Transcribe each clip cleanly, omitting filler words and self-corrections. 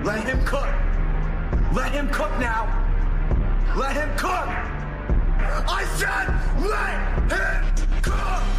Let him cook. Let him cook now. Let him cook. I said let him cook.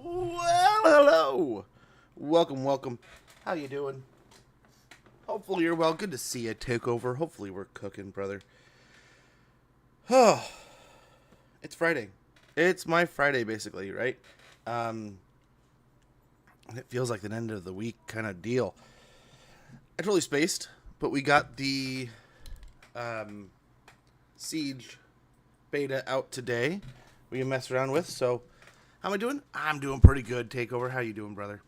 Well, hello. Welcome. How you doing? Hopefully you're well. Good to see you, Takeover. Hopefully we're cooking, brother. Oh, it's Friday. It's my Friday, basically, right? And it feels like the end of the week kind of deal. I totally spaced, but we got the Siege beta out today. We can mess around with. So, how am I doing? I'm doing pretty good. Takeover, how you doing, brother?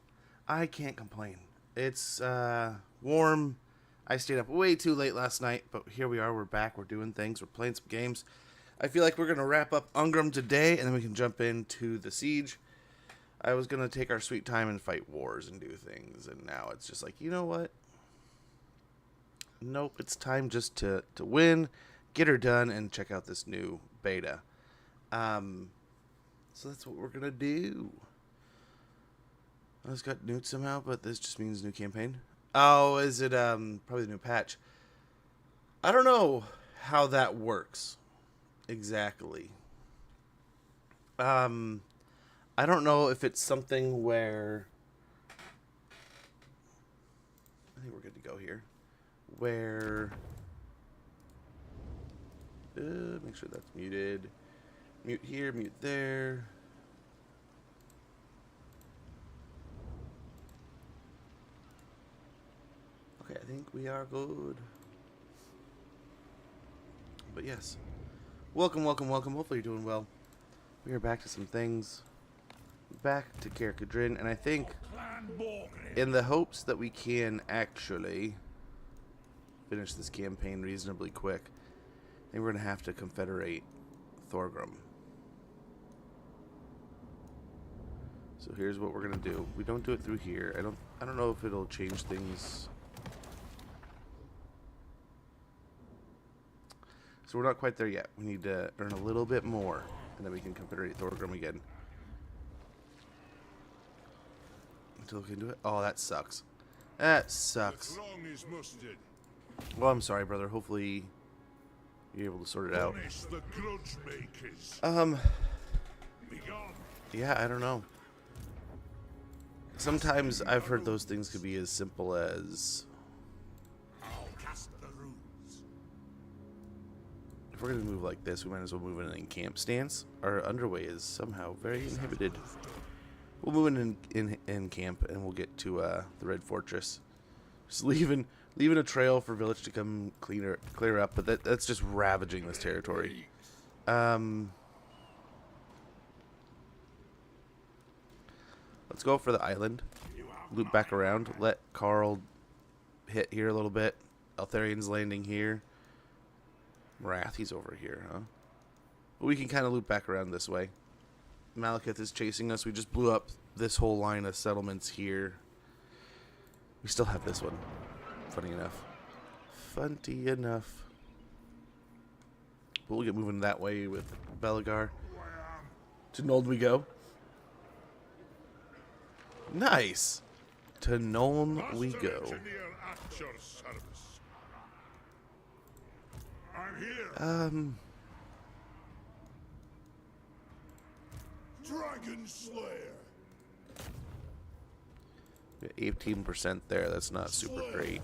I can't complain. It's warm. I stayed up way too late last night, but here we are. We're back. We're doing things. We're playing some games. I feel like we're going to wrap up Ungrim today, and then we can jump into the Siege. I was going to take our sweet time and fight wars and do things, and now it's just like, you know what? Nope, it's time just to win, get her done, and check out this new beta. So that's what we're going to do. I just got nuked somehow, but this just means new campaign. Oh, is it probably the new patch? I don't know how that works exactly. I don't know if it's something where I think we're good to go here. Where make sure that's muted. Mute here, mute there. Okay, I think we are good. But yes. Welcome. Hopefully you're doing well. We are back to some things. Back to Karak Kadrin, and I think in the hopes that we can actually finish this campaign reasonably quick, I think we're gonna have to confederate Thorgrim. So here's what we're gonna do. We don't do it through here. I don't know if it'll change things. So we're not quite there yet. We need to earn a little bit more, and then we can confederate Thorgrim again. Until we can do it. Oh, that sucks. That sucks. Well, I'm sorry, brother. Hopefully you're able to sort it out. Yeah, I don't know. Sometimes I've heard those things could be as simple as if we're gonna move like this, we might as well move in camp stance. Our underway is somehow very inhibited. We'll move in camp, and we'll get to the Red Fortress. Just leaving a trail for village to come clear up, but that's just ravaging this territory. Let's go for the island. Loop back around. Let Carl hit here a little bit. Eltharian's landing here. Wrath, he's over here, huh? But we can kind of loop back around this way. Malekith is chasing us. We just blew up this whole line of settlements here. We still have this one. Funny enough. But we'll get moving that way with Belagar. To Nold we go. Nice. To Nuln we go. Dragon Slayer. 18% there. That's not super great.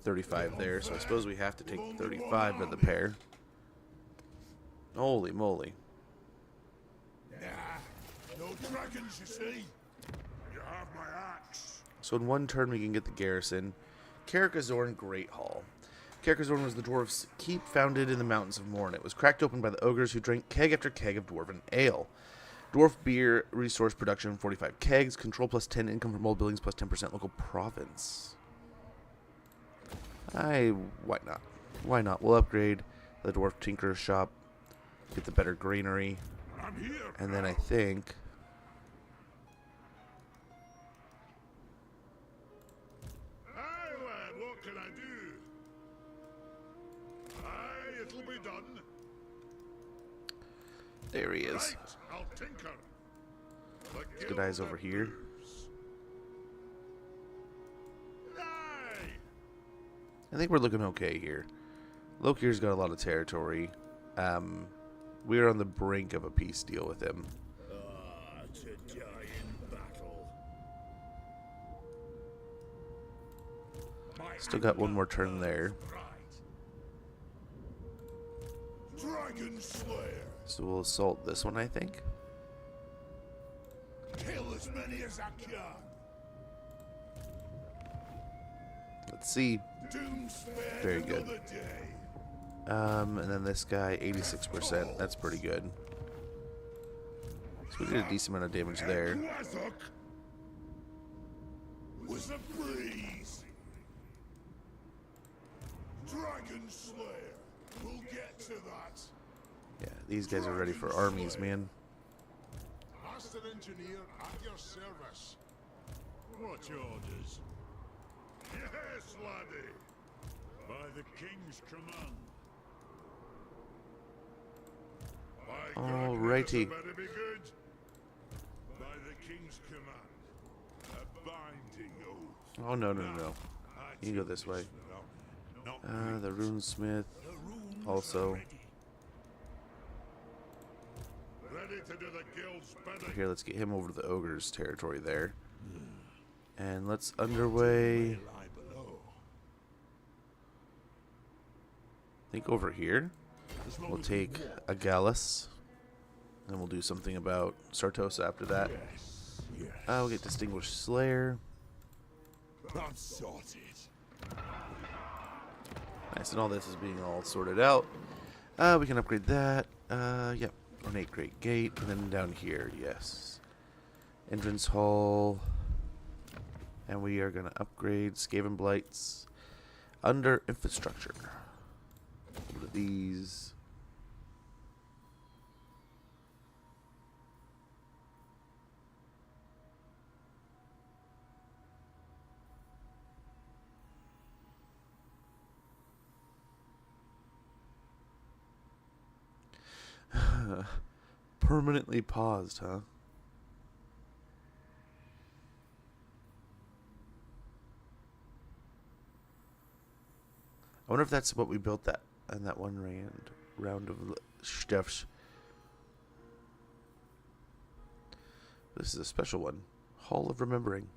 35 there, so I suppose we have to take 35 of the pair. Holy moly. Nah, no dragons, you see. You have my axe. So in one turn we can get the garrison. Karak Kadrin Great Hall. Karak Kadrin was the dwarves' keep founded in the mountains of Morn. It was cracked open by the ogres who drank keg after keg of dwarven ale. Dwarf beer resource production 45 kegs. Control plus 10 income from old buildings plus 10% local province. Why not? Why not? We'll upgrade the dwarf tinker's shop. Get the better granary. And then I think Aye, lad, what can I do? Aye, it'll be done. there he is. Right, I'll tinker. Let's get eyes over here. Aye. I think we're looking okay here. Lokir's got a lot of territory. We're on the brink of a peace deal with him. to die in battle. Still got one more turn there. Dragon Slayer. So we'll assault this one, I think. Kill as many as I can. Let's see. Doom spared Very good. another day. And then this guy, 86%. That's pretty good. So we did a decent amount of damage there. Wazok was a breeze. Dragon Slayer. We'll get to that. Yeah, these guys are ready for armies, man. Master Engineer at your service. What orders? Yes, laddie. By the King's command. By God, Alrighty. this better be good. By the King's command. A binding oath. Oh, no, no, no. You can go this way. The runesmith also. Ready to do the guild's bidding. Here, let's get him over to the ogre's territory there. And let's underway. I think over here we'll take a Gallus. And we'll do something about Sartosa after that. We'll get Distinguished Slayer. I'm sorted. Nice, and all this is being all sorted out. We can upgrade that. Yep. Ornate Great Gate. And then down here, yes. Entrance Hall. And we are going to upgrade Skaven Blights under Infrastructure. Over to these. Permanently paused, huh? I wonder if that's what we built that in that one round of stuffs. This is a special one. Hall of Remembering.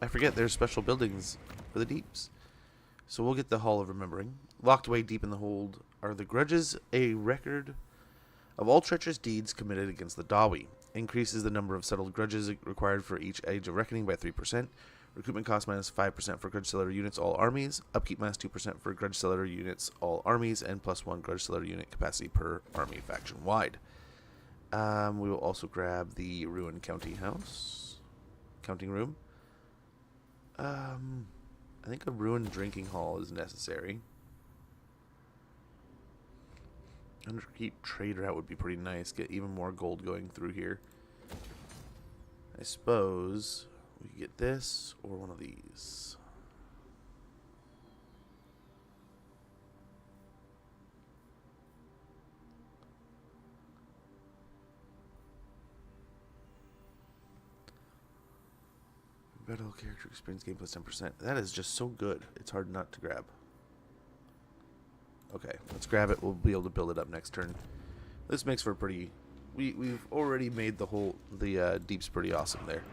I forget there's special buildings for the deeps. So we'll get the Hall of Remembering. Locked away deep in the hold are the grudges, a record of all treacherous deeds committed against the Dawi. Increases the number of settled grudges required for each Age of Reckoning by 3%. Recruitment cost minus 5% for Grudge Seller units, all armies. Upkeep minus 2% for Grudge Seller units, all armies. And plus 1 Grudge Seller unit capacity per army faction wide. We will also grab the Ruined Counting House. Counting Room. I think a ruined drinking hall is necessary. Underkeep trade route would be pretty nice. Get even more gold going through here. I suppose we could get this or one of these. Battle character experience gain plus 10%. That is just so good. It's hard not to grab. Okay, let's grab it. We'll be able to build it up next turn. This makes for a pretty... We've already made the deeps pretty awesome there.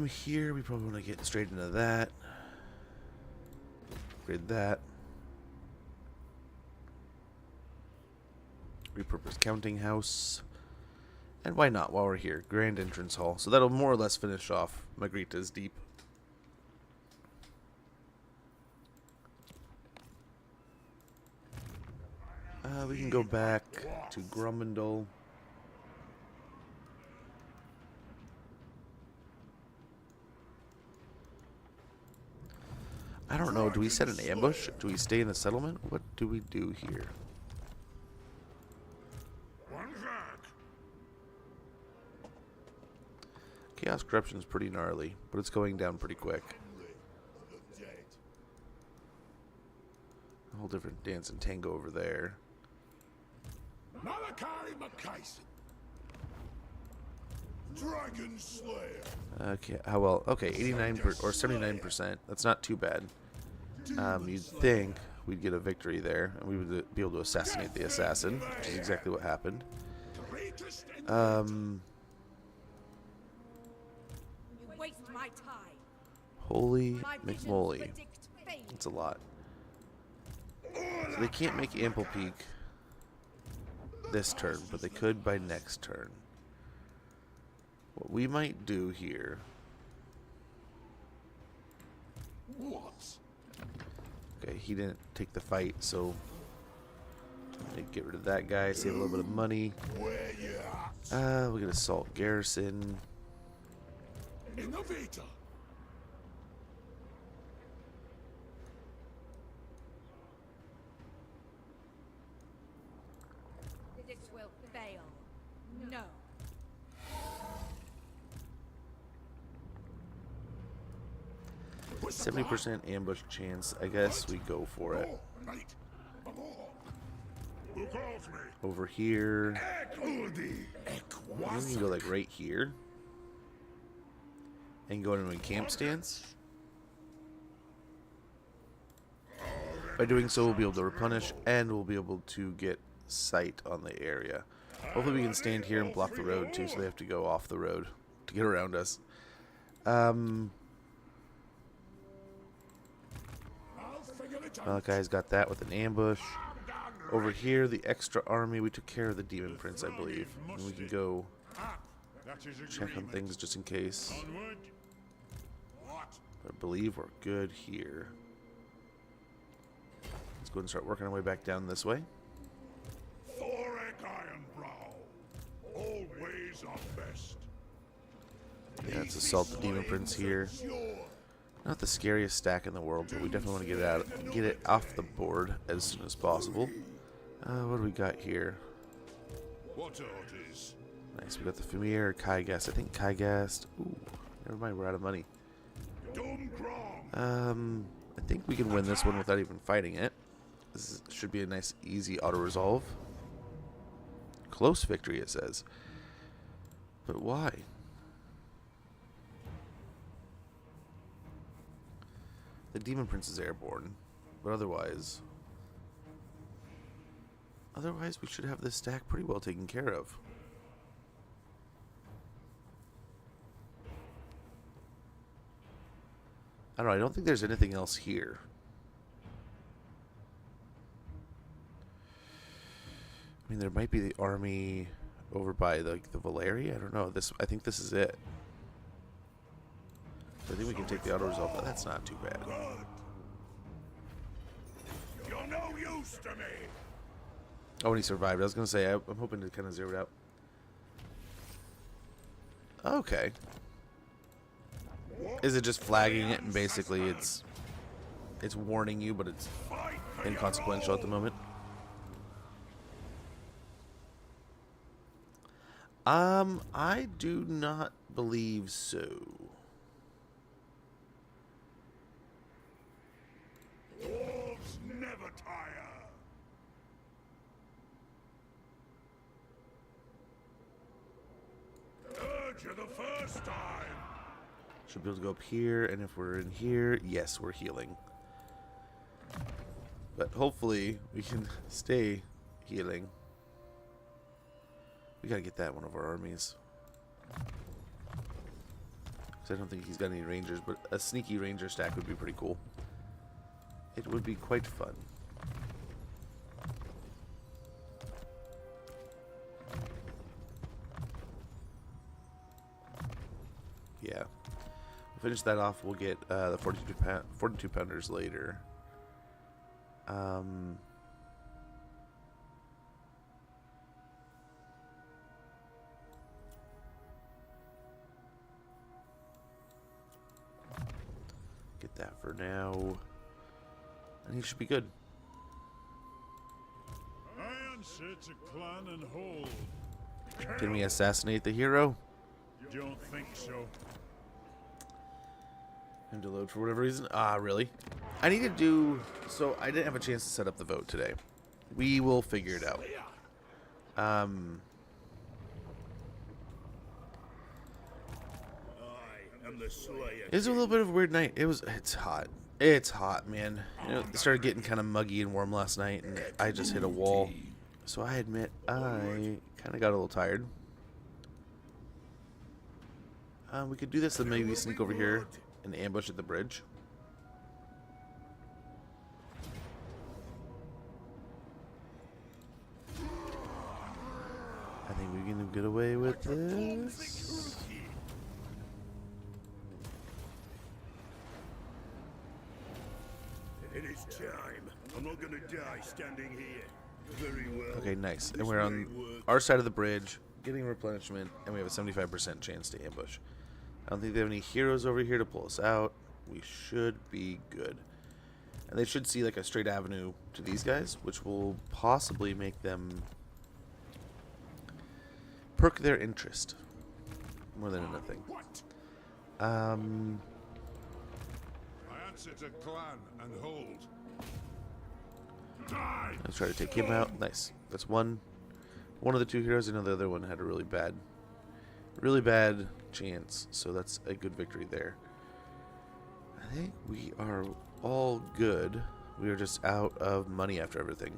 Here we probably want to get straight into that. Upgrade that. Repurpose counting house. And why not while we're here? Grand Entrance Hall. So that'll more or less finish off Magritta's Deep. We can go back to Grummendal. I don't know. Do we set an ambush? Do we stay in the settlement? What do we do here? Chaos Corruption is pretty gnarly, but it's going down pretty quick. A whole different dance and tango over there. Dragon Slayer. Okay, how well? Okay, 89 or 79%. That's not too bad. You'd think we'd get a victory there, and we would be able to assassinate the assassin, which is exactly what happened. You waste my time. Holy My visions McMoly. predict fate. That's a lot. So they can't make Ample Peak this turn, but they could by next turn. What we might do here... What? Okay, he didn't take the fight, so... get rid of that guy, save a little bit of money. Where you at? We can assault Garrison. Innovator. This will fail. No. 70% ambush chance. I guess we go for it. Right. Who calls me? Over here. Equality. We can go like right here. And go into a camp stance. By doing so, we'll be able to replenish and we'll be able to get sight on the area. Hopefully we can stand here and block the road too, so they have to go off the road to get around us. Malachi's got that with an ambush. Over here, the extra army, we took care of the Demon Prince, I believe. And we can go check on things just in case. Onward. What? I believe we're good here. Let's go ahead and start working our way back down this way. Thorek Ironbrow. All ways are best. Yeah, let's assault the Demon Prince here. Not the scariest stack in the world, but we definitely want to get it off the board as soon as possible. What do we got here? What orders? Nice, we got the Familiar, Kygast. I think Kygast. Ooh, never mind, we're out of money. I think we can win this one without even fighting it. Should be a nice, easy auto-resolve. Close victory, it says. But why? The Demon Prince is airborne, but otherwise we should have this stack pretty well taken care of. I don't know, I don't think there's anything else here. I mean, there might be the army over by like the Valeri. I don't know. I think this is it. I think we can take the auto resolve, but that's not too bad. You're no use to me. Oh, and he survived. I was gonna say I'm hoping to kind of zero it out. Okay. Is it just flagging it and basically it's warning you, but it's inconsequential at the moment? I do not believe so. Wolves never tire. Urge you the first time. Should be able to go up here, and if we're in here, yes, we're healing. But hopefully we can stay healing. We gotta get that one of our armies. Because I don't think he's got any rangers, but a sneaky ranger stack would be pretty cool. It would be quite fun. Yeah. We'll finish that off. We'll get the 42 pounders later. Get that for now. And he should be good. I answer to clan and hold. Can we assassinate the hero? Don't think so. And to load for whatever reason. Ah, really? I need to do... So, I didn't have a chance to set up the vote today. We will figure it out. I am the slayer. It was a little bit of a weird night. It's hot. It's hot, man. You know, it started getting kind of muggy and warm last night, and I just hit a wall. So I admit, I kind of got a little tired. We could do this and maybe sneak over here and ambush at the bridge. I think we can get away with this. It is time. I'm not gonna die standing here. Very well. Okay, nice. And we're on our side of the bridge, getting replenishment, and we have a 75% chance to ambush. I don't think they have any heroes over here to pull us out. We should be good. And they should see like a straight avenue to these guys, which will possibly make them perk their interest more than anything. I answer to clan and hold. Die. Let's try to take him out. Nice. That's one of the two heroes. I know the other one had a really bad chance, so that's a good victory there. I think we are all good. We are just out of money after everything.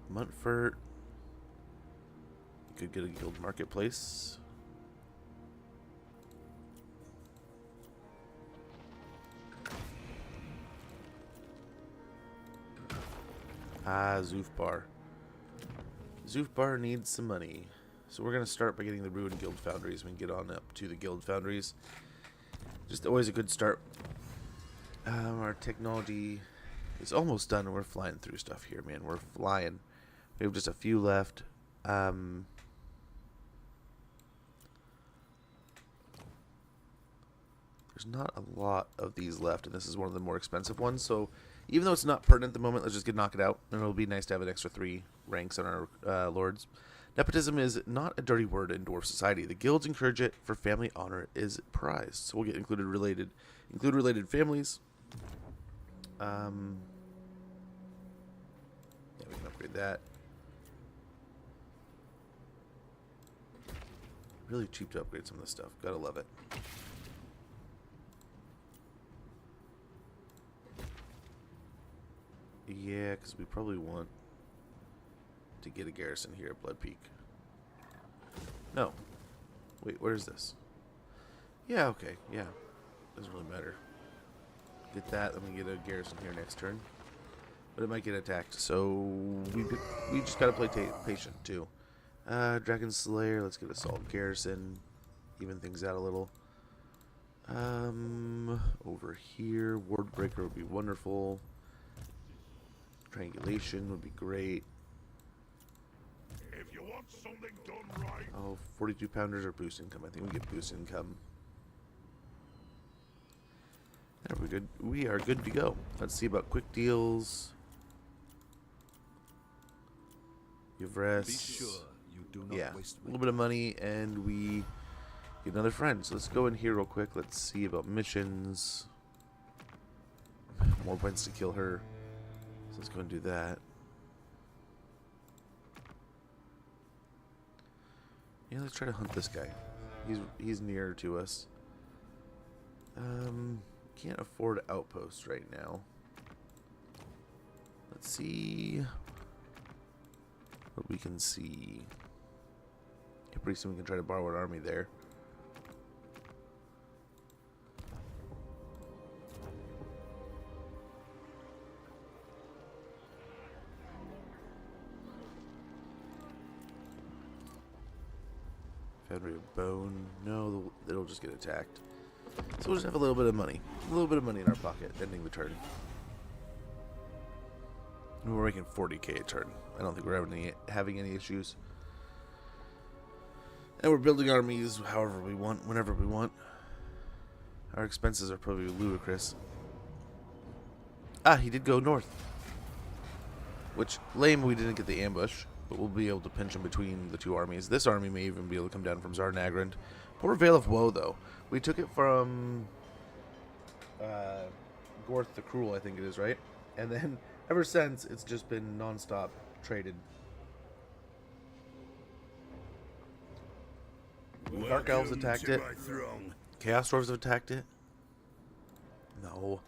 Montfort. You could get a guild marketplace. Zufbar. Zufbar needs some money. So we're going to start by getting the Ruined Guild Foundries. We can get on up to the Guild Foundries. Just always a good start. Our technology is almost done. We're flying through stuff here, man. We're flying. We have just a few left. There's not a lot of these left, and this is one of the more expensive ones. So even though it's not pertinent at the moment, let's just knock it out. And it'll be nice to have an extra 3 ranks on our lords. Nepotism is not a dirty word in dwarf society. The guilds encourage it, for family honor is prized. So we'll get include related families. Yeah, we can upgrade that. Really cheap to upgrade some of this stuff. Gotta love it. Yeah, because we probably want to get a garrison here at Blood Peak. No. Wait, where is this? Yeah, okay. Yeah. Doesn't really matter. Get that, then we get a garrison here next turn. But it might get attacked, so we just gotta play patient, too. Dragon Slayer, let's get Assault Garrison. Even things out a little. Over here, Ward Breaker would be wonderful. Triangulation would be great. If you want something done right. Oh, 42 pounders or boost income. I think we get boost income. There we good. We are good to go. Let's see about quick deals. Give rest. Be sure you do not Yeah, waste a little bit of money, and we get another friend. So let's go in here real quick. Let's see about missions. More points to kill her. So let's go and do that. Yeah, let's try to hunt this guy. He's nearer to us. Can't afford outposts right now. Let's see what we can see. Yeah, pretty soon we can try to borrow an army there. Foundry of Bone. No, it'll just get attacked. So we'll just have a little bit of money. A little bit of money in our pocket, ending the turn. And we're making 40k a turn. I don't think we're having any issues. And we're building armies however we want, whenever we want. Our expenses are probably ludicrous. Ah, he did go north. Which, lame we didn't get the ambush. But we'll be able to pinch him between the two armies. This army may even be able to come down from Zarnagrand. Poor Veil of Woe, though. We took it from Gorth the Cruel, I think it is, right? And then, ever since, it's just been non-stop traded. Dark Elves attacked it. Chaos Dwarves have attacked it? No.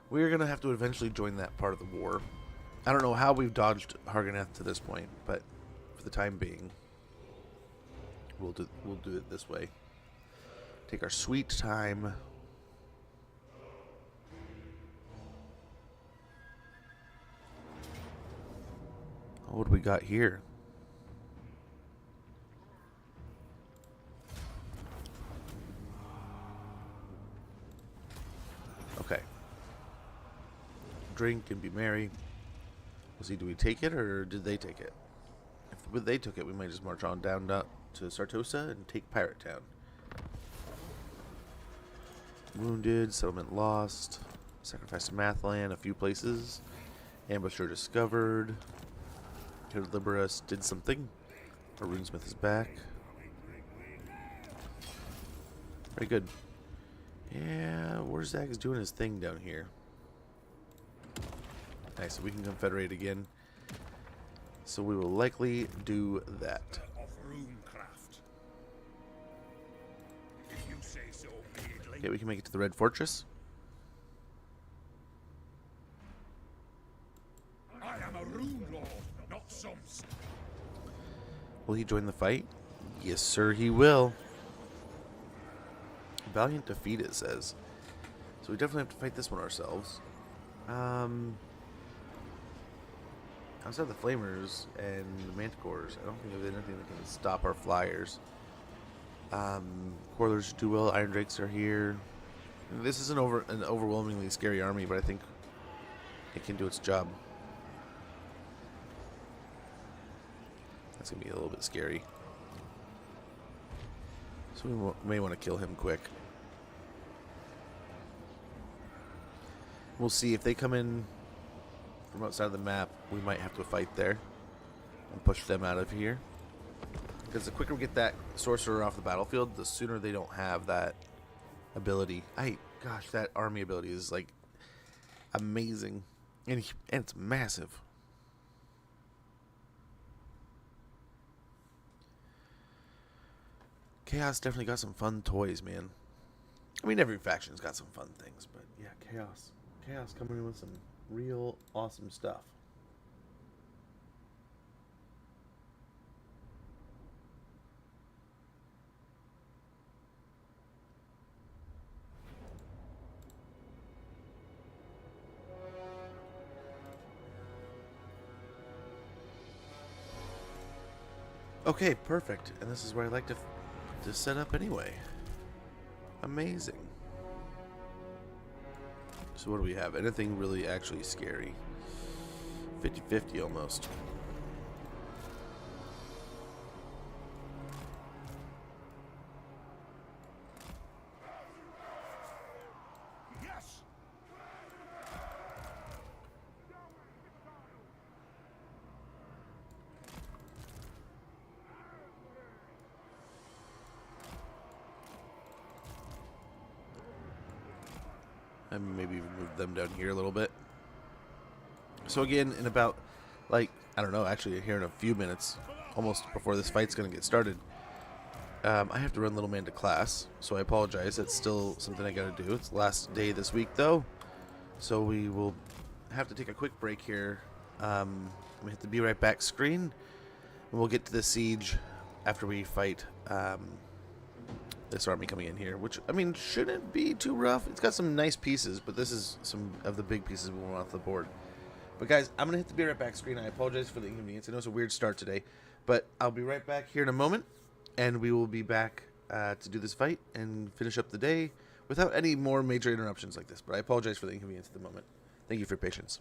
We're going to have to eventually join that part of the war. I don't know how we've dodged Harganeth to this point, but for the time being, we'll do it this way. Take our sweet time. What do we got here? Okay. Drink and be merry. We'll see, do we take it or did they take it? If they took it, we might just march on down to Sartosa and take Pirate Town. Wounded, settlement lost, sacrifice to Mathland, a few places. Ambusher discovered. Could Liberus did something. Our runesmith is back. Very good. Yeah, Warzak is doing his thing down here. Nice, so we can confederate again. So we will likely do that. Okay, we can make it to the Red Fortress. I am a rune lord, not some. Will he join the fight? Yes, sir, he will. Valiant defeat, it says. So we definitely have to fight this one ourselves. Outside the Flamers and the Manticores, I don't think there's anything that can stop our flyers. Quarlers do well. Iron Drakes are here. This is an overwhelmingly scary army, but I think it can do its job. That's gonna be a little bit scary. So we may want to kill him quick. We'll see if they come in from outside of the map. We might have to fight there and push them out of here. Because the quicker we get that sorcerer off the battlefield, the sooner they don't have that ability. Gosh, that army ability is like amazing, and it's massive. Chaos definitely got some fun toys, man. I mean, every faction's got some fun things, but yeah, Chaos coming in with some real awesome stuff. Okay, perfect. And this is where I like to set up anyway. Amazing. So what do we have? Anything really actually scary? 50-50 almost. Yes. And maybe even move them down here a little bit. So again, in about, like, I don't know, actually here in a few minutes, almost before this fight's going to get started, I have to run Little Man to class, so I apologize. That's still something I got to do. It's the last day this week, though, so we will have to take a quick break here. I'm going to hit the Be Right Back screen, and we'll get to the siege after we fight this army coming in here, which, I mean, shouldn't be too rough. It's got some nice pieces, but this is some of the big pieces we want off the board. But guys, I'm going to hit the Be Right Back screen. I apologize for the inconvenience. I know it's a weird start today, but I'll be right back here in a moment, and we will be back to do this fight and finish up the day without any more major interruptions like this. But I apologize for the inconvenience at the moment. Thank you for your patience.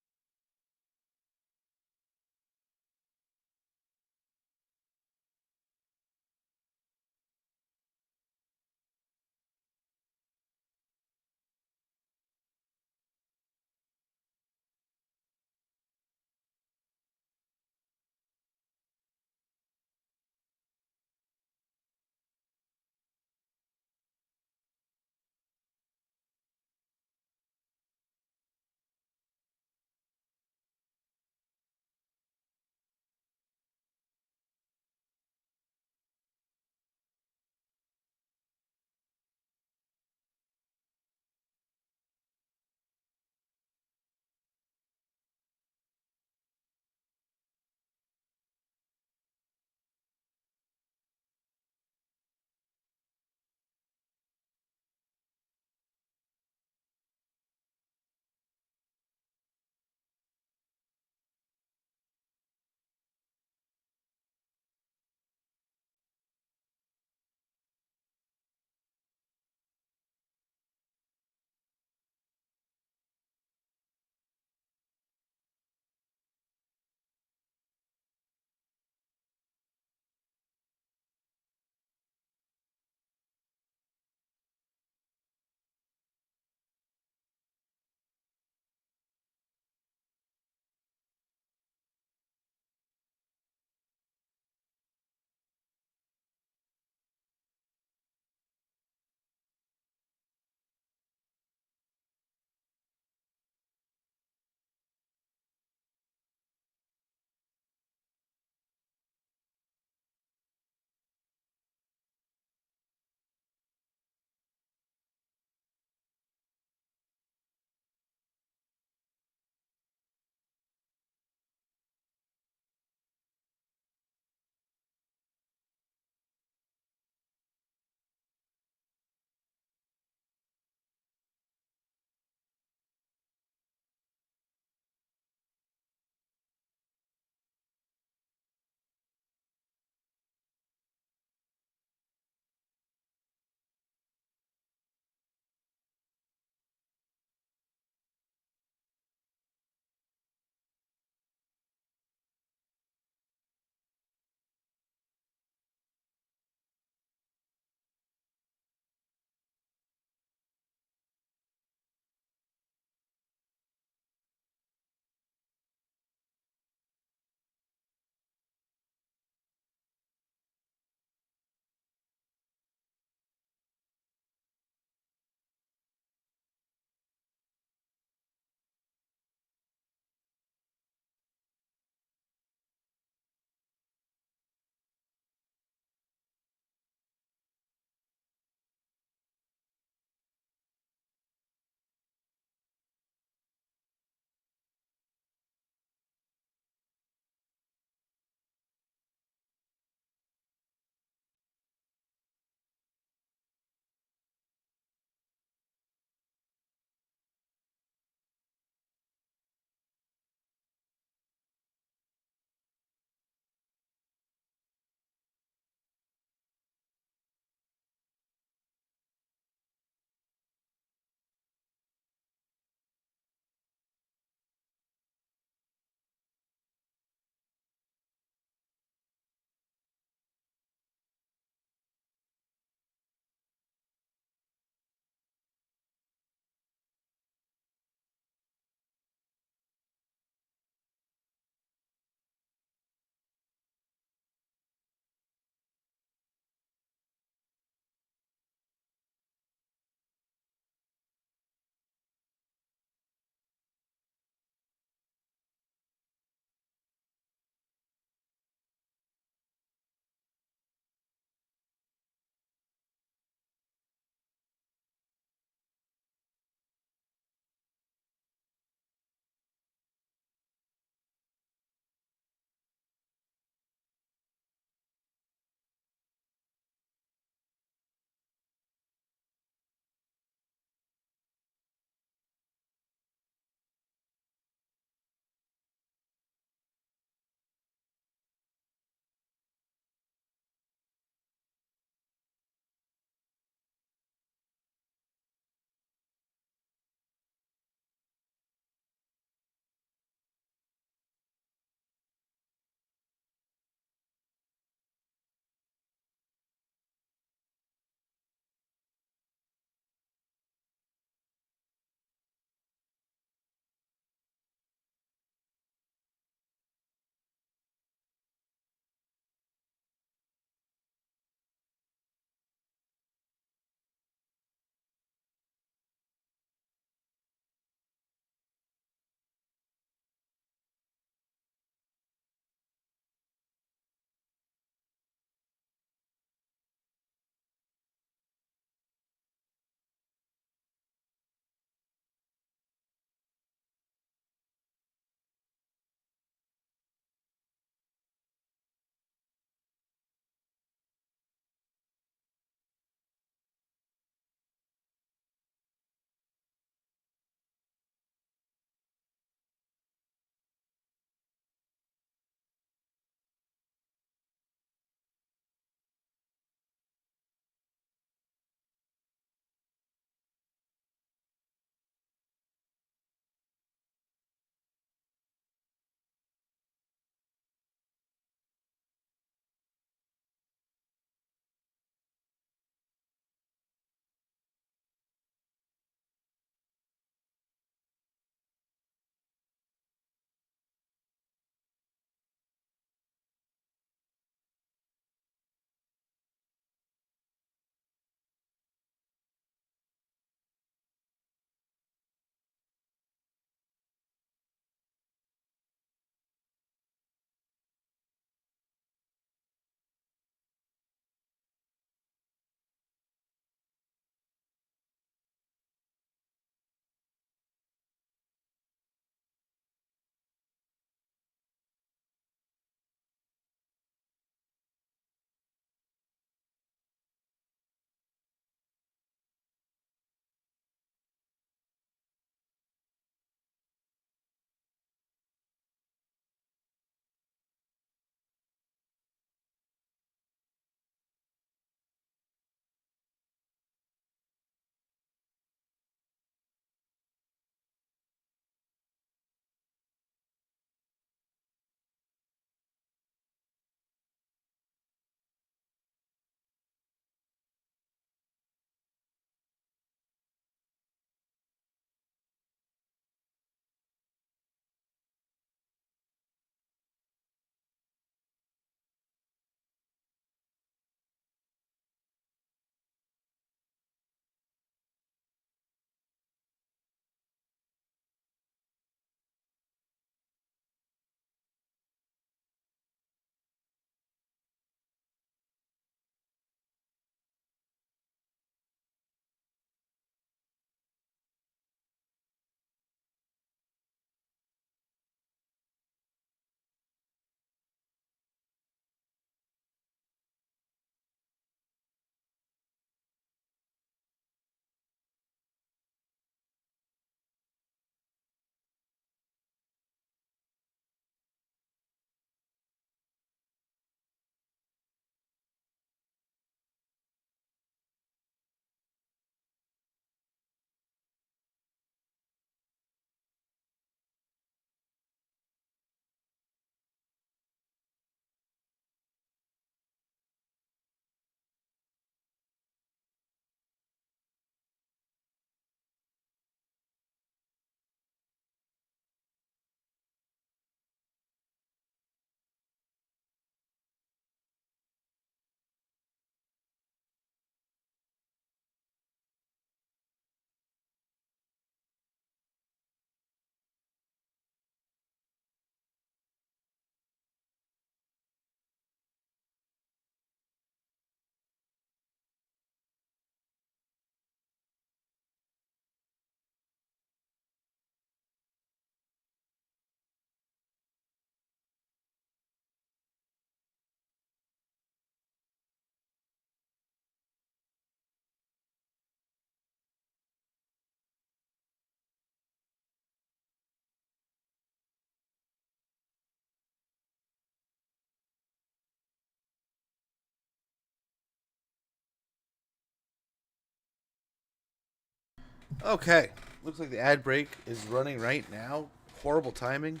Okay. Looks like the ad break is running right now. Horrible timing.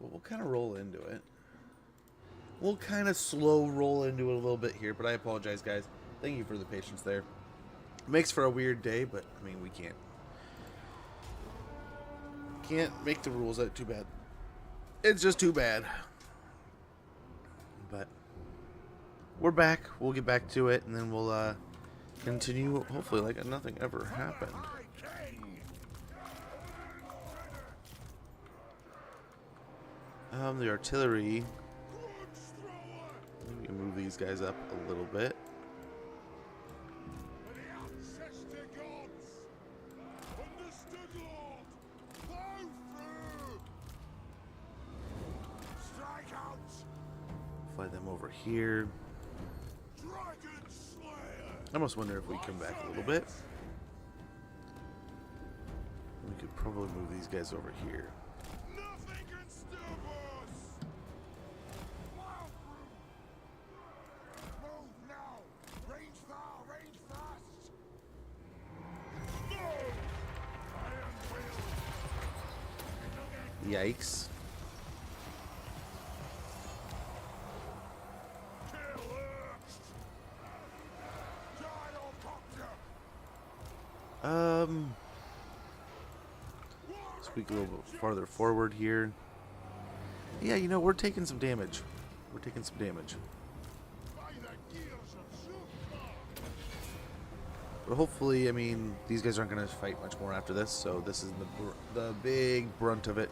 But we'll kind of roll into it. We'll kind of slow roll into it a little bit here, but I apologize, guys. Thank you for the patience there. It makes for a weird day, but, I mean, we can't make the rules out too bad. It's just too bad. But we're back. We'll get back to it, and then we'll continue, hopefully, like nothing ever happened. The artillery. We can move these guys up a little bit. Fly them over here. I almost wonder if we come back a little bit. We could probably move these guys over here. Yikes. Speak a little bit farther forward here. Yeah, you know, we're taking some damage. We're taking some damage. But hopefully, I mean, these guys aren't going to fight much more after this, so this is the big brunt of it.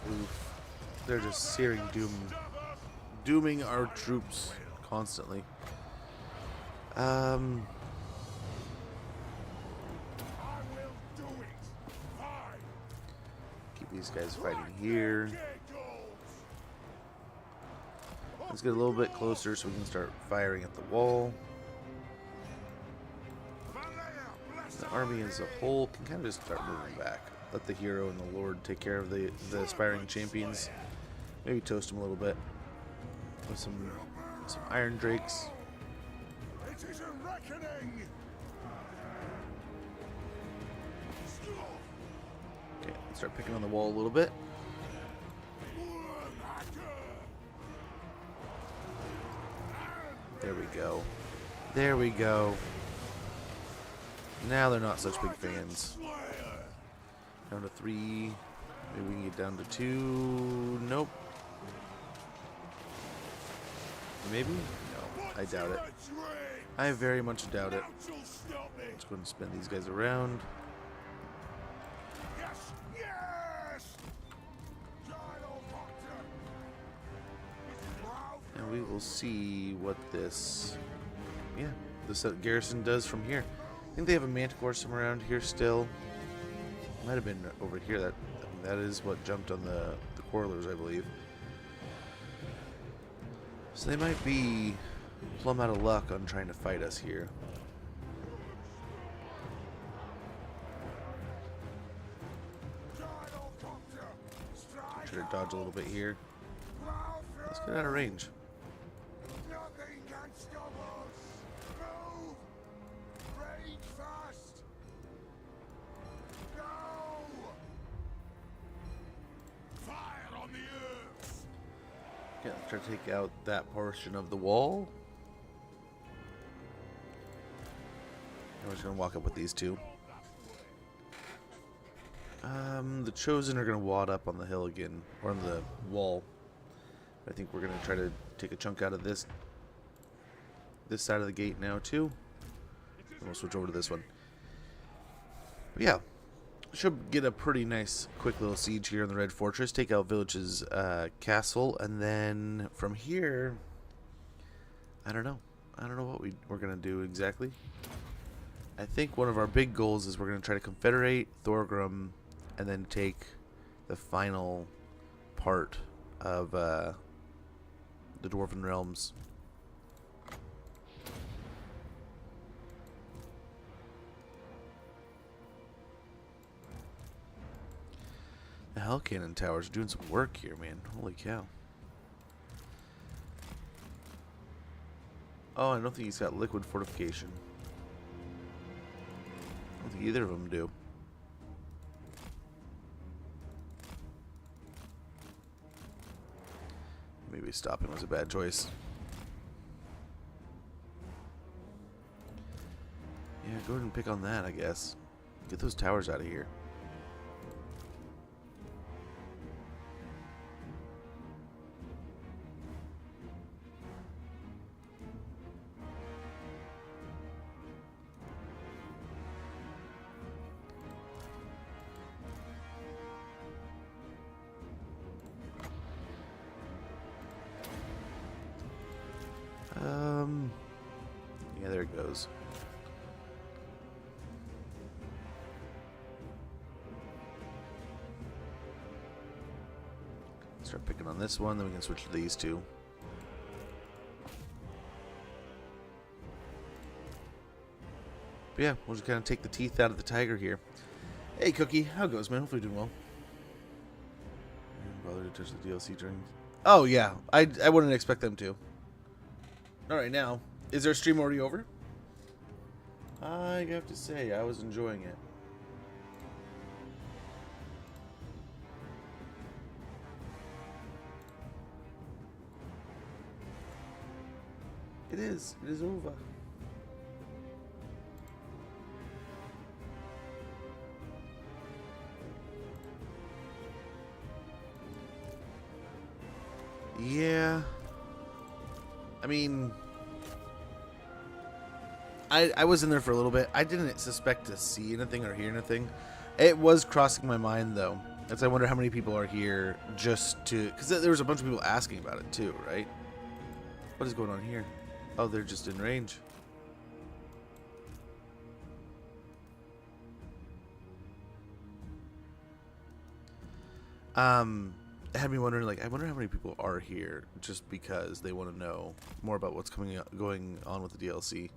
Oof. They're just searing dooming our troops constantly. Keep these guys fighting here. Let's get a little bit closer so we can start firing at the wall. The army as a whole can kind of just start moving back. Let the hero and the lord take care of the aspiring champions. Maybe toast them a little bit with some iron drakes. It is a reckoning. Okay, start picking on the wall a little bit. There we go. There we go. Now they're not such big fans. Down to 3. Maybe we can get down to 2. Nope. Maybe? No, I doubt it. I very much doubt it. Let's go ahead and spin these guys around. And we will see what this, this garrison does from here. I think they have a manticore somewhere around here still. Might have been over here. That is what jumped on the quarrelers, I believe. So they might be plumb out of luck on trying to fight us here. Try to dodge a little bit here. Let's get out of range. Nothing can stop us. Move. Rage fast. Go. Fire on the earth. Yeah, let's try to take out that portion of the wall. And we're just gonna walk up with these two. The Chosen are gonna wad up on the hill again, or on the wall. I think we're gonna try to take a chunk out of this side of the gate now too. And we'll switch over to this one. But yeah, should get a pretty nice, quick little siege here in the Red Fortress. Take out Village's castle, and then from here, I don't know what we're gonna do exactly. I think one of our big goals is we're gonna try to confederate Thorgrim, and then take the final part of the Dwarven Realms. The Hell Cannon towers are doing some work here, man. Holy cow. Oh, I don't think he's got liquid fortification. I don't think either of them do. Maybe stopping was a bad choice. Yeah, go ahead and pick on that, I guess. Get those towers out of here. Yeah, there it goes. Start picking on this one, then we can switch to these two. But yeah, we'll just kind of take the teeth out of the tiger here. Hey, Cookie, how goes, man? Hopefully you're doing well. I didn't bother to touch the DLC during... Oh, yeah. I wouldn't expect them to. Alright, now, is their stream already over? I have to say, I was enjoying it. It is over. Yeah. I mean, I was in there for a little bit. I didn't suspect to see anything or hear anything. It was crossing my mind, though. As I wonder how many people are here just to... Because there was a bunch of people asking about it, too, right? What is going on here? Oh, they're just in range. It had me wondering, like, I wonder how many people are here just because they want to know more about what's going on with the DLC.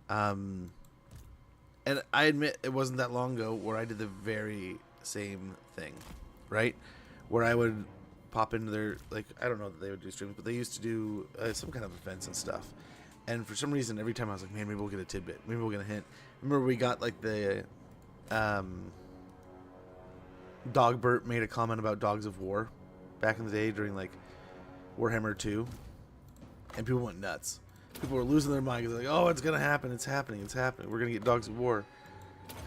And I admit it wasn't that long ago where I did the very same thing, right? Where I would pop into their, like, I don't know that they would do streams, but they used to do some kind of events and stuff. And for some reason, every time I was like, man, maybe we'll get a tidbit. Maybe we'll get a hint. Remember we got, like, the, Dogbert made a comment about Dogs of War back in the day during, like, Warhammer 2. And people went nuts. People were losing their mind. Like, oh, it's going to happen. It's happening. It's happening. We're going to get Dogs of War.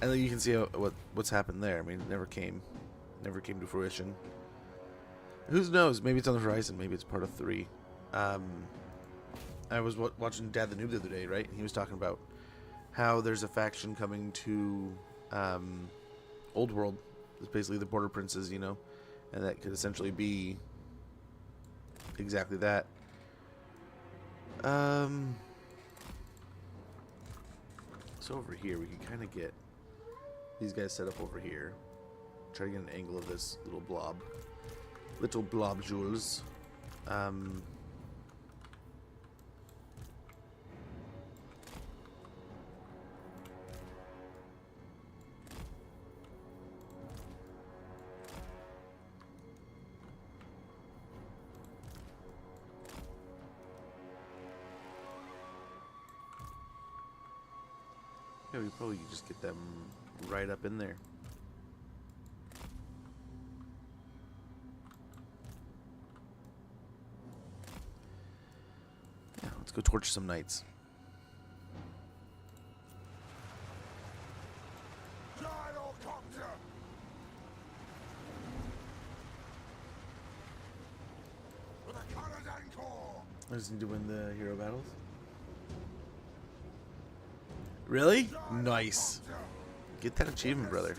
And then you can see what's happened there. I mean, it never came to fruition. Who knows? Maybe it's on the horizon. Maybe it's part of 3. I was watching Dad the Noob the other day, right? And he was talking about how there's a faction coming to Old World. It's basically the Border Princes, you know? And that could essentially be exactly that. So over here, we can kind of get these guys set up over here. Try to get an angle of this little blob. Little blobules. Yeah, we probably could just get them right up in there. Yeah, let's go torch some knights. I just need to win the hero battles. Really? Nice. Get that achievement, brother.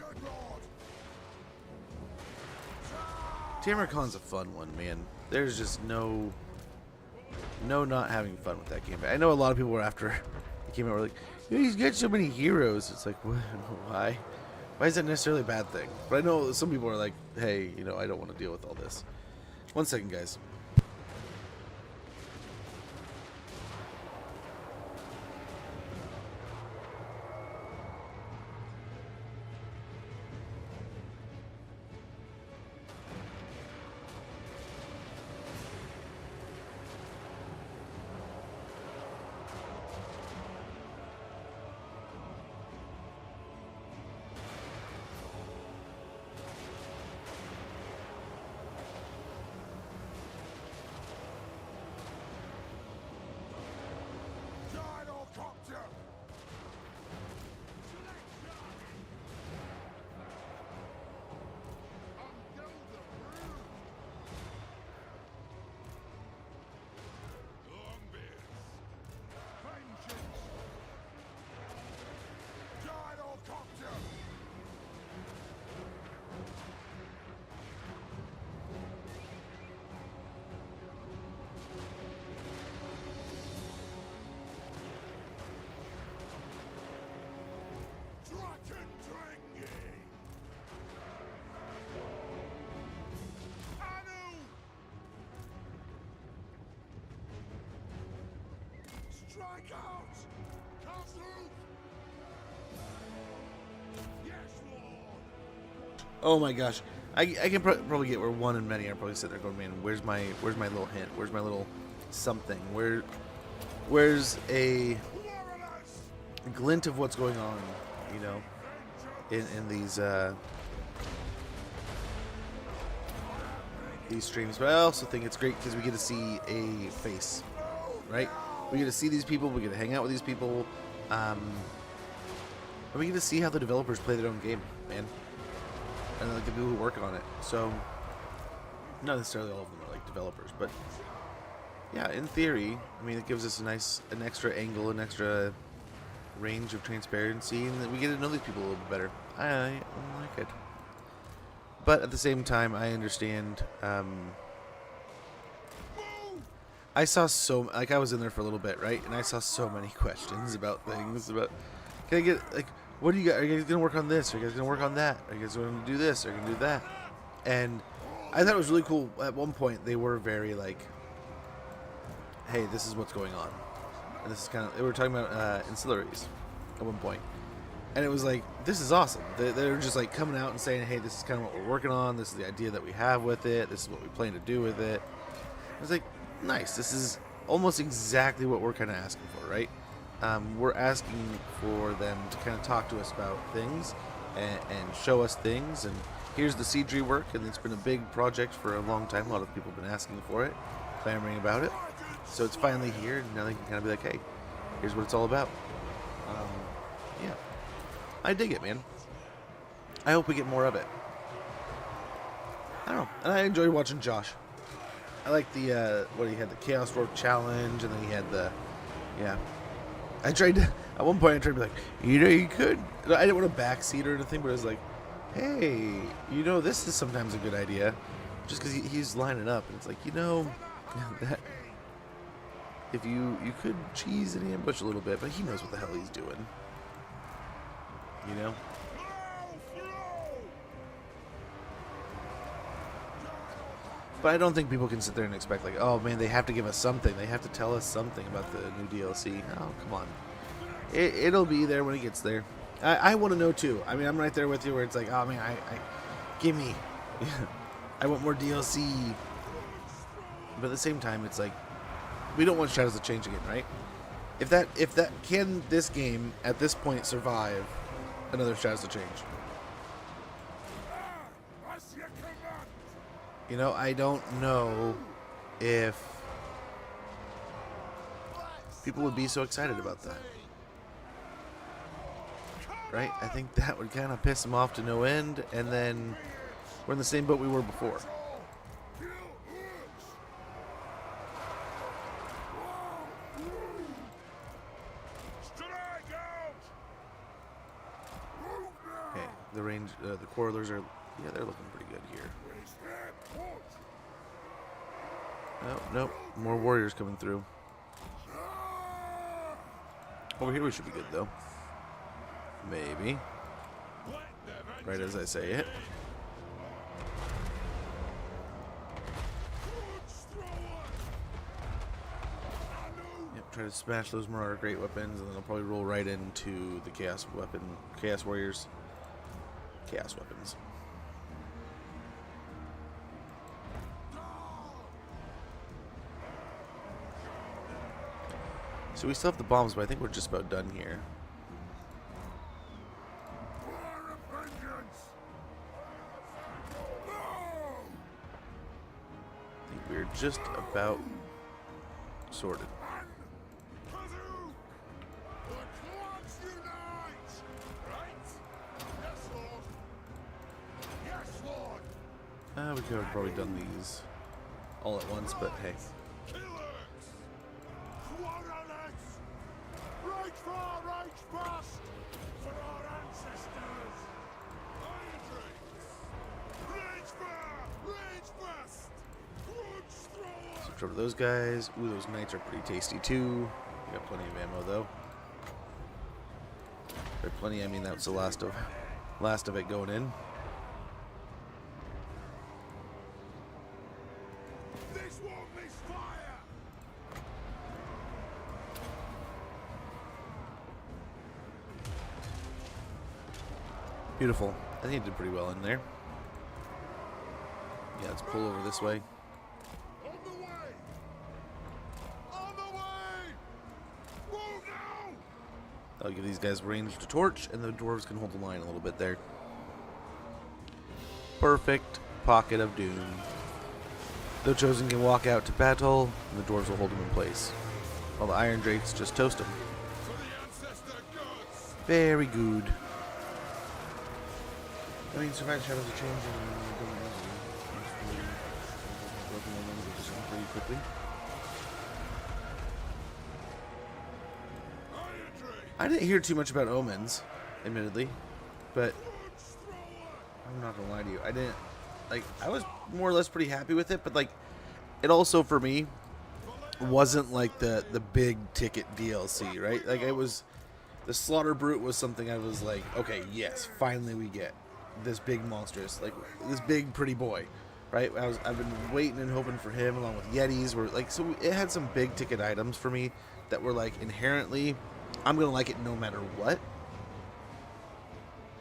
Tamarcon's a fun one, man. There's just no not having fun with that game. I know a lot of people were after it came out were like, he's got so many heroes. It's like, why? Why is that necessarily a bad thing? But I know some people are like, hey, you know, I don't want to deal with all this. 1 second, guys. Strike out! Castle! Yes, Lord! Oh my gosh, I can probably get where one and many are probably sitting there going, man, where's my little hint? Where's my little something? Where's a glint of what's going on? You know, in these streams. But I also think it's great because we get to see a face, right? We get to see these people. We get to hang out with these people. And we get to see how the developers play their own game, man. And like the people who work on it. So, not necessarily all of them are like developers, but yeah, in theory, I mean, it gives us an extra angle, an extra range of transparency, and that we get to know these people a little bit better. I like it. But at the same time, I understand. I saw I was in there for a little bit, right? And I saw so many questions about things. About, can I get, like, what do you got? Are you guys going to work on this? Are you guys going to work on that? Are you guys going to do this? Are you going to do that? And I thought it was really cool. At one point, they were very like, hey, this is what's going on. And this is kind of, they were talking about ancillaries at one point. And it was like, this is awesome. They were just like coming out and saying, hey, this is kind of what we're working on. This is the idea that we have with it. This is what we plan to do with it. I was like, nice. This is almost exactly what we're kind of asking for, right? We're asking for them to kind of talk to us about things and show us things. And here's the siege rework. And it's been a big project for a long time. A lot of people have been asking for it, clamoring about it. So it's finally here. And now they can kind of be like, hey, here's what it's all about. Yeah. I dig it, man. I hope we get more of it. I don't know. And I enjoyed watching Josh. I like the, what he had, the Chaos Roar Challenge, and then he had the, yeah. I tried to, at one point I tried to be like, you know, you could. I didn't want to backseat or anything, but I was like, hey, you know, this is sometimes a good idea. Just because he's lining up, and it's like, you know, that, if you could cheese and ambush a little bit, but he knows what the hell he's doing. You know? But I don't think people can sit there and expect, like, oh man, they have to give us something. They have to tell us something about the new DLC. Oh, come on. It'll be there when it gets there. I want to know too. I mean, I'm right there with you where it's like, oh man, I give me. I want more DLC. But at the same time, it's like, we don't want Shadows to change again, right? If that can this game at this point survive another Shadows to change? You know, I don't know if people would be so excited about that. Right? I think that would kind of piss them off to no end, and then we're in the same boat we were before. Okay, the range, the Quarrelers are, yeah, they're looking pretty good here. Oh, nope. More warriors coming through. Over here we should be good, though. Maybe. Right as I say it. Yep, try to smash those Marauder great weapons, and then I'll probably roll right into the Chaos Warriors. Chaos weapons. So we still have the bombs, but I think we're just about done here. I think we're just about sorted. We could have probably done these all at once, but hey. Switch over to those guys. Ooh, those knights are pretty tasty too. We got plenty of ammo though. By plenty, I mean that's the last of it going in. Beautiful. I think he did pretty well in there. Yeah, let's pull over this way. On the way! On the way! Move now! I'll give these guys range to torch, and the dwarves can hold the line a little bit there. Perfect pocket of doom. The chosen can walk out to battle, and the dwarves will hold them in place, while the iron drakes just toast them. For the ancestor gods! Very good. I mean, survive shadows of change and pretty quickly. I didn't hear too much about omens, admittedly, but I'm not gonna lie to you. I didn't like. I was more or less pretty happy with it, but like, it also for me wasn't like the big ticket DLC, right? Like it was, the Slaughter Brute was something I was like, okay, yes, finally we get this big monstrous, like this big pretty boy, right? I've been waiting and hoping for him, along with Yetis. Were like, so it had some big ticket items for me that were like inherently, I'm gonna like it no matter what.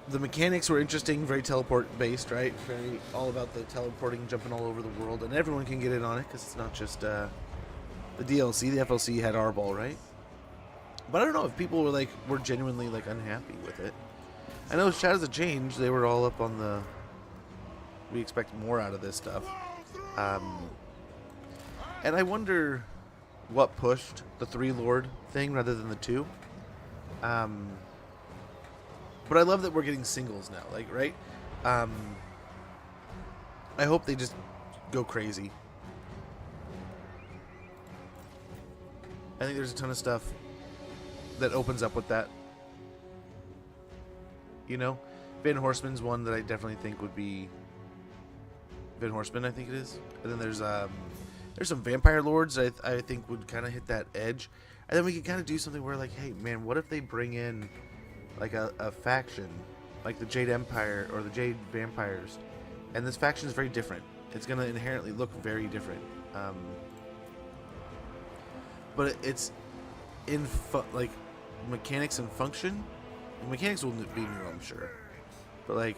The mechanics were interesting, very teleport based, right? Very all about the teleporting, jumping all over the world, and everyone can get in on it because it's not just the DLC. The FLC had Arbol, right? But I don't know if people were genuinely like unhappy with it. I know Shadows of Change, they were all up on the, we expect more out of this stuff. And I wonder what pushed the 3 Lord thing rather than the 2. But I love that we're getting singles now, like, right? I hope they just go crazy. I think there's a ton of stuff that opens up with that. You know, Van Horseman's one that I definitely think would be Van Horseman, I think it is. And then there's some Vampire Lords I think would kind of hit that edge. And then we could kind of do something where like, hey man, what if they bring in like a faction like the Jade Empire or the Jade Vampires, and this faction is very different. It's going to inherently look very different. But it's in like mechanics and function. The mechanics will be new, I'm sure. But like,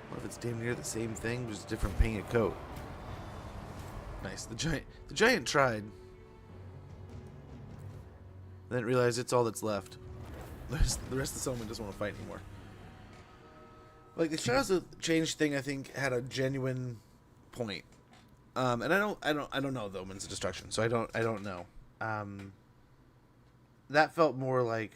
what if it's damn near the same thing, just different painted coat? Nice. The giant tried. Then realized it's all that's left. The rest of the settlement doesn't want to fight anymore. Like the Shadows of Change thing, I think had a genuine point. And I don't know the Omens of Destruction, so I don't know. That felt more like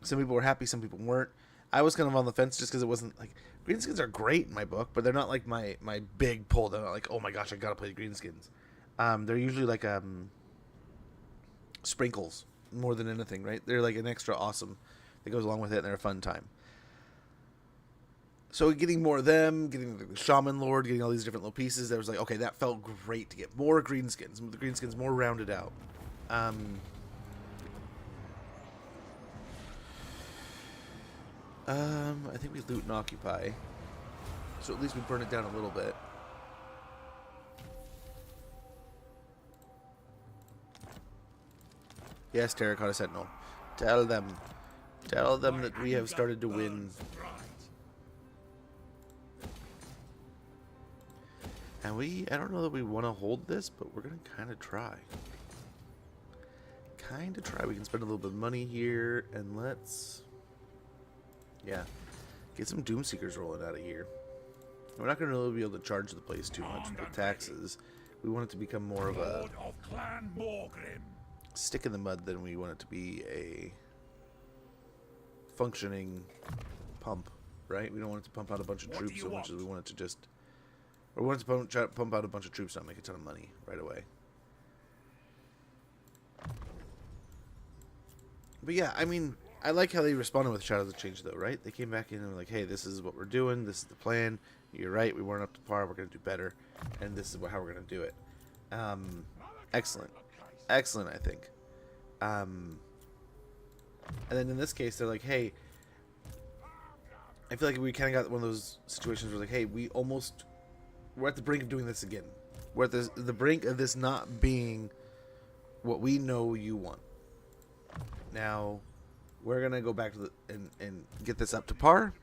some people were happy, some people weren't. I was kind of on the fence just because it wasn't like, Greenskins are great in my book, but they're not like my big pull. They're not like, oh my gosh, I gotta play the Greenskins. They're usually like sprinkles more than anything, right? They're like an extra awesome that goes along with it, and they're a fun time. So getting more of them, getting the Shaman Lord, getting all these different little pieces, there was like, okay, that felt great to get more Greenskins. The Greenskins more rounded out. I think we loot and occupy. So at least we burn it down a little bit. Yes, Terracotta Sentinel. Tell them that we have started to win. And I don't know that we want to hold this, but we're going to kind of try. We can spend a little bit of money here, and let's... yeah, get some Doomseekers rolling out of here. We're not going to really be able to charge the place too much with taxes. We want it to become more of a stick in the mud than we want it to be a functioning pump, right? We don't want it to pump out a bunch of troops so much as we want it to just... or we want it to pump out a bunch of troops, not make a ton of money right away. But yeah, I mean, I like how they responded with Shadows of Change, though, right? They came back in and were like, hey, this is what we're doing. This is the plan. You're right. We weren't up to par. We're going to do better. And this is how we're going to do it. Excellent. Excellent, I think. And then in this case, they're like, hey, I feel like we kind of got one of those situations where like, hey, we're at the brink of doing this again. We're at the brink of this not being what we know you want. Now, we're going to go back to and get this up to par,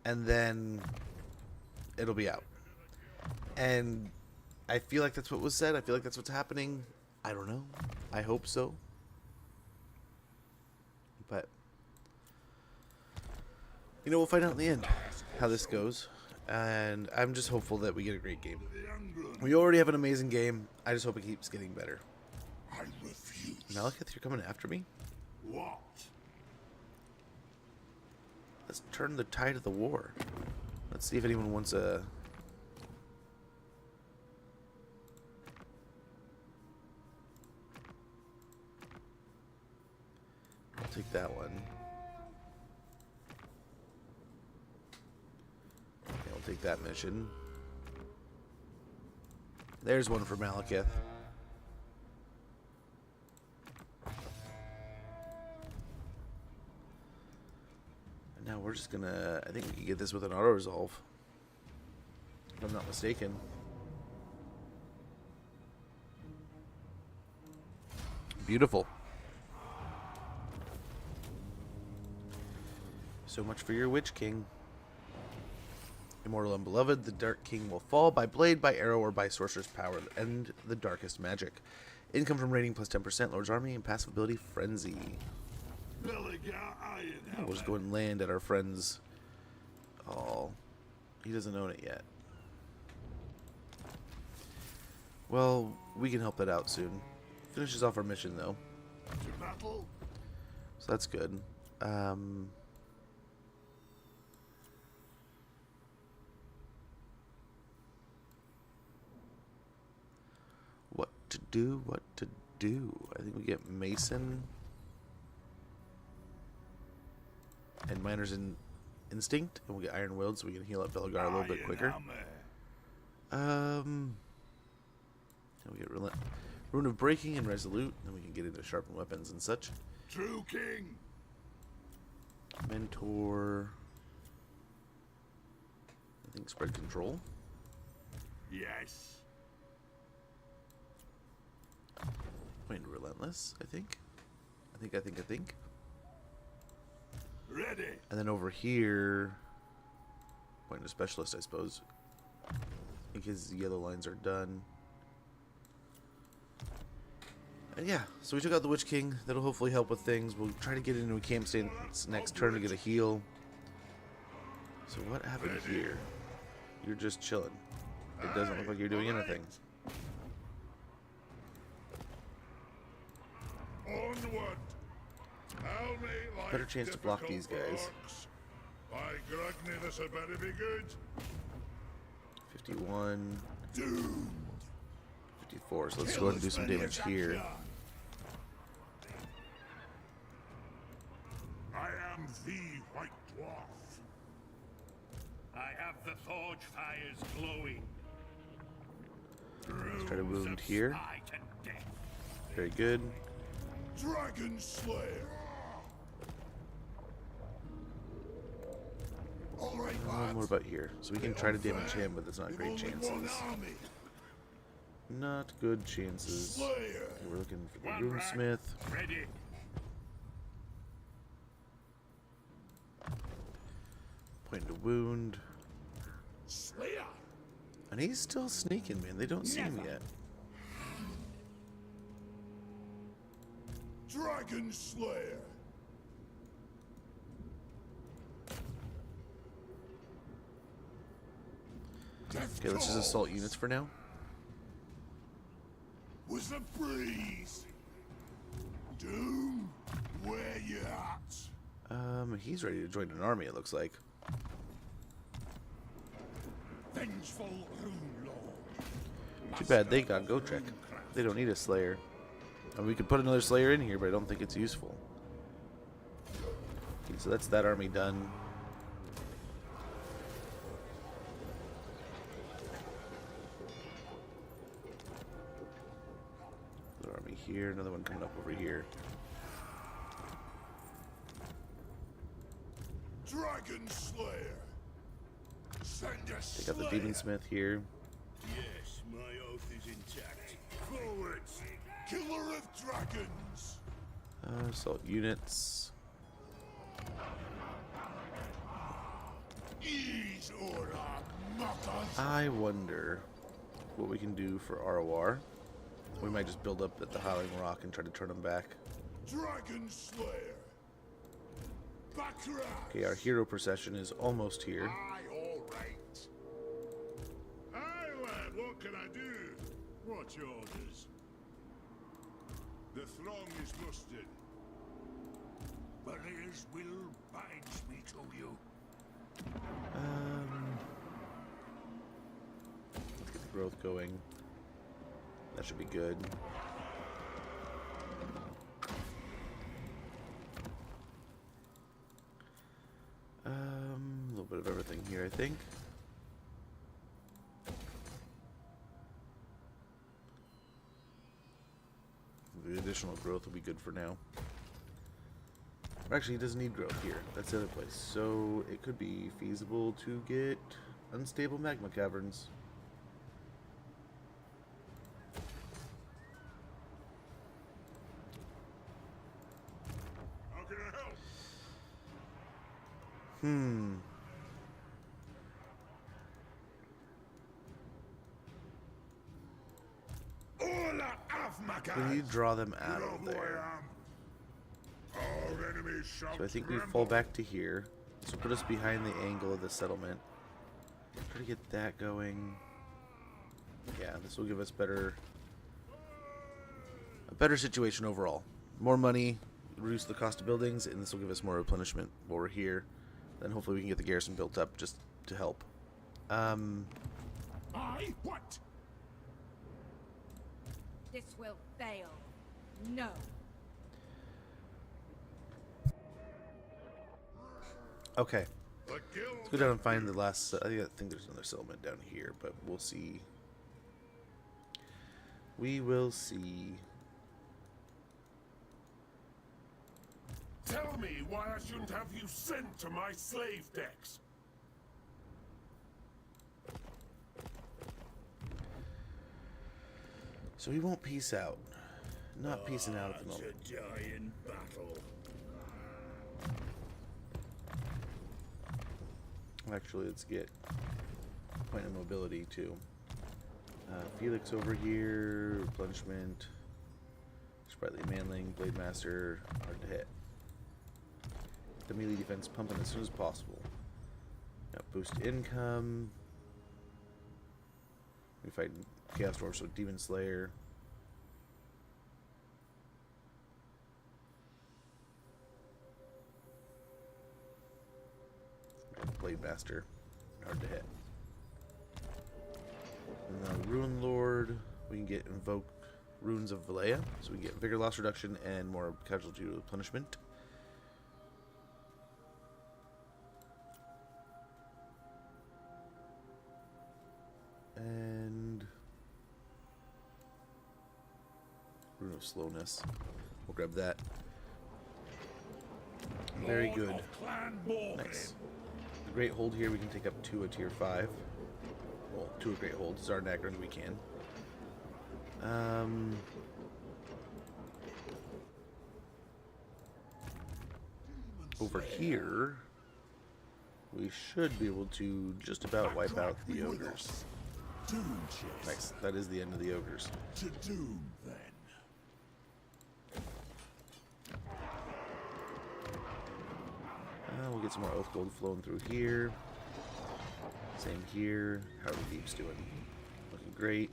and then it'll be out. And I feel like that's what was said. I feel like that's what's happening. I don't know. I hope so. But, you know, we'll find out in the end how this goes. And I'm just hopeful that we get a great game. We already have an amazing game. I just hope it keeps getting better. I refuse. Malekith, you're coming after me? What? Let's turn the tide of the war. Let's see if anyone wants a... I'll take that one. Okay, I'll take that mission. There's one for Malekith. And now we're just gonna... I think we can get this with an auto-resolve. If I'm not mistaken. Beautiful. So much for your Witch King. Immortal and beloved, the Dark King will fall by blade, by arrow, or by sorcerer's power, and the darkest magic. Income from raiding plus 10%, Lord's Army, and passive ability Frenzy. We'll just go and land at our friend's. Oh, he doesn't own it yet. Well, we can help that out soon. Finishes off our mission though, so that's good. What to do? What to do? I think we get Mason and Miner's Instinct, and we'll get Iron Willed so we can heal up Belgar a little bit quicker. And we get Rune of Breaking and Resolute, then we can get into sharpened weapons and such. True King. Mentor. I think Spread Control. Yes. Wait, Relentless, I think. I think. Ready. And then over here, point to Specialist, I suppose. Because the yellow lines are done. And yeah, so we took out the Witch King. That'll hopefully help with things. We'll try to get into a camp stance next turn to get a heal. So what happened here? You're just chilling. It doesn't look like you're doing anything. Onward. Better chance to block these guys. By Grugny, this had better be good. 51. Doomed. 54. So let's go ahead and do some damage here. I am the White Dwarf. I have the forge fires glowing. Let's try to wound here. Very good. Dragon Slayer. All right, lads. What about here? So we can try to damage him, but that's not great chances. Not good chances. Okay, we're looking for the Runesmith. Ready. Point to wound. Slayer. And he's still sneaking, man. They don't see him yet. Dragon Slayer. Okay, let's just assault units for now. Was a breeze. Doom, where you at? He's ready to join an army, it looks like. Vengeful Rune Lord. Too bad they got Gotrek. They don't need a Slayer. And we could put another Slayer in here, but I don't think it's useful. Okay, so that's that army done. Another army here, another one coming up over here. Dragon Slayer. Send a Take out the Demon Smith here. Yes, my oath is intact. Forwards. Killer of dragons. Assault units. Ease all our muckers. I wonder what we can do for ROR. We might just build up at the Howling Rock and try to turn them back. Dragon Slayer. Bakrak. Okay, our hero procession is almost here. Aye, all right. Aye, lad, what can I do? What's your orders? The throng is mustered. Barrier's will binds me to you. Let's get the growth going. That should be good. A little bit of everything here, I think. The additional growth will be good for now. Actually, it doesn't need growth here. That's the other place. So it could be feasible to get unstable magma caverns. How can I help? Ola Avmakas. We need to draw them out You know of who there. I am. Our enemies shall So I think we tremble. fall back to here. This will put us behind the angle of the settlement. Try to get that going. Yeah, this will give us a better situation overall. More money, reduce the cost of buildings, and this will give us more replenishment while we're here. Then hopefully we can get the garrison built up just to help. Aye, what? This will fail. No. Okay, The guild. let's go down and find the last. I think there's another settlement down here, but we'll see. We will see. Tell me why I shouldn't have you sent to my slave decks. So we won't peace out. Not peacing out at the moment. It's a dying battle. Actually, let's get point of mobility too. Felix over here, replenishment, sprightly manling, blade master, hard to hit. The melee defense pumping as soon as possible. Boost income. We fight Chaos Dwarf, so Demon Slayer. Blade Master, hard to hit. And the Ruin Lord, we can get Invoke Runes of Valea, so we get Vigor Loss Reduction and more Casualty Replenishment. And Rune of Slowness. We'll grab that. Very Lord good. of Clan Morgan. Nice. The Great Hold here, we can take up 2 a tier 5. Well, 2 a Great Hold. Zarnagrin we can. Over here, we should be able to just about wipe out the ogres. Doom chest. Nice. That is the end of the ogres. To doom, then. We'll get some more Oath Gold flowing through here. Same here. How are the Deeps doing? Looking great.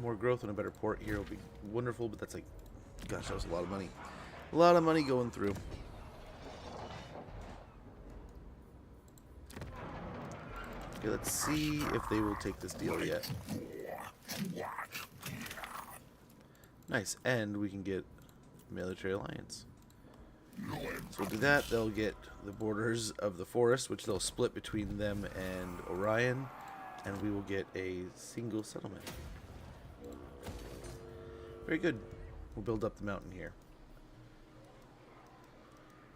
More growth and a better port here will be wonderful, but that's like, gosh, that was a lot of money. A lot of money going through. Okay, let's see if they will take this deal yet. Nice, and we can get Military Alliance. So we'll do that. They'll get the borders of the forest, which they'll split between them and Orion, and we will get a single settlement. Very good. We'll build up the mountain here.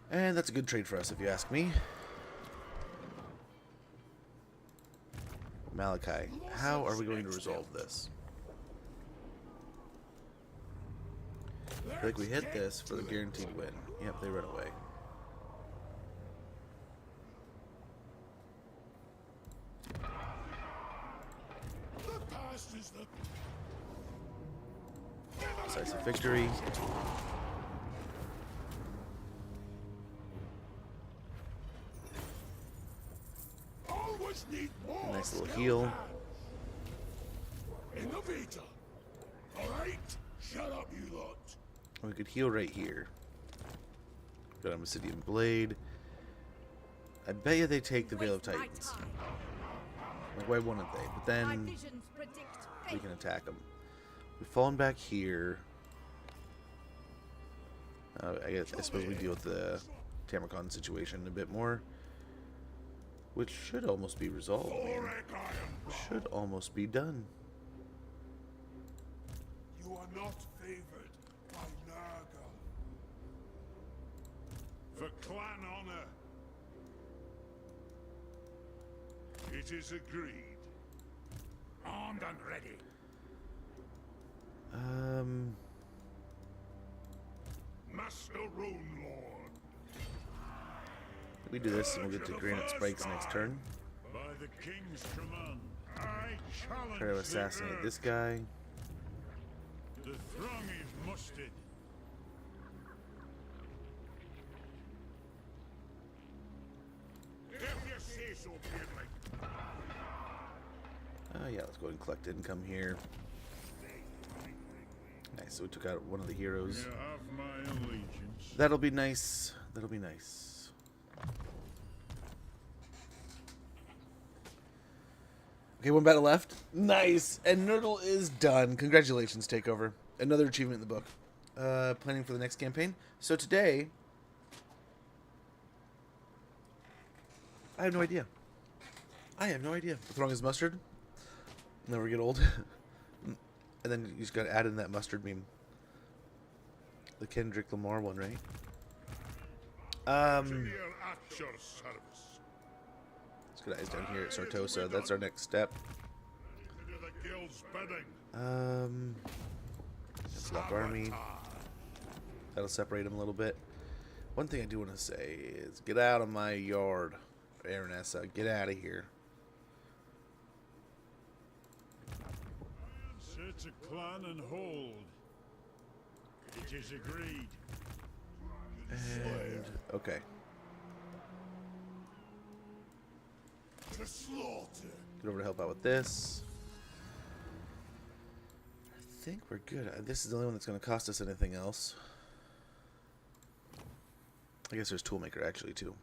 And that's a good trade for us, if you ask me. Malachi, how are we going to resolve this? Let feel like we hit this for the guaranteed win. Yep, they run away. The past is the Decisive victory. always need more. Nice little heal. Innovator. Alright? Shut up, you lot. We could heal right here. Got a Obsidian Blade. I bet you they take the Veil of Waste my Titans. time. Like, why wouldn't they? But My then visions predict we fate. can attack them. We've fallen back here. I suppose we deal with the Tamarcon situation a bit more. Which should almost be resolved, man. Orek Iron. Should almost be done. You are not favored by Naga. For clan honor. It is agreed. Armed and ready. Master Rune Lord. We do this and we'll get to Granite Spikes next turn. By the King's command, I challenge Try to the assassinate earth. this guy. The throng is mustered. If you say so, Beardling. Oh yeah, let's go ahead and collect income here. Nice, so we took out one of the heroes. You have my allegiance. That'll be nice. That'll be nice. Okay, one battle left. Nice! And Nurdle is done. Congratulations, Takeover. Another achievement in the book. Planning for the next campaign. So today... I have no idea. I have no idea. The throng is mustard. Never get old. And then you just gotta add in that mustard meme. The Kendrick Lamar one, right? Here at your service. Let's get eyes down here at Sartosa. That's our next step. To do the guild's bidding. Select army. That'll separate them a little bit. One thing I do want to say is get out of my yard, Aranessa. Get out of here. Sit to clan and hold. It is agreed. And okay. To slaughter. Get over to help out with this. I think we're good. This is the only one that's going to cost us anything else. I guess there's Toolmaker actually too.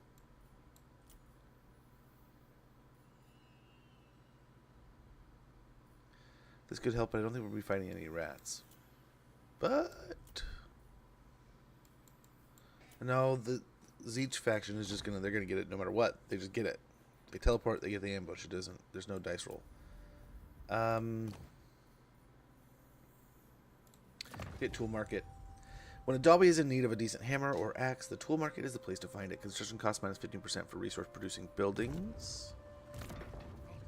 This could help, but I don't think we'll be fighting any rats. But no, the Zeech faction is just they're gonna get it no matter what. They just get it. They teleport, they get the ambush. It doesn't. There's no dice roll. Get tool market. When a Dobby is in need of a decent hammer or axe, the tool market is the place to find it. Construction cost minus 15% for resource producing buildings.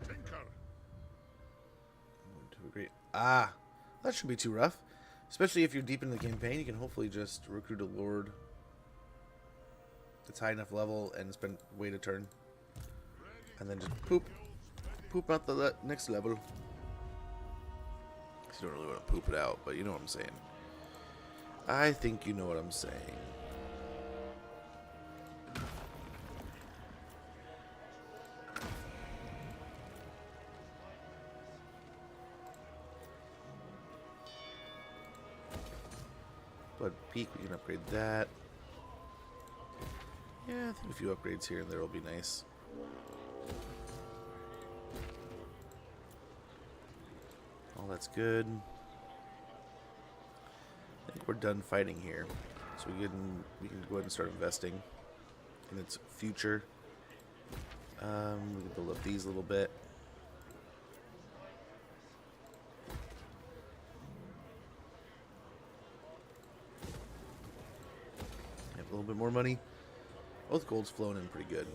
Tinker. Great. Ah, that shouldn't be too rough. Especially if you're deep in the campaign, you can hopefully just recruit a lord that's high enough level and spend wait a turn, and then just poop out the next level. You don't really want to poop it out, but you know what I'm saying. I think you know what I'm saying. Blood Peak, we can upgrade that. Yeah, I think a few upgrades here and there will be nice. All that's good. I think we're done fighting here, so we can go ahead and start investing in its future. We can build up these a little bit. Have a little bit more money. Both gold's flowing in pretty good.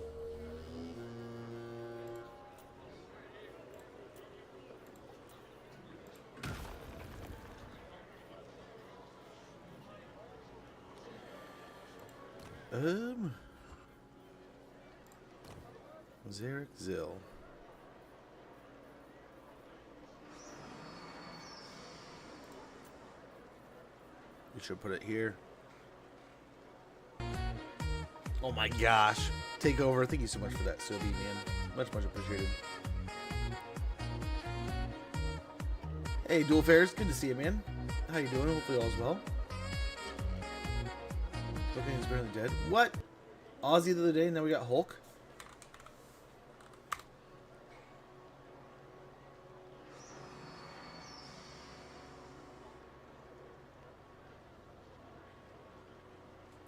Zarek Zill. We should put it here. Oh my gosh. Take over. Thank you so much for that, Sobi, man. Much, much appreciated. Hey, Dual Fairs. Good to see you, man. How you doing? Hopefully all's well. Cocaine is barely dead. What? Ozzy the other day, and now we got Hulk?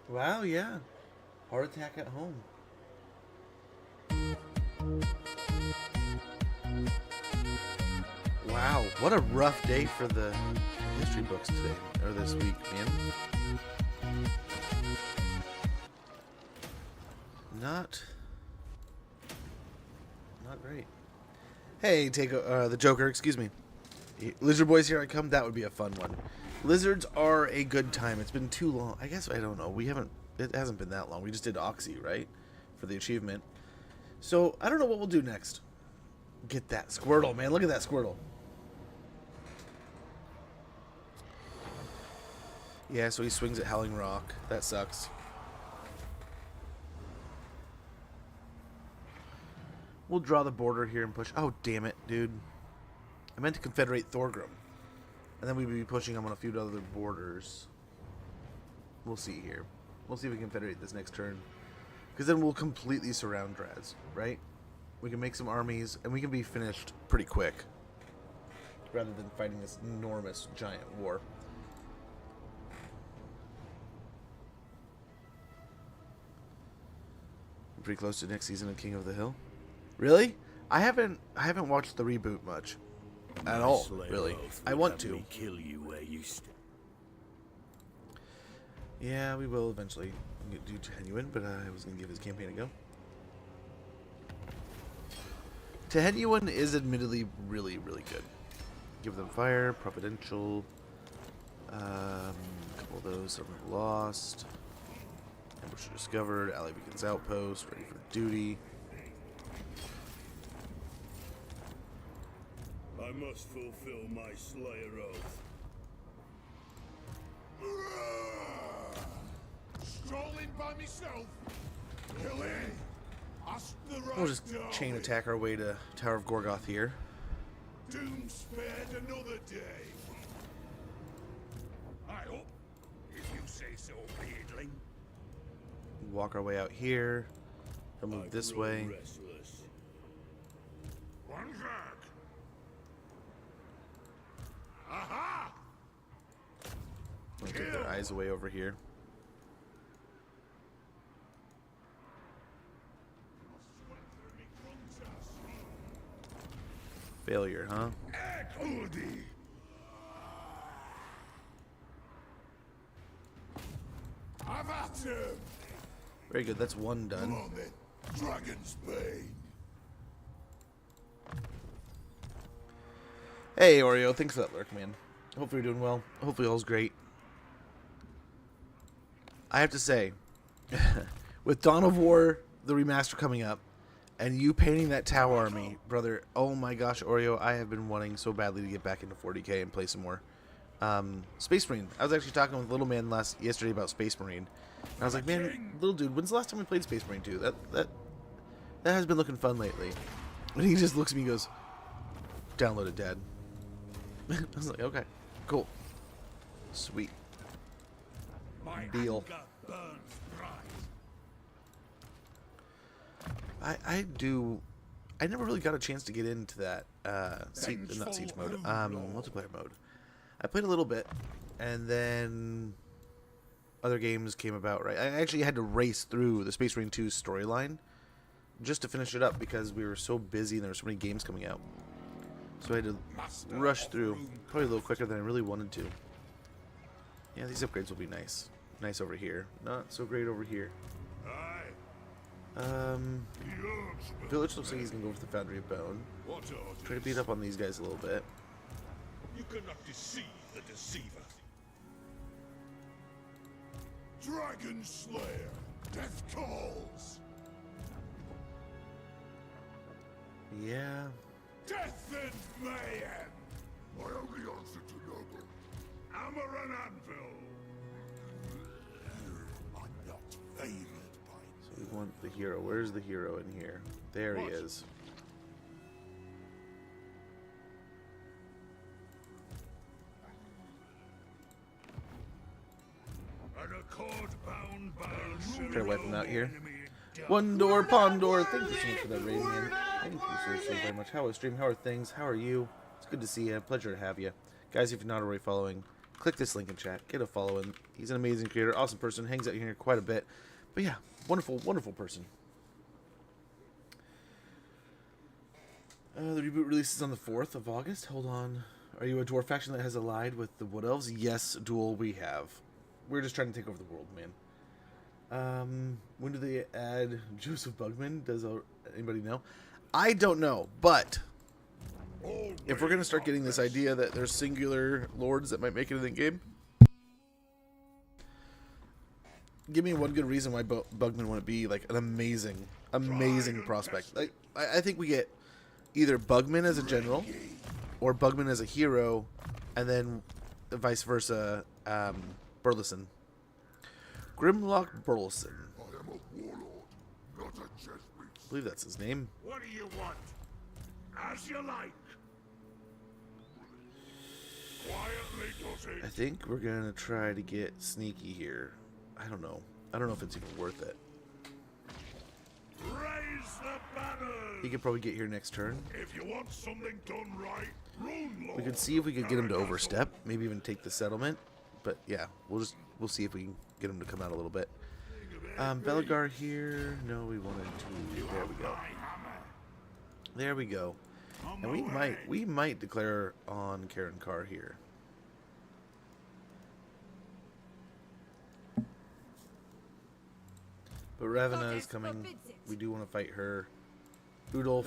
Wow, yeah. Heart attack at home. Wow, what a rough day for the history books today, or this week, man. Not great. Hey, take the Joker, excuse me. Lizard Boys, here I come. That would be a fun one. Lizards are a good time. It's been too long. I guess, I don't know. It hasn't been that long. We just did Oxy, right? For the achievement. So, I don't know what we'll do next. Get that Squirtle, man. Look at that Squirtle. Yeah, so he swings at Howling Rock. That sucks. We'll draw the border here and push. Oh, damn it, dude. I meant to Confederate Thorgrim. And then we'd be pushing him on a few other borders. We'll see here. We'll see if we can Confederate this next turn. Because then we'll completely surround Draz, right? We can make some armies, and we can be finished pretty quick. Rather than fighting this enormous, giant war. I'm pretty close to next season of King of the Hill. Really? I haven't watched the reboot much. At all, really. I want to. Kill you where you Yeah, we will eventually do Tehenuin, but I was going to give his campaign a go. Tehenuin is admittedly really, really good. Give them fire, providential, a couple of those, some lost, ambusher discovered, ally beacons outpost, ready for duty. I must fulfill my Slayer oath. Strolling by myself. Killing. Ask the right. We'll just chain attack our way to Tower of Gorgoth here. Doom spared another day. I hope, if you say so, Beardling. Walk our way out here. We'll move this way. Restless. One back. Aha! We'll take their eyes away over here. Failure, huh? Very good, that's one done. Come on then, Dragon's Bane. Hey Oreo, thanks for that lurk, man. Hopefully you're doing well. Hopefully all's great. I have to say, with Dawn of War, the remaster coming up, and you painting that Tau army, brother, oh my gosh, Oreo, I have been wanting so badly to get back into 40k and play some more. Space Marine. I was actually talking with Little Man yesterday about Space Marine. And I was like, man, little dude, when's the last time we played Space Marine 2? That has been looking fun lately. And he just looks at me and goes, download it, Dad. I was like, okay, cool. Sweet. Deal. I never really got a chance to get into that not siege mode, multiplayer mode. I played a little bit, and then other games came about, right? I actually had to race through the Space Marine 2 storyline just to finish it up because we were so busy and there were so many games coming out. So I had to rush through, probably a little quicker than I really wanted to. Yeah, these upgrades will be nice. Nice over here. Not so great over here. Village looks like he's gonna go for the Foundry of Bone. Try to beat up on these guys a little bit. You cannot deceive the deceiver. Dragon Slayer. Death calls. Yeah. Death and mayhem. My only answer to noble. Hammer and anvil. I'm not favored by So we want the hero. Where's the hero in here? There he is. an accord bound by Try to wipe him out here. One door, Pond Door. Thank you so much for that raid, man. Thank you so very much. How is stream? How are things? How are you? It's good to see you. Pleasure to have you. Guys, if you're not already following, click this link in chat. Get a follow in. He's an amazing creator, awesome person, hangs out here quite a bit. But yeah, wonderful, wonderful person. The reboot releases on the 4th of August. Hold on. Are you a dwarf faction that has allied with the Wood Elves? Yes, Duel, we have. We're just trying to take over the world, man. When do they add Joseph Bugman? Does anybody know? I don't know, but if we're going to start getting this idea that there's singular lords that might make it in the game, give me one good reason why Bugman wouldn't be like an amazing, amazing prospect. Like, I think we get either Bugman as a general or Bugman as a hero, and then vice versa, Burleson. Grimlock Burleson. I am a warlord, not a chess piece. I believe that's his name. What do you want? As you like. Quietly does I it. think we're gonna try to get sneaky here. I don't know. I don't know if it's even worth it. Raise the banner. He could probably get here next turn. If you want something done right, rule We could see if we could get him to overstep, maybe even take the settlement. But yeah, we'll see if we can get him to come out a little bit. Belagar here. No, we wanted to. There we go. There we go. And we might declare on Karen Carr here. But Ravena is coming. We do want to fight her. Udolf,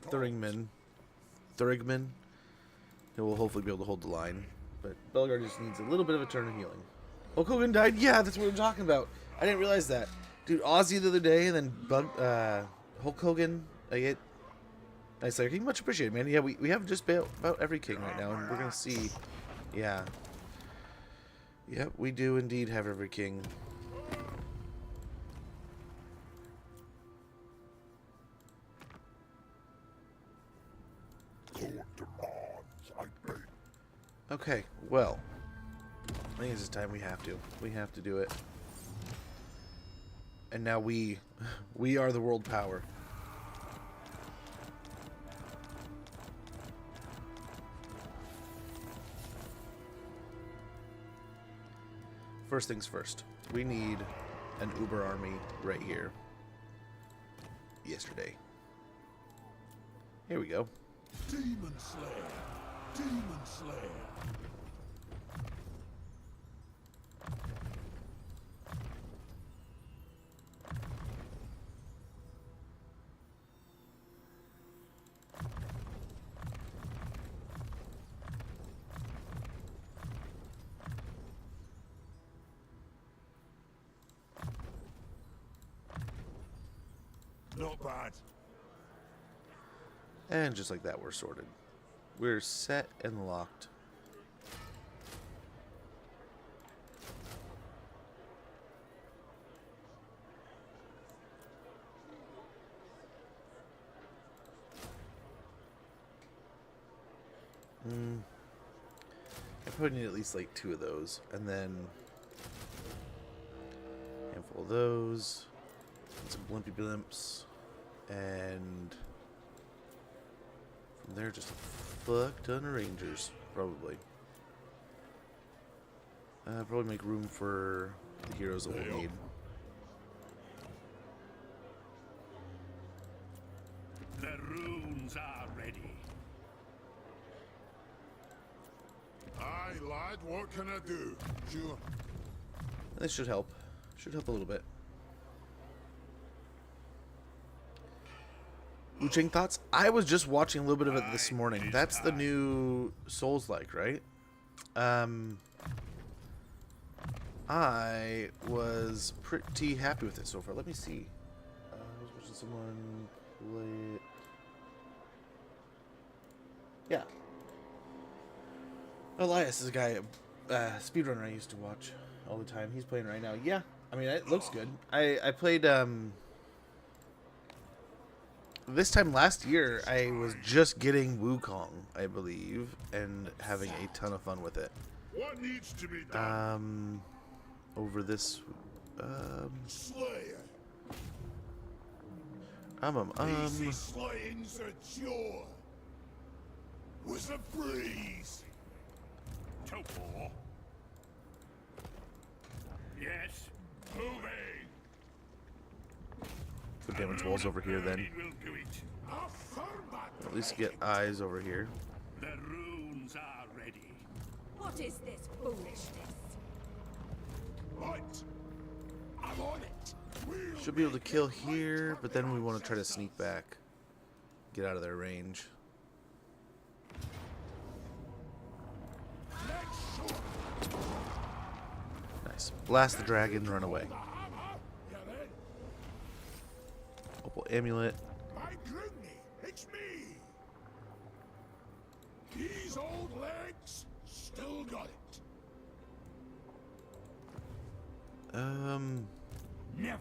Thurigman. He will hopefully be able to hold the line. But Belgar just needs a little bit of a turn of healing. Hulk Hogan died? Yeah, that's what we're talking about. I didn't realize that. Dude, Ozzy the other day, and then Hulk Hogan. Nice Lair King. Much appreciated, man. Yeah, we have just about every king right now, and we're going to see. Yeah. Yep, we do indeed have every king. Okay, well, I think it's just time we have to. We have to do it. And now we are the world power. First things first. We need an Uber army right here. Yesterday. Here we go. Demon Slayer. Demon Slayer. Not bad. And just like that, we're sorted. We're set and locked. I probably need at least like 2 of those, and then a handful of those, and some blimpy blimps, and from there just a fuck ton of rangers, probably. Probably make room for the heroes that we'll need. The runes are ready. Aye, lad, what can I do? Sure. This should help. Should help a little bit. Uching thoughts? I was just watching a little bit of it this morning. That's the new Souls-like, right? I was pretty happy with it so far. Let me see. I was watching someone play it. Yeah. Elias is a guy, speedrunner I used to watch all the time. He's playing right now. Yeah, I mean, it looks good. I played, this time last year, I was just getting Wukong, I believe, and having a ton of fun with it. What needs to be done? Over this, Slayer. Easy slaying's a chore. Was a breeze. Topo. Yes. Moving. put damage walls over here then. At least get eyes over here. The runes are ready. What is this foolishness? Right. I'm on it. Should be able to kill here, but then we want to try to sneak back. Get out of their range. Nice. Blast the dragon, run away. Opal amulet. My goodness, it's me. These old legs still got it. Never.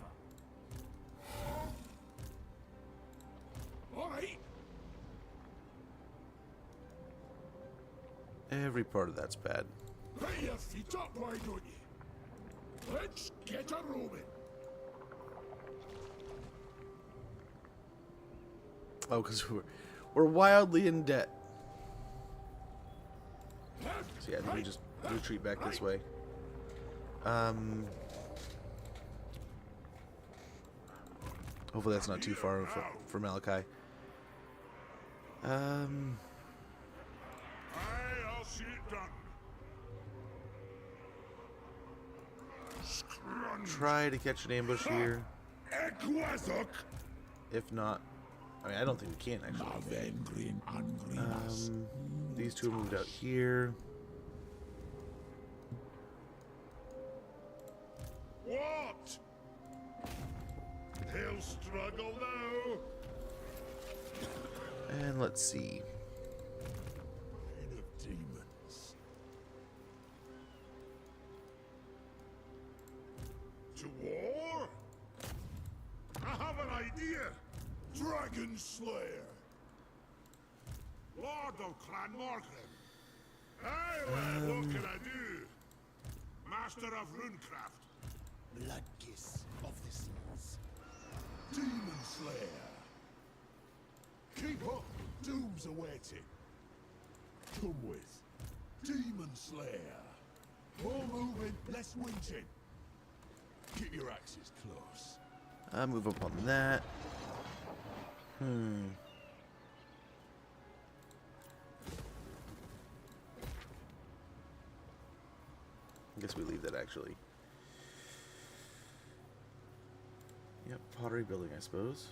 All right. Every part of that's bad. Put your feet up, why don't you? Let's get a roaming. Oh, because we're wildly in debt. So yeah, I think we just retreat back this way. Hopefully that's not too far for Malachi. I'll see it done. Try to catch an ambush here. Equazok. If not, I mean, I don't think we can actually. These two moved out here. What? He'll struggle though. And let's see. Reign of demons. To war? I have an idea. Dragon Slayer. Lord of Clan Morgan. Aye, lad, what can I do? Master of Runecraft. Bloodkiss of the Seas. Demon Slayer. Keep up, doom's awaiting. Come with Demon Slayer. More moving, less winching. Keep your axes close. I'll move up on that. I guess we leave that actually. Yep, pottery building, I suppose.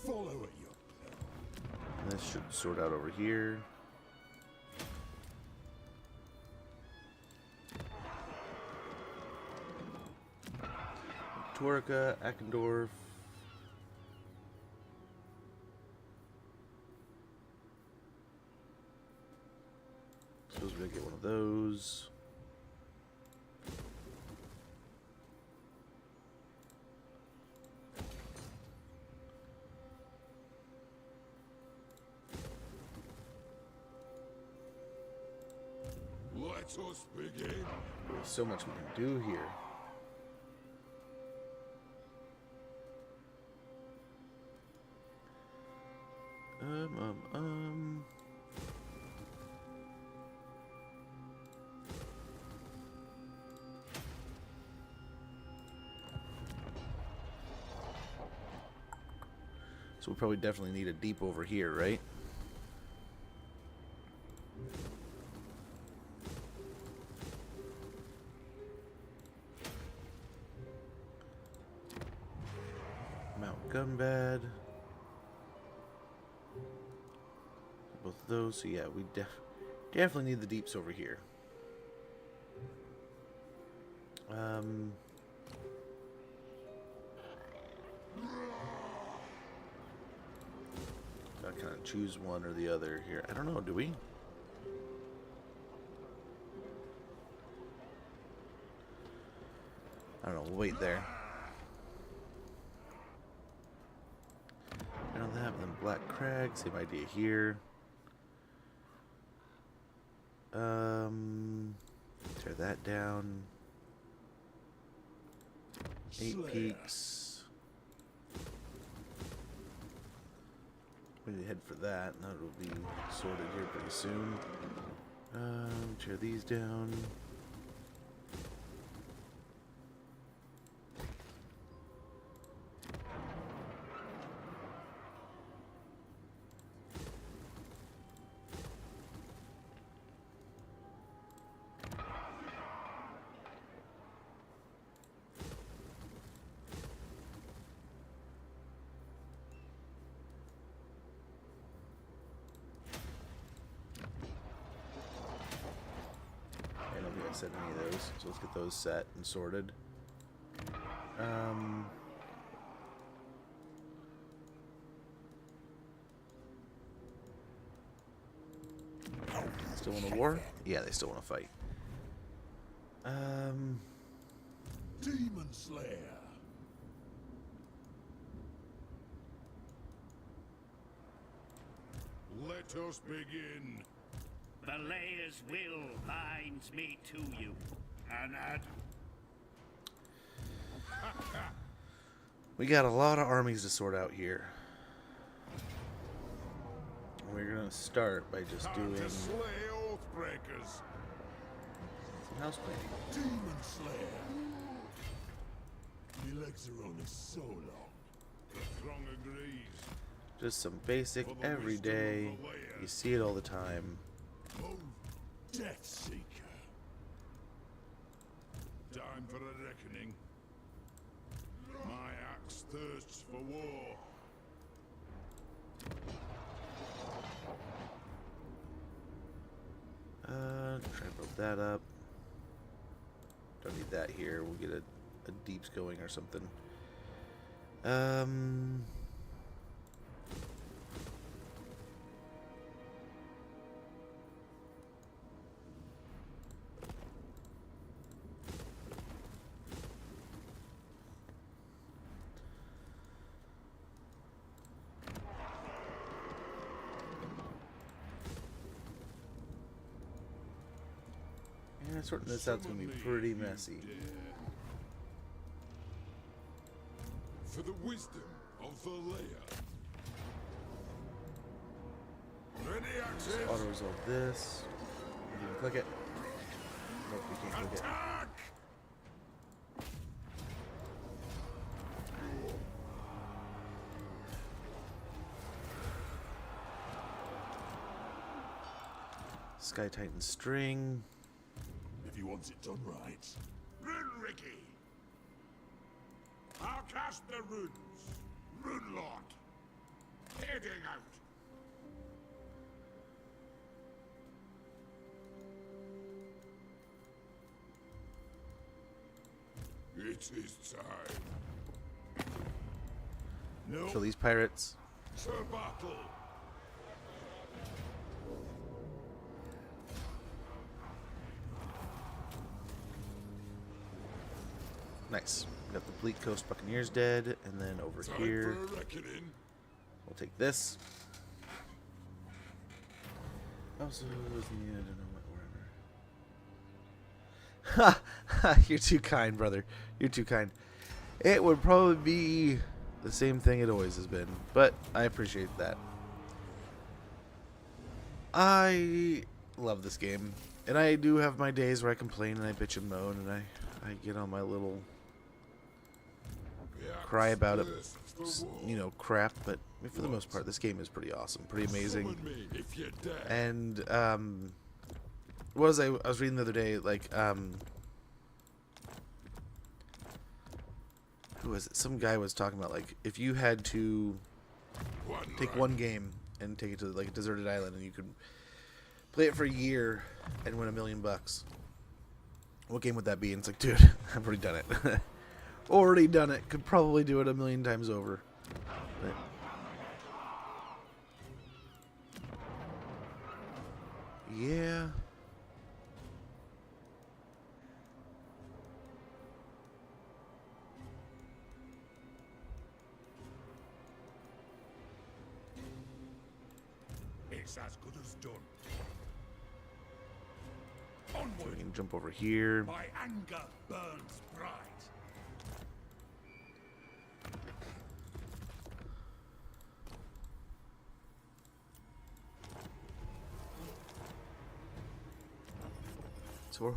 Follow it, you. And this should sort out over here. Torika, Eckendorf. Suppose we're gonna get one of those. Let us begin. There's so much we can do here. So we'll probably definitely need a deep over here, right? gun bad. Both of those. So yeah, we definitely need the deeps over here. Gotta kind of choose one or the other here. I don't know, do we? I don't know, we'll wait there. I don't have them Black Crag, same idea here. Tear that down. 8 peaks. We need to head for that, and that will be sorted here pretty soon. Tear these down. Set any of those, so let's get those set and sorted. Still want a war? Yeah, they still want to fight. Demon Slayer. Let us begin. The Layer's will binds me to you, Anad. We got a lot of armies to sort out here. We're gonna start by just doing To slay Oathbreakers. some house planning. Demon Slayer. My legs are only so long. The throng agrees. Just some basic everyday. You see it all the time. Oh, Death Seeker. Time for a reckoning. My axe thirsts for war. Try to build that up. Don't need that here. We'll get a deeps going or something. Yeah, sorting this out's gonna be pretty messy. For the wisdom of the Layer. Ready, axes. Auto resolve this. You can click it. Nope, we can't click it. Attack! Sky Titan string. If he wants it done right. Rune Ricky! I'll cast the runes. Rune Lord. Heading out. It is time. No Kill these pirates. to battle. Nice. We got the Bleak Coast Buccaneers dead, and then over Time here, for a reckoning. we'll take this. Also, I don't know what, wherever. You're too kind, brother. You're too kind. It would probably be the same thing it always has been, but I appreciate that. I love this game, and I do have my days where I complain and I bitch and moan, and I get on my little cry about it, you know, crap, but for the most part, this game is pretty awesome, pretty amazing. Summon me if you're dead. And what was I was reading the other day, like who was it? Some guy was talking about, like, if you had to take one game and take it to like a deserted island and you could play it for a year and win $1 million, what game would that be? And it's like, dude, I've already done it. Already done it. Could probably do it 1,000,000 times over. But yeah. It's as good as done. So Onward! we can jump over here. My anger burns bright. So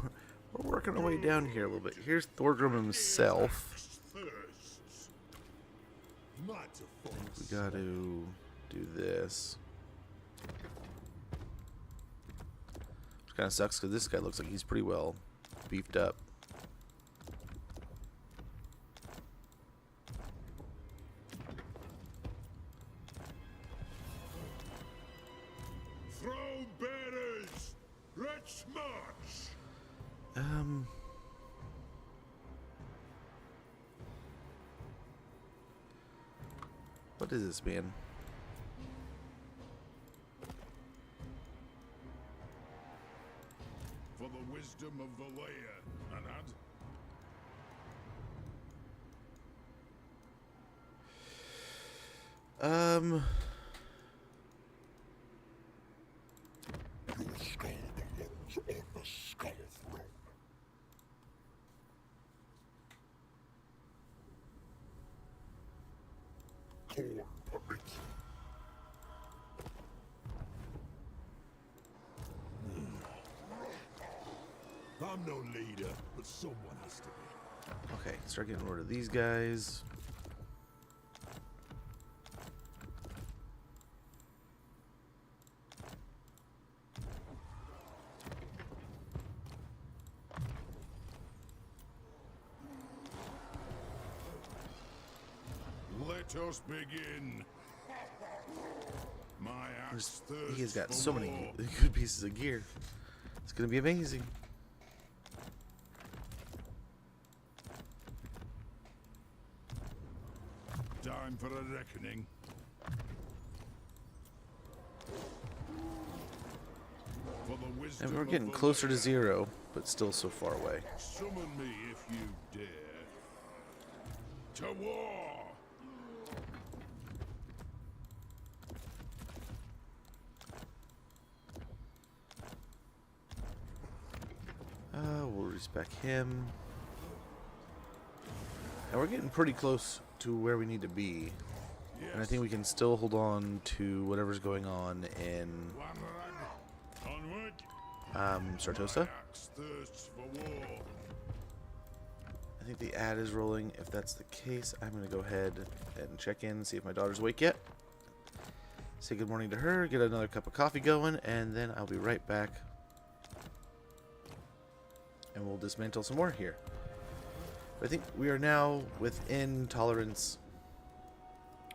we're working our way down here a little bit. Here's Thorgrim himself. Thirsts. Not a We fox. got to do this. Which kind of sucks because this guy looks like he's pretty well beefed up. Throw bearers! Let's march! What is this, man? For the wisdom of the layer, Anad. I'm no leader, but someone has to be. Okay, start getting rid of these guys. Let us begin. My axe He has thirsts got for so many war. good pieces of gear. It's gonna be amazing. Time for a reckoning. For the wisdom And we're of getting the closer to layer. 0, but still so far away. Summon me if you dare. To war! We'll respec him. And we're getting pretty close to where we need to be. And I think we can still hold on to whatever's going on in Onward! Sartosa. My axe thirsts for war. I think the ad is rolling. If that's the case, I'm going to go ahead and check in, see if my daughter's awake yet. Say good morning to her, get another cup of coffee going, and then I'll be right back. And we'll dismantle some more here. But I think we are now within tolerance.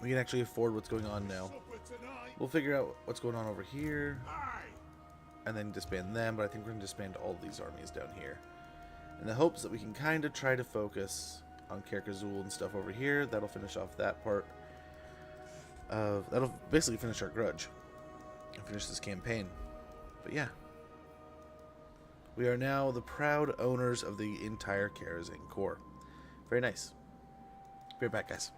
We can actually afford what's going on now. Supper tonight! We'll figure out what's going on over here, Aye! and then disband them, but I think we're going to disband all these armies down here. In the hopes that we can kind of try to focus on Karak Kadrin and stuff over here. That'll finish off that part of... That'll basically finish our grudge. And finish this campaign. But yeah. We are now the proud owners of the entire Karazhan core. Very nice. Be right back, guys.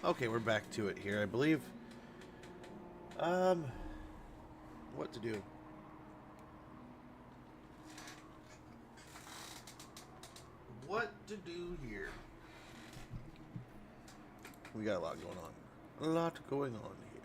Okay, we're back to it here, I believe. What to do? What to do here? We got a lot going on. A lot going on here.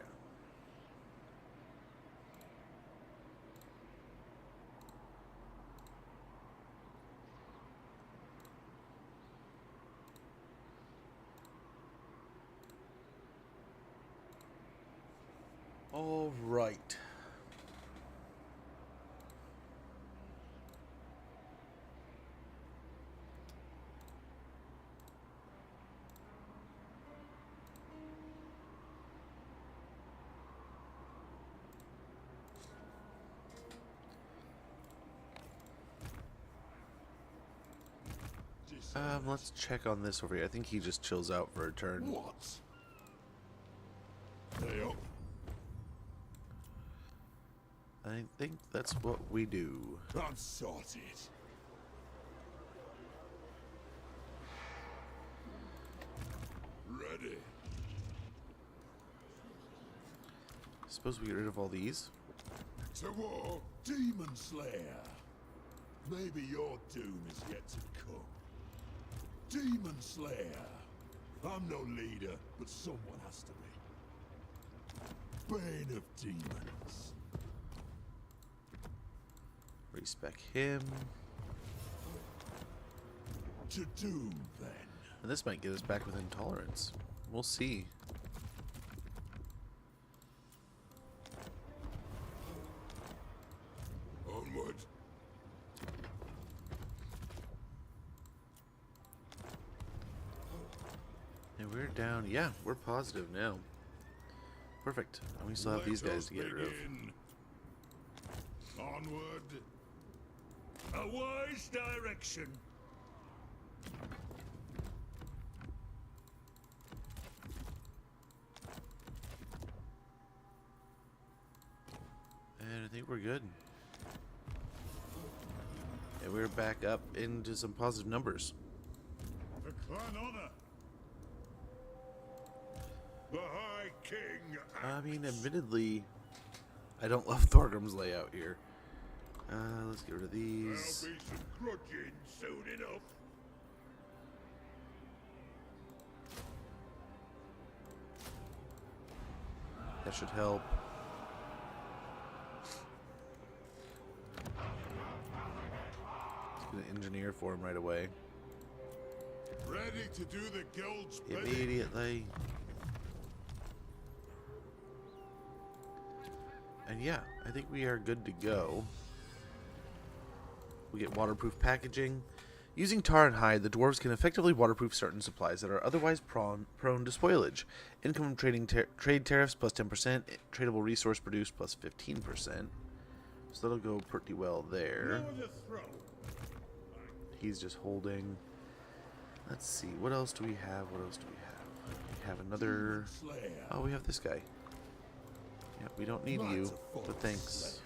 All right. Let's check on this over here. I think he just chills out for a turn. What? Hey up. I think that's what we do. I'm sorted. Ready. Suppose we get rid of all these. To war, Demon Slayer. Maybe your doom is yet to come. Demon Slayer. I'm no leader, but someone has to be. Bane of Demons. Respec him. To doom, then. And this might get us back with intolerance. We'll see. Onward. And we're down. Yeah, we're positive now. Perfect. And we still have these guys to get rid of. Onward. A wise direction. And I think we're good. And we're back up into some positive numbers. For clan honor. The High King. I mean, admittedly, I don't love Thorgrim's layout here. Let's get rid of There'll these. be some grudging soon enough. That should help. Let's get an engineer for him right away. Ready to do the guild's bidding. Immediately. And yeah, I think we are good to go. We get waterproof packaging. Using tar and hide, the dwarves can effectively waterproof certain supplies that are otherwise prone to spoilage. Income from trade tariffs plus 10%, tradable resource produced plus 15%. So that'll go pretty well there. Lower the throat. He's just holding. Let's see, what else do we have? What else do we have? We have another. Oh, we have this guy. Yeah, we don't need you, but thanks.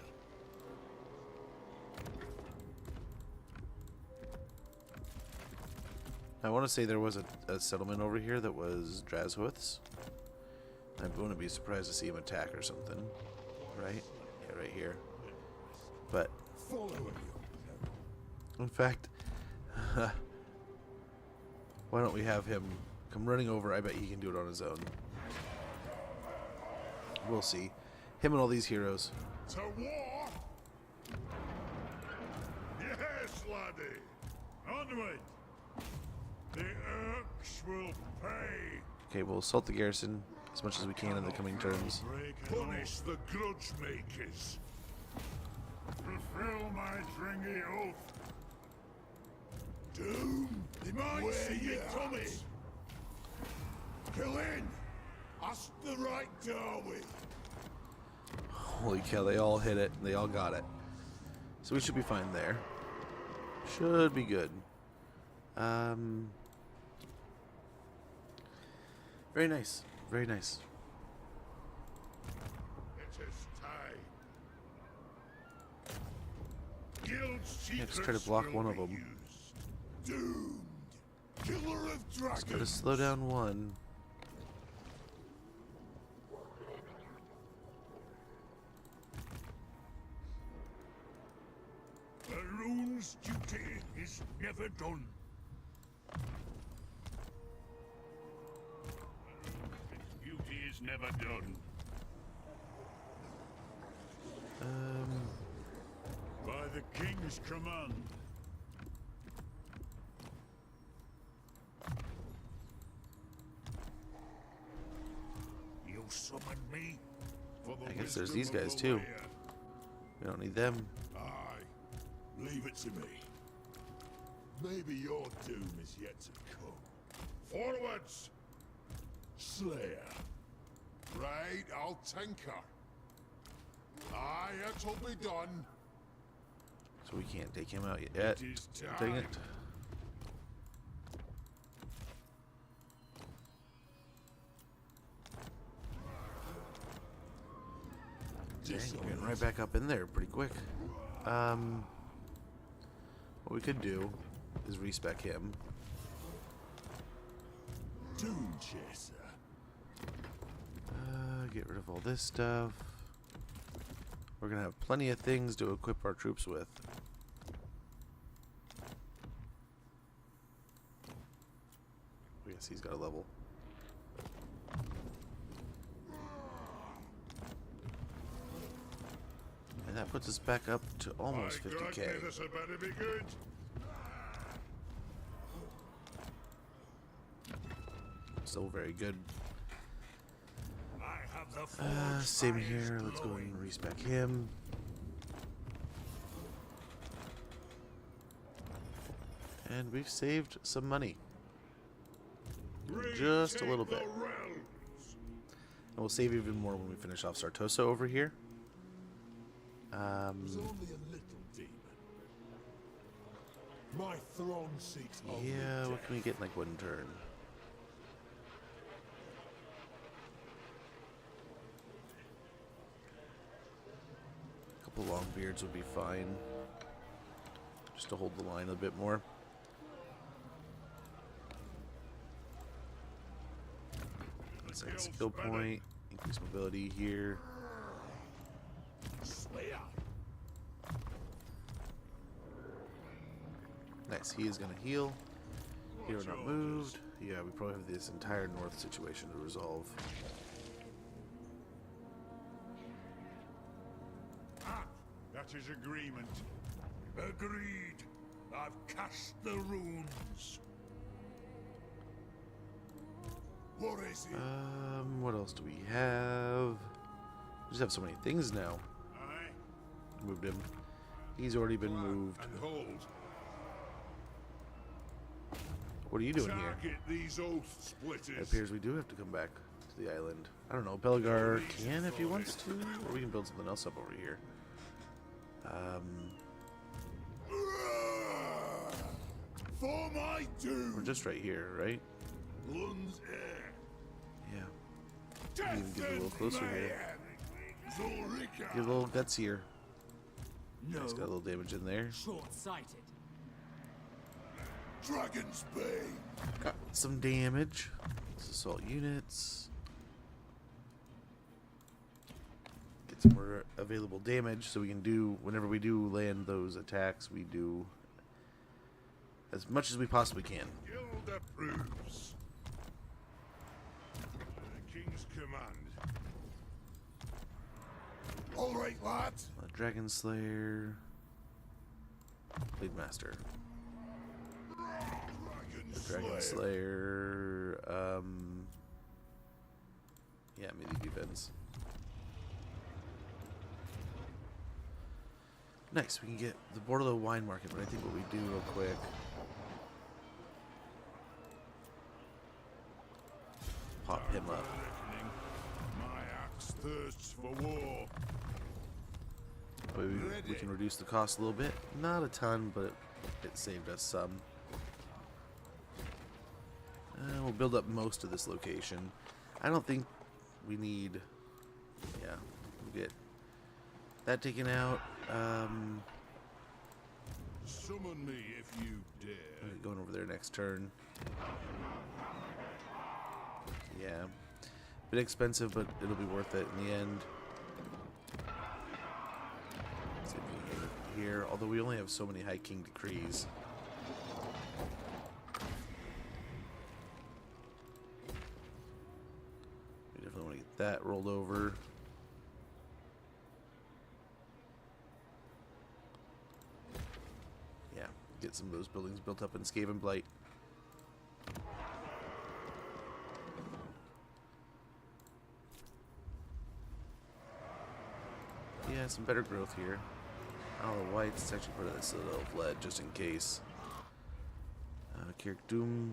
I want to say there was a settlement over here that was Drazhoth's. I wouldn't be surprised to see him attack or something. Right? Yeah, right here. But, in fact, why don't we have him come running over? I bet he can do it on his own. We'll see. Him and all these heroes. To war! Yes, laddie. Onward. The Urks will pay. Okay, we'll assault the garrison as much as we can in the coming turns. Punish the grudge makers. Fulfill my dringy oath. Doom! They might see you coming! Kill in! Ask the right doorway! Holy cow, they all hit it. They all got it. So we should be fine there. Should be good. Very nice. Very nice. It is time. Guild's Yeah, just try to block one of them. Doomed! Killer of dragons! Gotta slow down one. His duty is never done. Duty is never done. By the king's command. You summoned me for the I guess there's wisdom these of guys the too. warrior. We don't need them. Aye. Leave it to me. Maybe your doom is yet to come. Forwards! Slayer. Right, I'll tinker. Aye, it'll be done. So we can't take him out yet. It is Dang time. it. Dang, we're getting right back up in there pretty quick. What we could do is respec him. Doom chaser. Get rid of all this stuff. We're gonna have plenty of things to equip our troops with. I guess he's got a level. And that puts us back up to almost By God, 50k. this had better be good. Still very good. I have the forge Same fires here. Let's go glowing. and respec him. And we've saved some money. Just a little Retake bit. the realms. And we'll save even more when we finish off Sartosa over here. It's only a little demon. My throne seeks only Yeah, what death. can we get in like one turn? A couple long beards would be fine. Just to hold the line a bit more. Second skill point, increase mobility here. Slayer. Nice, he is gonna heal. Hero not moved. Yeah, we probably have this entire north situation to resolve. Ah, that is agreement. Agreed. I've cast the runes. What is it? What else do we have? We just have so many things now. Aye. Moved him. He's already been moved. And hold. What are you doing here? Target these oath It splitters. appears we do have to come back to the island. I don't know. Belgar can if he wants to, or we can build something else up over here. For my doom. We're just right here, right? Lun's air. Yeah. Can even get a little closer here. Zulrika. Get a little gutsier. No. He's got a little damage in there. Short-sighted. Dragon's Bane. Got some damage. Let's assault units. Get some more available damage so we can do, whenever we do land those attacks, we do as much as we possibly can. Guild approves. The King's command. All right, lads. Dragon Slayer. Blade Master. Dragon Slayer. Yeah, melee defense. Nice, we can get the Bordello Wine Market, but I think what we do real quick. Pop him up. My axe thirsts for war. We can reduce the cost a little bit. Not a ton, but it saved us some. We'll build up most of this location. I don't think we need... Yeah, we'll get that taken out. Summon me if you dare. Going over there next turn. Yeah. Bit expensive, but it'll be worth it in the end. See if we can here, although we only have so many High King decrees. We definitely want to get that rolled over. Yeah, get some of those buildings built up in Skaven Blight. Yeah, some better growth here. I don't know why it's actually put of this little lead, just in case. Karak Kadrin.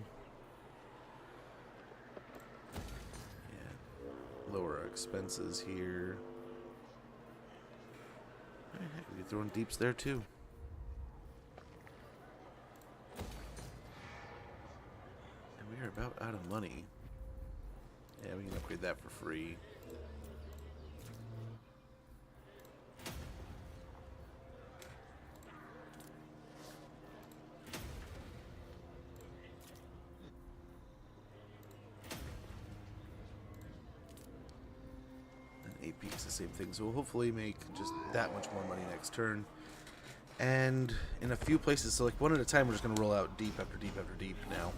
Yeah. Lower our expenses here. Heck, we could throw in deeps there too. And we are about out of money. Yeah, we can upgrade that for free. AP's the same thing, so we'll hopefully make just that much more money next turn. And in a few places, so like one at a time, we're just going to roll out deep after deep after deep now.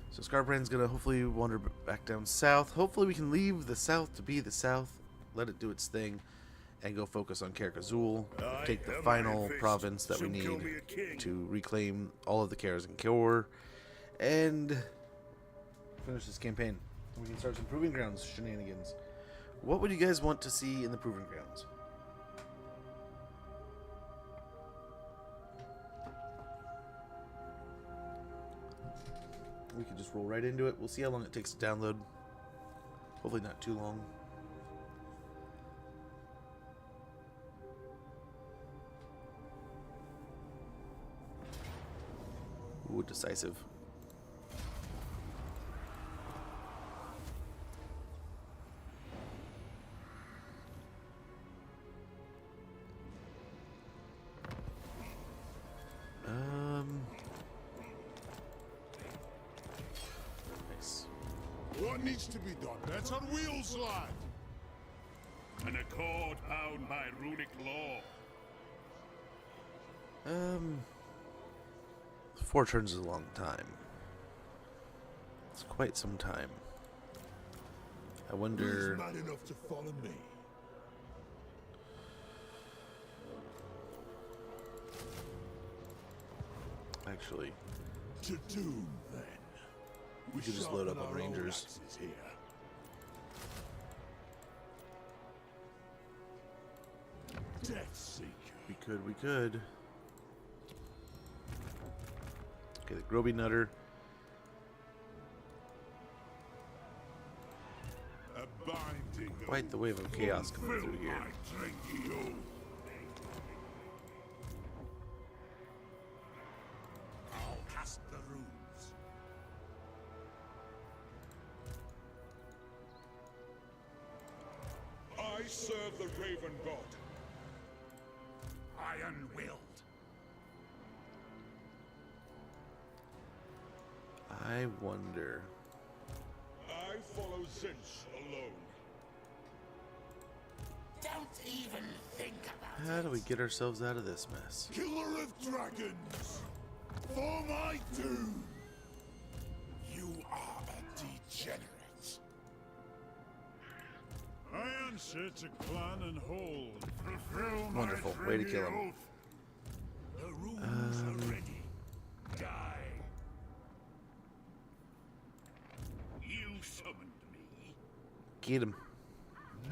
So Scarbrand's going to hopefully wander back down south. Hopefully we can leave the south to be the south, let it do its thing, and go focus on Karak Kadrin, take the final province that we need to reclaim all of the Karas and Kor, and finish this campaign. We can start some Proving Grounds shenanigans. What would you guys want to see in the Proving Grounds? We could just roll right into it. We'll see how long it takes to download. Hopefully not too long. Ooh, decisive. Nice. What needs to be done? That's on wheels, lad. An accord bound by runic law. 4 turns is a long time. It's quite some time. I wonder. Who's mad enough to follow me? Actually, To doom, then. We could just load up on sharpen our own Rangers. axes here. Death Seeker. we could. Okay, the Groby Nutter. A binding Quite the wave of chaos coming through here. I drink you. I'll cast the runes. I serve the Raven God. Iron-willed. I wonder. I follow Zinch alone. Don't even think about How do we get ourselves out of this mess? Killer of dragons! For my doom! You are a degenerate. I answer to clan and hold. Fulfill my Wonderful. Way to kill him. oath. The runes are ready. Die. You summoned me. Get him.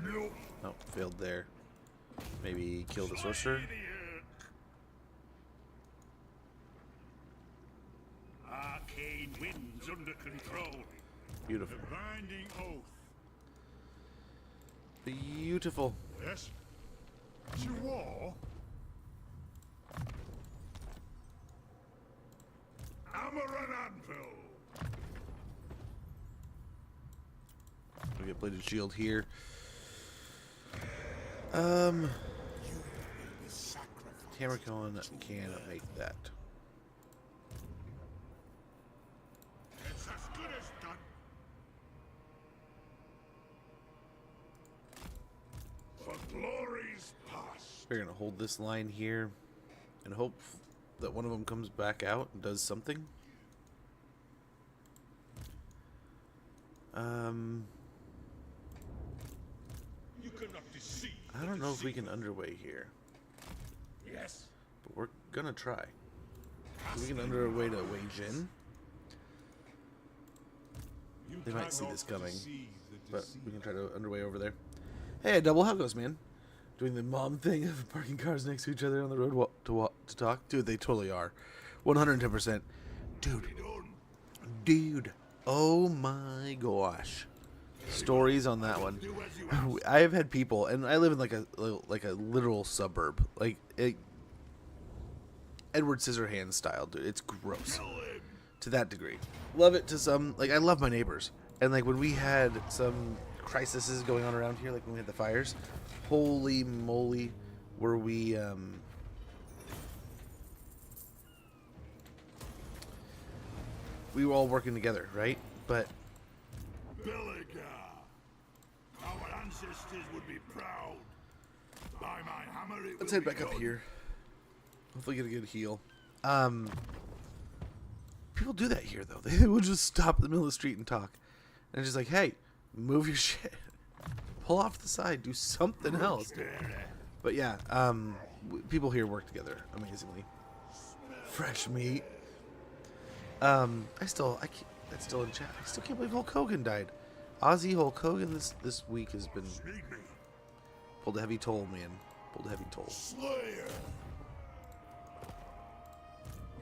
Nope. Oh, failed there. Maybe kill the sorcerer. Idiot. Arcane winds under control. Beautiful. Binding oath. Beautiful. Yes. To war. Hammer and anvil. We get Bladed Shield here. Tamarcon can make that. It's as good as done. For glories past. We're gonna hold this line here and hope that one of them comes back out and does something. You cannot deceive. I don't know if we can underway here, Yes. but we're gonna try. We can underway to wage in. They might see this coming, but we can try to underway over there. Hey, Double, how goes, man? Doing the mom thing of parking cars next to each other on the road to talk? Dude, they totally are. 110%. Dude. Oh my gosh. Stories on that one. I have had people, and I live in like a literal suburb. Like, Edward Scissorhands style, dude. It's gross. To that degree. Love it to some. Like, I love my neighbors. And, like, when we had some crises going on around here, like when we had the fires, holy moly, were we, we were all working together, right? But Our ancestors would be proud. By my hammer, it let's will head be back up done. here. Hopefully get a good heal. People do that here, though. They will just stop in the middle of the street and talk. And just like, hey, move your shit. Pull off to the side. Do something else, dude. But yeah, people here work together amazingly. Fresh meat. That's still in chat. I still can't believe Hulk Hogan died. Aussie Hulk Hogan this week has been pulled a heavy toll, man. Pulled a heavy toll. Slayer.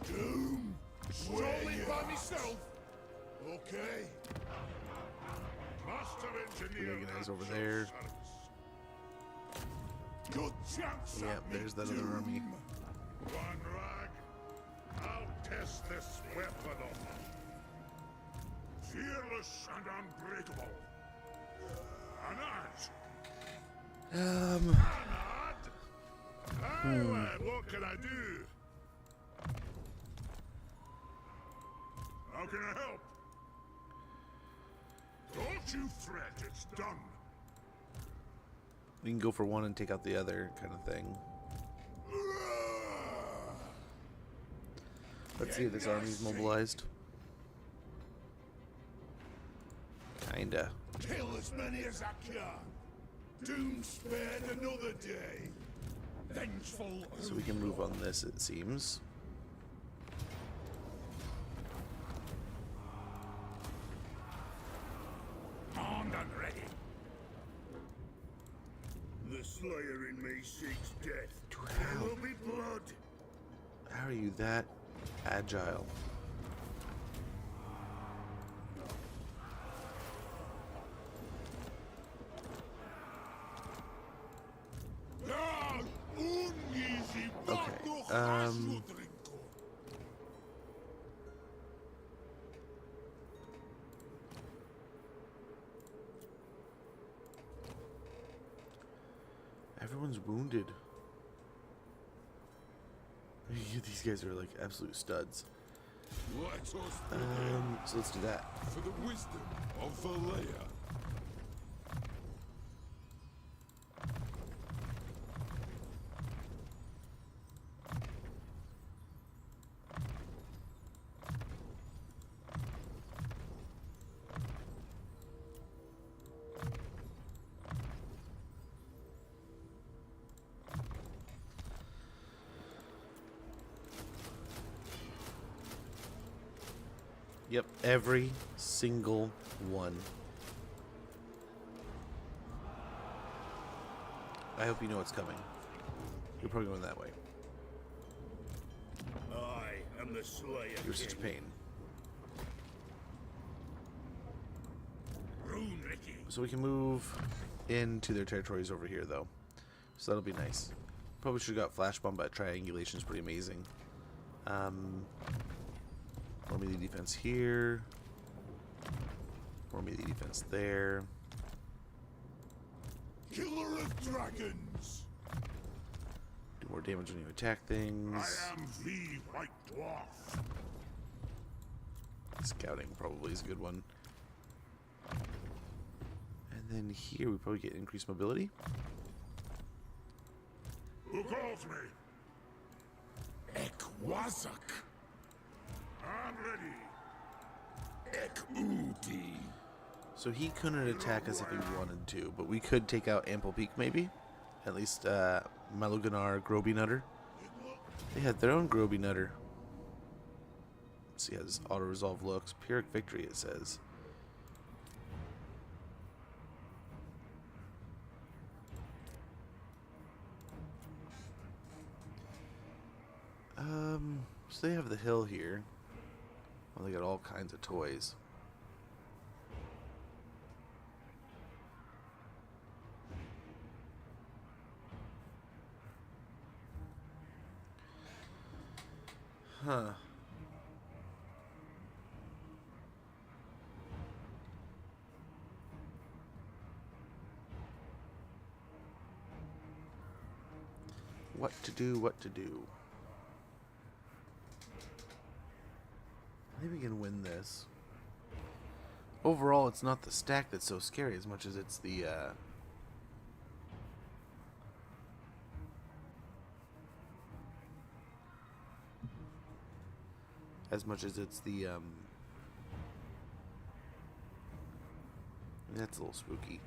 Doom. Solely by myself. Okay. Master engineer. We got guys over there. Good chance. Yeah, there's that other army. One rag. I'll test this weapon on them. Fearless and unbreakable. Anad. Aye, lad, what can I do? How can I help? Don't you fret, it's done. We can go for one and take out the other, kind of thing. Let's see if this army's mobilized. Kinda. Kill as many as I can. Doom spared another day. Vengeful. So we can move on this, it seems. Armed and ready. The Slayer in me seeks death. There will be blood. How are you that agile? Okay, everyone's wounded. These guys are like absolute studs. Let us So let's do that. for the wisdom of Valea. Yep, every single one. I hope you know what's coming. You're probably going that way. I am the Slayer. You're such a pain. Rune Ricky. So we can move into their territories over here, though. So that'll be nice. Probably should have got flash bomb, but triangulation is pretty amazing. More melee defense here. More melee defense there. Killer of dragons. Do more damage when you attack things. I am the White Dwarf. Scouting probably is a good one. And then here we probably get increased mobility. Who calls me? Ekwazak. I'm ready. Ekudi. So he couldn't attack us if he wanted to, but we could take out Ample Peak maybe? At least Maluganar, Groby Nutter. They had their own Groby Nutter. Let's see how this auto-resolve looks. Pyrrhic Victory, it says. So they have the hill here. Well, they got all kinds of toys. Huh. What to do, what to do. I think we can win this. Overall, it's not the stack that's so scary as much as it's the, that's a little spooky.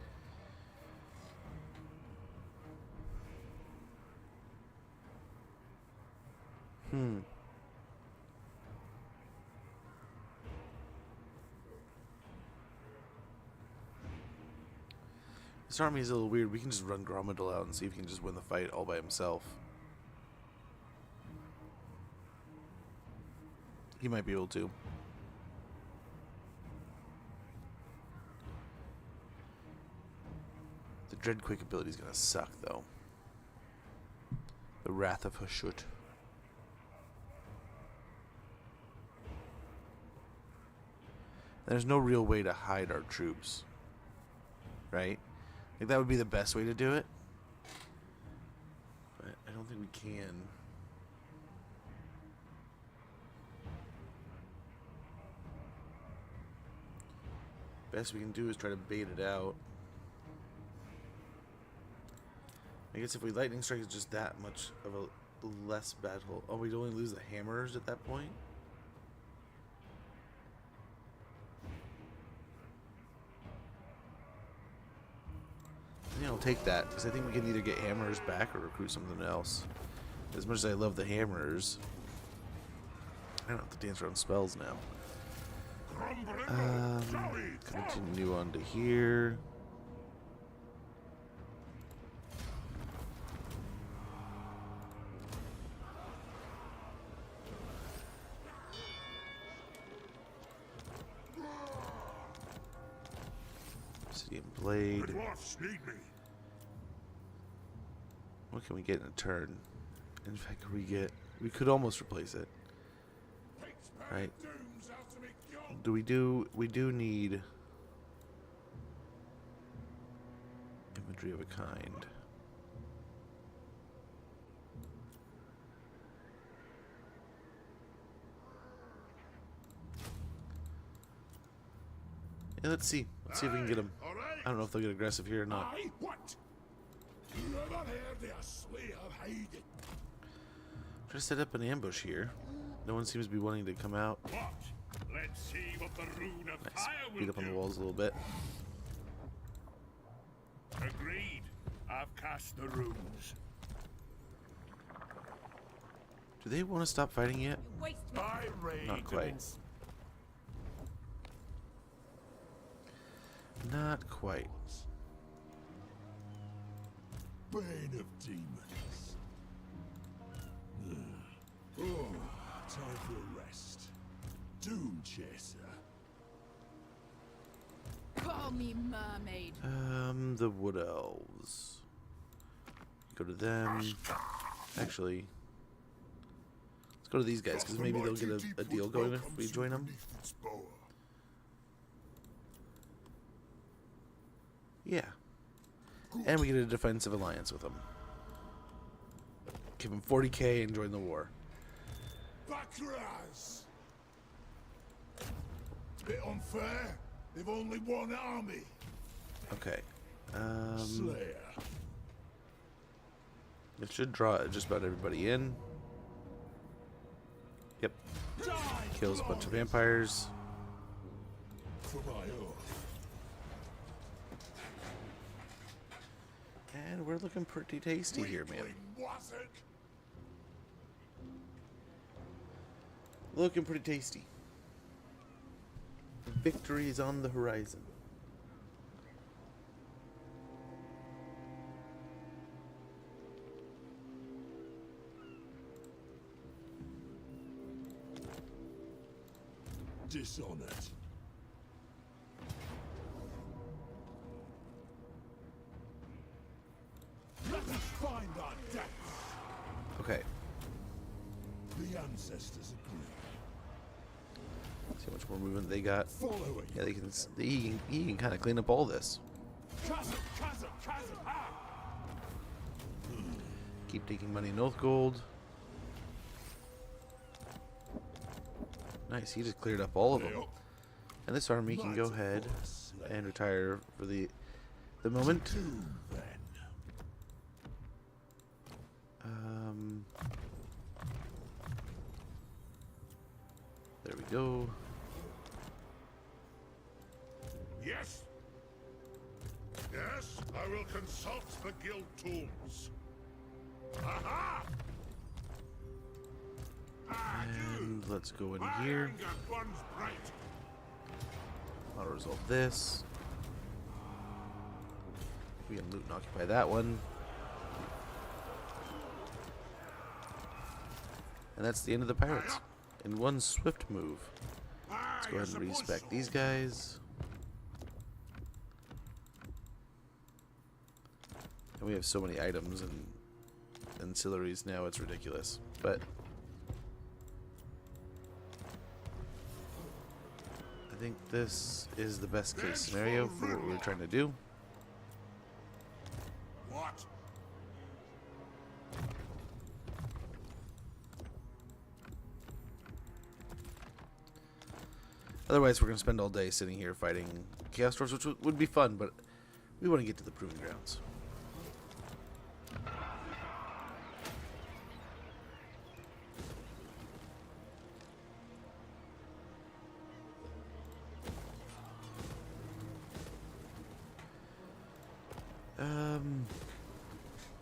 This army is a little weird. We can just run Gromidal out and see if he can just win the fight all by himself. He might be able to. The Dreadquake ability is going to suck, though. The Wrath of Hashut. There's no real way to hide our troops. Right? Like, that would be the best way to do it. But I don't think we can. Best we can do is try to bait it out. I guess if we lightning strike, it's just that much of a less battle. Oh, we'd only lose the hammers at that point? I think I'll take that, because I think we can either get hammers back or recruit something else. As much as I love the hammers, I don't have to dance around spells now. Continue on to here. Obsidian Blade. What can we get in a turn? In fact, we could almost replace it. Right. We do need imagery of a kind. Yeah, let's see if we can get them. I don't know if they'll get aggressive here or not. Try to set up an ambush here. No one seems to be wanting to come out. Let's see what the rune of fire will Beat up on the do. walls a little bit. Agreed. I've cast the runes. Do they want to stop fighting yet? Waste Not quite. Not quite. Bane of demons. Oh, time for a rest. Doom chaser. Call me mermaid. The Wood Elves. Go to them. Actually, let's go to these guys, because maybe they'll get a deal going if we join them. Yeah. And we get a defensive alliance with them. Give them 40k and join the war. Bakras! Bit unfair. They've only one army. Okay. Slayer. It should draw just about everybody in. Yep. Kills a bunch of vampires. For my oath. And we're looking pretty tasty here, man. Was it? Looking pretty tasty. Victory is on the horizon. Dishonored. Let us find our depths. Okay. The ancestors agree. See how much more movement they got. Following. Yeah, he can kind of clean up all this. Chasm. Ah! Keep taking money in Oath Gold. Nice, he just cleared up all of them. And this army can go ahead and retire for the moment. Tomb, then. There we go. Yes? Yes, I will consult the guild tombs. Aha! And let's go in here. Anger burns bright. I'll resolve this. We can loot and occupy that one. And that's the end of the pirates. In one swift move. Let's go ahead and respec these guys. And we have so many items and ancillaries now, it's ridiculous. But I think this is the best case scenario for what we're trying to do. What? Otherwise, we're going to spend all day sitting here fighting Chaos Dwarves, which would be fun, but we want to get to the Proving Grounds.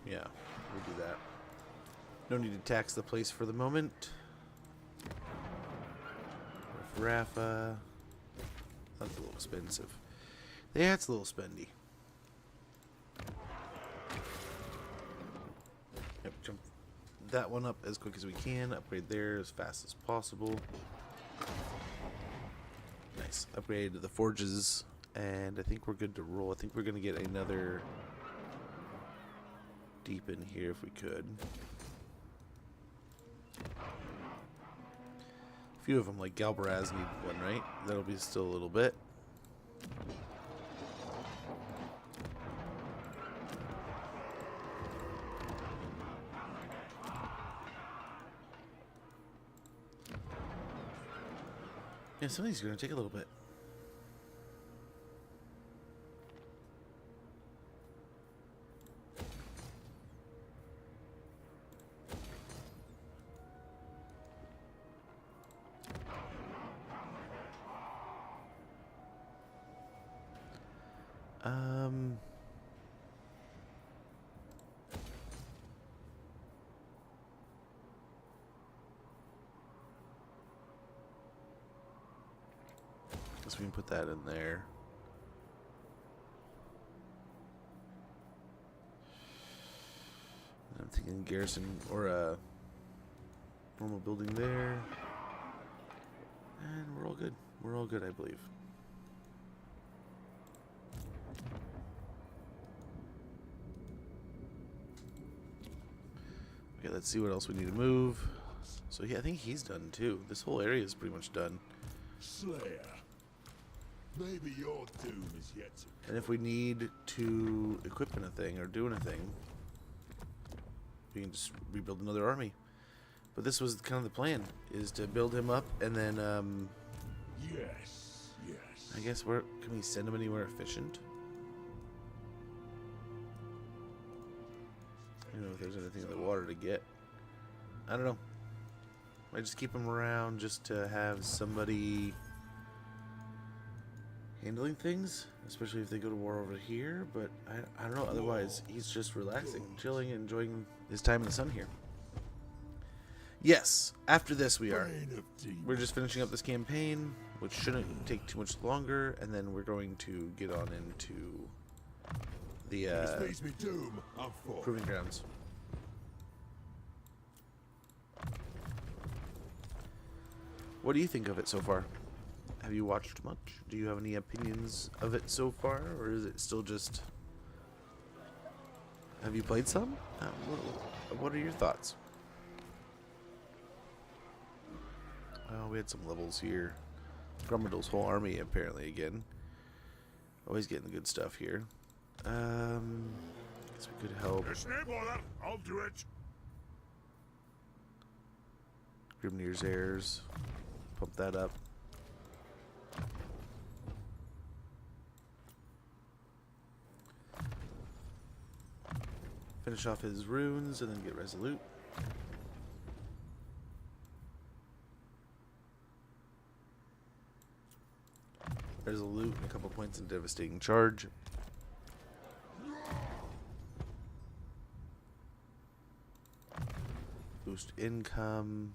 Yeah, we'll do that. No need to tax the place for the moment. Rafa. That's a little expensive. Yeah, it's a little spendy. Yep, jump that one up as quick as we can. Upgrade there as fast as possible. Nice. Upgrade the forges. And I think we're good to roll. I think we're going to get another deep in here if we could. A few of them, like Galbaraz, need one, right? That'll be still a little bit. Yeah, some of these are going to take a little bit. Guess we can put that in there. And I'm thinking garrison or a normal building there. And we're all good. We're all good, I believe. Okay, let's see what else we need to move. So yeah, I think he's done too. This whole area is pretty much done. Slayer. Maybe your doom is yet to And if we need to equip anything or do anything, we can just rebuild another army. But this was kind of the plan, is to build him up and then, Yes. I guess can we send him anywhere efficient? don't know if there's anything in the water to get. I don't know. I just keep him around just to have somebody handling things, especially if they go to war over here. But I don't know. Otherwise, he's just relaxing, chilling, and enjoying his time in the sun here. Yes, after this we're just finishing up this campaign, which shouldn't take too much longer, and then we're going to get on into the proving grounds. What do you think of it so far? Have you watched much? Do you have any opinions of it so far, or is it still just... Have you played some? What are your thoughts? Oh, we had some levels here. Grummadle's whole army apparently again. Always getting the good stuff here. Guess we could help. I'll do it. Grimnir's heirs. Pump that up. Finish off his runes and then get resolute. Resolute and a couple points in devastating charge. Boost income.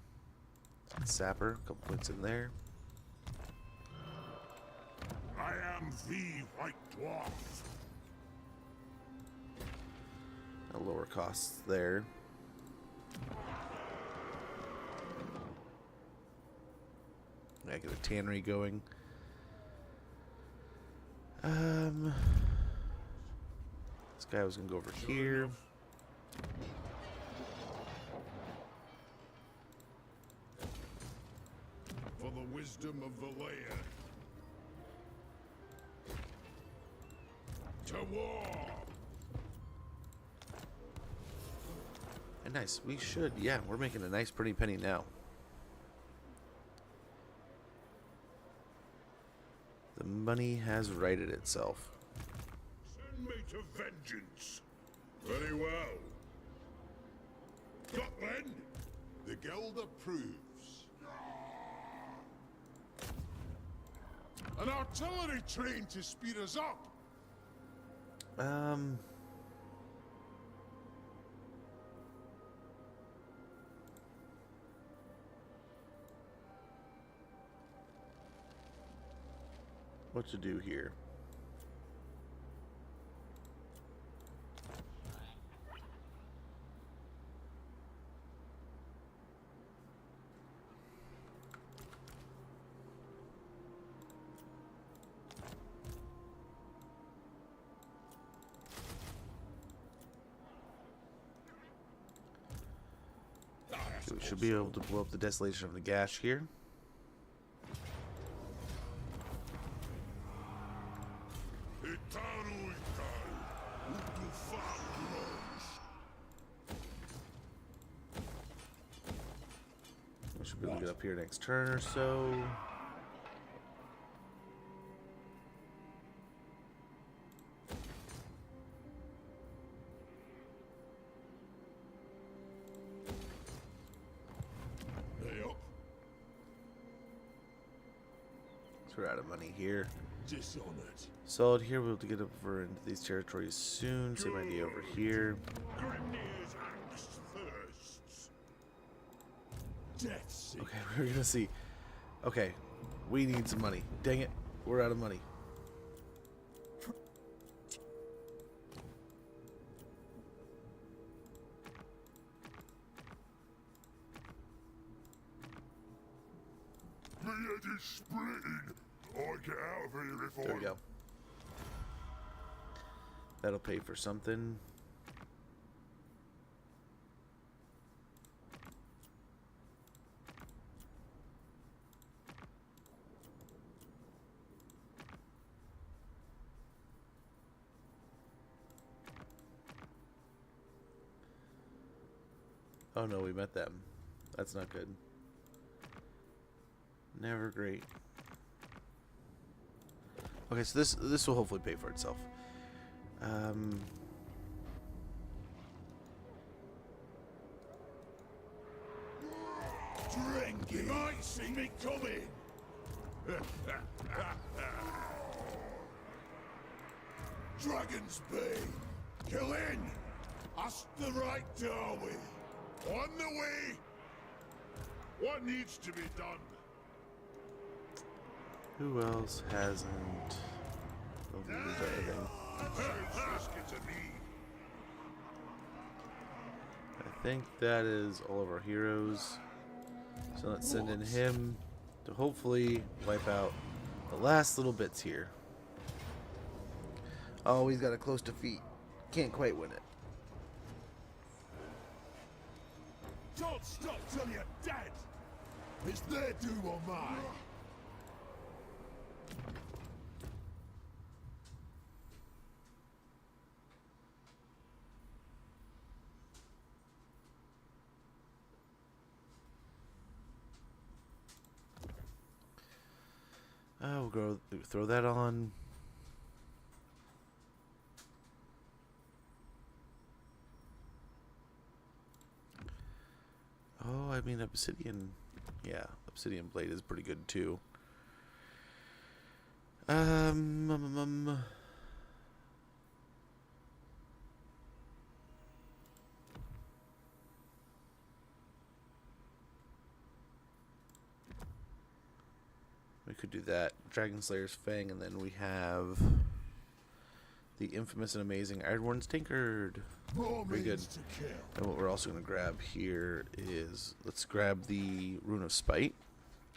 Sapper, a couple points in there. I am the White Dwarf. Lower costs there. I get a tannery going. This guy was gonna go over here. For the wisdom of the lair. To war. And nice. We should, yeah, we're making a nice pretty penny now. The money has righted itself. Send me to vengeance. Very well. Got then? The guild approves. An artillery train to speed us up. What to do here? We should be able to blow up the desolation of the gash here. We should be able to get up here next turn or so. We're out of money here. Dishonored. Solid here. We'll have to get over into these territories soon. Same idea over here. Grimnir's axe thirsts. Death. Okay, we're gonna see. Okay, we need some money. Dang it, we're out of money. The edge is splitting. I get out of here if There we go. That'll pay for something. Oh no, we met them. That's not good. Never great. Okay, so this will hopefully pay for itself. You might see me coming. Dragon's Bane. Kill in. Us the right doorway. On the way! What needs to be done? Who else hasn't? Oh, these are everything. Risk it to me. I think that is all of our heroes. So let's send in him to hopefully wipe out the last little bits here. Oh, he's got a close defeat. Can't quite win it. Don't stop till you're dead. It's their doom or mine. Oh, we'll throw that on. Oh, I mean, obsidian. Yeah, obsidian blade is pretty good too. We could do that. Dragon Slayer's Fang, and then we have the infamous and amazing Ironworn's Tankard. More Very good. means to kill. And what we're also going to grab here is, let's grab the Rune of Spite,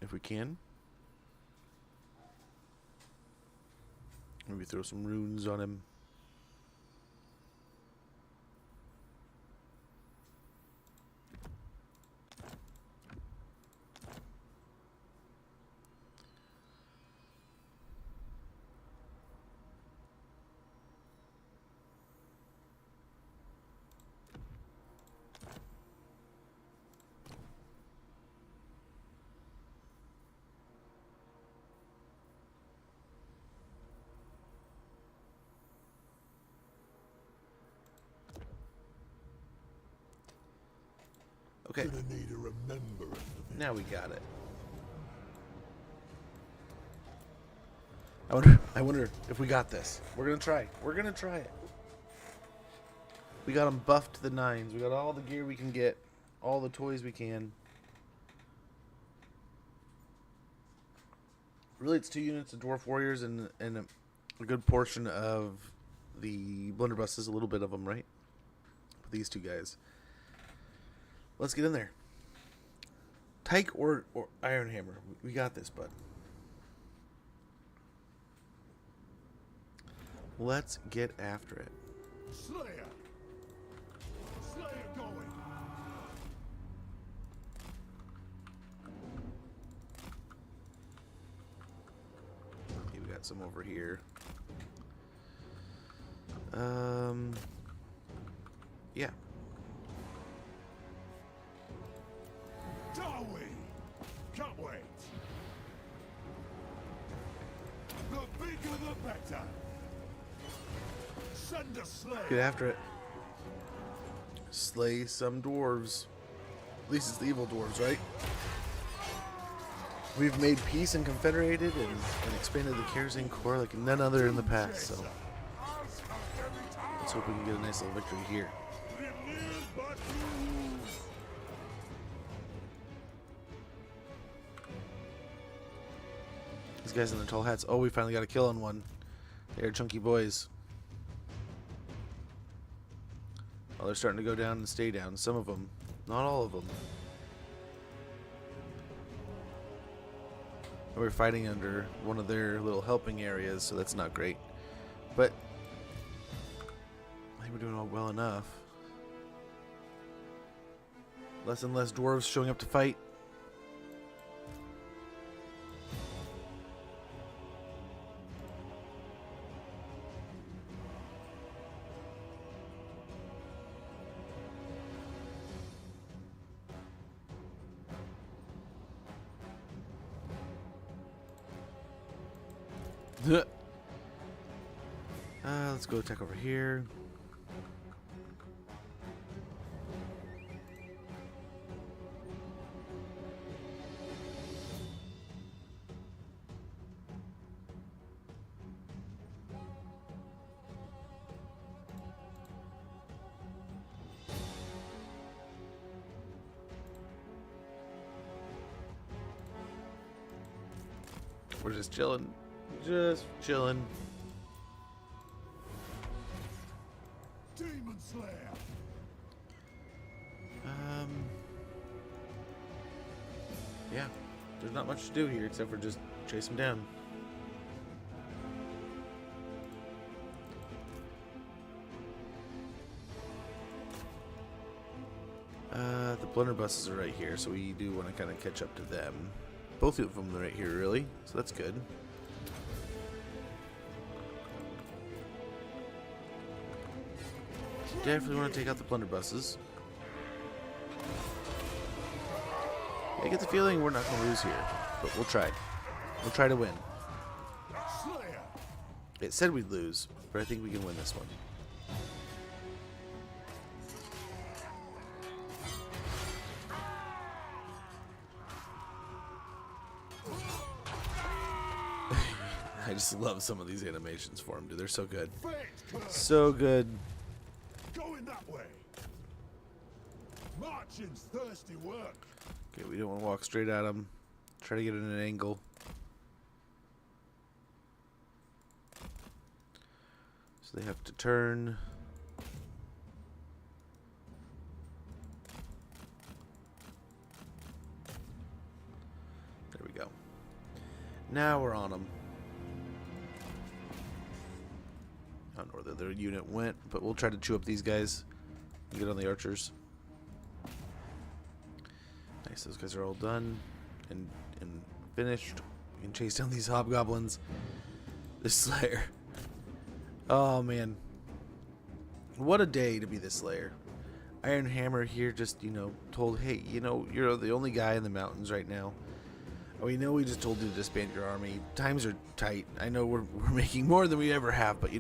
if we can. Maybe throw some runes on him. Okay, Gonna need a remembrance of it. now we got it. I wonder if we got this. We're gonna try. We're gonna try it. We got them buffed to the nines. We got all the gear we can get, all the toys we can. Really, it's 2 units of Dwarf Warriors and a good portion of the Blunderbusses, a little bit of them, right? These two guys. Let's get in there. Tyke or Iron Hammer. We got this, bud. Let's get after it. Slayer. Slayer going. Okay, we got some over here. Yeah. Doorway. Can't wait. The bigger the better. Send a slayer. Get after it. Slay some dwarves. At least it's the evil dwarves, right? We've made peace and confederated and expanded the Karazhan core like none other in the past, so let's hope we can get a nice little victory here. These guys in the tall hats. Oh, we finally got a kill on one. They're chunky boys. Oh, they're starting to go down and stay down. Some of them. Not all of them. We're fighting under one of their little helping areas, so that's not great. But I think we're doing all well enough. Less and less dwarves showing up to fight. Let's go attack over here. We're just chilling. Just chilling. Demon Slayer. Yeah. There's not much to do here except for just chase him down. The blunderbusses are right here, so we do want to kind of catch up to them. Both of them are right here, really, so that's good. Definitely want to take out the blunderbusses. I get the feeling we're not going to lose here, but we'll try. We'll try to win. Slayer. It said we'd lose, but I think we can win this one. I just love some of these animations for him, dude. They're so good. So good. Going that way. Marching's thirsty work. Okay, we don't want to walk straight at him. Try to get in an angle. So they have to turn. There we go. Now we're on them. I don't know where their unit went, but we'll try to chew up these guys and get on the archers. Nice, those guys are all done and finished. We can chase down these hobgoblins. This Slayer. Oh man. What a day to be the Slayer. Iron Hammer here just, told, hey, you're the only guy in the mountains right now. We know we just told you to disband your army. Times are tight. I know we're making more than we ever have, but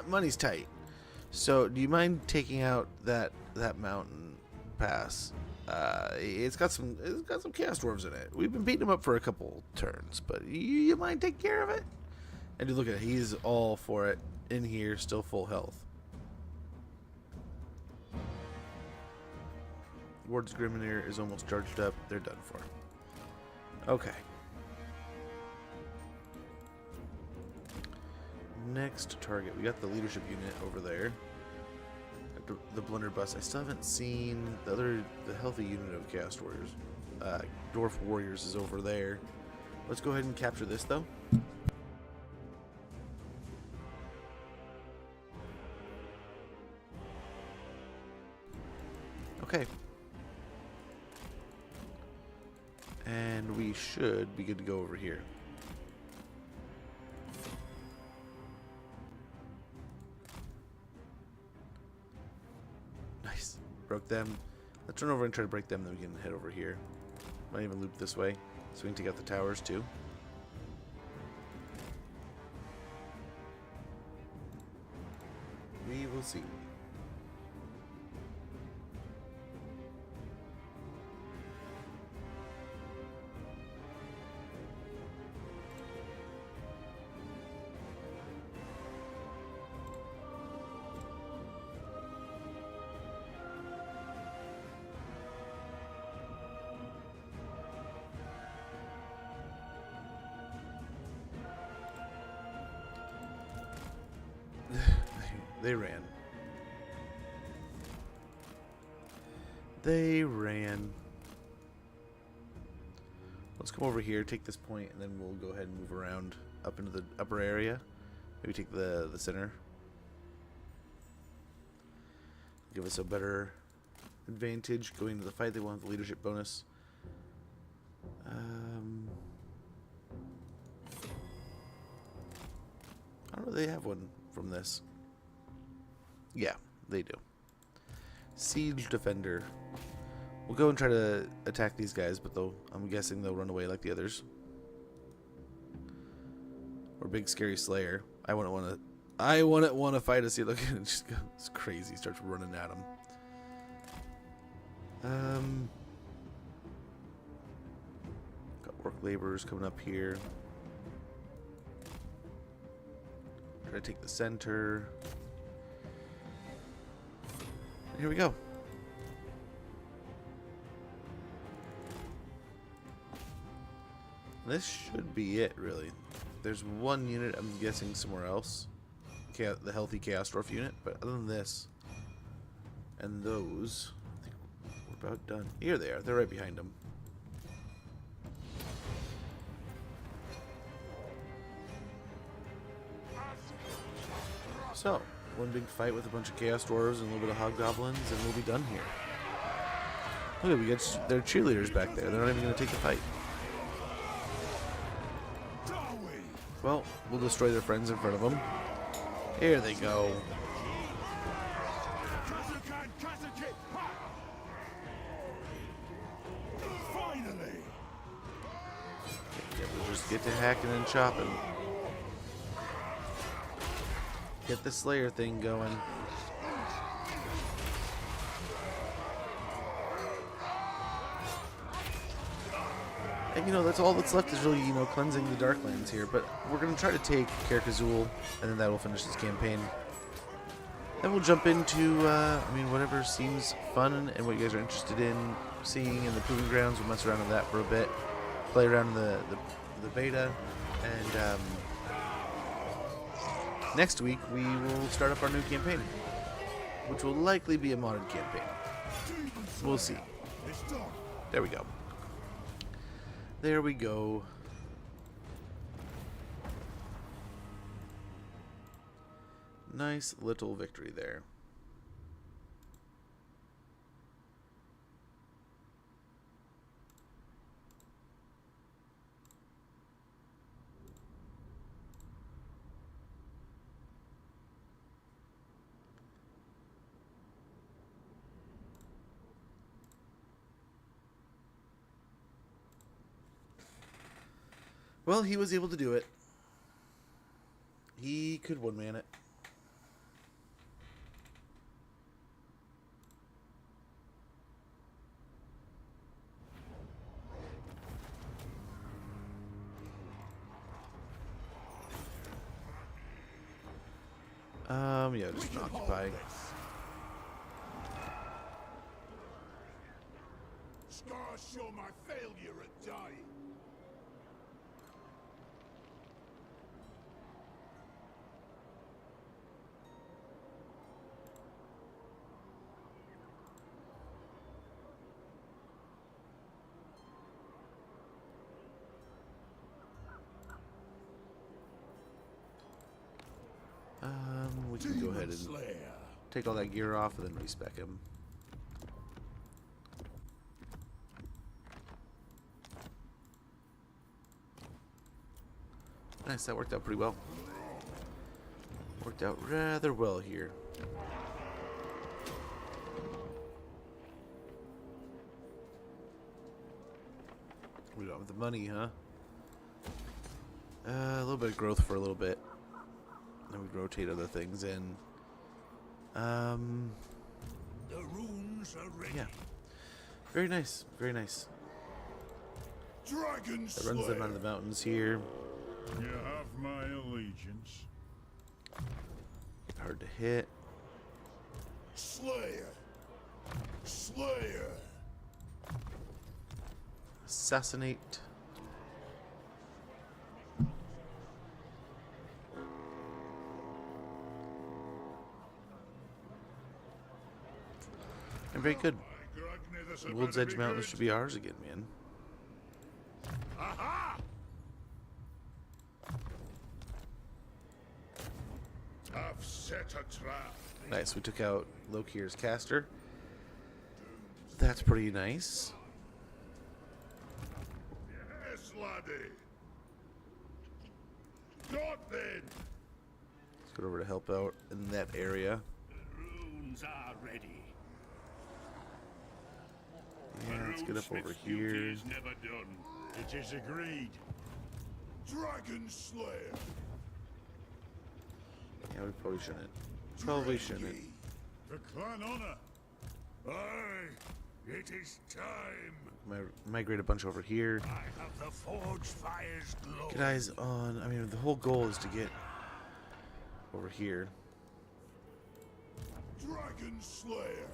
money's tight. So, do you mind taking out that mountain pass? It's got some chaos dwarves in it. We've been beating them up for a couple turns, but you mind taking care of it? And dude, look at it. He's all for it in here, still full health. Ward's Grimnir is almost charged up. They're done for. Okay. Next target. We got the leadership unit over there. The blunderbuss. I still haven't seen the healthy unit of Chaos Warriors. Dwarf Warriors is over there. Let's go ahead and capture this though. Okay. And we should be good to go over here. Nice. Broke them. Let's run over and try to break them, then we can head over here. Might even loop this way, so we can take out the towers too. We will see. They ran. They ran. Let's come over here, take this point, and then we'll go ahead and move around up into the upper area. Maybe take the center. Give us a better advantage going into the fight. They will have the leadership bonus. I don't know if they have one from this. Yeah, they do. Siege Defender. We'll go and try to attack these guys, but I'm guessing they'll run away like the others. Or Big Scary Slayer. I wouldn't want to fight us. Look, it just goes crazy. Starts running at him. Got work laborers coming up here. Try to take the center. Here we go. This should be it, really. There's one unit, I'm guessing, somewhere else. The healthy Chaos Dwarf unit, but other than this and those, I think we're about done. Here they are. They're right behind them. So, one big fight with a bunch of Chaos Dwarves and a little bit of Hobgoblins, and we'll be done here. Look, we got their cheerleaders back there. They're not even going to take the fight. Well, we'll destroy their friends in front of them. Here they go. Finally! Yeah, we'll just get to hacking and chopping. Get the Slayer thing going. And you know, that's all that's left is really, you know, cleansing the Darklands here. But we're going to try to take Karak Kadrin, and then that will finish this campaign. Then we'll jump into, I mean, whatever seems fun and what you guys are interested in seeing in the Proving Grounds. We'll mess around with that for a bit. Play around in the beta. And next week, we will start up our new campaign, which will likely be a modded campaign. We'll see. There we go. There we go. Nice little victory there. Well, he was able to do it. He could one-man it. Yeah, just occupy. Scars show my failure at dying. We can go ahead and take all that gear off and then respec him. Nice, that worked out pretty well. Worked out rather well here. We don't have the money, huh? A little bit of growth for a little bit. Then we rotate other things in. The runes are ready. Yeah. Very nice. Very nice. Dragon That runs them out of the mountains here. You have my allegiance. Hard to hit. Slayer. Slayer. Assassinate. And very good. Wood's Edge Mountains should be ours again, man. Aha! I've set a trap. Nice, we took out Lokir's caster. That's pretty nice. Yes, laddie. Not then. Let's go over to help out in that area. The runes are ready. Yeah, let's get up over here. Is never done. It is agreed. Dragon Slayer. Yeah, we probably shouldn't. Probably shouldn't. For clan honor. Aye, it is time. Migrate a bunch over here. I have the forge fire's glow. Get eyes on. I mean, the whole goal is to get over here. Dragon Slayer.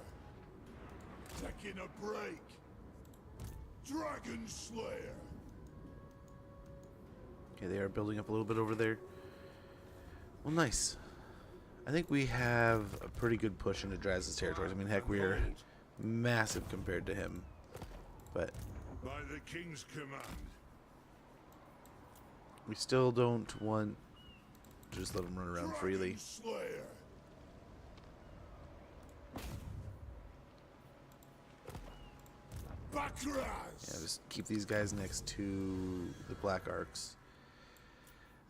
Taking a break. Dragon Slayer. Okay, they are building up a little bit over there. Well, nice. I think we have a pretty good push into Draz's territories. I mean, heck, we are massive compared to him. But By the king's command. we still don't want to just let him run around freely. Slayer. Bakras. Yeah, just keep these guys next to the Black Arcs.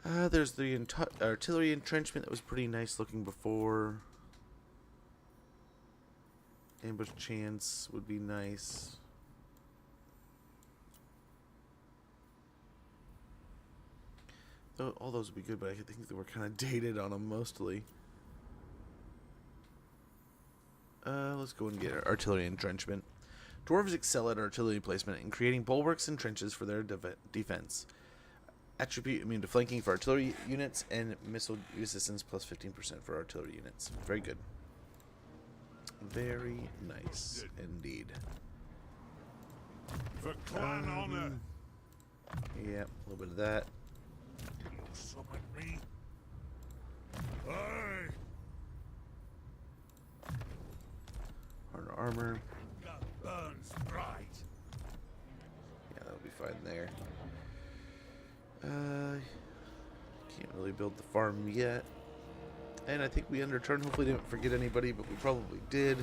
There's the artillery entrenchment that was pretty nice looking before. Ambush chance would be nice. All those would be good, but I think they were kind of dated on them mostly. Let's go and get our artillery entrenchment. Dwarves excel at artillery placement and creating bulwarks and trenches for their defense. Attribute immune to flanking for artillery units and missile resistance plus 15% for artillery units. Very good. Very nice indeed. For clan honor. Yeah, a little bit of that. Summon me. Aye. Harder armor. God burns bright. Yeah, that'll be fine there. Can't really build the farm yet. And I think we underturned. Hopefully didn't forget anybody, but we probably did.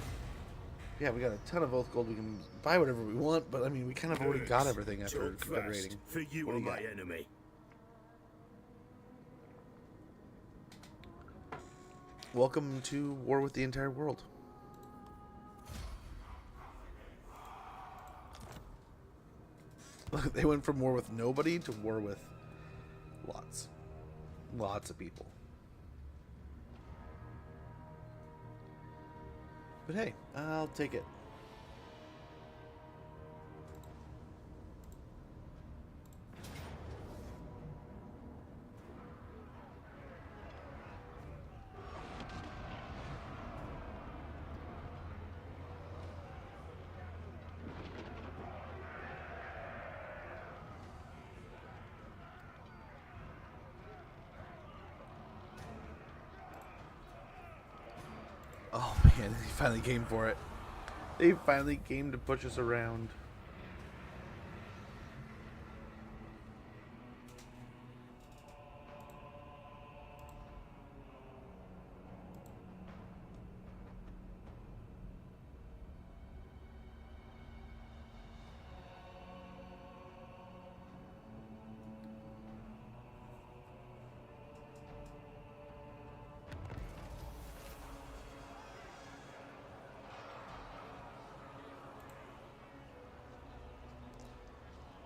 Yeah, we got a ton of oath gold. We can buy whatever we want, but I mean, we kind of already got everything after confederating. For you What are do you my got? enemy. Welcome to war with the entire world. They went from war with nobody to war with lots. Lots of people. But hey, I'll take it. Oh man, he finally came for it. They finally came to push us around.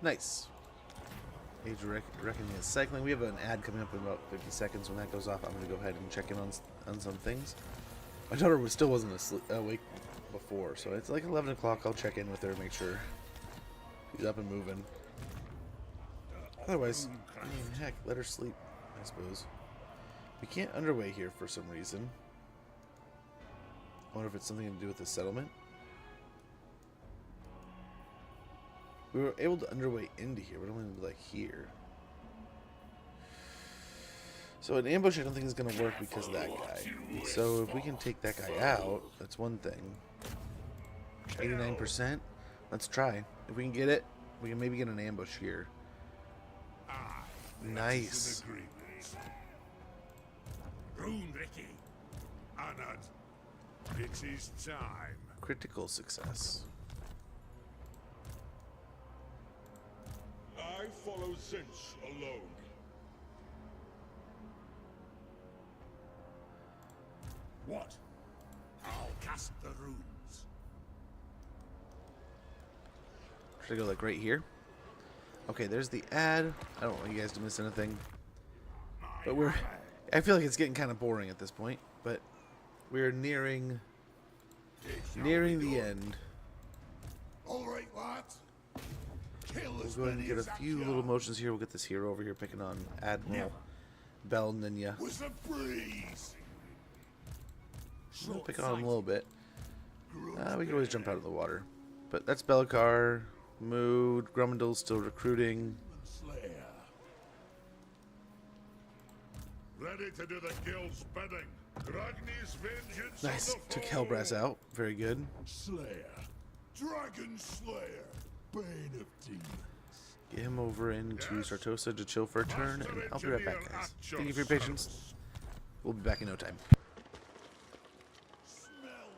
Nice. Age of Reckoning is cycling. We have an ad coming up in about 50 seconds. When that goes off, I'm going to go ahead and check in on some things. My daughter still wasn't awake before, so it's like 11 o'clock. I'll check in with her, make sure she's up and moving. Otherwise, I mean, heck, let her sleep, I suppose. We can't underway here for some reason. I wonder if it's something to do with the settlement. We were able to underway into here, but only like here. So an ambush I don't think is going to work because of that guy. So if we can take that guy out, that's one thing. 89%? Let's try. If we can get it, we can maybe get an ambush here. Nice. Ricky. Anad. It is time. Critical success. I follow Zinch alone. What? I'll cast the runes. Should I go like right here? Okay, there's the ad. I don't want you guys to miss anything. But I feel like it's getting kind of boring at this point, but we're nearing the end. All right, lads. Kill We'll as go ahead and many get a as I few can. little motions here. We'll get this hero over here picking on Admiral Bell Ninja. With a breeze. I'm gonna pick on him a little bit. We can always jump out of the water. But that's Belikar. Mood. Grummandel's still recruiting. Slayer. Ready to do the guild's bidding. Ragni's vengeance Nice. on the Took foe. Hellbrass out. Very good. Slayer. Dragon Slayer. Bane of demons. Get him over into Sartosa to chill for a turn, and I'll be right back, guys. Thank you for your patience. We'll be back in no time. Smell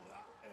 that air.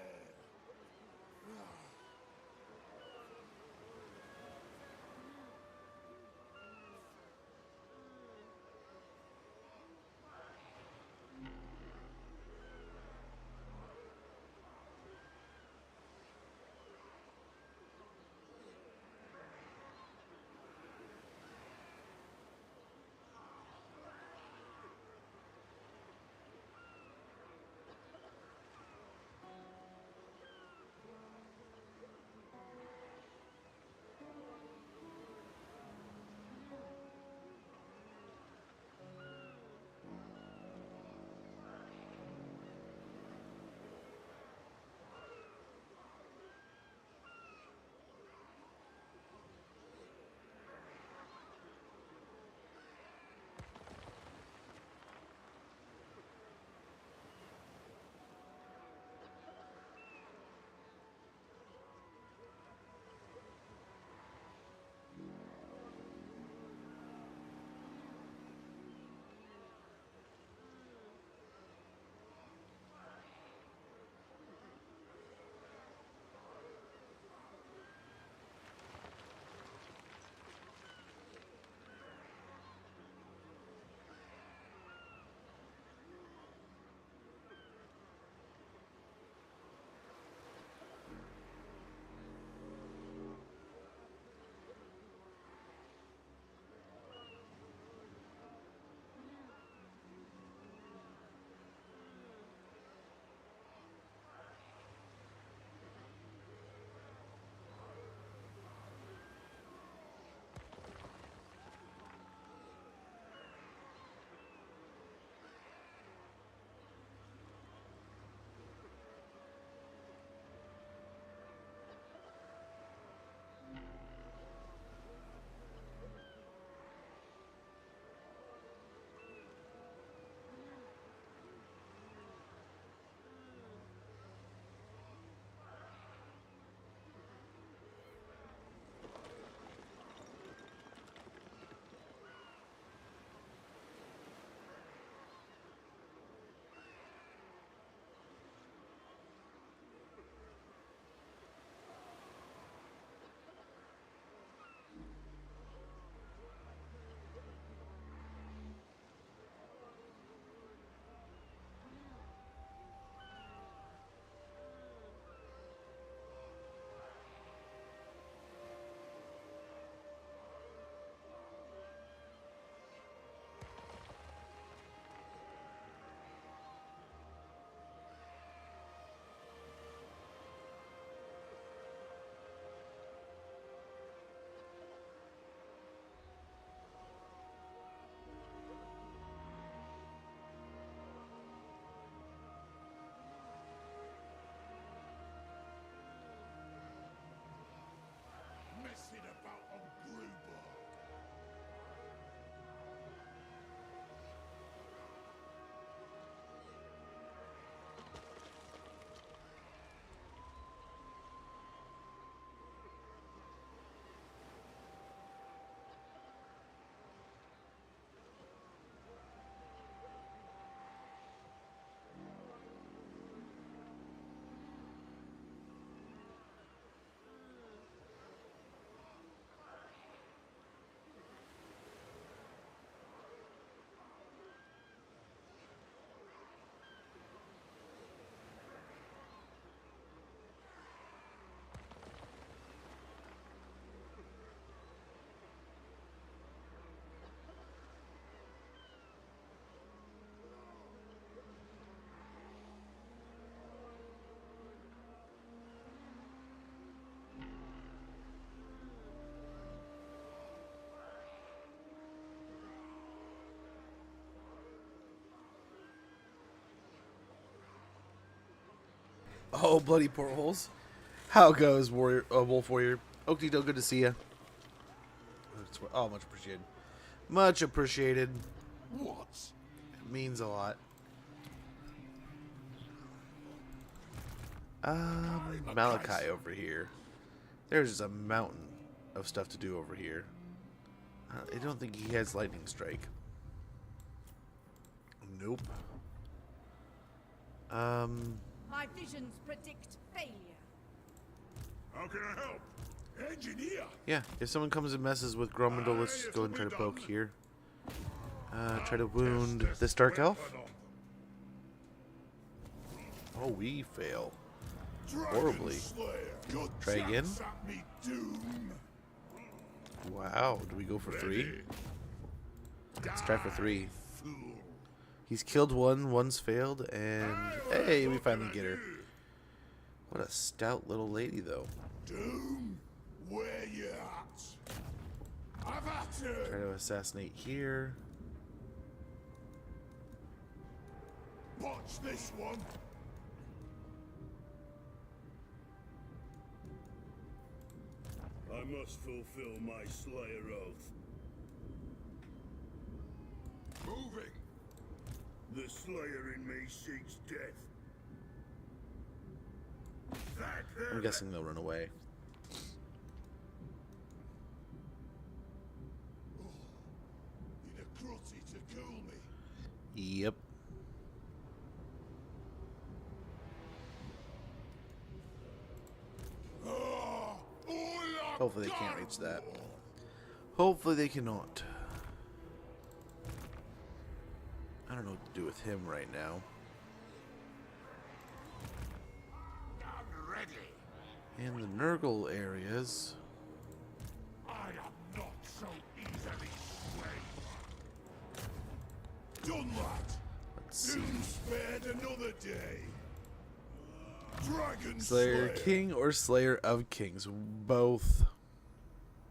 Messing about on Gruber. Oh, bloody portholes. How goes, warrior? Wolf Warrior. Oaktito, good to see you. Oh, much appreciated. Much appreciated. What? means a lot. Malachi over here. There's just a mountain of stuff to do over here. I don't think he has lightning strike. Nope. My visions predict failure. How can I help? Engineer! Yeah, if someone comes and messes with Gromandel, let's just go and try to poke here. Try to wound this dark elf. Oh, we fail. Horribly. Try again. Wow, do we go for 3? Let's try for 3. He's killed one, one's failed, and hey, we finally get her. What a stout little lady, though. Doom, where you at? I've at her. Try to assassinate here. Watch this one. I must fulfill my Slayer oath. Moving. The Slayer in me seeks death. That there. I'm guessing they'll run away. Need a crotty to cool me. Yep. Hopefully they can't reach that. Hopefully they cannot. I don't know what to do with him right now. I'm ready. In the Nurgle areas. I am not so easily swayed. Done that. Let's see. Doom spared another day. Dragon Slayer King or Slayer of Kings? Both.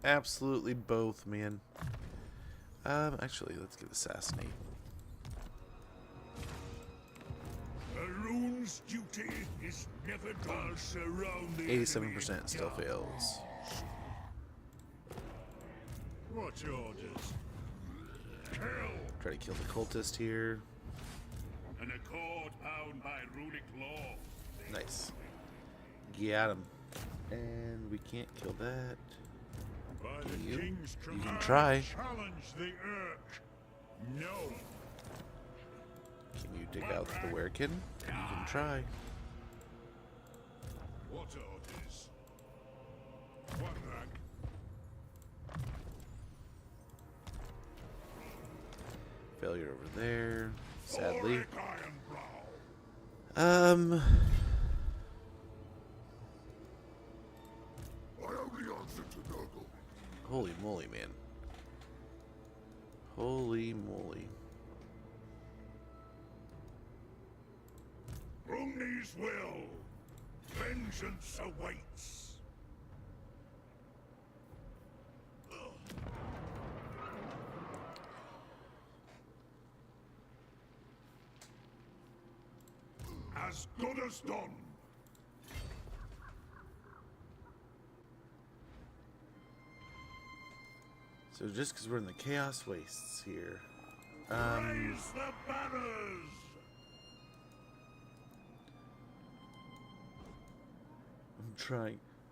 Absolutely both, man. Actually, let's get assassinate. A rune's duty is never done. Surround the 87% still fails. What's orders? Hell, Try to kill the cultist here. An accord bound by runic law. Nice. Got him. And we can't kill that. by the You- king's you can command, try. challenge the urge. No. Can you dig out the werekin? You can try. What orders? What rank? Failure over there. Sadly. Ulrich Ironbrow. I only answer to Nurgle. Holy moly, man. Holy moly. Brumney's will. Vengeance awaits. As good as done. So just because we're in the Chaos Wastes here. Raise the banners. I'm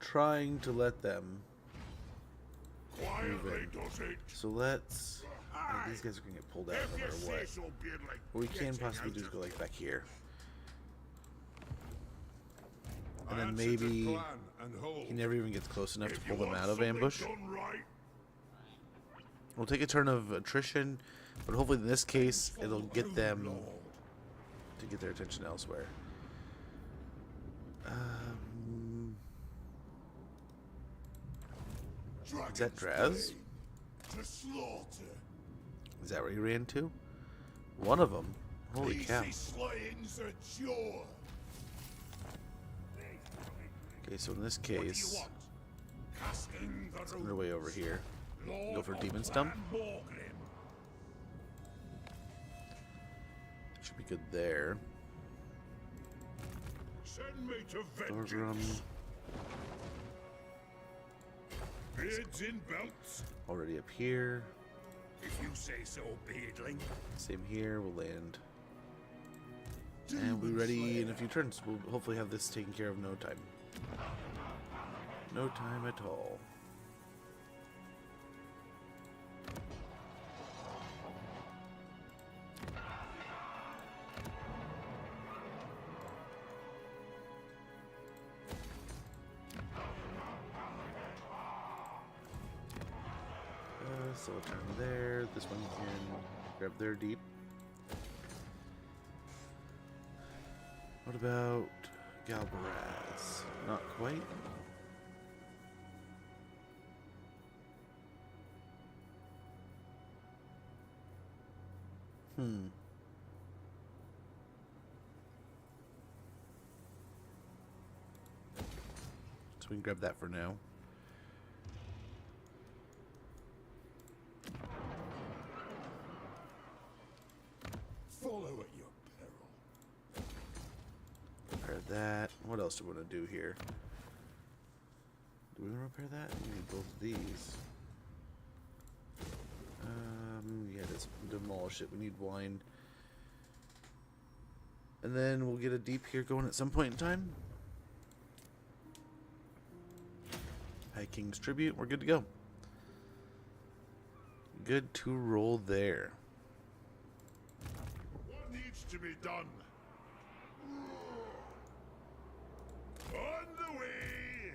trying to let them. Quietly does it. So let's. Oh, these guys are gonna get pulled out no If you matter say what. so, Beardley. What we can Getting possibly out do is of go like back here. And I then answer to maybe plan and hold. he never even gets close enough to If pull you them want out of something ambush. done right, We'll take a turn of attrition, but hopefully in this case it'll get them to get their attention elsewhere. Is that Draz? To slaughter. Is that where he ran to? One of them. Holy cow. Easy slaying's a chore. Okay, so in this what do you case, want? Casting the let's on their way over here. Lord Go for of Demon Stump. Clan Borgrim. Should be good there. Send me to Thorgrim. vengeance. Beards in belts. Already up here. If you say so, beardling. Same here. We'll land. And we'll be ready in a few turns. We'll hopefully have this taken care of in no time. No time at all. So we'll turn there. This one can grab their deep. What about Galbaraz? Not quite. So we can grab that for now. Follow at your peril. Repair that. What else do we want to do here? Do we want to repair that? We need both of these. Yeah, let's demolish it. We need wine. And then we'll get a deep here going at some point in time. High King's Tribute. We're good to go. Good to roll there. What needs to be done? On the way!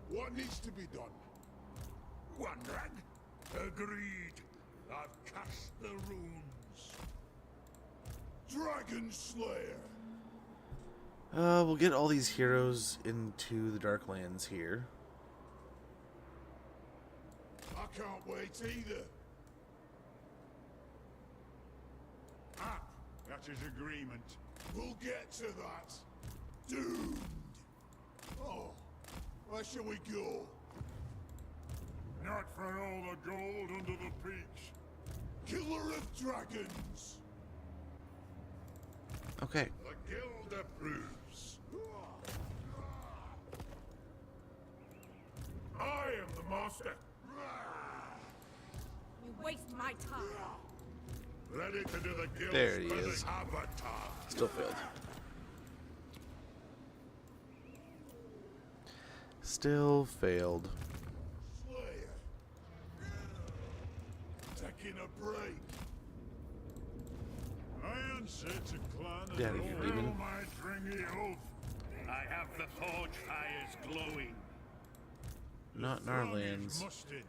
What needs to be done? One rag. Agreed. I've cast the runes. Dragon Slayer. We'll get all these heroes into the Darklands here. I can't wait either. Ah, that is agreement. We'll get to that. Doomed. Oh, where shall we go? Not for all the gold under the peaks. Killer of Dragons. Okay. The guild approves. I am the master. You waste my time. Ready to do the guild's There he bidding. is. Avatar. Still failed. Still failed. Slayer. Taking a break. I answer to clan Get out and of here, fulfill demon. my dringy oath. I have the forge fires glowing. Not in our Throng is lands. mustered.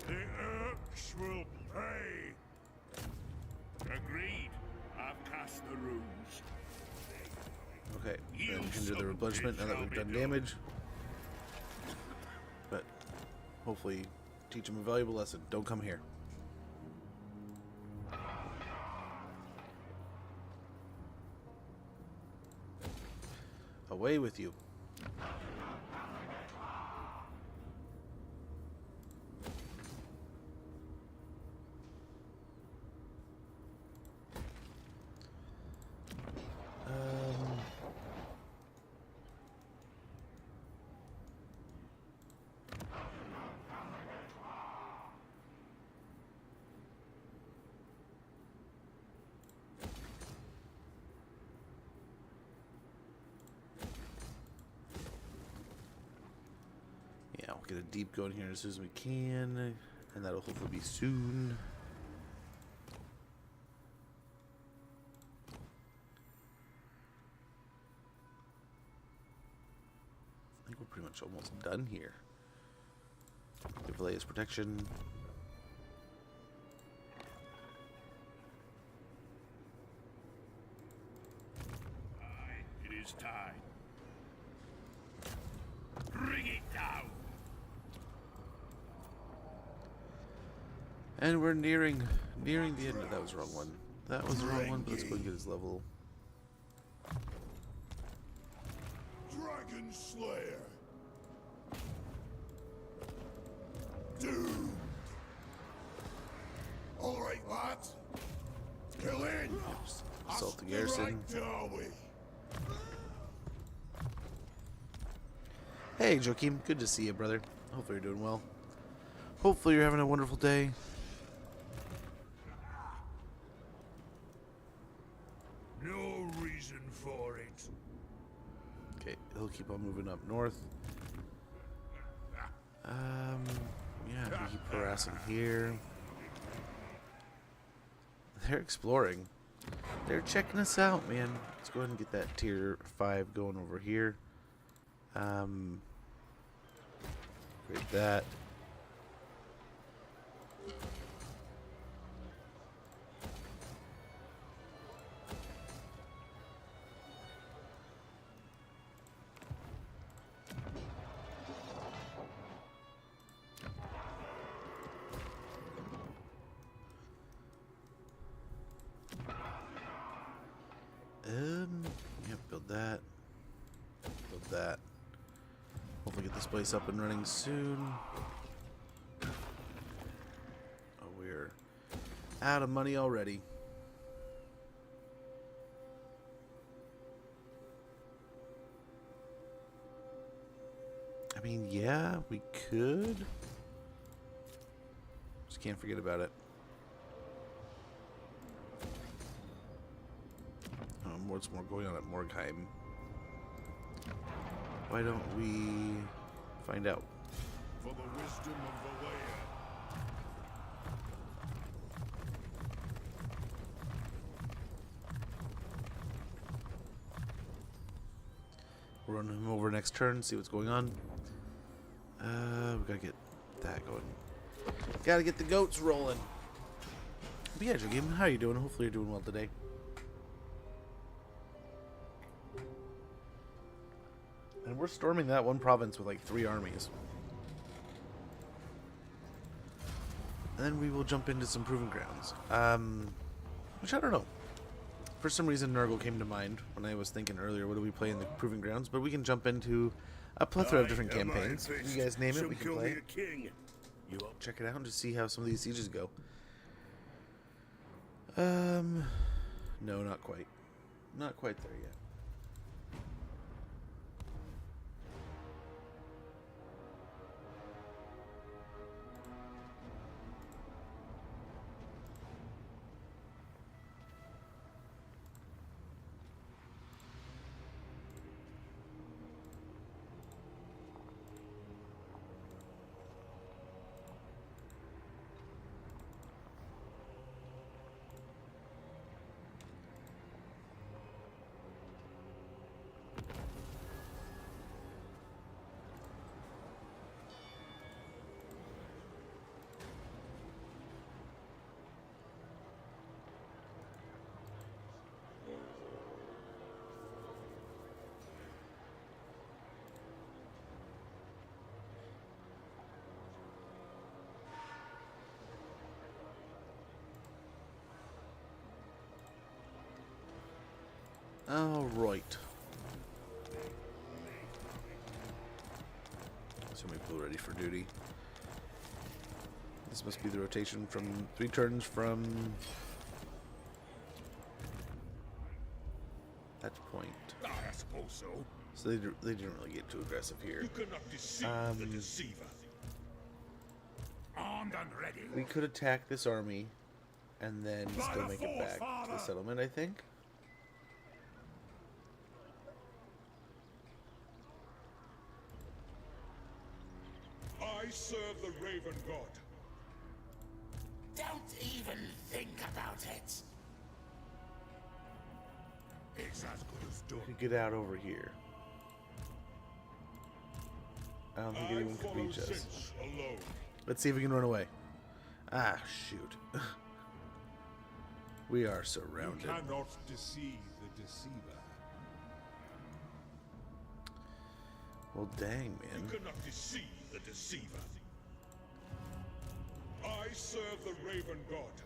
The Urks will pay. Agreed. I've cast the runes. Okay, then we can do the replenishment now that we've done damage. But hopefully teach them a valuable lesson. Don't come here. Away with you. Yeah, we'll get a deep going here as soon as we can, and that'll hopefully be soon. I think we're pretty much almost done here. Give Valea's protection. It is time. Bring it down. And we're nearing the end. That was the wrong one. That was the wrong one, but let's go and get his level. Dragon Slayer. Dude. All right, lads. Kill in. Assault the garrison. Are we? Hey, Joachim. Good to see you, brother. Hopefully you're doing well. Hopefully you're having a wonderful day. No reason for it. Okay, he'll keep on moving up north. Yeah, we keep harassing here. They're exploring. They're checking us out, man. Let's go ahead and get that tier 5 going over here. Create that. Yep, build that. Build that. Hopefully get this place up and running soon. Oh, we're out of money already. I mean, yeah, we could. Just can't forget about it. What's more going on at Morgheim? Why don't we find out? For the wisdom of Valea. We'll run him over next turn, see what's going on. We gotta get that going. Gotta get the goats rolling. But yeah, Game, how are you doing? Hopefully you're doing well today. And we're storming that one province with like 3 armies. And then we will jump into some proving grounds. Which I don't know. For some reason, Nurgle came to mind when I was thinking earlier, what do we play in the proving grounds? But we can jump into a plethora of different campaigns. If you guys name it, we can play it. You will check it out and just see how some of these sieges go. No, not quite. Not quite there yet. Alright. So we pull ready for duty. This must be the rotation from 3 turns from that point. I suppose so. So they didn't really get too aggressive here. You cannot deceive the deceiver. Armed and ready. We could attack this army and then still make it back to the settlement, I think. I serve the Raven God. Don't even think about it. It's as good as done. We could get out over here. I don't think anyone can reach us. Alone. Let's see if we can run away. Ah, shoot. We are surrounded. You cannot deceive the deceiver. Well, dang, You man. cannot deceive the deceiver. I serve the Raven God.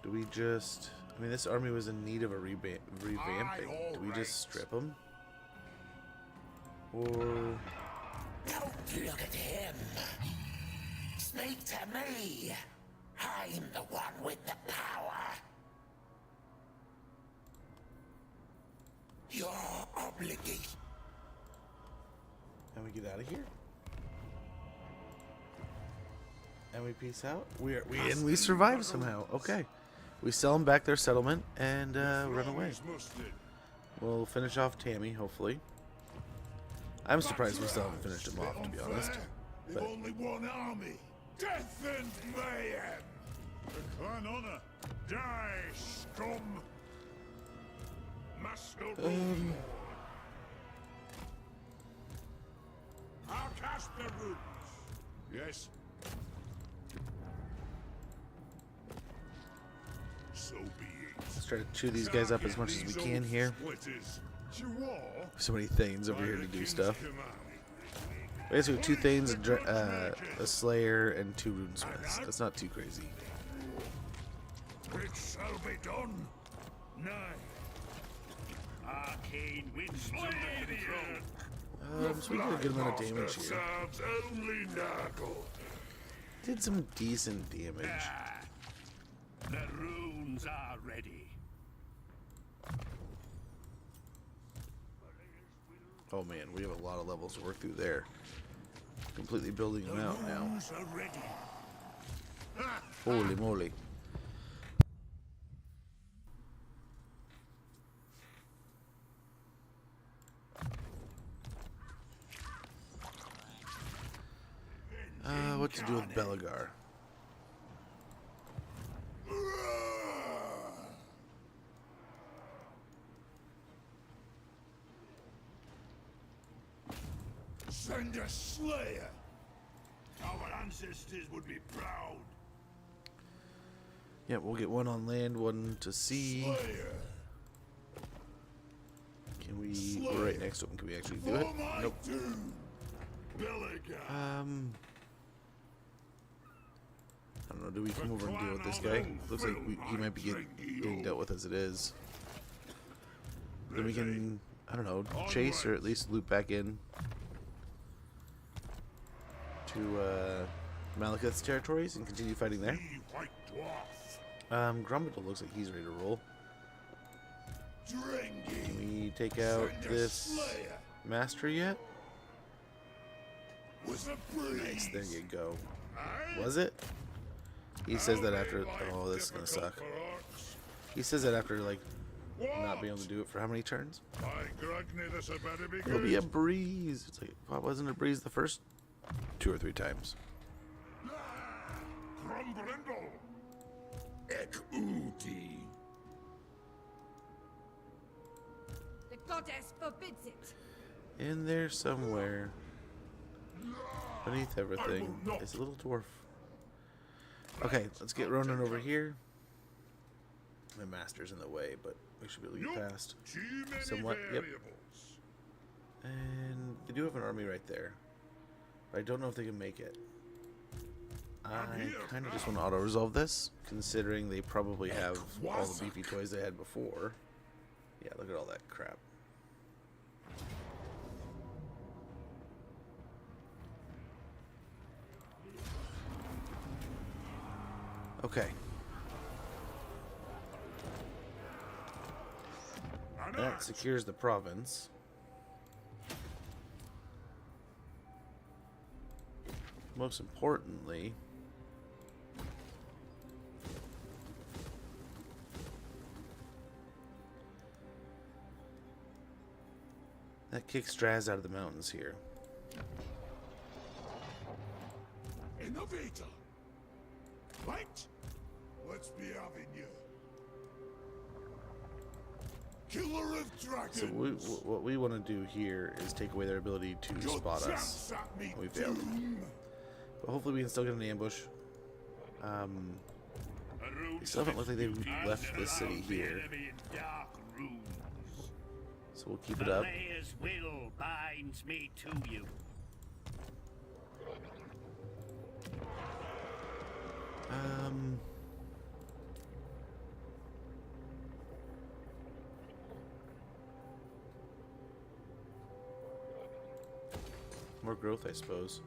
Do we just... I mean, this army was in need of a revamping. Do we just strip them? Or... Don't look at him. Speak to me. I'm the one with the power. Your obligation. Can we get out of here? And we peace out. We survive somehow. Okay. We sell them back their settlement and run away. We'll finish off Tammy, hopefully. I'm surprised we still haven't finished him off, to be honest. They've only one army. Death and mayhem. The clan honor. Die, scum. Masquerade. I'll cast the runes. Yes. So be it. Let's try to chew these guys up as much as we can here. So many Thanes over here to do stuff. Basically, 2 Thanes, a Slayer, and 2 Runesmiths. That's not too crazy. It shall be done. Nay. Arcane winds under control. So we did a good amount of damage here. Serves only Nurgle. Did some decent damage. The runes are ready. Oh man, we have a lot of levels to work through there. Completely building them out now. Runes are ready. Holy moly. What to do with Belagar? Send a Slayer. Our ancestors would be proud. Yeah, we'll get one on land, one to sea. Slayer. Can we? We're right next to him. Can we actually do it? For my Nope. doom. Belagar. I don't know. Do we come over and deal with this guy? Looks like he might be getting dealt with as it is. Then we can, I don't know, chase or at least loop back in to Malekith's territories and continue fighting there. White Dwarf. Grumbledore looks like he's ready to roll. Drengi. Can we take out Send a this Slayer. master yet? Was a breeze. Nice, there you go. Was it? He says that after. Oh, this is gonna suck. He says that after like not being able to do it for how many turns? By Grogny, this had better be It'll good. be a breeze. It's like, why wasn't it a breeze the first 2 or 3 times? Grumbrindle. Ek Udi. The goddess forbids it. In there somewhere, beneath everything, is a little dwarf. Okay, let's get Ronan over here. My master's in the way, but we should be able to get past. Too many Somewhat, yep. variables. And they do have an army right there. But I don't know if they can make it. I kind of just want to auto-resolve this, considering they probably have all the beefy toys they had before. Yeah, look at all that crap. Okay. That secures the province. Most importantly, that kicks Draz out of the mountains here. Innovator. Right? Let's be having you. Killer of dragons. So what we want to do here is take away their ability to Your spot us. chance at me, We failed. doom. But hopefully we can still get an ambush. They still haven't looked like they've left this city here. So we'll keep it up. Layer's will binds me to you. More growth, I suppose.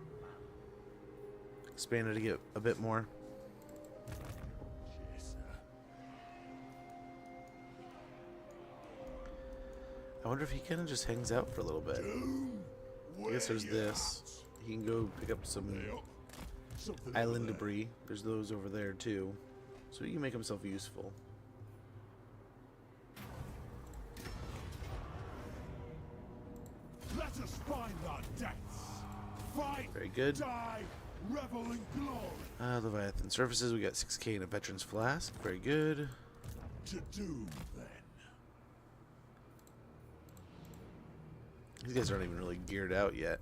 Expand it to get a bit more. I wonder if he kind of just hangs out for a little bit. I guess there's this. He can go pick up some Something island over there. debris. There's those over there too. So he can make himself useful. Let us find our deaths. Fight, Very good. die, revel in glory. Leviathan surfaces. We got 6k and a veteran's flask. Very good. To doom, then. These guys aren't even really geared out yet.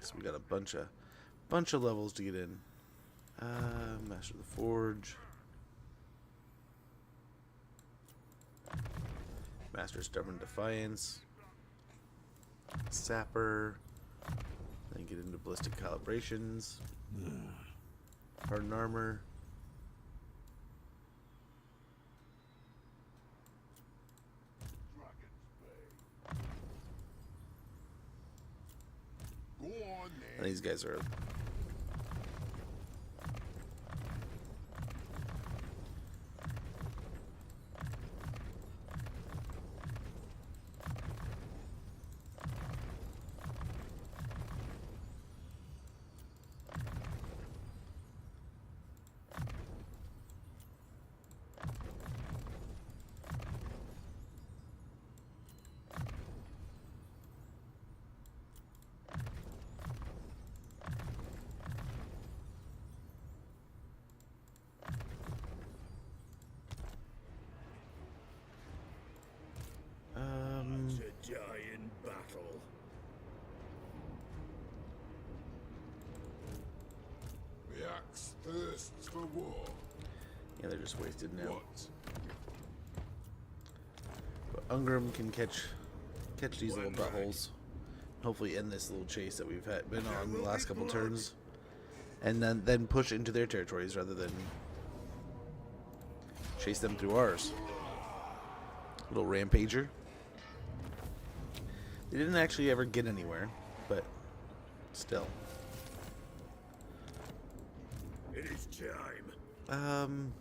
So we got a bunch of levels to get in. Master of the Forge. Master of Stubborn Defiance. Sapper. Then get into ballistic calibrations. Hardened armor. Go on, And these guys are To die in battle. The axe thirsts for war. yeah, they're just wasted now. What? But Ungrim can catch these little buttholes. Hopefully end this little chase that we've been on the last couple turns. And then push into their territories rather than chase them through ours. Little rampager. They didn't actually ever get anywhere, but still. It is time.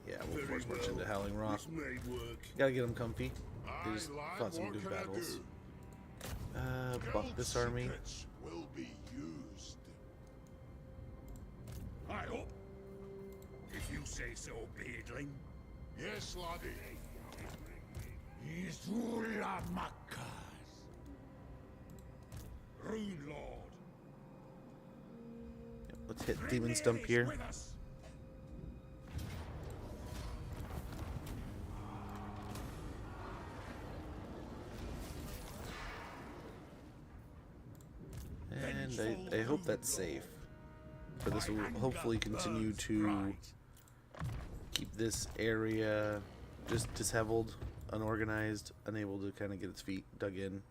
Yeah, we'll Very force march well. into Howling Rock. This may work. Gotta get them comfy. They Aye, just lad, fought some what good can I battles. do? Buck this army. Secrets will be used. I hope. If you say so, beardling. Yes, laddie. Isula Makas. Rune Lord. Yep, let's hit Demon Stump here. With us. And I hope that's safe. But this will hopefully continue to keep this area just disheveled, unorganized, unable to kind of get its feet dug in.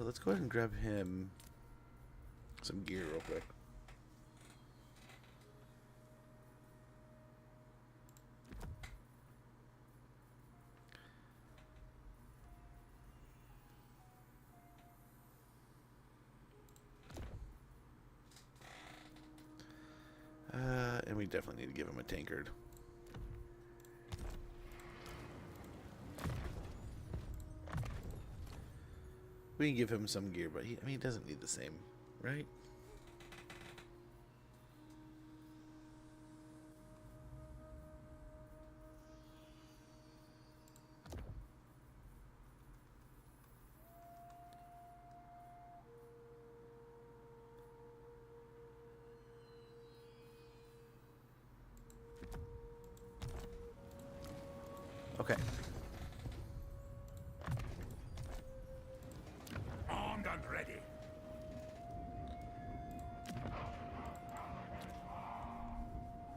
Let's go ahead and grab him some gear real quick. And we definitely need to give him a tankard. We can give him some gear, but he doesn't need the same, right? Okay. Armed and ready.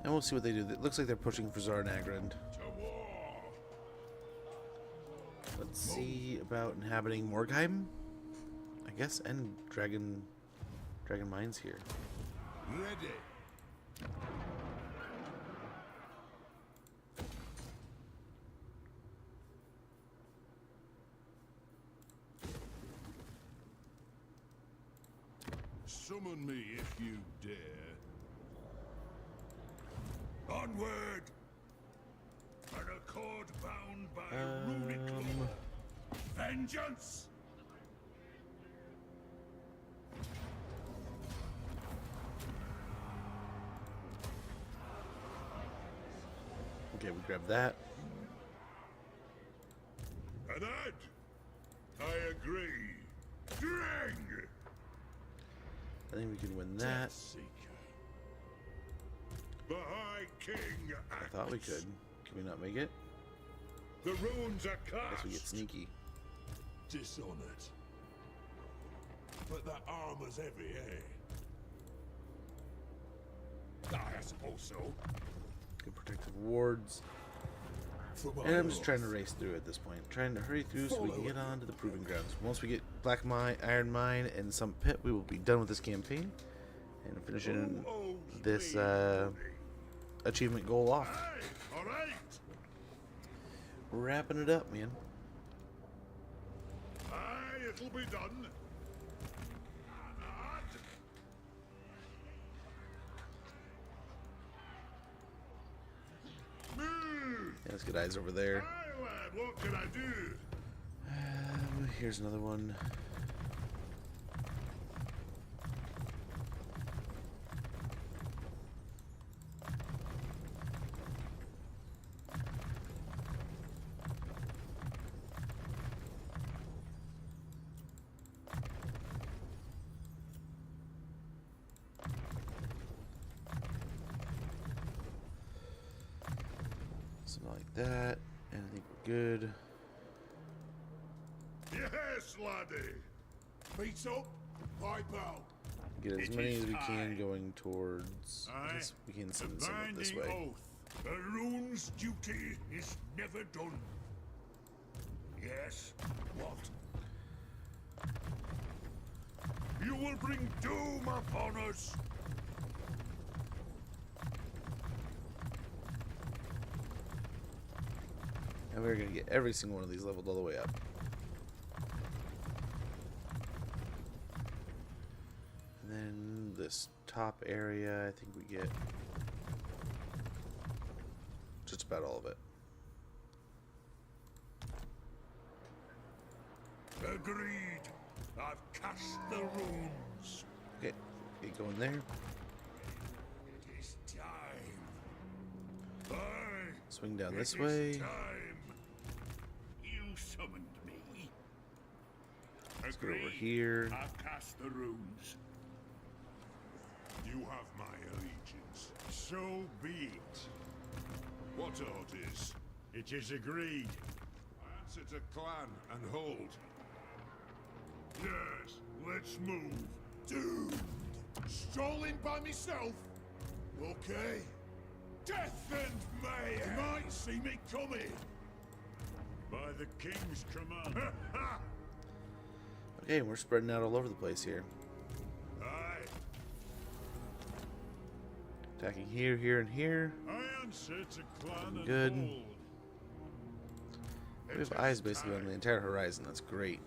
And we'll see what they do. It looks like they're pushing for Zarnagrand. To war. Let's see about inhabiting Morgheim, I guess, and Dragon Mines here. Ready. Summon me if you dare. Onward. An accord bound by runic law. Vengeance! Okay, we grab that. And that, I agree. Drang! I think we can win that. The High King I thought we could. Can we not make it? The runes are cast. Guess we get sneaky. Dishonored. But that armor's heavy, eh? I suppose so. Good protective wards. And I'm just trying to race through at this point. Trying to hurry through so we can get on to the proving grounds. Once we get Black Mine, Iron Mine, and some pit, we will be done with this campaign. And finishing this achievement goal off. Aye, all right. Wrapping it up, man. Aye, it'll be done. Yeah, let's get eyes over there. Aye, lad, what can I do? Here's another one. Something like that, and I think we're good. Yes, laddie. Feet up, pipe out. Get as It many is as we I. can going towards. I Aye. guess we can The send some up this binding way. oath. The rune's duty is never done. Yes, what? You will bring doom upon us. And we're gonna get every single one of these leveled all the way up. And then this top area, I think we get just about all of it. Agreed. I've cast the runes. Okay, get going there. It is time. Aye. Swing down this it way. is time. You summoned me. Let's go over Agreed. here. I'll cast the runes. You have my allegiance. So be it. What orders? It is agreed. Answer to clan and hold. Yes, let's move. Dude, strolling by myself. Okay. Death and mayhem. You might see me coming. By the king's command. Okay, we're spreading out all over the place here. Aye. Attacking here, here, and here. I answer to clan and Good. hold. We have eyes basically on the entire horizon. That's great.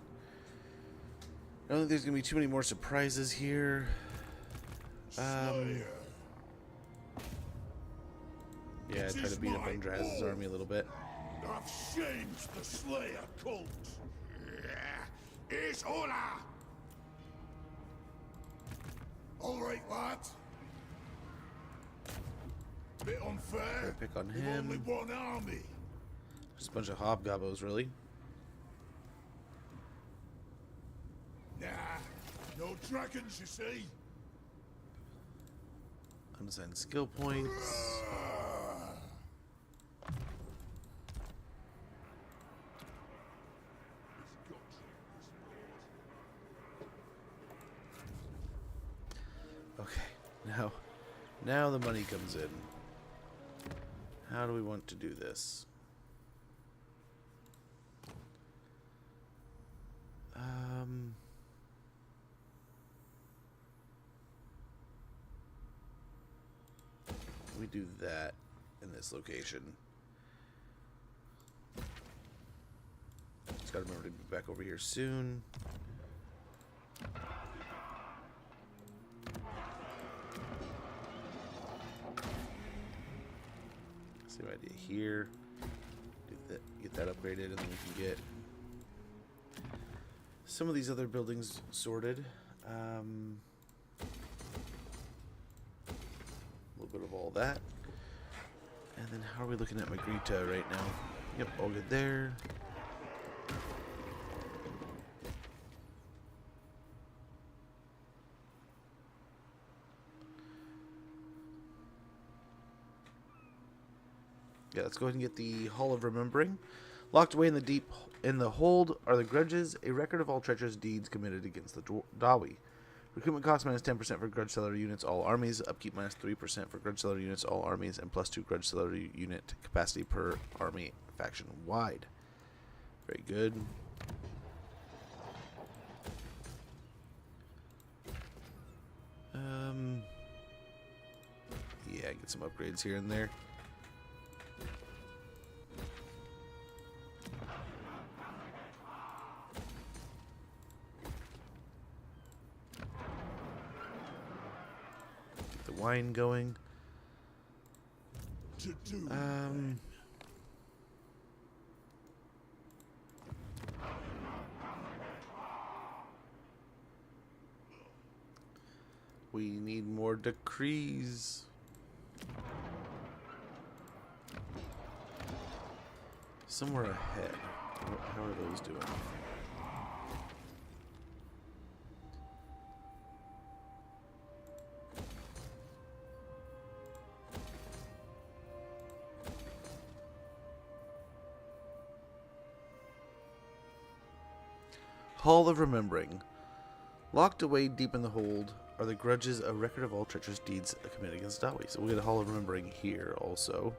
I don't think there's gonna be too many more surprises here. Slayer. Yeah, try to beat up on Draz's army a little bit. I've shamed the Slayer cult. It's order. All right, lad. Bit unfair. Pick on We've him. only one army. Just a bunch of hobgoblins, really. Nah, no dragons, you see. Unassigned skill points. Okay, now the money comes in. How do we want to do this? We do that in this location. Just gotta remember to be back over here soon. Same idea here. that upgraded, and then we can get some of these other buildings sorted. A little bit of all that. And then how are we looking at Magritta right now? Yep, all good there. Yeah, let's go ahead and get the Hall of Remembering. Locked away in the hold are the grudges, a record of all treacherous deeds committed against the Dawi. Recruitment cost minus 10% for grudge seller units, all armies. Upkeep minus 3% for grudge seller units, all armies, and plus 2 grudge seller unit capacity per army faction wide. Very good. Yeah, get some upgrades here and there. Wine going. We need more decrees. Somewhere ahead. How are those doing? Hall of Remembering. Locked away deep in the hold are the grudges, a record of all treacherous deeds committed against Dawi. So we'll get a Hall of Remembering here also.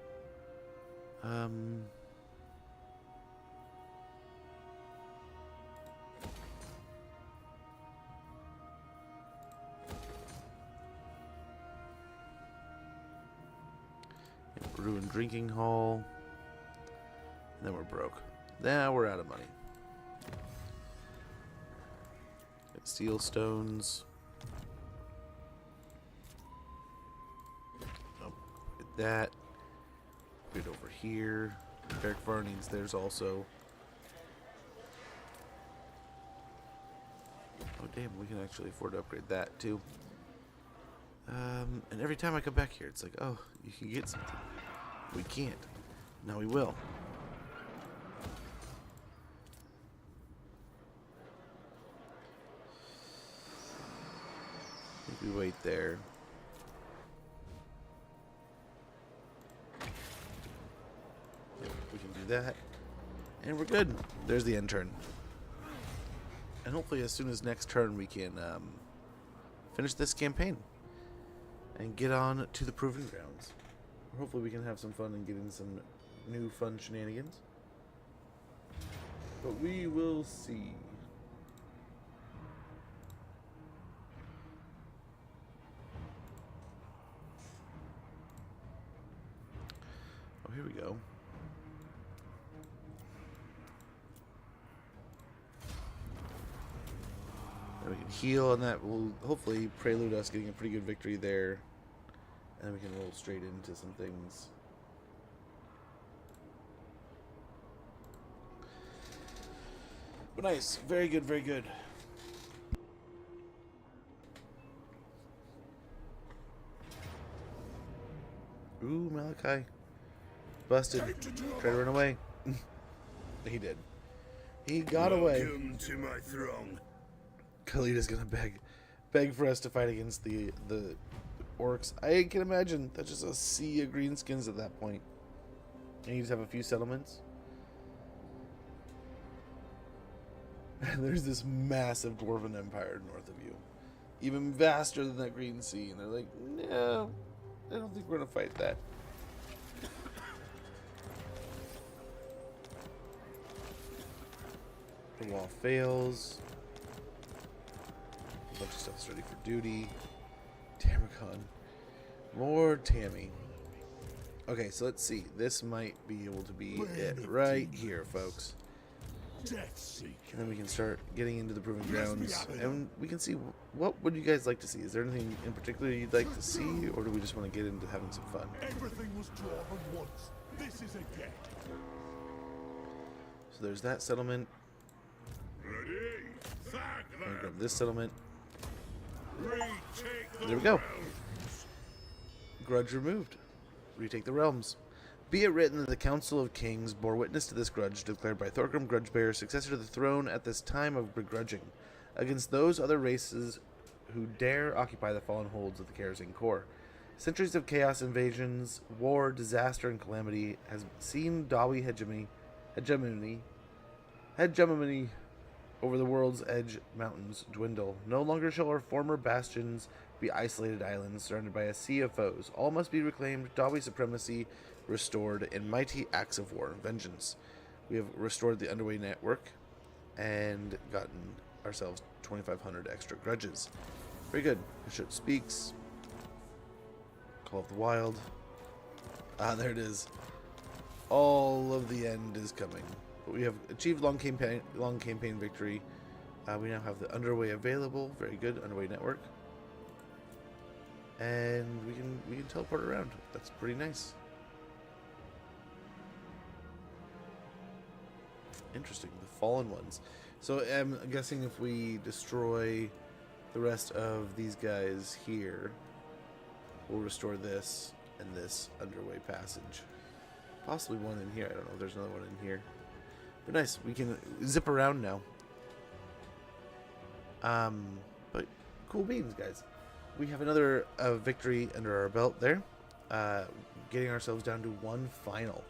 Ruined Drinking Hall. And then we're broke. Now we're out of money. Steel stones. Oh, get that. Put it over here. Karak Kadrin's there's also. Oh damn, we can actually afford to upgrade that too. And every time I come back here, it's like, oh, you can get something. We can't. Now we will. We wait there. Yep, we can do that. And we're good. There's the end turn. And hopefully as soon as next turn we can finish this campaign. And get on to the Proving Grounds. Hopefully we can have some fun and get in some new fun shenanigans. But we will see. Oh, here we go. And we can heal, and that will hopefully prelude us getting a pretty good victory there. And then we can roll straight into some things. But nice. Very good, very good. Ooh, Malachi. Busted. Tried to run away. He did. He got away. Welcome to my throng. Khalid is gonna beg for us to fight against the orcs. I can imagine that's just a sea of greenskins at that point. And you just have a few settlements. And there's this massive dwarven empire north of you. Even vaster than that green sea. And they're like, no, I don't think we're gonna fight that. The wall fails. A bunch of stuff's ready for duty. Tamarcon. More Tammy. Okay, so let's see. This might be able to be it right here, folks. And then we can start getting into the Proving Grounds. And we can see, what would you guys like to see? Is there anything in particular you'd like to see? Or do we just want to get into having some fun? Everything was drawn once. This is a get. So there's that settlement. Ready? Thank I'm gonna them. grab this settlement. Retake the There we go. realms. Grudge removed. Retake the realms. Be it written that the Council of Kings bore witness to this grudge declared by Thorgrim Grudgebearer, successor to the throne at this time of begrudging, against those other races who dare occupy the fallen holds of the Karazin core. Centuries of chaos, invasions, war, disaster, and calamity has seen Dawi hegemony over the world's edge mountains dwindle. No longer shall our former bastions be isolated islands surrounded by a sea of foes. All must be reclaimed, Dawi supremacy restored in mighty acts of war and vengeance. We have restored the underway network and gotten ourselves 2,500 extra grudges. Very good. Bishop speaks. Call of the Wild. Ah, there it is. All of the end is coming. But we have achieved long campaign victory. We now have the underway available. Very good. Underway network. And we can teleport around. That's pretty nice. Interesting. The fallen ones. So I'm guessing if we destroy the rest of these guys here, we'll restore this and this underway passage. Possibly one in here. I don't know if there's another one in here. But nice. We can zip around now. But cool beans, guys. We have another victory under our belt there. Getting ourselves down to one final.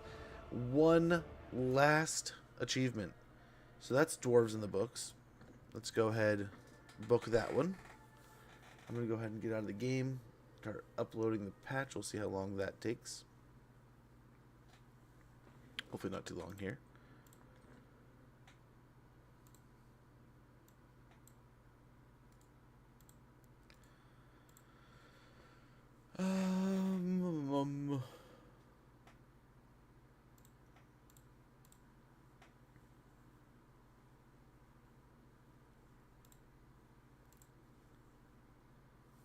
One last achievement. So that's dwarves in the books. Let's go ahead, book that one. I'm going to go ahead and get out of the game. Start uploading the patch. We'll see how long that takes. Hopefully not too long here.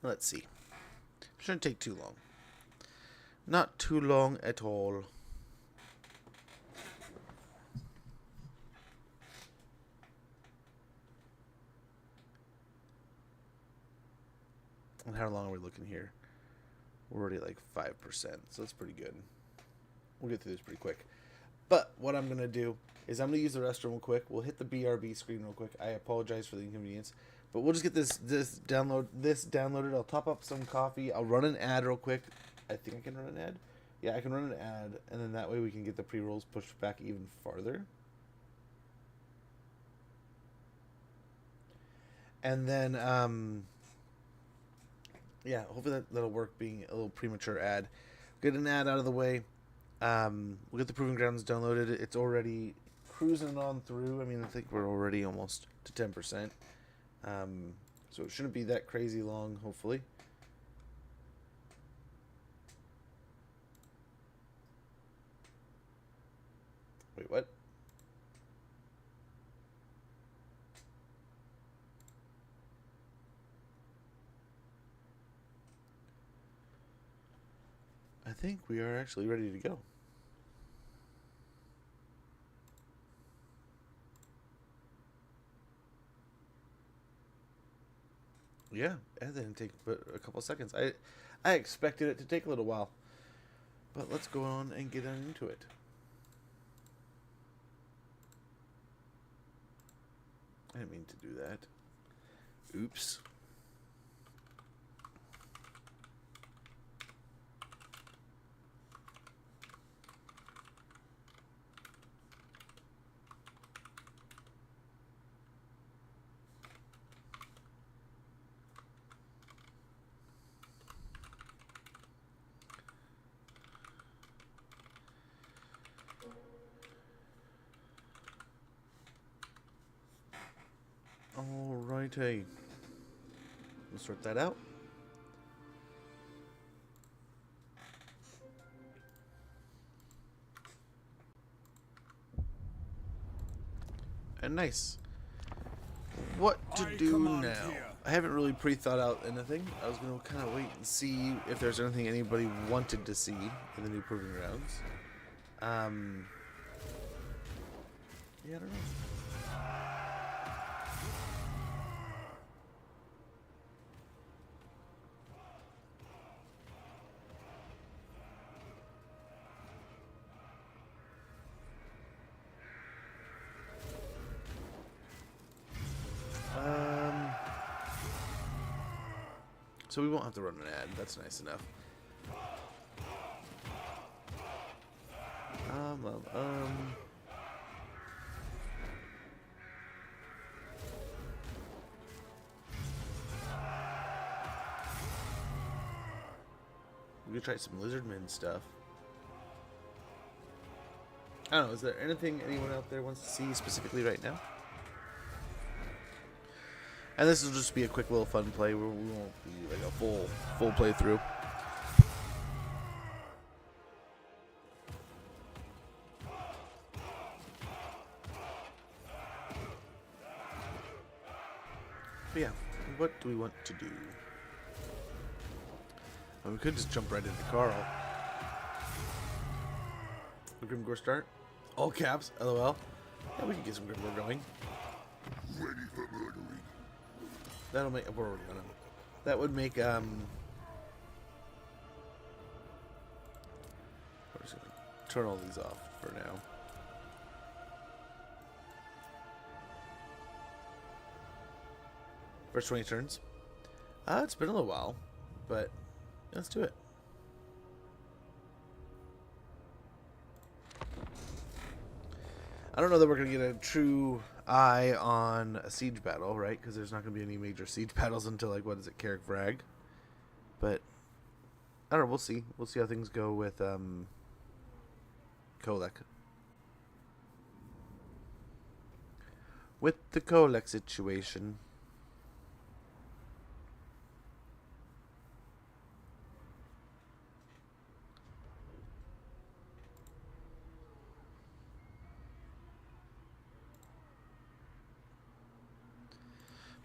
Let's see. Shouldn't take too long. Not too long at all. And how long are we looking here? We're already at like 5%, so that's pretty good. We'll get through this pretty quick. But what I'm going to do is I'm going to use the restroom real quick. We'll hit the BRB screen real quick. I apologize for the inconvenience. But we'll just get this downloaded. I'll top up some coffee. I'll run an ad real quick. I think I can run an ad. Yeah, I can run an ad, and then that way we can get the pre-rolls pushed back even farther. And then, yeah, hopefully that'll work, being a little premature ad. Get an ad out of the way. We'll get the Proving Grounds downloaded. It's already cruising on through. I mean, I think we're already almost to 10%. So it shouldn't be that crazy long, hopefully. Wait, what? I think we are actually ready to go. Yeah, it didn't take but a couple seconds. I expected it to take a little while. But let's go on and get on into it. I didn't mean to do that. Oops. Alrighty. We'll sort that out. And nice. What to do now? I haven't really pre-thought out anything. I was going to kind of wait and see if there's anything anybody wanted to see in the new Proving Grounds. Yeah, I don't know. So we won't have to run an ad. That's nice enough. We could try some Lizardman stuff. I don't know. Is there anything anyone out there wants to see specifically right now? And this will just be a quick little fun play where we won't be like a full playthrough. But yeah, what do we want to do? Well, we could just jump right into Carl. Grim Gore start? All caps, LOL. Yeah, we can get some Grim Gore going. Ready for murdering. That'll make. We're already on him. That would make. We're just gonna turn all these off for now. First 20 turns. It's been a little while, but let's do it. I don't know that we're going to get a true eye on a siege battle, right? Because there's not going to be any major siege battles until, like, what is it, Karak Vrag? But, I don't know, we'll see. We'll see how things go with, Kolek. With the Kolek situation.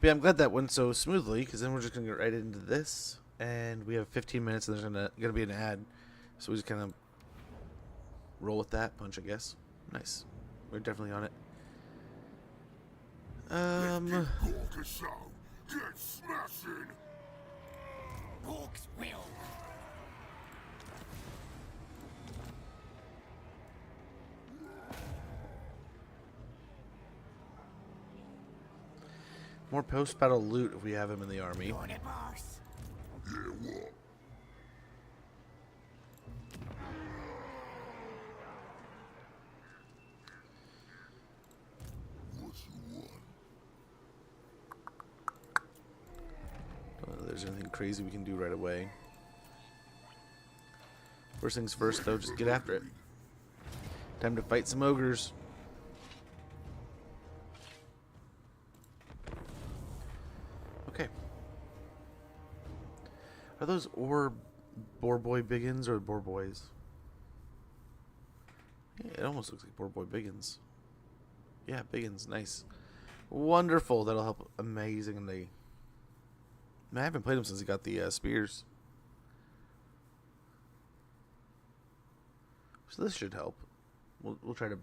But yeah, I'm glad that went so smoothly, because then we're just going to get right into this. And we have 15 minutes, and there's going to be an ad. So we just kind of roll with that punch, I guess. Nice. We're definitely on it. Get smashing. Orcs will. More post-battle loot if we have him in the army. You're the boss. Yeah, what? What you want? Don't know if there's anything crazy we can do right away. First things first, though, just get after it. Time to fight some ogres. Okay. Are those Boar Boy Biggins or Boar Boys? Yeah, it almost looks like Boar Boy Biggins. Yeah, Biggins, nice. Wonderful, that'll help amazingly. Man, I haven't played him since he got the spears. So this should help. We'll try to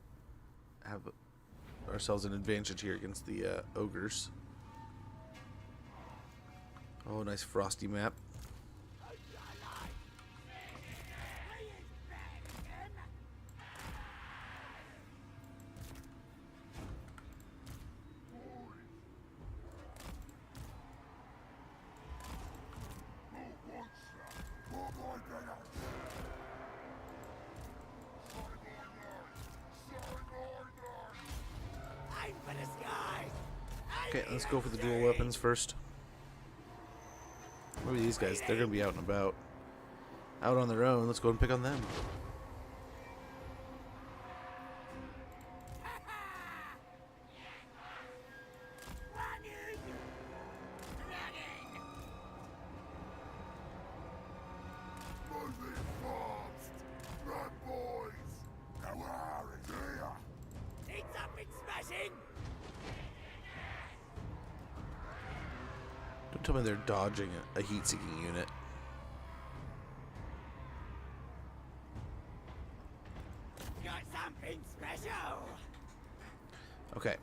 have ourselves an advantage here against the ogres. Oh, nice frosty map. Okay, let's go for the dual weapons first. Maybe these guys, they're going to be out and about. Out on their own, let's go and pick on them. Moving fast. Run, boys. Now where is here? It's up and smashing. Don't tell me they're dodging a heat-seeking unit. Got something special. Okay.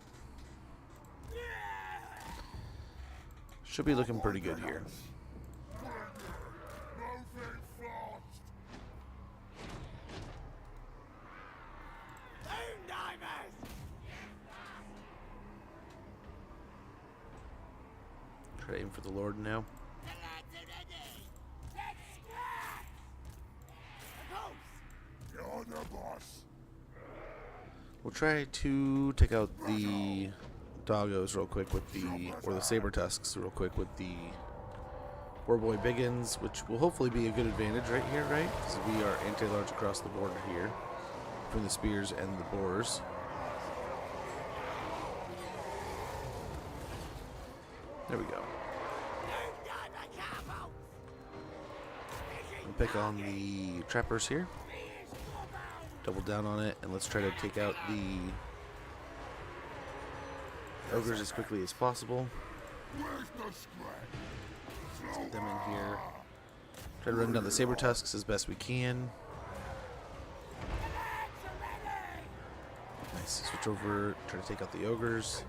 Should be looking pretty good here. Try to aim for the Lord now. We'll try to take out the doggos real quick with the, or the saber tusks real quick with the Warboy Biggins, which will hopefully be a good advantage right here, right? Because we are anti-large across the board here between the spears and the boars. There we go. And pick on the trappers here. Double down on it, and let's try to take out the ogres as quickly as possible. Let's get them in here. Try to run down the saber tusks as best we can. Nice. Switch over, try to take out the ogres.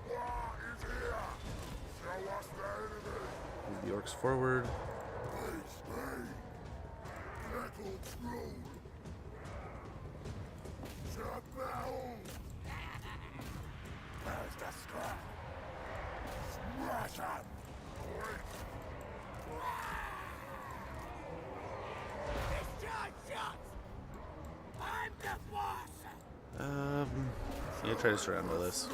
Move the orcs forward. Yeah, try to surround all this.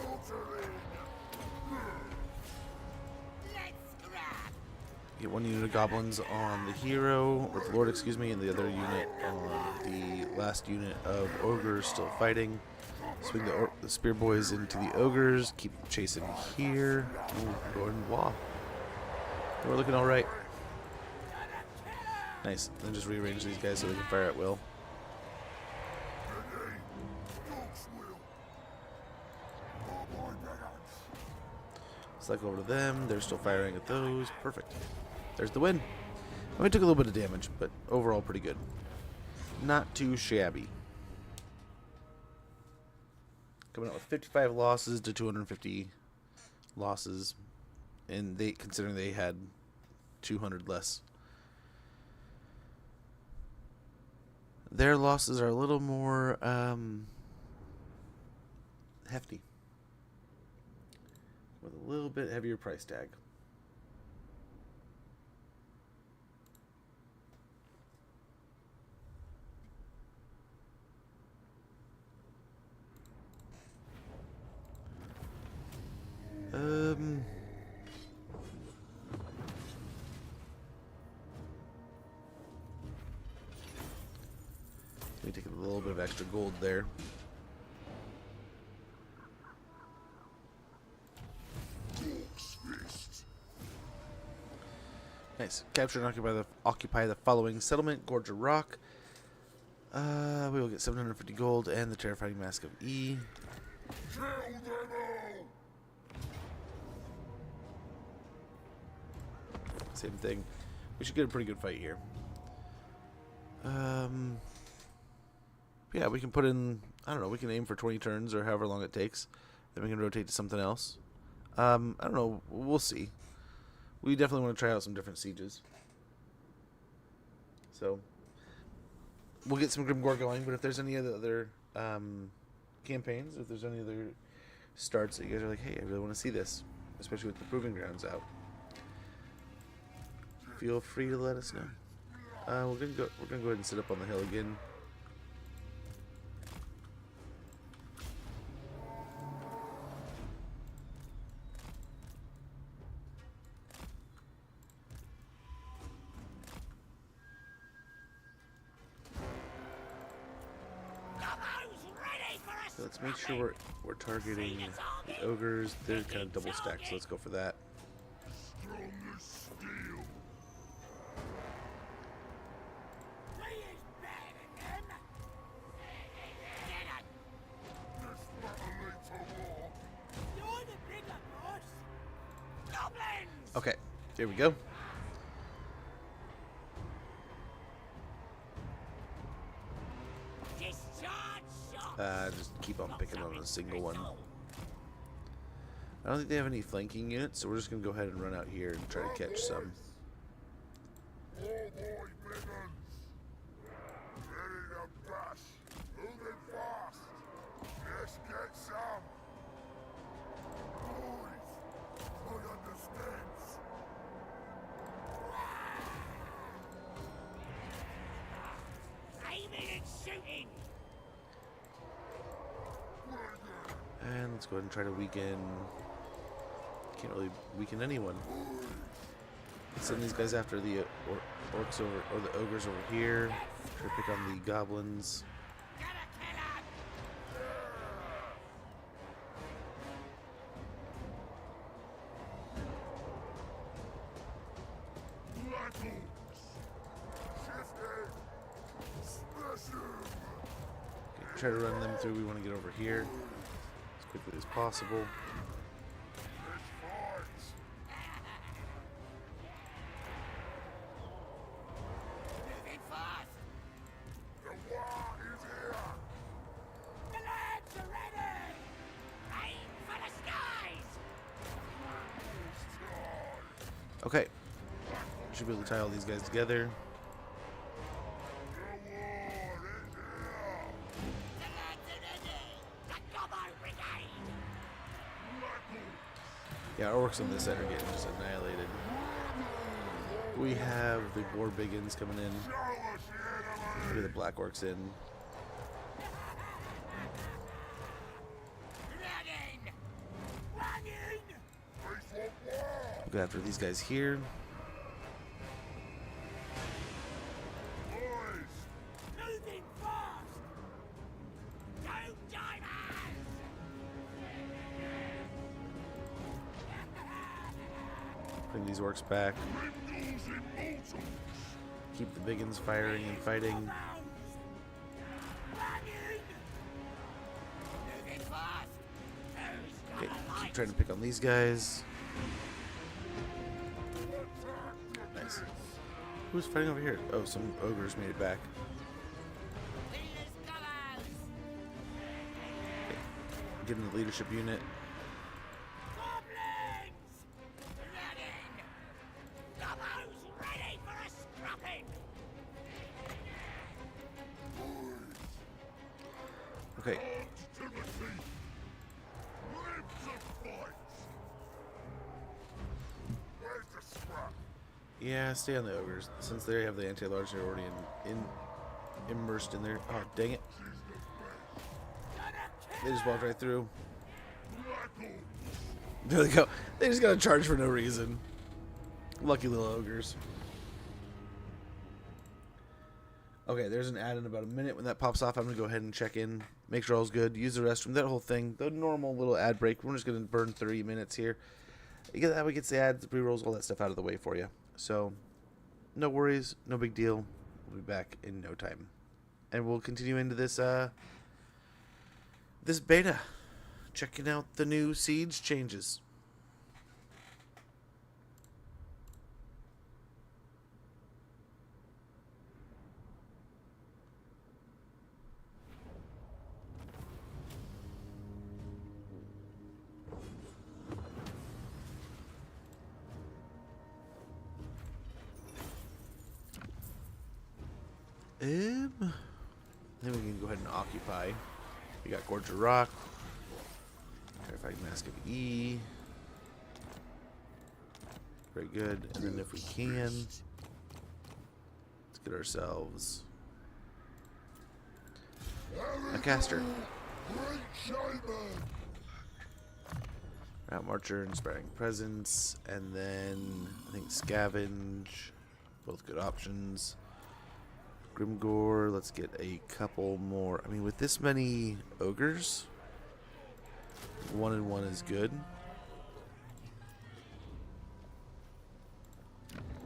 Get one unit of goblins on the hero, or the lord, excuse me, and the other unit on the last unit of ogres still fighting. Swing the spear boys into the ogres. Keep chasing here. Ooh, Gordon Wah. We're looking all right. Nice. Then just rearrange these guys so they can fire at will. Select over to them. They're still firing at those. Perfect. There's the win. We took a little bit of damage, but overall pretty good. Not too shabby. Coming out with 55 losses to 250 losses, and they, considering they had 200 less. Their losses are a little more hefty, with a little bit heavier price tag. Let me take a little bit of extra gold there. Nice. Capture and occupy the following settlement: Gorge of Rock. We will get 750 gold and the terrifying mask of E. Same thing. We should get a pretty good fight here. Yeah, we can put in, I don't know, we can aim for 20 turns or however long it takes. Then we can rotate to something else. I don't know. We'll see. We definitely want to try out some different sieges. So, we'll get some Grimgore going, but if there's any other campaigns, if there's any other starts that you guys are like, hey, I really want to see this, especially with the Proving Grounds out, feel free to let us know. We're gonna go ahead and sit up on the hill again. So let's make sure we're targeting the ogres. They're kind of double stacked, so let's go for that. Okay, here we go. Just keep on picking on a single one. I don't think they have any flanking units, so we're just going to go ahead and run out here and try to catch some. All boy biggins! Ready to bash! Moving fast! Let's get some! Boys! I understands! Aiming and shooting! And let's go ahead and try to weaken. Can't really weaken anyone. Let's send these guys after the orcs over, or the ogres over here. Try to pick on the goblins. Gotta kill him! Black Orcs! Shifting! Smash 'em! Okay, try to run them through. We want to get over here as quickly as possible. Let's fight! Moving fast! The war is here! The lads are ready! Aim for the skies! Okay. Should be able to tie all these guys together. The war is here! The lads are ready! The Gobbo Brigade! Black Orcs! Yeah, our orcs on this side are getting just annihilated. We have the war biggins coming in. Show us the enemy! Look at the black orcs in. Running! Running! Face of war! We'll go after these guys here. Boys! Moving fast! Don't divers! Bring these orcs back. Ringles Immortals! Keep the biggins firing and fighting. Running! Moving fast! Who's Okay, got a keep light? trying to pick on these guys. Nice. Who's fighting over here? Oh, some ogres made it back. Leaders, Gobbos! Get in the leadership unit. Goblins! Running! Gobbos ready for a scrapping! Okay, Timothy! Live to fight! Where's the scrap? yeah, stay on the ogres. Since they have the anti-large, they're already immersed in there. Oh, dang it. They just walked right through. Black Orcs! There they go. They just got to charge for no reason. Lucky little ogres. Okay, there's an ad in about a minute. When that pops off, I'm going to go ahead and check in. Make sure all's good. Use the restroom. That whole thing. The normal little ad break. We're just going to burn 30 minutes here. That way gets the ads, the pre-rolls, all that stuff out of the way for you. So, no worries. No big deal. We'll be back in no time. And we'll continue into this, this beta. Checking out the new siege changes. Then we can go ahead and occupy. We got Gorge of Rock. Terrifying Mask of E. Very good. And then if we can, let's get ourselves a caster. Great shaman! Route Marcher, Inspiring Presence, and then I think Scavenge. Both good options. Grimgore, let's get a couple more. I mean, with this many ogres, 1 and 1 is good.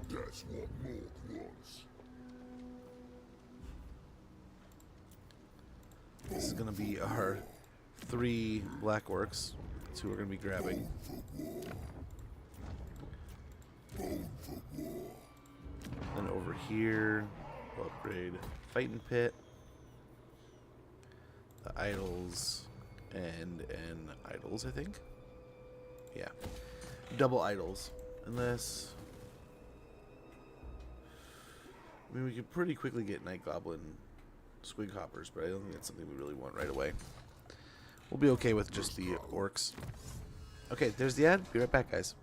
That's what Mork wants. This is going to be our 3 black orcs. That's who we're going to be grabbing. Then over here, we'll upgrade Fighting Pit, the Idols, and Idols, I think. Yeah. Double idols. Unless... I mean, we could pretty quickly get Night Goblin Squig Hoppers, but I don't think that's something we really want right away. We'll be okay with just the orcs. Okay, there's the ad. Be right back, guys.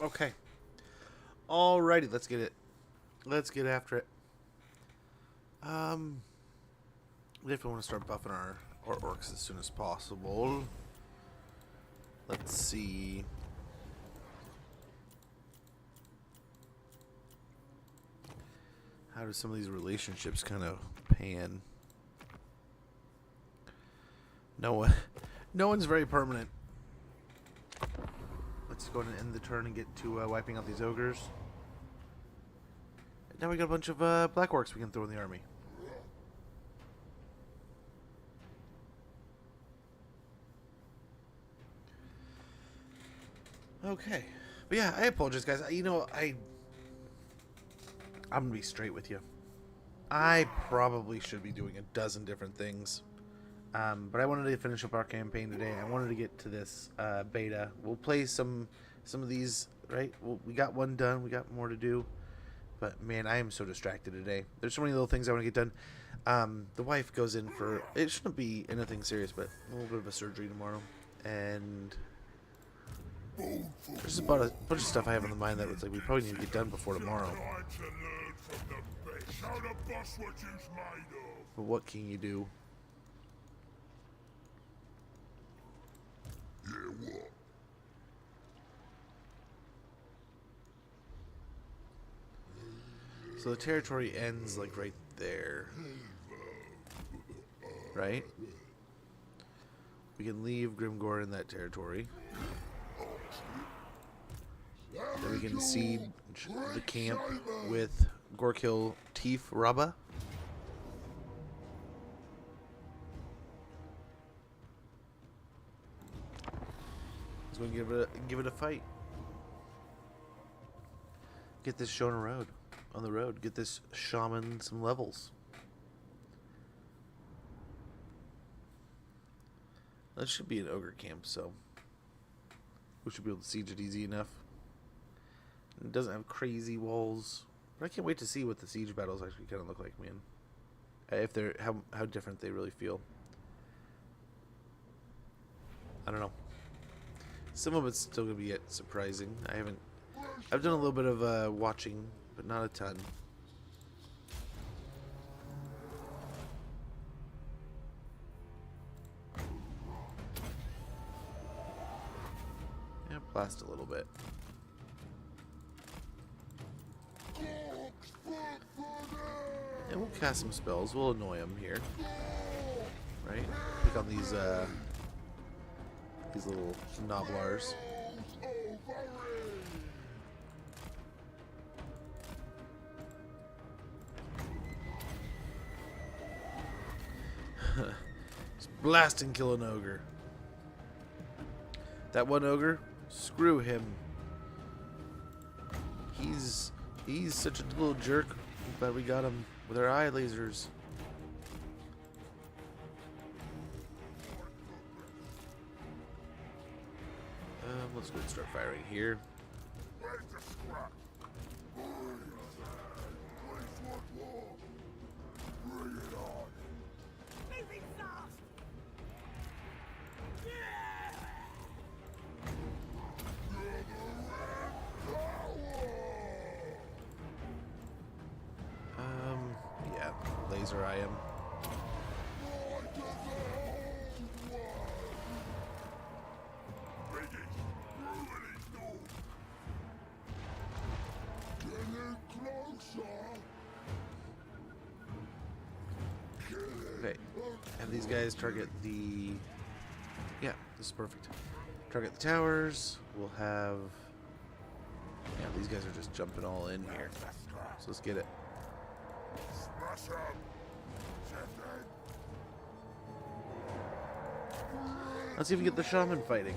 Okay. Alrighty, let's get it. Let's get after it. We definitely want to start buffing our orcs as soon as possible. Let's see. How do some of these relationships kind of pan? No one's very permanent. Let's go ahead and end the turn and get to wiping out these ogres. Now we got a bunch of black orcs we can throw in the army. Okay. But yeah, I apologize, guys. You know, I'm gonna be straight with you. I probably should be doing a dozen different things. But I wanted to finish up our campaign today. I wanted to get to this beta. We'll play some of these, right? We got one done. We got more to do. But, man, I am so distracted today. There's so many little things I want to get done. The wife goes in for... It shouldn't be anything serious, but a little bit of a surgery tomorrow. And... there's about a bunch of stuff I have on the mind that it's like we probably need to get done before tomorrow. But what can you do? So the territory ends like right there. Right? We can leave Grimgore in that territory. Then we can siege the camp with Gorkill Teef Rabba. Let's go and give it a fight. Get this show on the road. Get this shaman some levels. That should be an ogre camp, so we should be able to siege it easy enough. It doesn't have crazy walls, but I can't wait to see what the siege battles actually kind of look like, man. If they're how different they really feel. I don't know. Some of it's still gonna be surprising. I've done a little bit of watching, but not a ton. Yeah, blast a little bit. And we'll cast some spells. We'll annoy them here, right? Pick on these little noblars. Just blast and kill an ogre. That one ogre, screw him. He's such a little jerk. But we got him with our eye lasers. Let's go and start firing here. Yeah, laser I am. Okay, have these guys target the... Yeah, this is perfect. Target the towers. We'll have... Yeah, these guys are just jumping all in here. So let's get it. Let's see if we get the shaman fighting.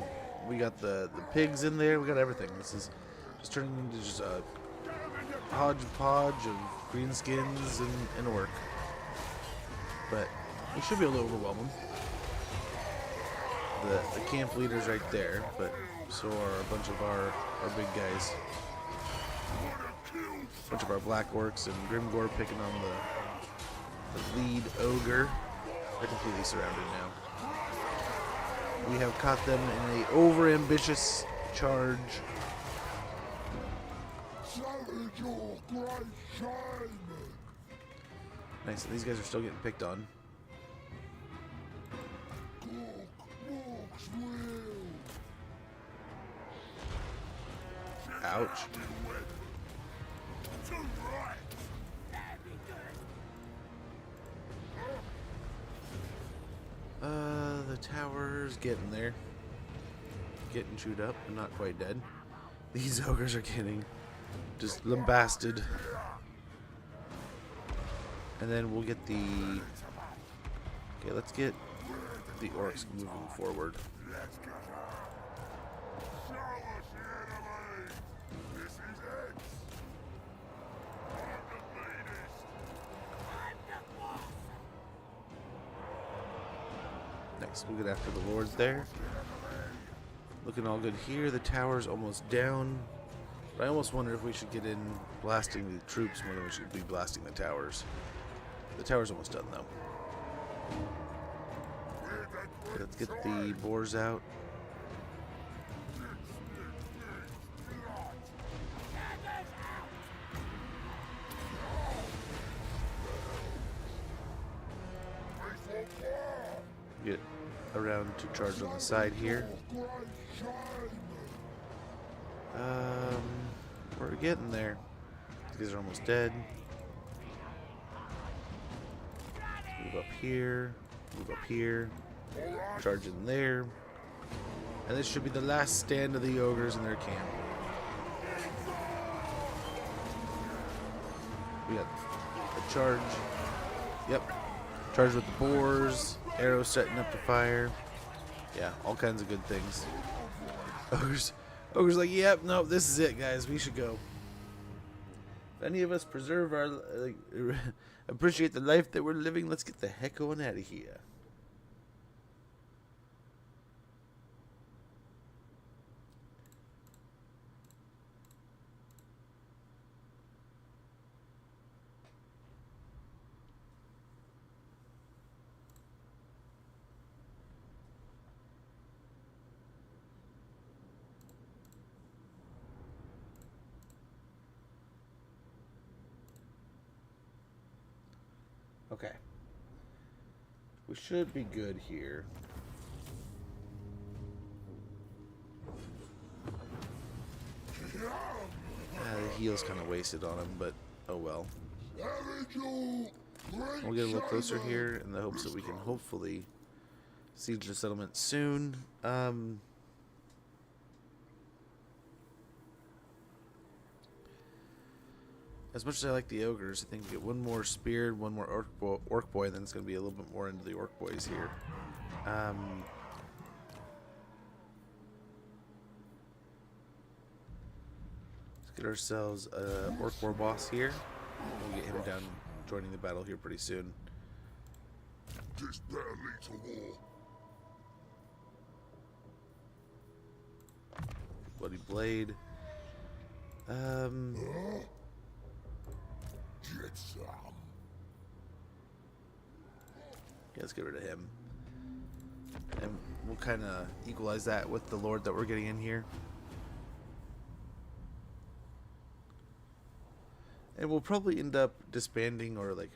We got the pigs in there. We got everything. This is just turning into just a hodgepodge of greenskins and orc. But we should be able to overwhelm them. The camp leader's right there, but so are a bunch of our big guys. A bunch of our black orcs and Grimgore picking on the lead ogre. They're completely surrounded now. We have caught them in a over-ambitious charge. Savage or great shaman. Nice. These guys are still getting picked on. Cook, will. Ouch. To right. That'd be good. The tower's getting there. Getting chewed up, but not quite dead. These ogres are getting just lambasted. And then we'll get the... Okay, let's get the orcs moving forward. Show us the enemy. This is it. I'm the meanest. I'm the boss. Nice, we'll get after the lords there. Looking all good here. The tower's almost down. But I almost wonder if we should get in blasting the troops more than we should be blasting the towers. The tower's almost done though. Okay, let's get the boars out. Get around to charge on the side here. We're getting there. These guys are almost dead. Move up here. Move up here. Charge in there. And this should be the last stand of the ogres in their camp. We got a charge. Yep. Charge with the boars. Arrows setting up to fire. Yeah, all kinds of good things. Ogre's like, yep, no, this is it, guys. We should go. If any of us preserve our, appreciate the life that we're living, let's get the heck going out of here. Okay. We should be good here. The heal's kind of wasted on him, but oh well. We'll get a little closer here in the hopes that we can hopefully siege the settlement soon. As much as I like the ogres, I think we get one more speared, one more orc boy, and then it's going to be a little bit more into the orc boys here. Let's get ourselves a orc war boss here. We'll get him down, joining the battle here pretty soon. This better lead to war. Bloody blade. Get some. Yeah, let's get rid of him. And we'll kind of equalize that with the lord that we're getting in here. And we'll probably end up disbanding or like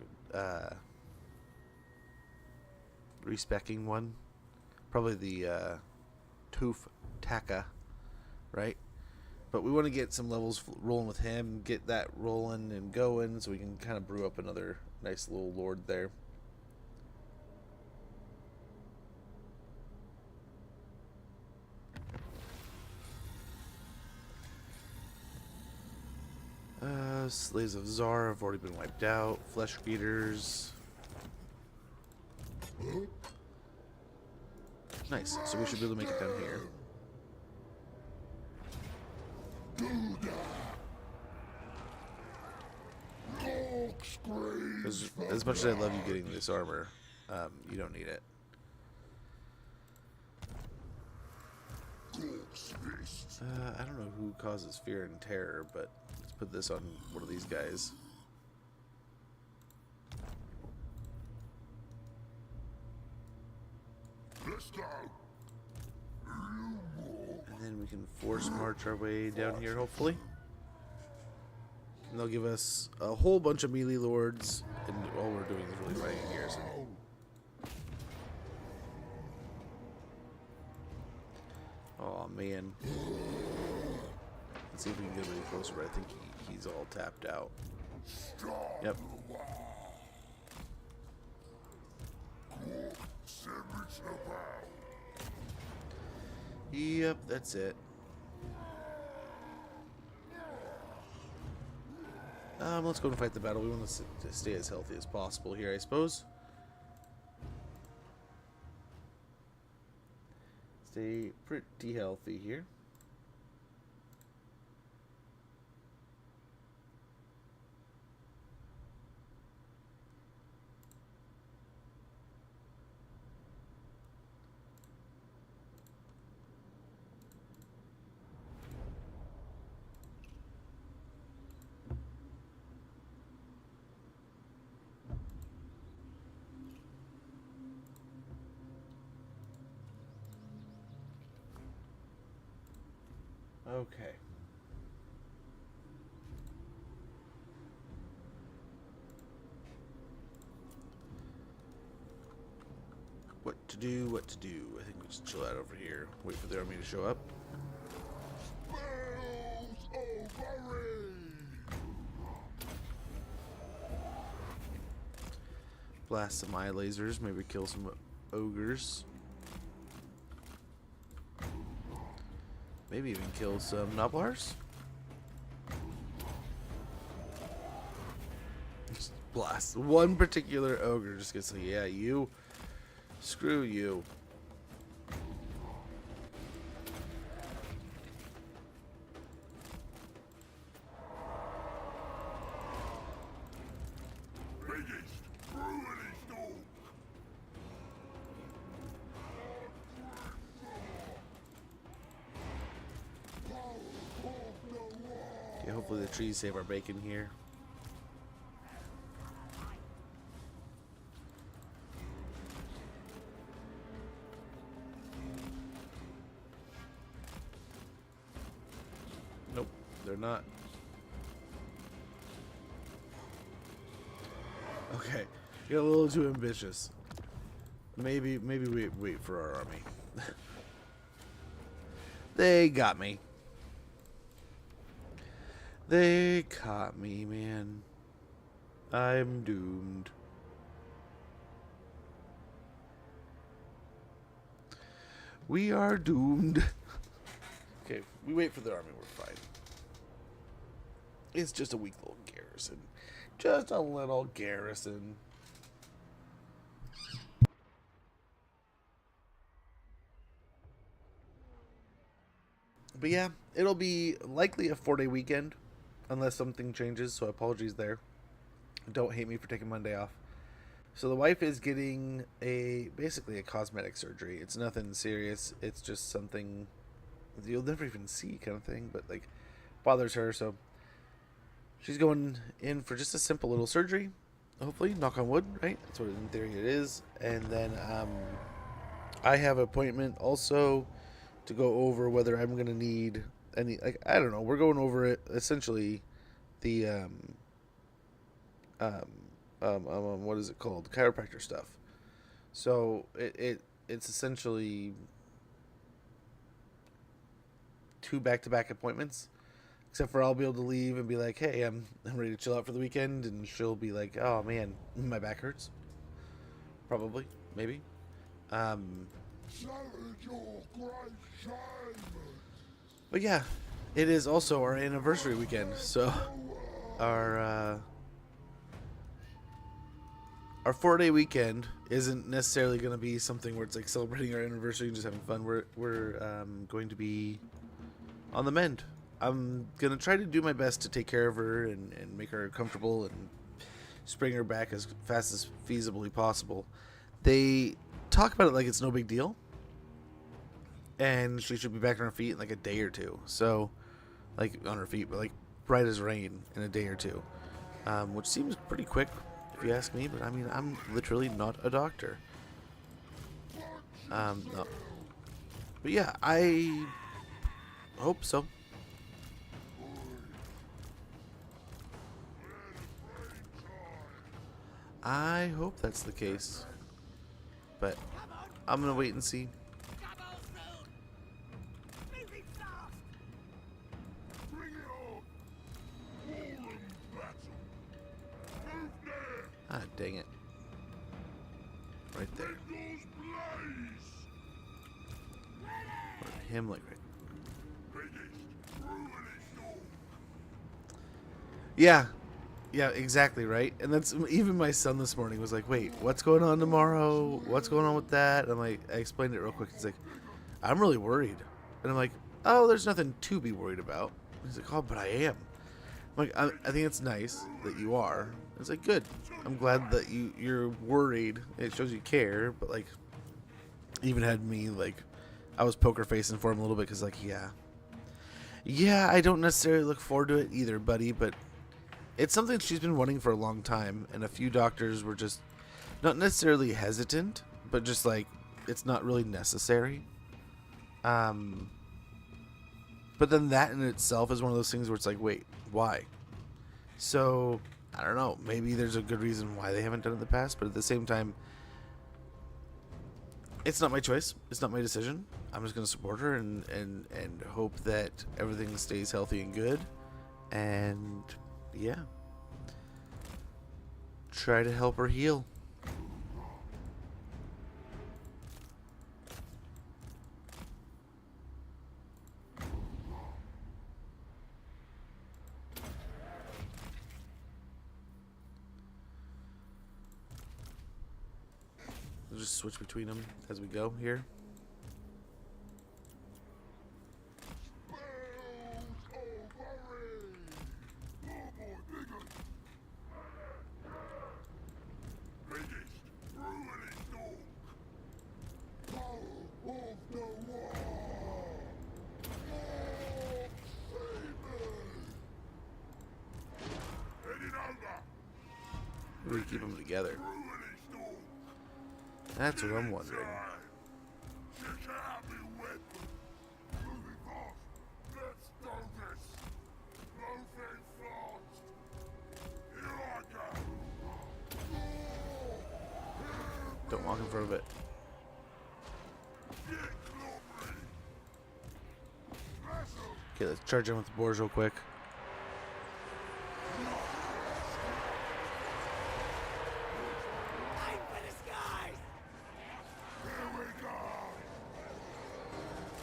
respecking one. Probably the Toof Taka, right? But we want to get some levels rolling with him, get that rolling and going so we can kind of brew up another nice little lord there. Slaves of Zar have already been wiped out. Flesh Eaters. Nice. So we should be able to make it down here. As much as I love you getting this armor, you don't need it. I don't know who causes fear and terror, but let's put this on one of these guys. Let's go. And then we can force march our way down here, hopefully. And they'll give us a whole bunch of melee lords, and all we're doing is really fighting a garrison. Oh man. Let's see if we can get a little closer, but I think he's all tapped out. Yep. Yep, that's it. Let's go and fight the battle. We want to stay as healthy as possible here, I suppose. Stay pretty healthy here. Okay. What to do, what to do. I think we just chill out over here. Wait for the army to show up. Blast some eye lasers, maybe kill some ogres. Maybe even kill some Noblars. Just blast one particular ogre. Just gets like, yeah, you. Screw you. Okay, hopefully the trees save our bacon here. Nope, they're not. Okay, you're a little too ambitious. Maybe we wait for our army. They got me. They caught me, man. I'm doomed. We are doomed. Okay, we wait for the army, we're fine. It's just a weak little garrison. Just a little garrison. But yeah, it'll be likely a 4-day weekend. Unless something changes, so apologies there. Don't hate me for taking Monday off. So the wife is getting basically a cosmetic surgery. It's nothing serious. It's just something you'll never even see kind of thing, but like bothers her. So she's going in for just a simple little surgery. Hopefully, knock on wood, right? That's what in theory it is. And then I have an appointment also to go over whether I'm going to need any, like, I don't know. We're going over it essentially the what is it called? Chiropractor stuff. So it's essentially 2 back-to-back appointments. Except for I'll be able to leave and be like, hey, I'm ready to chill out for the weekend, and she'll be like, oh man, my back hurts. Probably, maybe. But yeah, it is also our anniversary weekend, so our 4-day weekend isn't necessarily going to be something where it's like celebrating our anniversary and just having fun. We're going to be on the mend. I'm going to try to do my best to take care of her and make her comfortable and bring her back as fast as feasibly possible. They talk about it like it's no big deal. And she should be back on her feet in like a day or two. So, like on her feet, but like bright as rain in a day or two. Which seems pretty quick if you ask me. But I mean, I'm literally not a doctor. No. But yeah, I hope so. I hope that's the case. But I'm going to wait and see. Double soon! Moving fast! Bring it on! Warren battle! Move there! Ah, dang it. Right there. Windows blaze! Or him like right. Biggest ruinous dog! Yeah. Yeah, exactly, right? And that's even my son this morning was like, wait, what's going on tomorrow? What's going on with that? And I'm like, I explained it real quick. He's like, I'm really worried. And I'm like, oh, there's nothing to be worried about. He's like, oh, but I am. I'm like, I think it's nice that you are. It's like, good. I'm glad that you're worried. It shows you care. But like, even had me like, I was poker facing for him a little bit because like, yeah, I don't necessarily look forward to it either, buddy. But it's something she's been wanting for a long time, and a few doctors were just not necessarily hesitant, but just like it's not really necessary. But then that in itself is one of those things where it's like, wait, why? So I don't know. Maybe there's a good reason why they haven't done it in the past, but at the same time, it's not my choice. It's not my decision. I'm just gonna support her and hope that everything stays healthy and good, and yeah, try to help her heal. We'll just switch between them as we go here. We keep them together. That's what I'm wondering. Don't walk in front of it. Okay, let's charge in with the boars real quick. Aim for the skies!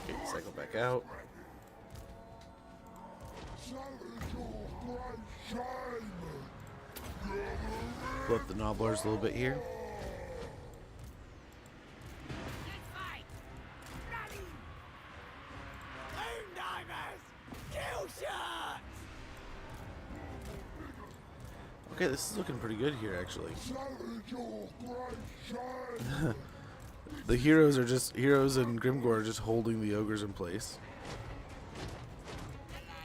Okay, cycle back out. Blow up the nobblers a little bit here. Let's fight! Rally! Moondivers! Kill shots! Okay, this is looking pretty good here, actually. The heroes and Grimgore are just holding the ogres in place.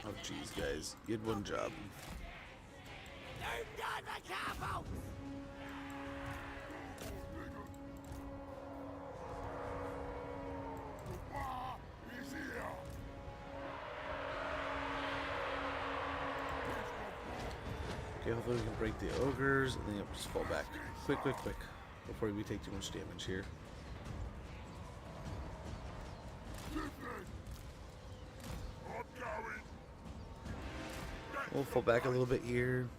Oh, jeez, guys, you had one job. Moondiver catapults! Okay, hopefully we can break the ogres and then you'll just fall back. Quick, quick, quick. Before we take too much damage here. We'll fall back a little bit here.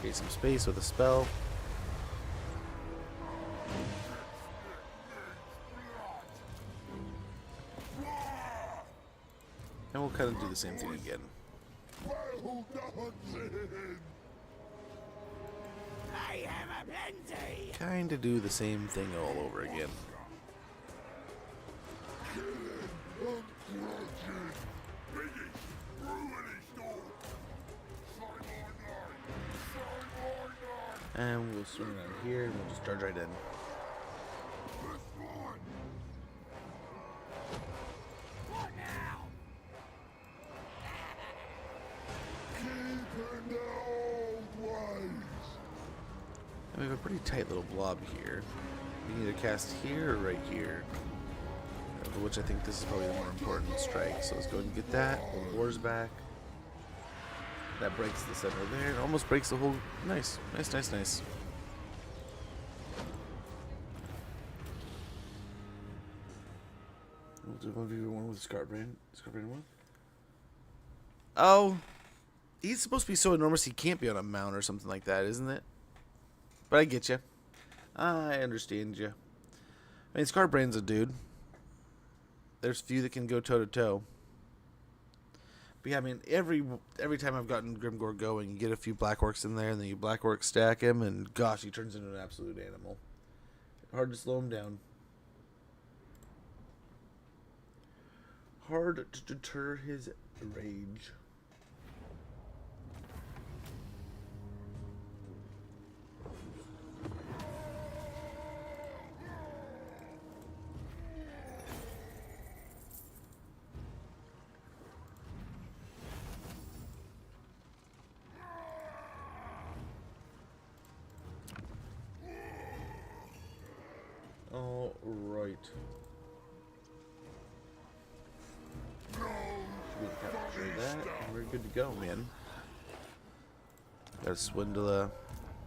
Create some space with a spell. And we'll kind of do the same thing again. Mayhem aplenty! Kind of do the same thing all over again. And we'll swing around here and we'll just charge right in. What now? And we have a pretty tight little blob here. We can either cast here or right here. Which I think this is probably the more important strike. So let's go ahead and get that. Pull the boars back. That breaks the center there. It almost breaks the whole... Nice. Nice, nice, nice. We'll do 1v1 with Scarbrand. Scarbrand 1. Oh. He's supposed to be so enormous he can't be on a mount or something like that, isn't it? But I get you. I understand you. I mean, Scarbrand's a dude. There's few that can go toe-to-toe. But yeah, I mean, every time I've gotten Grimgore going, you get a few Black Orcs in there, and then you Black Orc stack him, and gosh, he turns into an absolute animal. Hard to slow him down. Hard to deter his rage. All right. Should we capture that? And we're good to go, man. Gotta swindle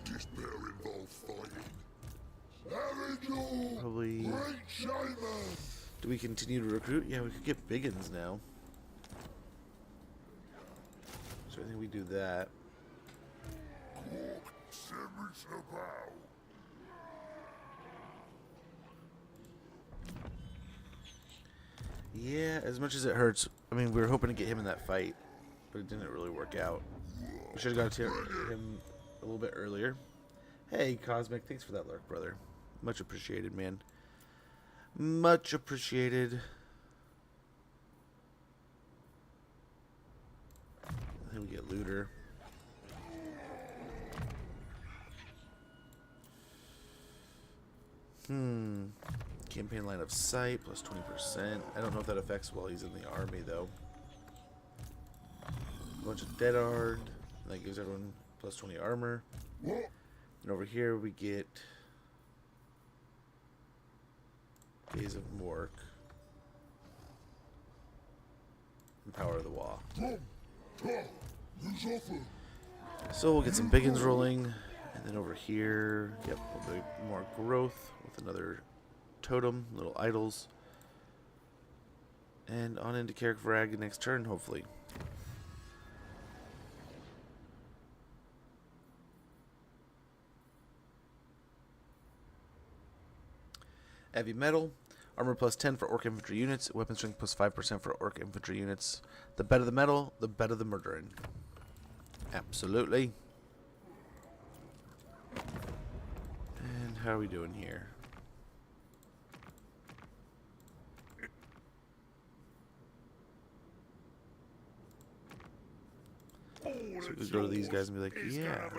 This bear involve fighting. probably. Great shaman! Do we continue to recruit? Yeah, we could get biggins now. So I think we do that. Yeah, as much as it hurts, I mean, we were hoping to get him in that fight, but it didn't really work out. We should have got to him a little bit earlier. Hey, Cosmic, thanks for that lurk, brother. Much appreciated, man. Much appreciated. I think we get Looter. Campaign line of sight plus 20%. I don't know if that affects while he's in the army though. A bunch of Dead Ard. That gives everyone plus 20 armor. And over here we get Days of Mork. And Power of the Wa. So we'll get some biggins rolling. And then over here, yep, a little bit more growth with another totem, little idols. And on into Karak Kadrin next turn, hopefully. Heavy metal, armor plus 10 for orc infantry units, weapon strength plus 5% for orc infantry units. The better the metal, the better the murdering. Absolutely. And how are we doing here? So we could go to these guys and be like, yeah,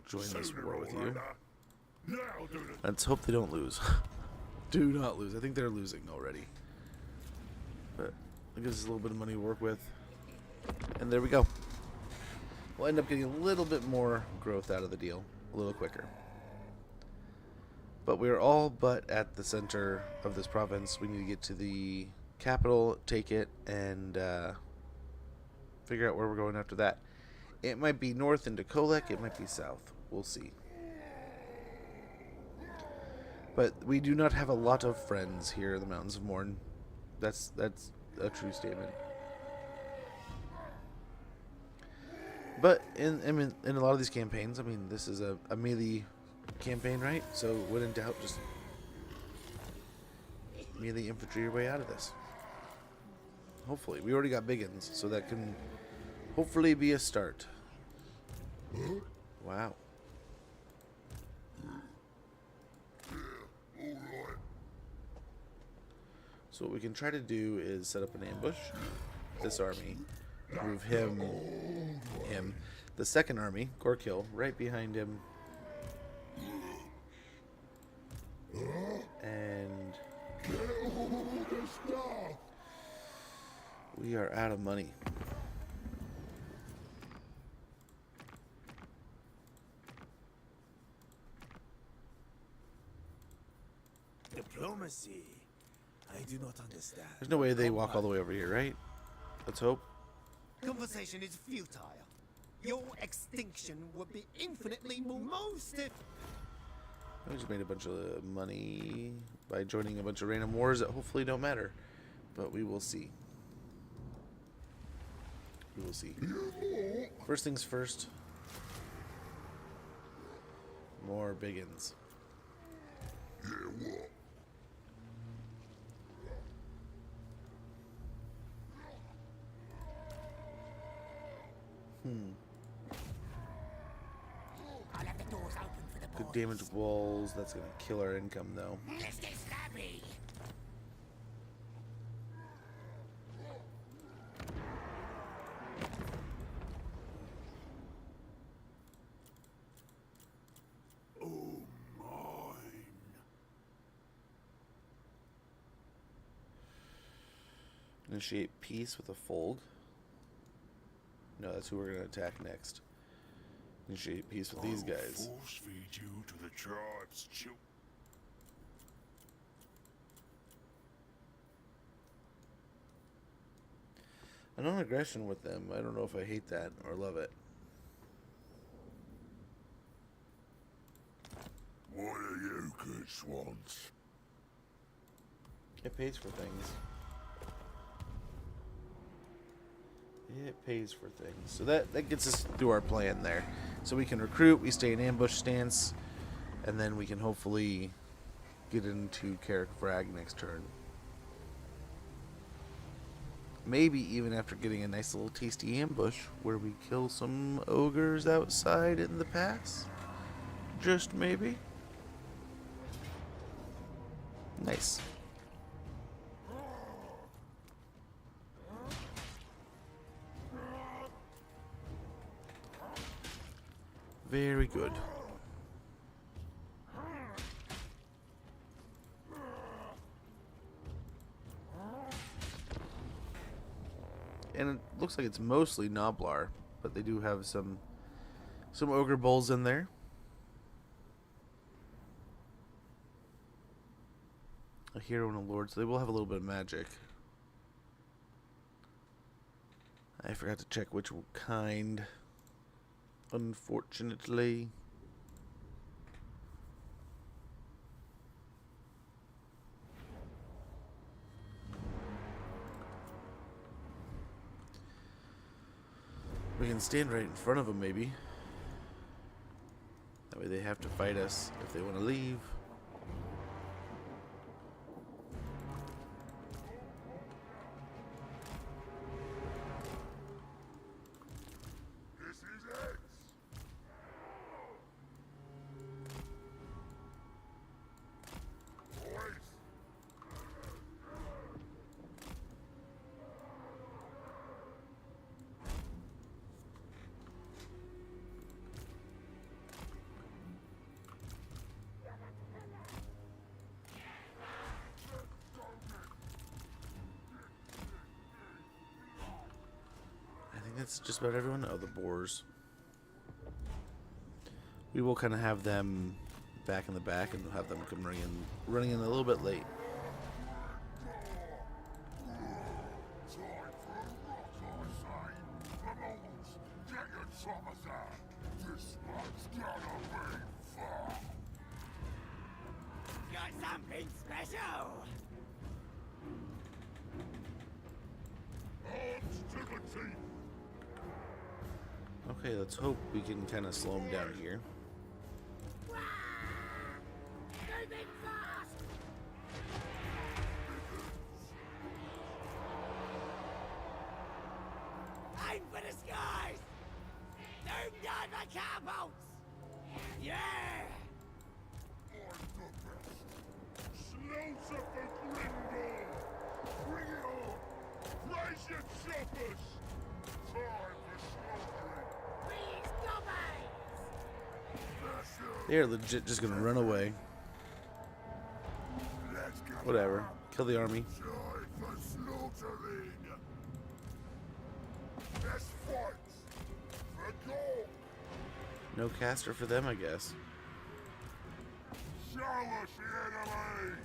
join this war with you. Let's hope they don't lose. Do not lose. I think they're losing already. But it gives us a little bit of money to work with. And there we go. We'll end up getting a little bit more growth out of the deal. A little quicker. But we're all but at the center of this province. We need to get to the capital, take it, and figure out where we're going after that. It might be north into Kolek. It might be south. We'll see. But we do not have a lot of friends here in the Mountains of Morn. That's a true statement. But in a lot of these campaigns, I mean, this is a melee campaign, right? So when in doubt, just melee infantry your way out of this. Hopefully. We already got biggins, so that can hopefully be a start. Wow. So what we can try to do is set up an ambush. This army. Move him. The second army, Gorkill, right behind him. And we are out of money. Diplomacy. I do not understand. There's no way they walk all the way over here, right? Let's hope. Conversation is futile. Your extinction would be infinitely more most. I just made a bunch of money by joining a bunch of random wars that hopefully don't matter. But we will see. We will see. First things first. More biggins. I'll have the doors open for the Good boys. damage walls. That's gonna kill our income though. Let's get scrappy. Oh, mine. Initiate peace with a Folg. No, that's who we're gonna attack next. Initiate peace with these guys. Force feed you to the tribe's children. A non-aggression with them. I don't know if I hate that or love it. What are you good swans? It pays for things. It pays for things. So that gets us through our plan there. So we can recruit, we stay in ambush stance, and then we can hopefully get into Karak Frag next turn. Maybe even after getting a nice little tasty ambush where we kill some ogres outside in the pass. Just maybe. Nice. Very good. And it looks like it's mostly Noblar, but they do have some ogre bulls in there. A hero and a lord, so they will have a little bit of magic. I forgot to check which kind, unfortunately. We can stand right in front of them, maybe. That way they have to fight us if they want to leave. This is it. Boys. I think that's just about everyone. Oh, the boars. We will kind of have them back in the back and have them come running in a little bit late. Time for a rock, I say. Rebels, get your choppers out. This one's gonna be fun. Got something special. Arms to the teeth. Okay, let's hope we can kind of slow them down here. Moving fast. Aim for the skies. Doom diver cowbolts. Yeah. I'm the best. Slaughter for Grindor. Bring it on. Raise your choppers. Time for slaughtering. Please, gobbies. That's it. They're legit just gonna run away. Let's go. Whatever. Kill the army. Time for slaughtering. Let's fight. For gold. No caster for them, I guess. Show us the enemy.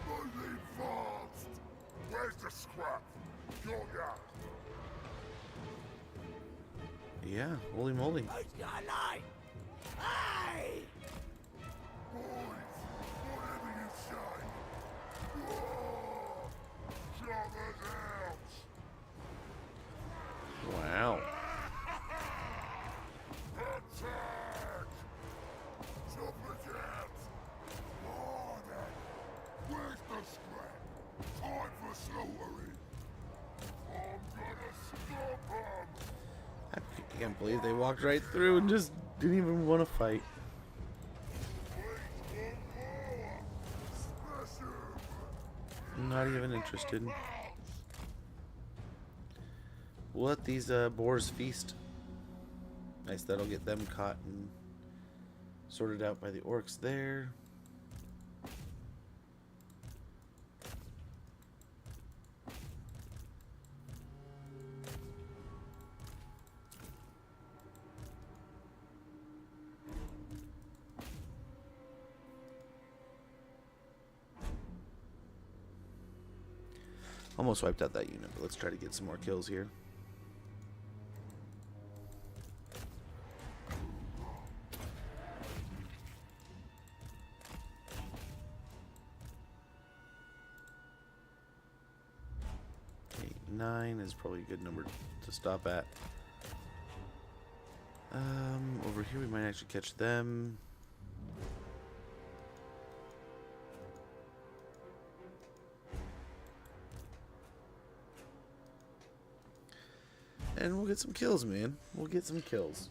Moving fast. Where's the scrap? Got ya. Yeah, holy moly. Who's got a light? Hey! Whatever you say. Shut it out. Wow. Attack! Chop it out! Harder! Where's the scrap? Time for slaughtering! I'm gonna stop 'em! I can't believe they walked right through and just didn't even want to fight. Wait one more! Smash 'em! Not even interested. We'll let these boars feast. Nice, that'll get them caught and sorted out by the orcs there. Almost wiped out that unit, but let's try to get some more kills here. Okay, 9 is probably a good number to stop at. Over here we might actually catch them. And we'll get some kills, man. We'll get some kills.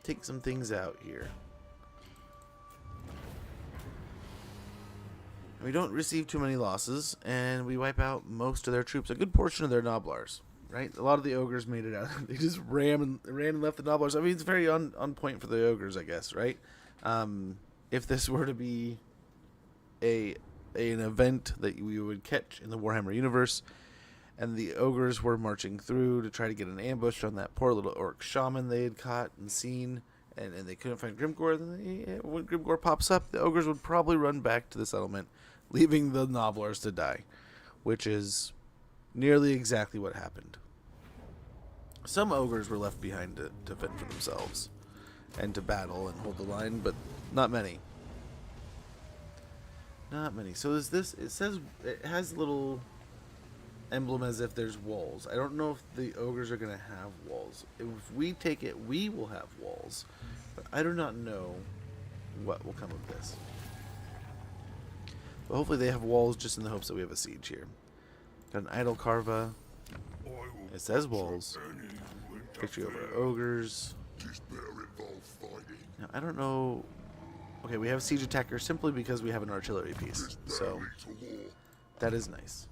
Take some things out here. And we don't receive too many losses, and we wipe out most of their troops. A good portion of their Noblars, right? A lot of the ogres made it out. They just ran and left the Noblars. I mean, it's very on point for the ogres, I guess, right? If this were to be an event that we would catch in the Warhammer universe, and the ogres were marching through to try to get an ambush on that poor little orc shaman they had caught and seen, and they couldn't find Grimgor, then when Grimgor pops up, the ogres would probably run back to the settlement, leaving the Noblars to die, which is nearly exactly what happened. Some ogres were left behind to fend for themselves and to battle and hold the line, but not many. Not many. So is this, it says, it has little emblem as if there's walls. I don't know if the ogres are going to have walls. If we take it, we will have walls. But I do not know what will come of this. But hopefully they have walls just in the hopes that we have a siege here. Got an idol carva. It says walls. Picture of our ogres. Now, I don't know. Okay, we have a siege attacker simply because we have an artillery piece. So that is nice.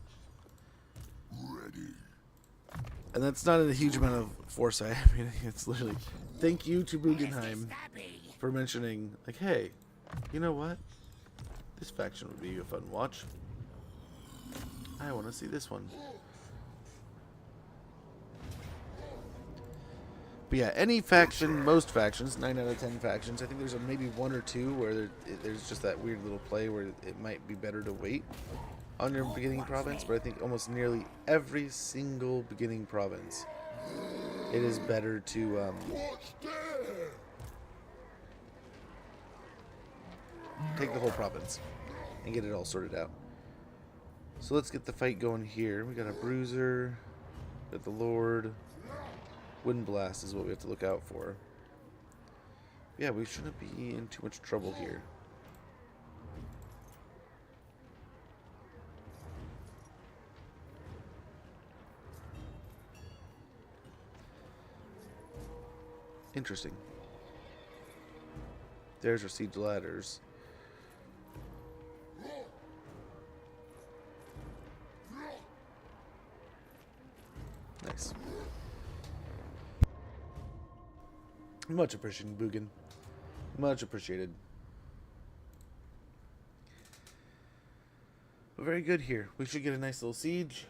And that's not a huge amount of foresight. I mean, it's literally, thank you to Bugenheim for mentioning, like, hey, you know what? This faction would be a fun watch. I want to see this one. But yeah, any faction, most factions, 9 out of 10 factions, I think there's maybe 1 or 2 where there's just that weird little play where it might be better to wait on your beginning province, but I think almost nearly every single beginning province, it is better to take the whole province and get it all sorted out. So let's get the fight going here. We got a bruiser, got the Lord. Wind blast is what we have to look out for. Yeah, we shouldn't be in too much trouble here. Interesting. There's our siege ladders. Nice. Much appreciated, Bugen. Much appreciated. But very good here. We should get a nice little siege.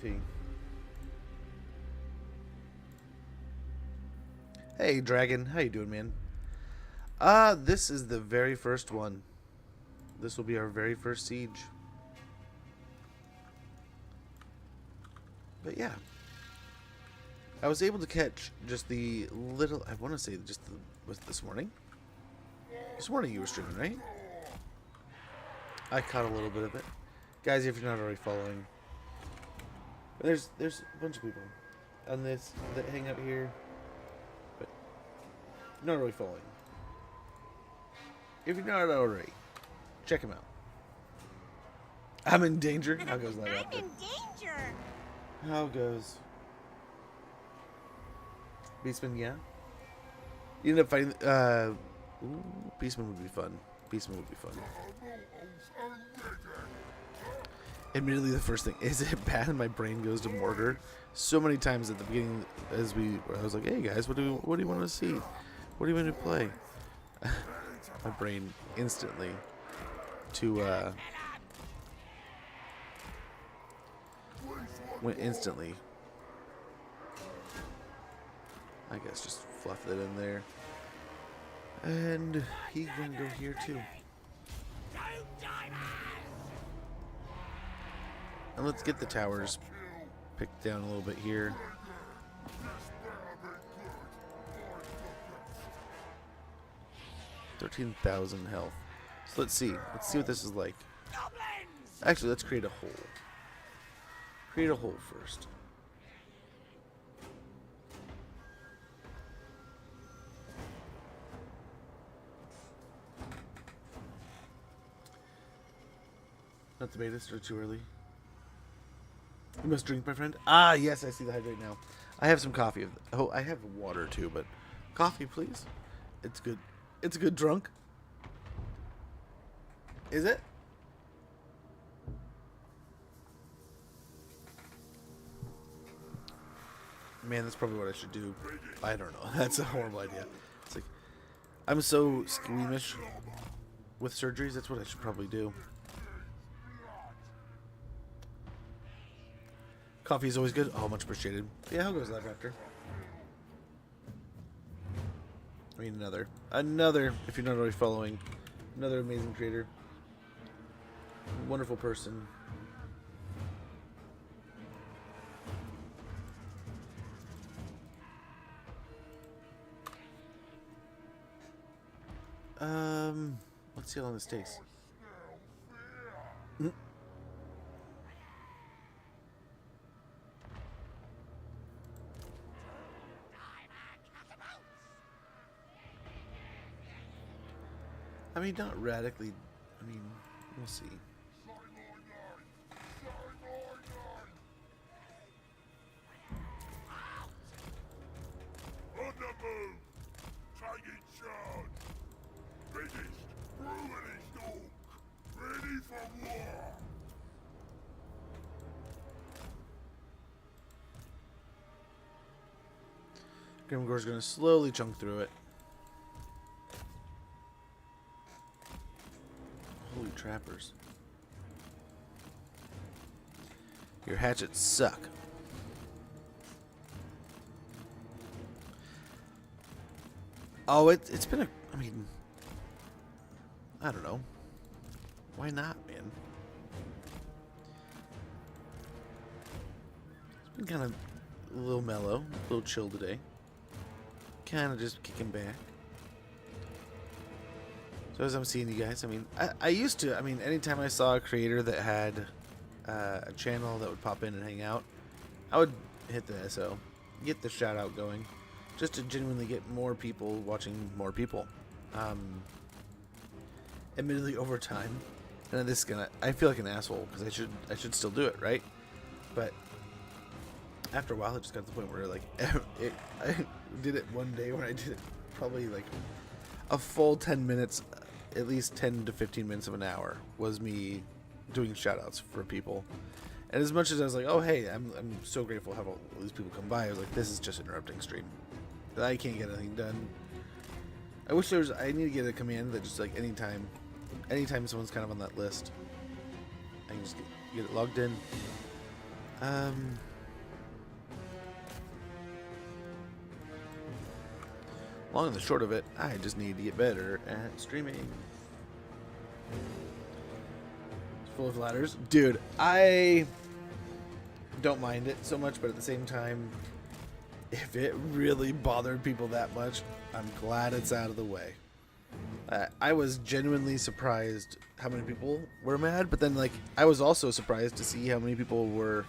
tea. Hey, Dragon. How you doing, man? This is the very first one. This will be our very first siege. But yeah. I was able to catch just the little... I want to say just the... Was this morning? This morning you were streaming, right? I caught a little bit of it. Guys, if you're not already following... There's a bunch of people on this that hang out here. But not really following. If you're not already, check him out. I'm in danger. How goes that? I'm in danger. How goes? Beastman, yeah. You end up fighting. Ooh, Beastman would be fun. Beastman would be fun. Admittedly, the first thing is it bad. My brain goes to mortar so many times at the beginning. I was like, "Hey guys, what do you want to see? What do you want to play?" My brain instantly went instantly. I guess just fluff it in there. And he can go here too. And let's get the towers picked down a little bit here. $13,000 health. So let's see. Let's see what this is like. Actually, let's create a hole. Create a hole first. Not the beta, start too early. You must drink, my friend. Ah, yes, I see the hydrate now. I have some coffee. Oh, I have water too, but coffee, please. It's good. It's a good drunk. Is it? Man, that's probably what I should do. I don't know. That's a horrible idea. It's like, I'm so squeamish with surgeries. That's what I should probably do. Coffee is always good. Oh, much appreciated. Yeah, how goes that, Raptor? I mean, another, if you're not already following, another amazing creator. Wonderful person. Let's see how long this takes. I mean, not radically. I mean, we'll see. On the move! Taking charge! Biggest, brutalist orc! Ready for war! Grimgor's gonna slowly chunk through it. Holy trappers. Your hatchets suck. Oh, it's been a... I mean... I don't know. Why not, man? It's been kind of a little mellow, a little chill today. Kind of just kicking back. So as I'm seeing you guys, I mean, I used to, I mean, anytime I saw a creator that had a channel that would pop in and hang out, I would hit the SO, get the shout out going, just to genuinely get more people watching more people. Admittedly, over time, and this is gonna, I feel like an asshole because I should still do it, right? But after a while, it just got to the point where like I did it one day when I did it probably like a full 10 minutes. At least 10 to 15 minutes of an hour was me doing shoutouts for people. And as much as I was like, oh hey, I'm so grateful to have all these people come by, I was like, this is just interrupting stream. I can't get anything done. I wish there was, I need to get a command that just like anytime someone's kind of on that list, I can just get it logged in. Long and the short of it, I just need to get better at streaming. It's full of ladders. Dude, I don't mind it so much, but at the same time, if it really bothered people that much, I'm glad it's out of the way. I was genuinely surprised how many people were mad, but then, like, I was also surprised to see how many people were...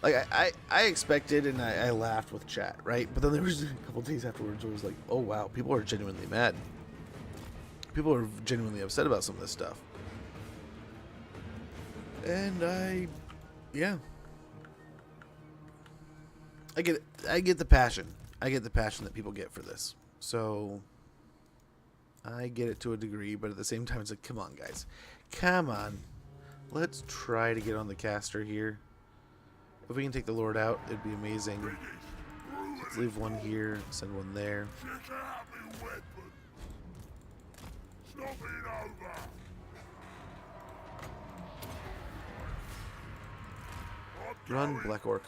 Like, I expected, and I laughed with chat, right? But then there was a couple days afterwards where it was like, oh, wow, people are genuinely mad. People are genuinely upset about some of this stuff. And yeah. I get the passion. I get the passion that people get for this. So I get it to a degree, but at the same time, it's like, come on, guys. Come on. Let's try to get on the caster here. If we can take the Lord out, it'd be amazing. Let's leave one here, send one there. Run, Black Orc.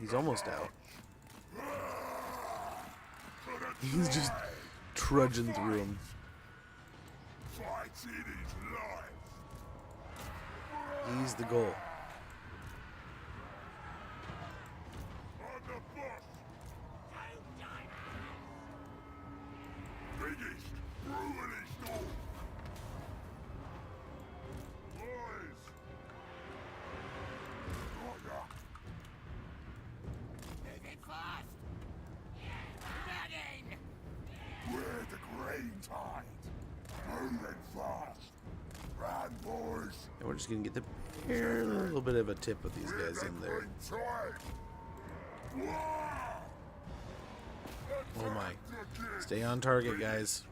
He's almost out. He's just trudging through him. He's the goal. And we're just gonna get a little bit of a tip with these guys in there. Oh my. Stay on target, guys.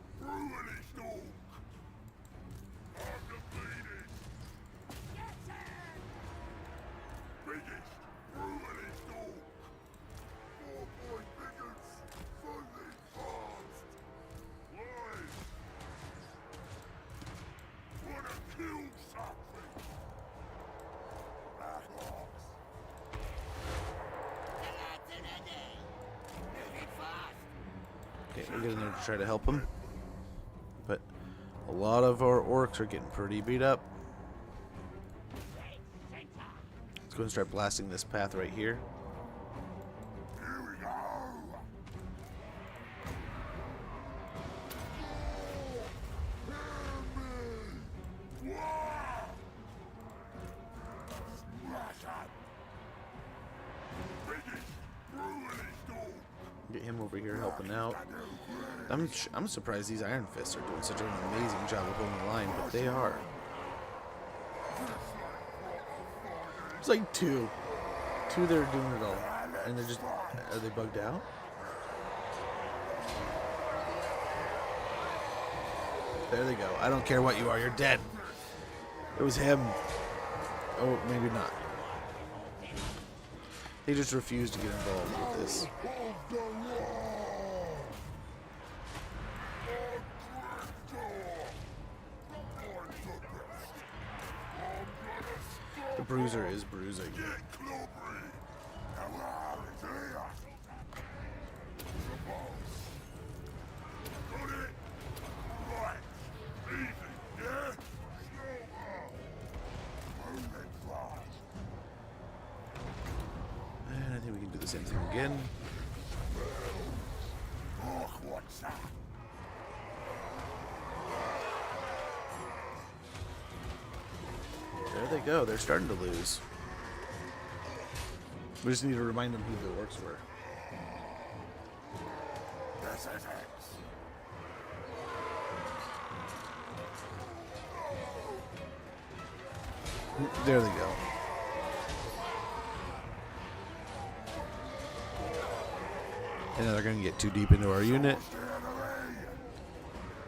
Okay, we'll get in there to try to help him. But a lot of our orcs are getting pretty beat up. Let's go and start blasting this path right here. Get him over here helping out. I'm surprised these Iron Fists are doing such an amazing job of holding the line, but they are. It's like two that are doing it all, and they're just, are they bugged out? There they go. I don't care what you are, you're dead. It was him. Oh, maybe not. They just refuse to get involved with this. The bruiser is bruising. And I think we can do the same thing again. There they go. They're starting to lose. We just need to remind them who the orcs were. There they go. And now they're going to get too deep into our unit.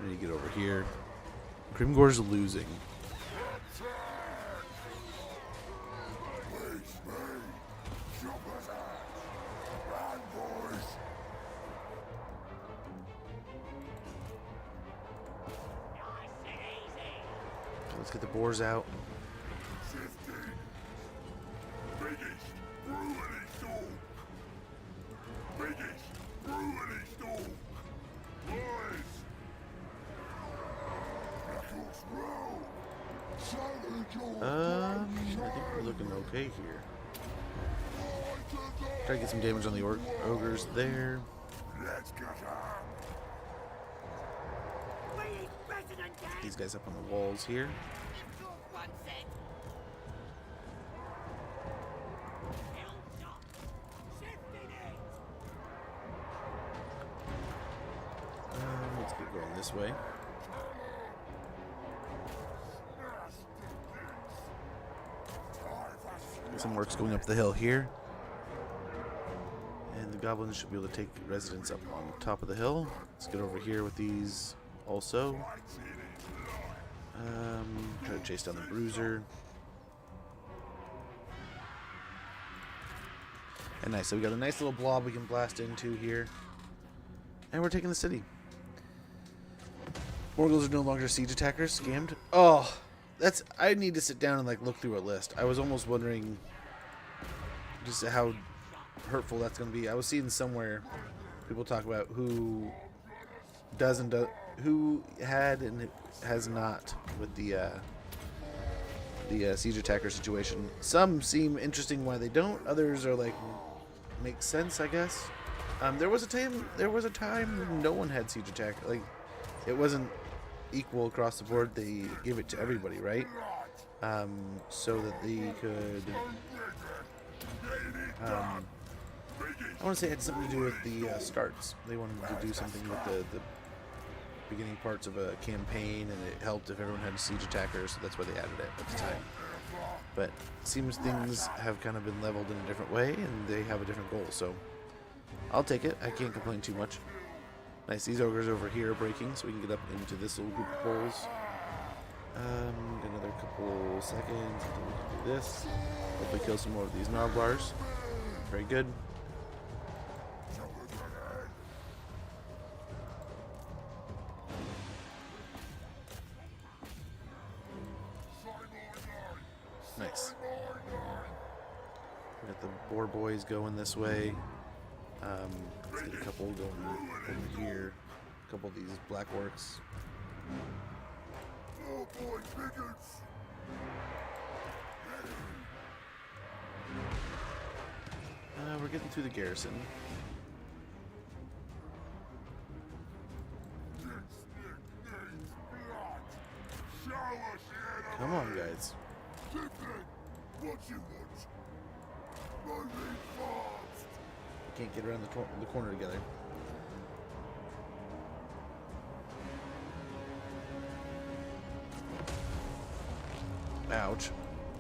We need to get over here. Grimgor's losing. Let's get the boars out. I think we're looking okay here. Try to get some damage on the ogres there. Let's get up. These guys up on the walls here. Let's get going this way. Some work's going up the hill here. And the goblins should be able to take residence up on top of the hill. Let's get over here with these also. Try to chase down the bruiser. And nice, so we got a nice little blob we can blast into here. And we're taking the city. Morgels are no longer siege attackers. Scammed. Oh, that's. I need to sit down and like look through a list. I was almost wondering just how hurtful that's going to be. I was seeing somewhere people talk about who doesn't do, who had and has not with the siege attacker situation. Some seem interesting why they don't. Others are like makes sense, I guess. There was a time no one had siege attack. Like it wasn't equal across the board. They give it to everybody, right? So that they could. I want to say it had something to do with the starts. They wanted to do something with the beginning parts of a campaign, and it helped if everyone had a siege attacker, so that's why they added it at the time. But it seems things have kind of been leveled in a different way, and they have a different goal, so I'll take it. I can't complain too much. Nice, these ogres over here are breaking, so we can get up into this little group of bulls. Another couple seconds until we can do this. Hopefully kill some more of these Noblars. Very good. Nice. We got the boar boys going this way. Let's get a couple going over here. A couple of these black orcs. Oh boy, bigots. We're getting through the garrison. Come on, guys. What you want? Moving fast. We can't get around the corner together. Ouch.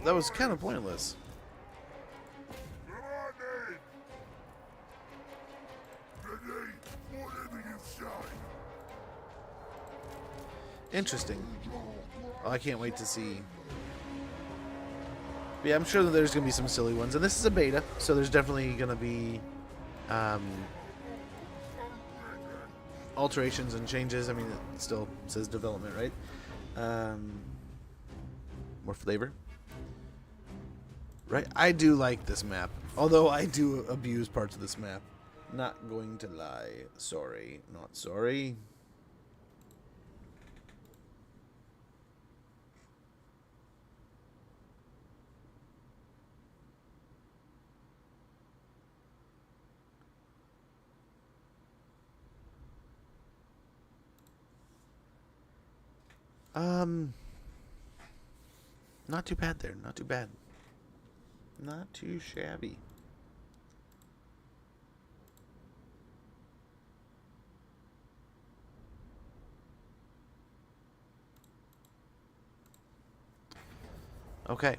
That was kind of pointless. Interesting. Oh, I can't wait to see. But yeah, I'm sure that there's going to be some silly ones. And this is a beta, so there's definitely going to be alterations and changes. I mean, it still says development, right? More flavor. Right? I do like this map. Although I do abuse parts of this map. Not going to lie. Sorry. Not sorry. Not too bad there. Not too bad. Not too shabby. Okay.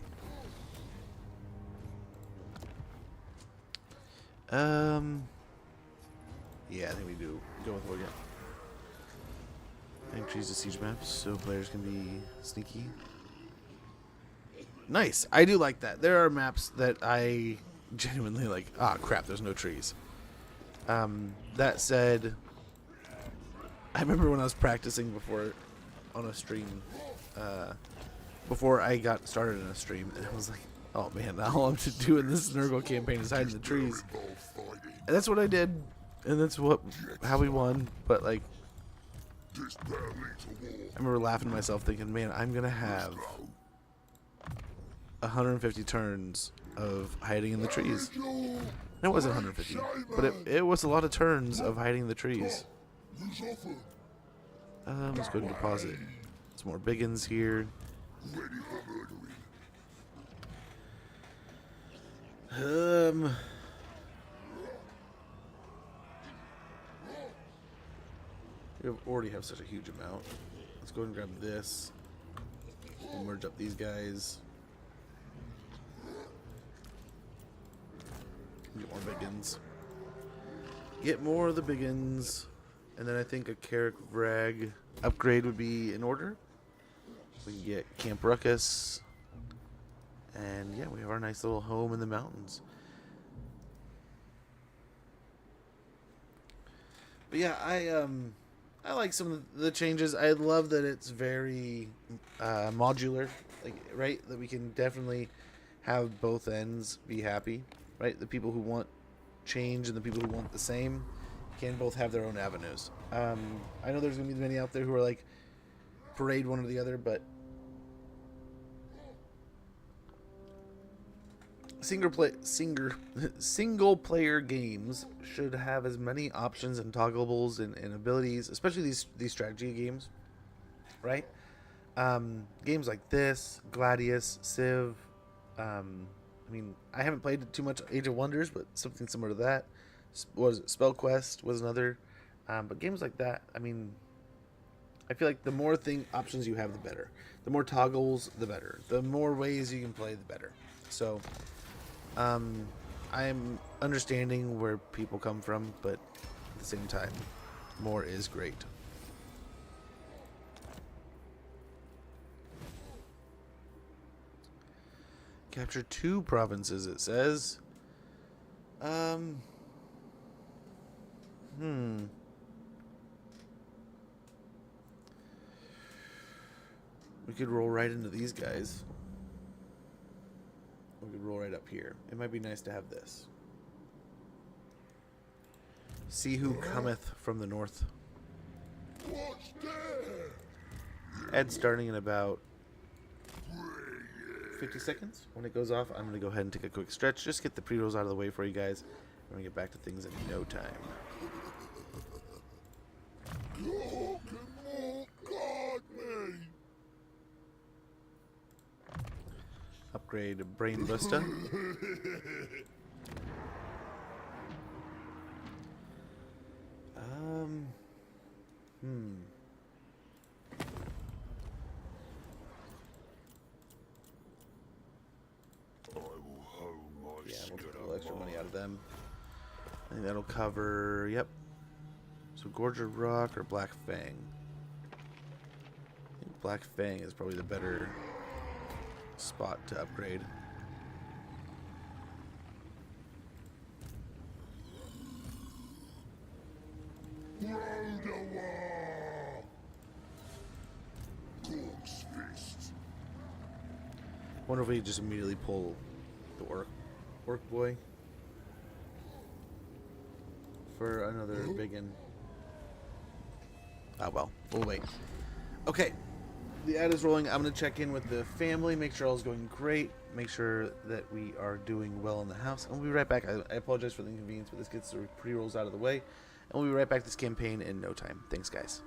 Yeah, I think we do go with what we got. Entries to siege maps, so players can be sneaky. Nice. I do like that. There are maps that I genuinely like. Ah, crap, there's no trees. That said, I remember when I was practicing before on a stream, before I got started in a stream, and I was like, oh man, all I'm to do in this Nurgle campaign is hide in the trees. And that's what I did, and that's how we won. But like, I remember laughing to myself thinking, man, I'm gonna have 150 turns of hiding in the trees. It wasn't 150, but it was a lot of turns of hiding in the trees. Let's go and deposit some more biggins here. We already have such a huge amount. Let's go and grab this. We'll merge up these guys. Get more biggins. Get more of the biggins. And then I think a Karak Vrag upgrade would be in order. We can get Camp Ruckus. And yeah, we have our nice little home in the mountains. But yeah, I like some of the changes. I love that it's very modular, like, right? That we can definitely have both ends be happy, right? The people who want change and the people who want the same can both have their own avenues. I know there's going to be many out there who are like, parade one or the other, but single player games should have as many options and toggleables and abilities, especially these strategy games, right? Games like this, Gladius, Civ. I mean, I haven't played too much Age of Wonders, but something similar to that. Was SpellQuest was another, but games like that. I mean, I feel like the more options you have, the better. The more toggles, the better. The more ways you can play, the better. So, I'm understanding where people come from, but at the same time, more is great. Capture 2 provinces, it says. We could roll right into these guys. We could roll right up here. It might be nice to have this. See who cometh from the north. Ad starting in about 50 seconds. When it goes off, I'm going to go ahead and take a quick stretch. Just get the pre-rolls out of the way for you guys. We're going to get back to things in no time. Upgrade Brain Busta. Yeah, we'll get a little extra money out of them. I think that'll cover, yep. So Gorger Rock or Black Fang? I think Black Fang is probably the better spot to upgrade. Wonder if we just immediately pull the orc boy for another biggin. Ah, well, we'll wait. Okay, the ad is rolling. I'm going to check in with the family, make sure all's going great, make sure that we are doing well in the house, and we'll be right back. I apologize for the inconvenience, but this gets the pre-rolls out of the way, and we'll be right back to this campaign in no time. Thanks, guys.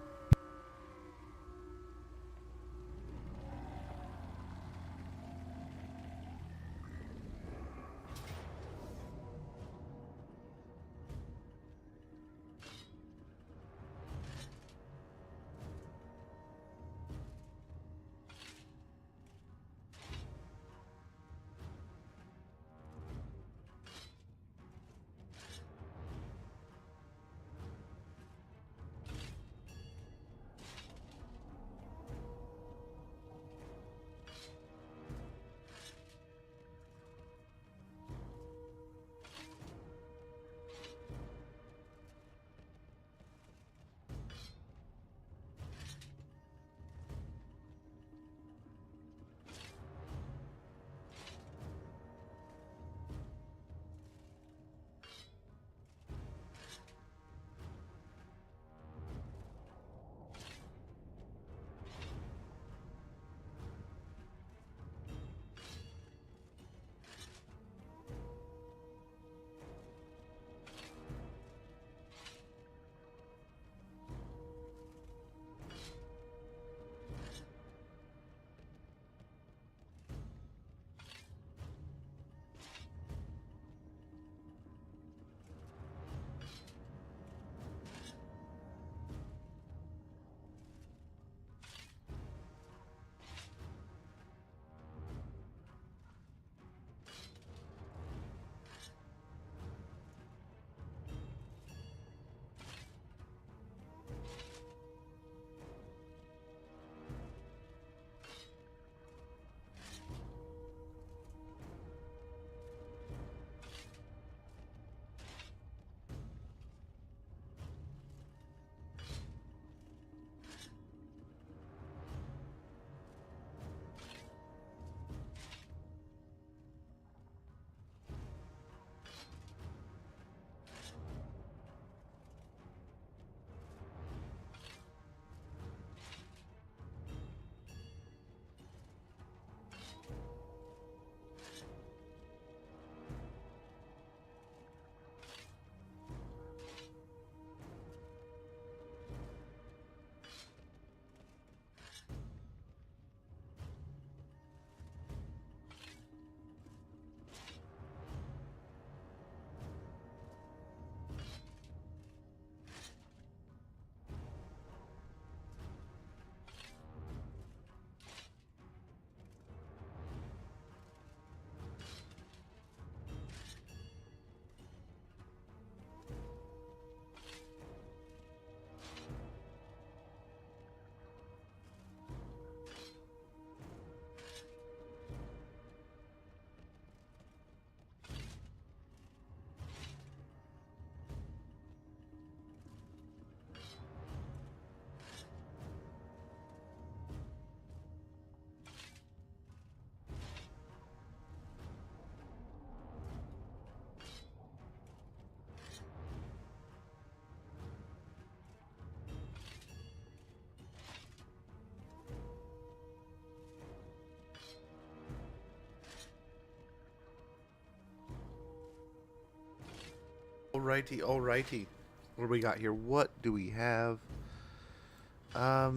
Alrighty, alrighty. What do we got here? What do we have? But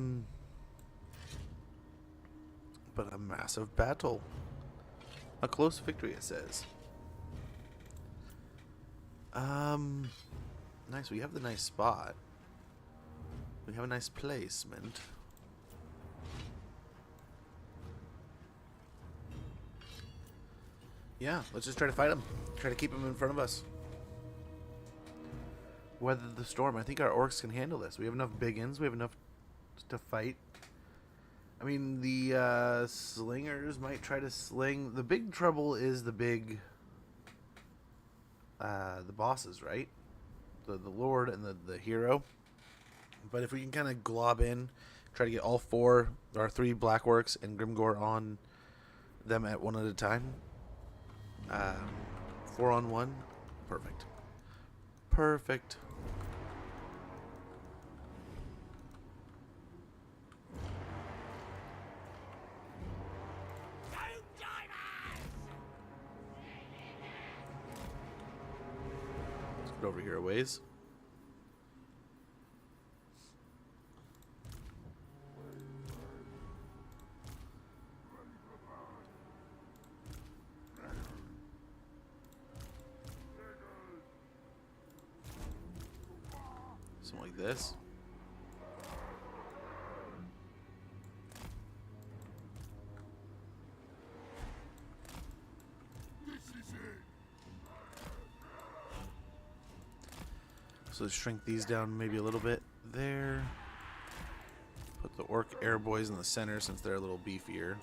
a massive battle. A close victory, it says. Nice. We have the nice spot. We have a nice placement. Yeah, let's just try to fight him. Try to keep him in front of us. Weather the storm. I think our orcs can handle this. We have enough biggins. We have enough to fight. I mean, the slingers might try to sling. The big trouble is the big... the bosses, right? The Lord and the hero. But if we can kind of glob in, try to get all four, our 3 black orcs and Grimgore on them at one at a time. 4 on 1. Perfect. Perfect. Let's get over here a ways. Something like this. So let's shrink these down maybe a little bit there. Put the orc air boys in the center since they're a little beefier.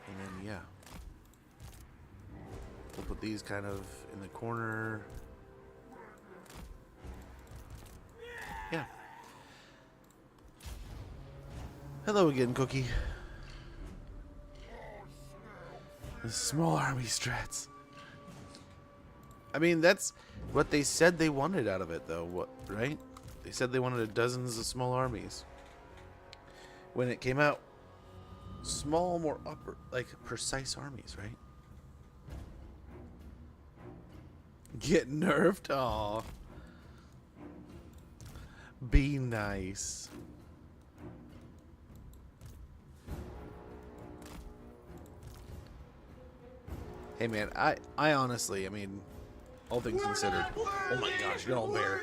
And then, yeah. We'll put these kind of in the corner. Yeah. Hello again, Cookie. The small army strats. I mean, that's what they said they wanted out of it, though. What, right? They said they wanted dozens of small armies. When it came out, small, more upper, like precise armies, right? Get nerfed? Aw. Be nice. Hey man, I honestly, I mean, all things considered. Oh my gosh, you're all bear.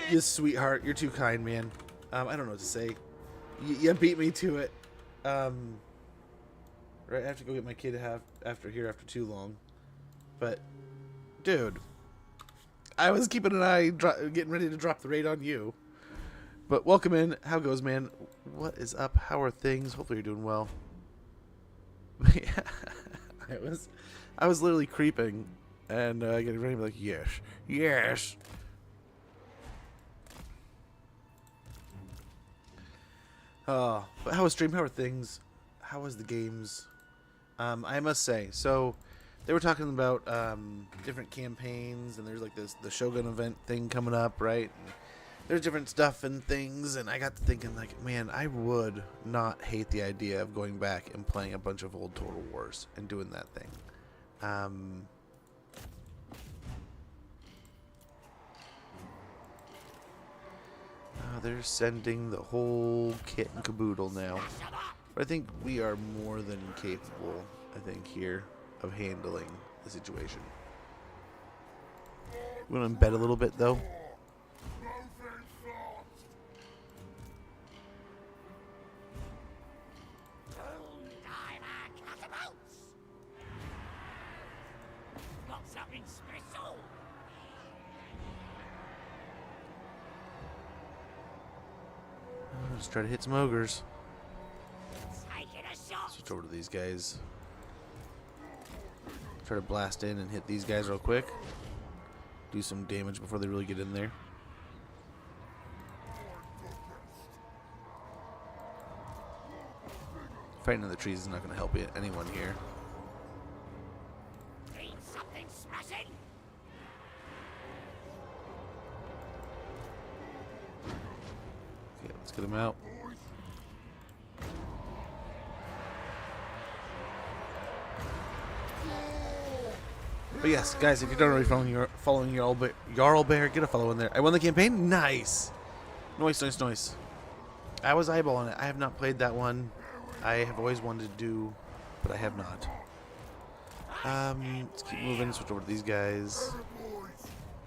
You sweetheart, you're too kind, man. I don't know what to say. You beat me to it. Right, I have to go get my kid after too long. But, dude, I was keeping an eye, getting ready to drop the raid on you. But welcome in. How goes, man? What is up? How are things? Hopefully you're doing well. I was literally creeping and getting ready to be like, yes, yes. But how was stream? How are things? How was the games? I must say, so they were talking about different campaigns, and there's like the Shogun event thing coming up, right? And there's different stuff and things, and I got to thinking, like, man, I would not hate the idea of going back and playing a bunch of old Total Wars and doing that thing. They're sending the whole kit and caboodle now. But I think we are more than capable, I think, here of handling the situation. We want to embed a little bit, though. Let's try to hit some ogres. Switch over to these guys. Try to blast in and hit these guys real quick. Do some damage before they really get in there. Fighting in the trees is not going to help anyone here. Okay, let's get him out. But yes, guys, if you're not already following Jarl Bear, get a follow in there. I won the campaign. Nice. Nice. I was eyeballing it. I have not played that one. I have always wanted to do, but I have not. Let's keep moving. Switch over to these guys.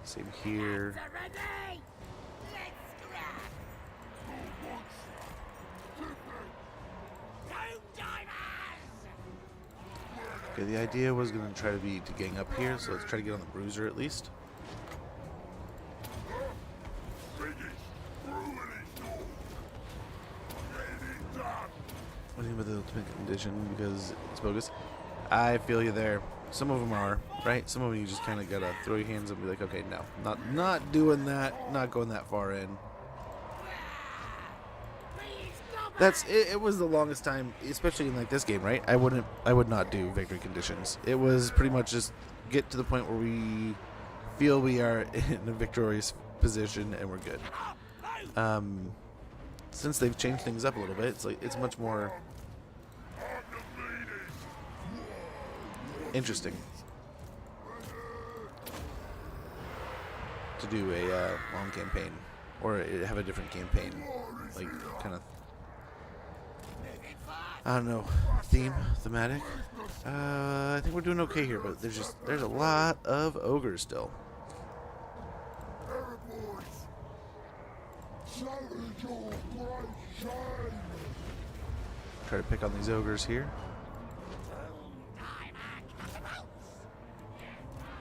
Same here. Ready? Let's scrap! Doom divers! Okay, the idea was going to try to be to gang up here, so let's try to get on the bruiser at least. What do you mean by the ultimate condition? Because it's bogus. I feel you there. Some of them are, right? Some of them you just kind of gotta throw your hands up and be like, okay, no, not doing that, not going that far in. That's it. It was the longest time, especially in like this game, right? I would not do victory conditions. It was pretty much just get to the point where we feel we are in a victorious position and we're good. Since they've changed things up a little bit, it's much more interesting to do a long campaign or have a different campaign, like kind of, I don't know, thematic. I think we're doing okay here, but there's a lot of ogres still. Try to pick on these ogres here.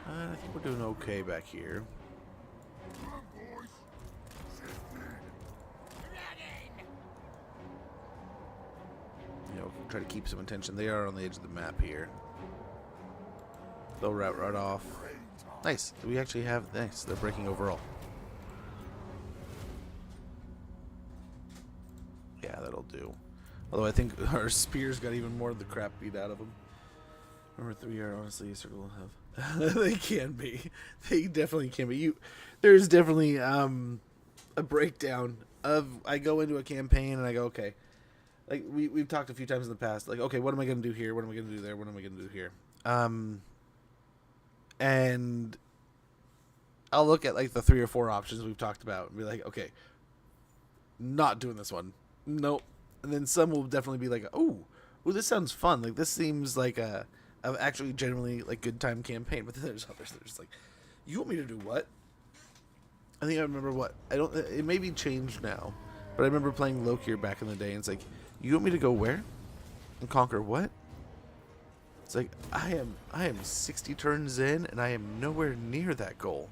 I think we're doing okay back here. You know, try to keep some attention. They are on the edge of the map here. They'll route right off. Nice. We actually have. Nice. They're breaking overall. Yeah, that'll do. Although I think our spears got even more of the crap beat out of them. Number 3 are honestly a circle of. They can be. They definitely can be. There's definitely a breakdown of. I go into a campaign and I go, okay. Like we've talked a few times in the past. Like, okay, what am I going to do here? What am I going to do there? What am I going to do here? And I'll look at like the 3 or 4 options we've talked about and be like, okay, not doing this one. Nope. And then some will definitely be like, oh, this sounds fun. Like this seems like a actually genuinely like good time campaign. But then there's others that are just like, you want me to do what? I think I remember what it may be changed now, but I remember playing Lokir back in the day, and it's like, you want me to go where and conquer what? It's like I am 60 turns in and I am nowhere near that goal.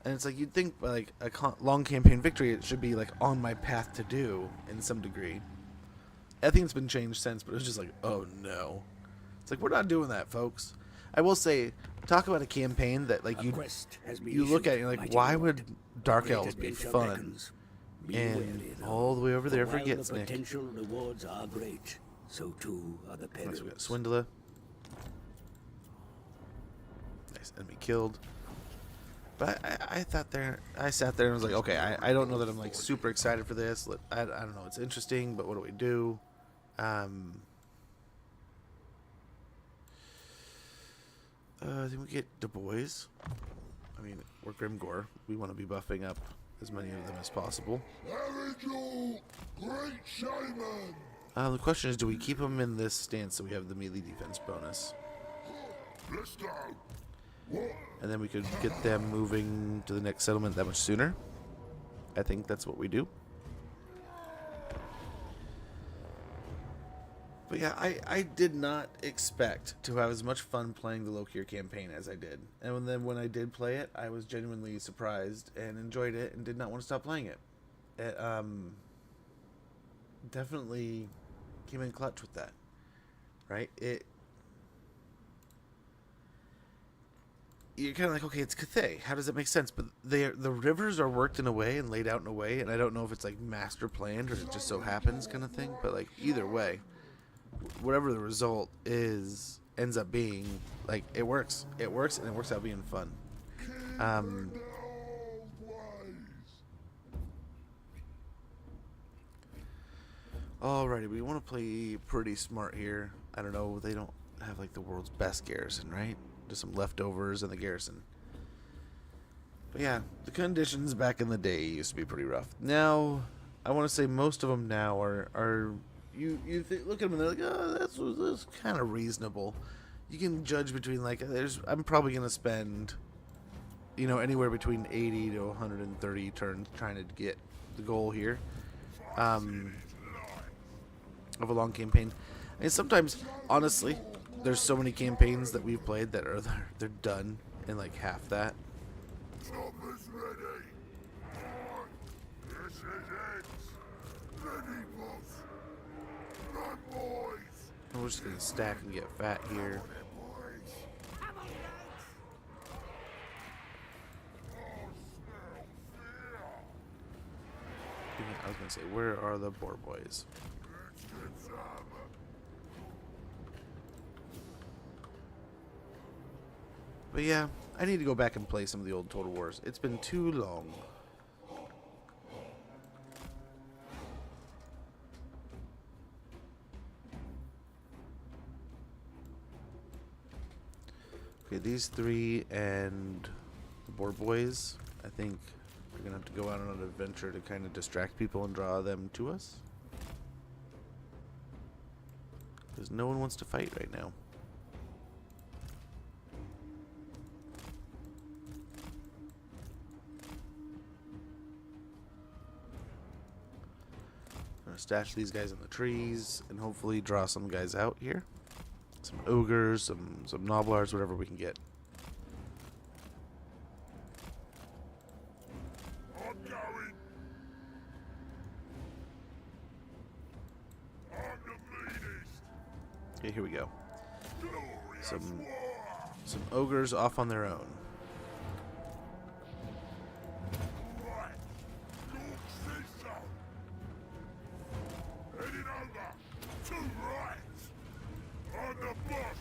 And it's like you'd think like a long campaign victory, it should be like on my path to do in some degree. I think it's been changed since, but it was just like, oh no. It's like, we're not doing that, folks. I will say, talk about a campaign that like you look at it and you're like, why would Dark Elves be fun? And all the way over there for Gitsnick. Potential rewards are great. So too are the perils. Nice, we got Swindler. Nice, enemy killed. But I sat there and was like, okay, I don't know that I'm like super excited for this. I don't know, it's interesting, but what do we do? I think we get Du Bois. I mean, we're Grimgore. We want to be buffing up as many of them as possible. Great shaman. The question is, do we keep them in this stance so we have the melee defense bonus? Let's go. And then we could get them moving to the next settlement that much sooner. I think that's what we do. But yeah, I did not expect to have as much fun playing the Lokir campaign as I did. And then when I did play it, I was genuinely surprised and enjoyed it and did not want to stop playing it. It definitely came in clutch with that. Right? You're kind of like, okay, it's Cathay. How does it make sense? But the rivers are worked in a way and laid out in a way, and I don't know if it's like master planned or it just so happens kind of thing. But like either way, whatever the result ends up being, like it works. It works, and it works out being fun. Alrighty, we want to play pretty smart here. I don't know. They don't have like the world's best garrison, right? just some leftovers in the garrison. But yeah, the conditions back in the day used to be pretty rough. Now, I want to say most of them now are you look at them and they're like, oh, that's kind of reasonable. You can judge between like I'm probably gonna spend, you know, anywhere between 80 to 130 turns trying to get the goal here of a long campaign. And sometimes, honestly, there's so many campaigns that we've played that they're done in like half that. Choppers ready. This is it. Ready, boss. Run, boys. And we're just gonna stack and get fat here. Boys. Come on, lads! I was gonna say, where are the boar boys? Let's get some. But yeah, I need to go back and play some of the old Total Wars. It's been too long. Okay, these three and the boar boys, I think we're gonna have to go out on an adventure to kind of distract people and draw them to us. Because no one wants to fight right now. I'm gonna stash these guys in the trees and hopefully draw some guys out here. Some ogres, some noblars, whatever we can get. I'm going. I'm the meanest. Okay, here we go. Glorious Some war. ogres off on their own. Right. Look, sister. Heading over. To right. On the boss.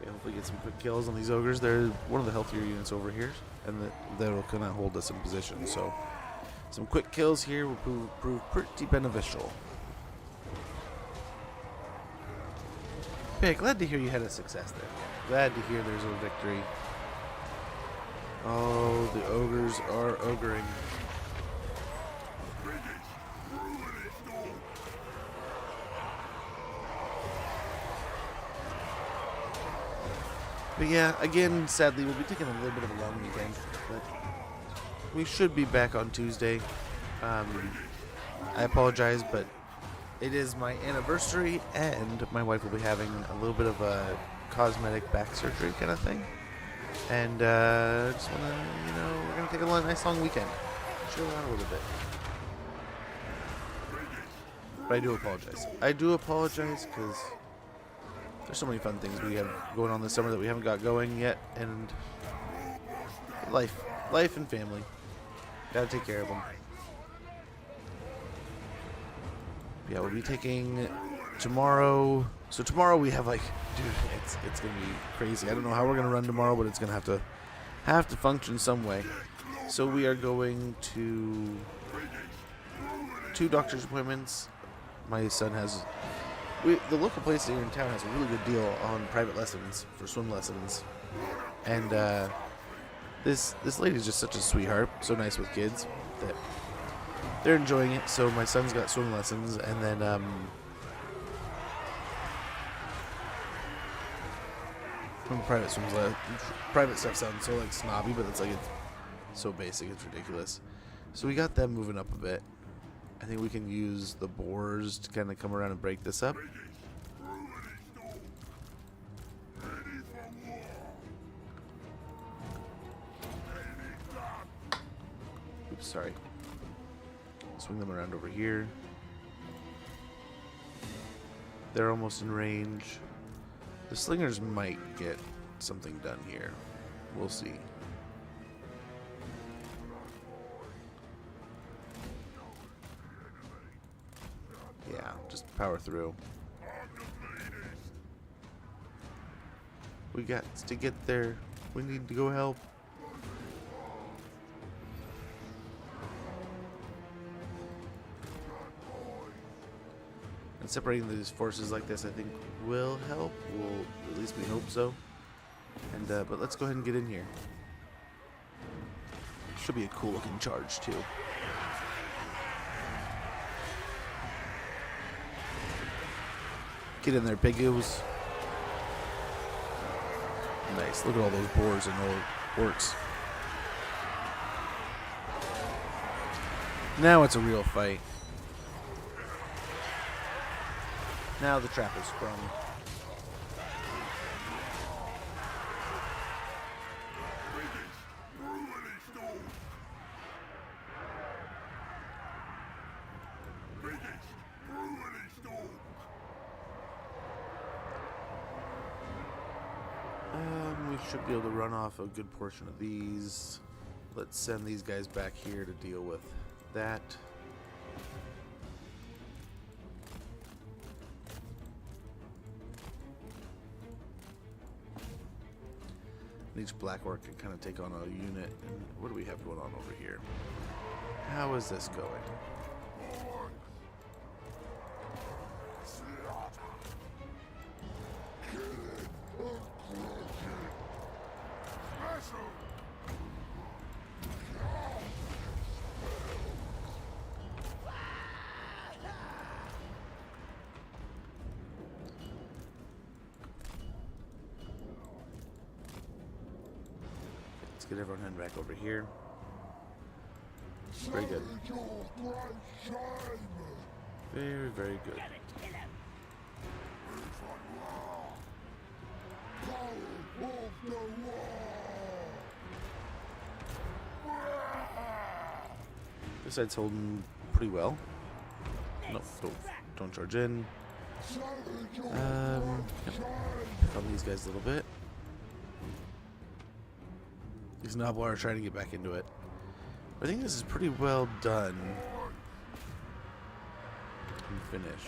Okay, hopefully get some quick kills on these ogres. They're one of the healthier units over here, and that'll kind of hold us in position. So, some quick kills here will prove pretty beneficial. Hey, glad to hear you had a success there. Glad to hear there's a victory. Oh, the ogres are ogring. But yeah, again, sadly, we'll be taking a little bit of a long weekend, but we should be back on Tuesday. I apologize, but it is my anniversary, and my wife will be having a little bit of a cosmetic back surgery kind of thing. And just want to, you know, we're going to take a nice long weekend. Chill out a little bit. But I do apologize. I do apologize because there's so many fun things we have going on this summer that we haven't got going yet, and life and family. Gotta take care of them. Yeah, we'll be taking tomorrow. So tomorrow we have like, dude, it's gonna be crazy. I don't know how we're gonna run tomorrow, but it's gonna have to function some way. So we are going to 2 doctor's appointments. My son has. The local place here in town has a really good deal on private lessons for swim lessons, and this lady's just such a sweetheart, so nice with kids that they're enjoying it. So my son's got swim lessons, and then private stuff sounds so like snobby, but it's so basic, it's ridiculous. So we got them moving up a bit. I think we can use the boars to kind of come around and break this up. Oops, sorry. Swing them around over here. They're almost in range. The slingers might get something done here. We'll see. Yeah, just power through. We got to get there. We need to go help. And separating these forces like this, I think, will help. At least we hope so. And but let's go ahead and get in here. Should be a cool looking charge too. Get in there, pigos. Nice. Look at all those boars and all orcs. Now it's a real fight. Now the trap is sprung. We should be able to run off a good portion of these. Let's send these guys back here to deal with that. And each black orc can kind of take on a unit. And what do we have going on over here? How is this going? Let's get everyone heading back over here. Very good. Very, very good. This side's holding pretty well. Nope, don't charge in. Yep. Pick on these guys a little bit. These Noblar are trying to get back into it. I think this is pretty well done and finished.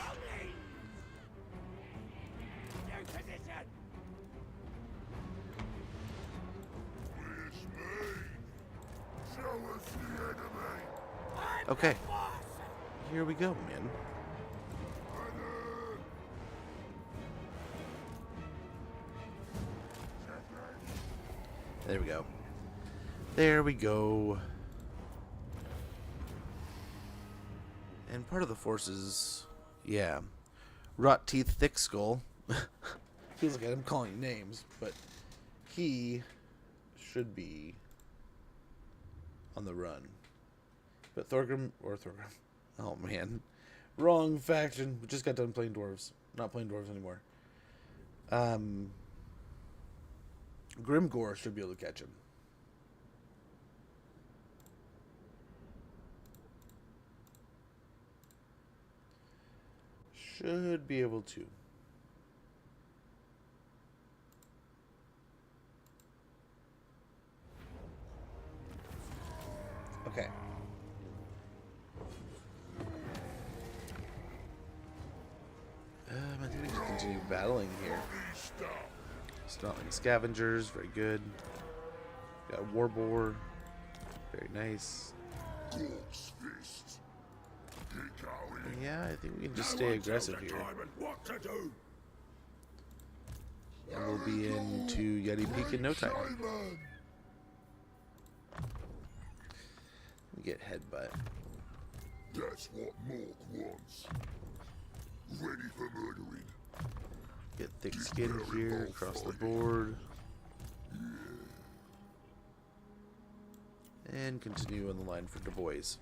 Okay, here we go, man. There we go. There we go. And part of the forces, yeah. Rot Teeth Thick Skull. Feels like I'm calling names, but he should be on the run. But Thorgrim. Oh man. Wrong faction. We just got done playing dwarves. Not playing dwarves anymore. Grimgore should be able to catch him. Should be able to. Okay. I think we just continue battling here. Stomping scavengers, very good. Got a war boar, very nice. Yeah, I think we can just stay aggressive here. And we'll be into Yeti Peak in no time. We get headbutt. That's what Mork wants. Ready for murdering. Get thick skin here across the board. And continue on the line for Du Bois.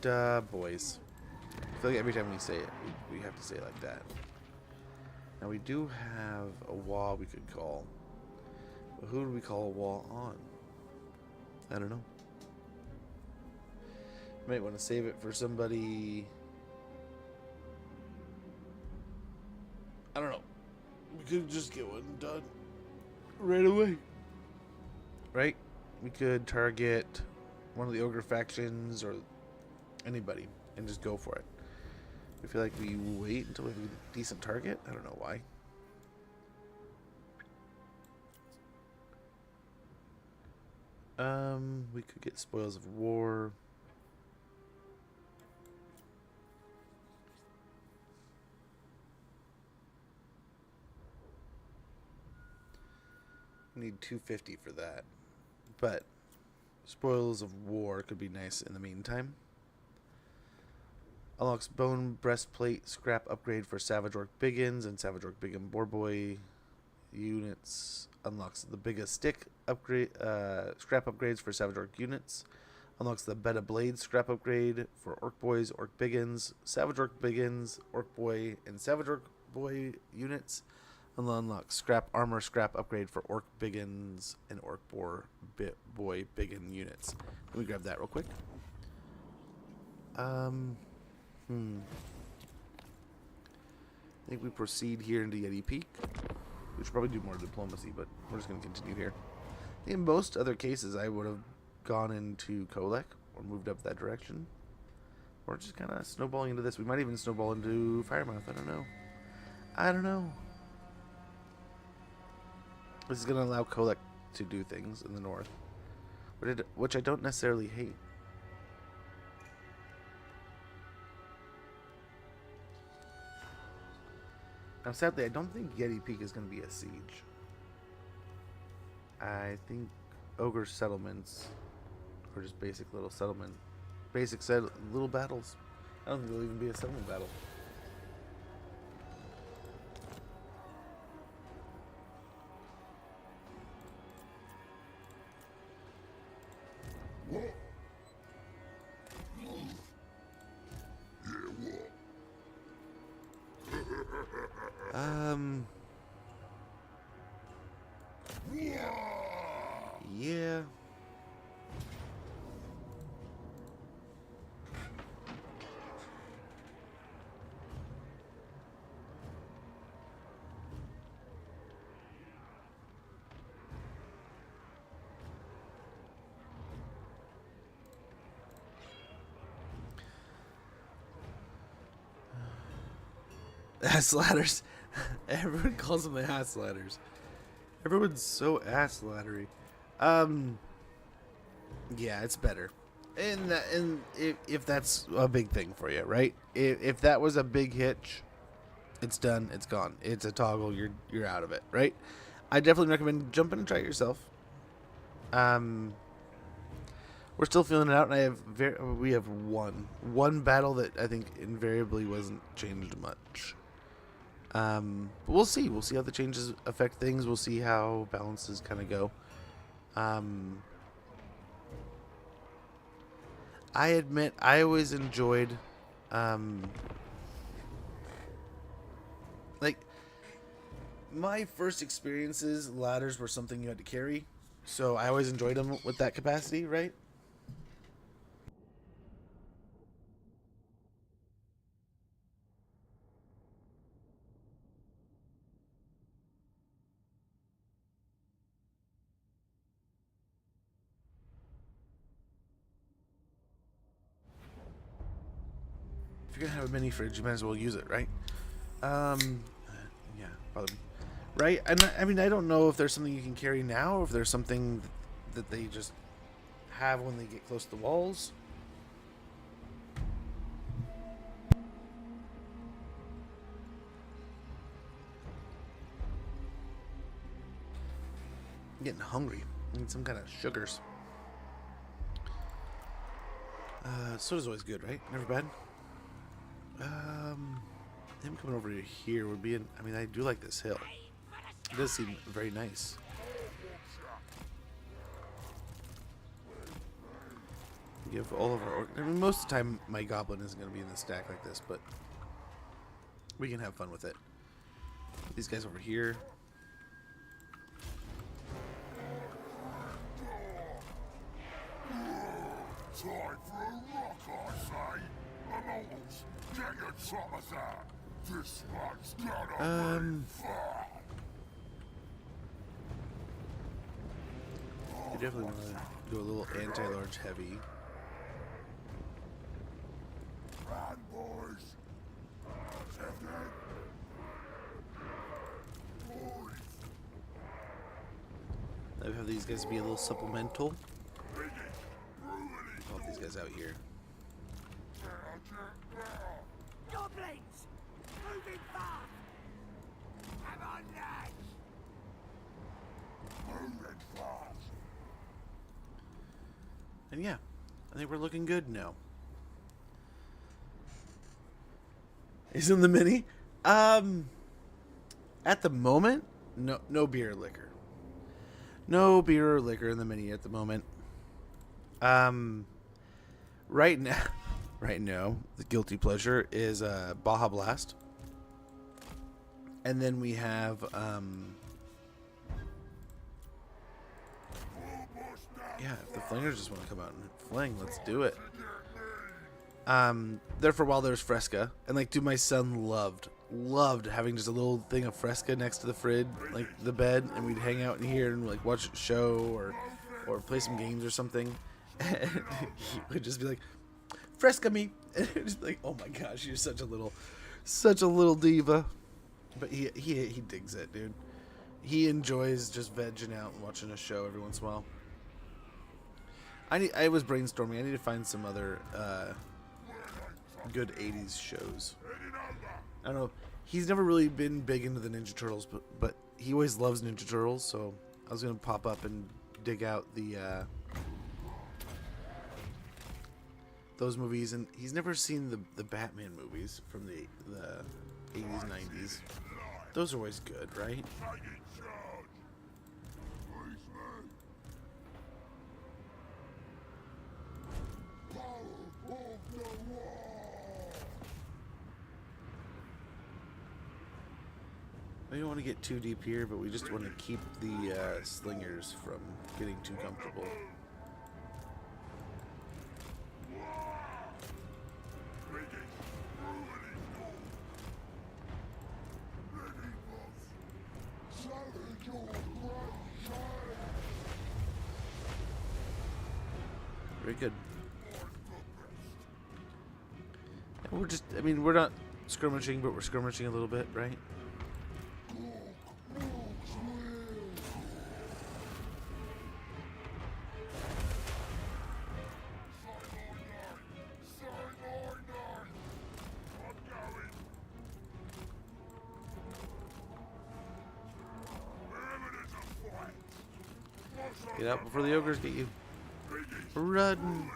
Du Bois. I feel like every time we say it, we have to say it like that. Now we do have a wall we could call. But who do we call a wall on? I don't know. Might want to save it for somebody. I don't know. We could just get one done right away. Right? We could target one of the ogre factions or anybody and just go for it. I feel like we wait until we have a decent target. I don't know why. We could get spoils of war. Need 250 for that. But Spoils of War could be nice in the meantime. Unlocks Bone Breastplate Scrap Upgrade for Savage Orc Biggins and Savage Orc Biggin Boar Boy units. Unlocks the Biggest Stick upgrade, scrap upgrades for Savage Orc units. Unlocks the Beta Blade scrap upgrade for Orc Boys, Orc Biggins, Savage Orc Biggins, Orc Boy, and Savage Orc Boy units. Unlocks Scrap Armor scrap upgrade for Orc Biggins and Orc Boy Biggin units. Let me grab that real quick. I think we proceed here into Yeti Peak. We should probably do more diplomacy, but we're just going to continue here. In most other cases, I would have gone into Kolek or moved up that direction. Or just kind of snowballing into this. We might even snowball into Firemouth. I don't know. This is going to allow Kolek to do things in the north, which I don't necessarily hate. Now, sadly, I don't think Yeti Peak is going to be a siege. I think Ogre settlements, or just basic little settlement, little battles. I don't think there'll even be a settlement battle. Yeah. Ass ladders. Everyone calls them the ass ladders. Everyone's so ass laddery. Yeah, it's better. And if that's a big thing for you, right? If that was a big hitch, it's done. It's gone. It's a toggle. You're out of it, right? I definitely recommend jumping and try it yourself. We're still feeling it out, and we have one battle that I think invariably wasn't changed much. But we'll see. We'll see how the changes affect things. We'll see how balances kind of go. I admit I always enjoyed, like, my first experiences, ladders were something you had to carry. So I always enjoyed them with that capacity, right? If you're gonna have a mini fridge, you might as well use it, right? Yeah, bother me. Right? And I mean, I don't know if there's something you can carry now, or if there's something that they just have when they get close to the walls. I'm getting hungry. I need some kind of sugars. Soda's always good, right? Never bad. Him coming over to here would be I mean, I do like this hill. It does seem very nice. Give all of our... I mean, most of the time, my goblin isn't going to be in the stack like this, but we can have fun with it. These guys over here. Time for a rock, I say. Immortals, get your choppers out. This one's gonna be fun. You definitely want to do a little anti-large heavy. Run, boys. I have these guys be a little supplemental. Help these guys out here. Goblins! Moving fast! Come on, lads! And yeah, I think we're looking good now. Isn't the mini? At the moment, no beer or liquor. No beer or liquor in the mini at the moment. Right now, the guilty pleasure is Baja Blast. And then we have yeah, if the flingers just want to come out and fling, let's do it. There for a while there was Fresca, and like, dude, my son loved having just a little thing of Fresca next to the fridge, like the bed, and we'd hang out in here and like watch a show or play some games or something. And he would just be like, Fresca me, and it'd just be like, oh my gosh, you're such a little diva. But he digs it, dude. He enjoys just vegging out and watching a show every once in a while. I was brainstorming. I need to find some other good 80s shows. I don't know. He's never really been big into the Ninja Turtles, but he always loves Ninja Turtles, so I was going to pop up and dig out those movies. And he's never seen the Batman movies from the 80s, 90s. Those are always good, right? We don't want to get too deep here, but we just want to keep the slingers from getting too comfortable. Very good. We're not skirmishing, but we're skirmishing a little bit, right? Get out before the ogres get you. Run.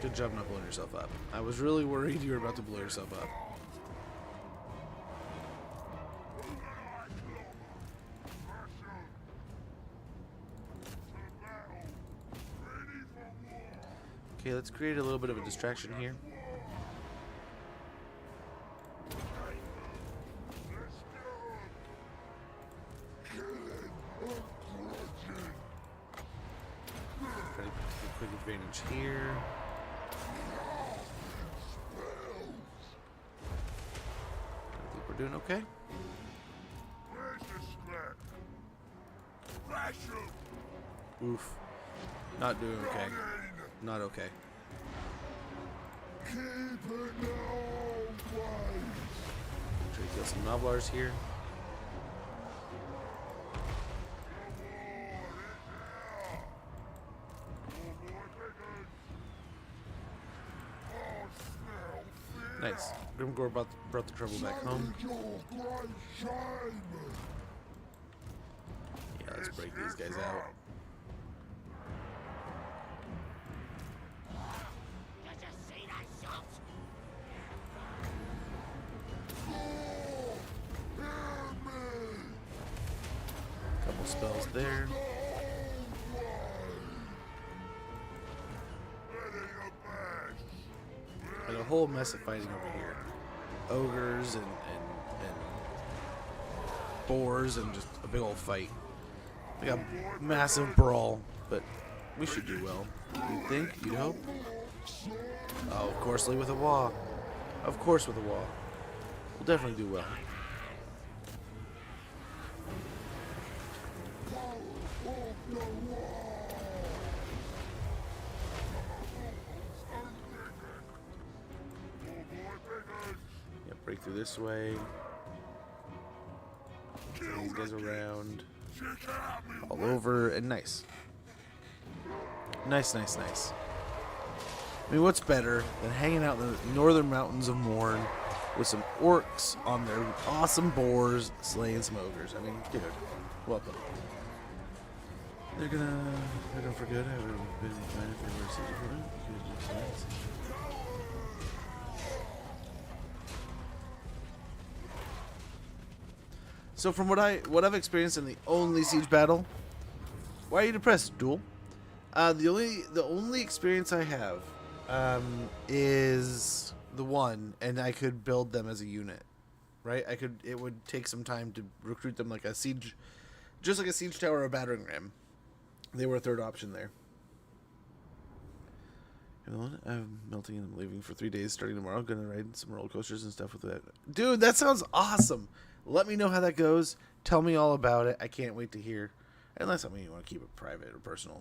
Good job not blowing yourself up. I was really worried you were about to blow yourself up. Okay, let's create a little bit of a distraction here. Try to take a quick advantage here. I think we're doing okay. Oof. Not doing okay. Not okay. Try to kill some Noblars here. Nice. Grimgore brought the trouble back home. Yeah, let's break these guys out. Couple spells there. And a whole mess of fighting over here. Ogres and boars and just a big old fight. We got a massive brawl, but we should do well. You'd think? You'd hope? Oh, of course, lead with a wall. Of course with a wall. We'll definitely do well. Yeah, break through this way. Turn these guys around. All over, and nice. Nice, nice, nice. I mean, what's better than hanging out in the northern mountains of Morn with some orcs on their awesome boars slaying some ogres? I mean, dude, welcome. They're gonna for good. I would have been fine if they were secret. So from what I've experienced in the only siege battle, why are you depressed, Duel? The only experience I have is the one, and I could build them as a unit, right? It would take some time to recruit them like a siege, just like a siege tower or a battering ram. They were a third option there. You know what? I'm melting and I'm leaving for 3 days starting tomorrow. Gonna ride some roller coasters and stuff with that. Dude, that sounds awesome. Let me know how that goes. Tell me all about it. I can't wait to hear. Unless, I mean, you want to keep it private or personal.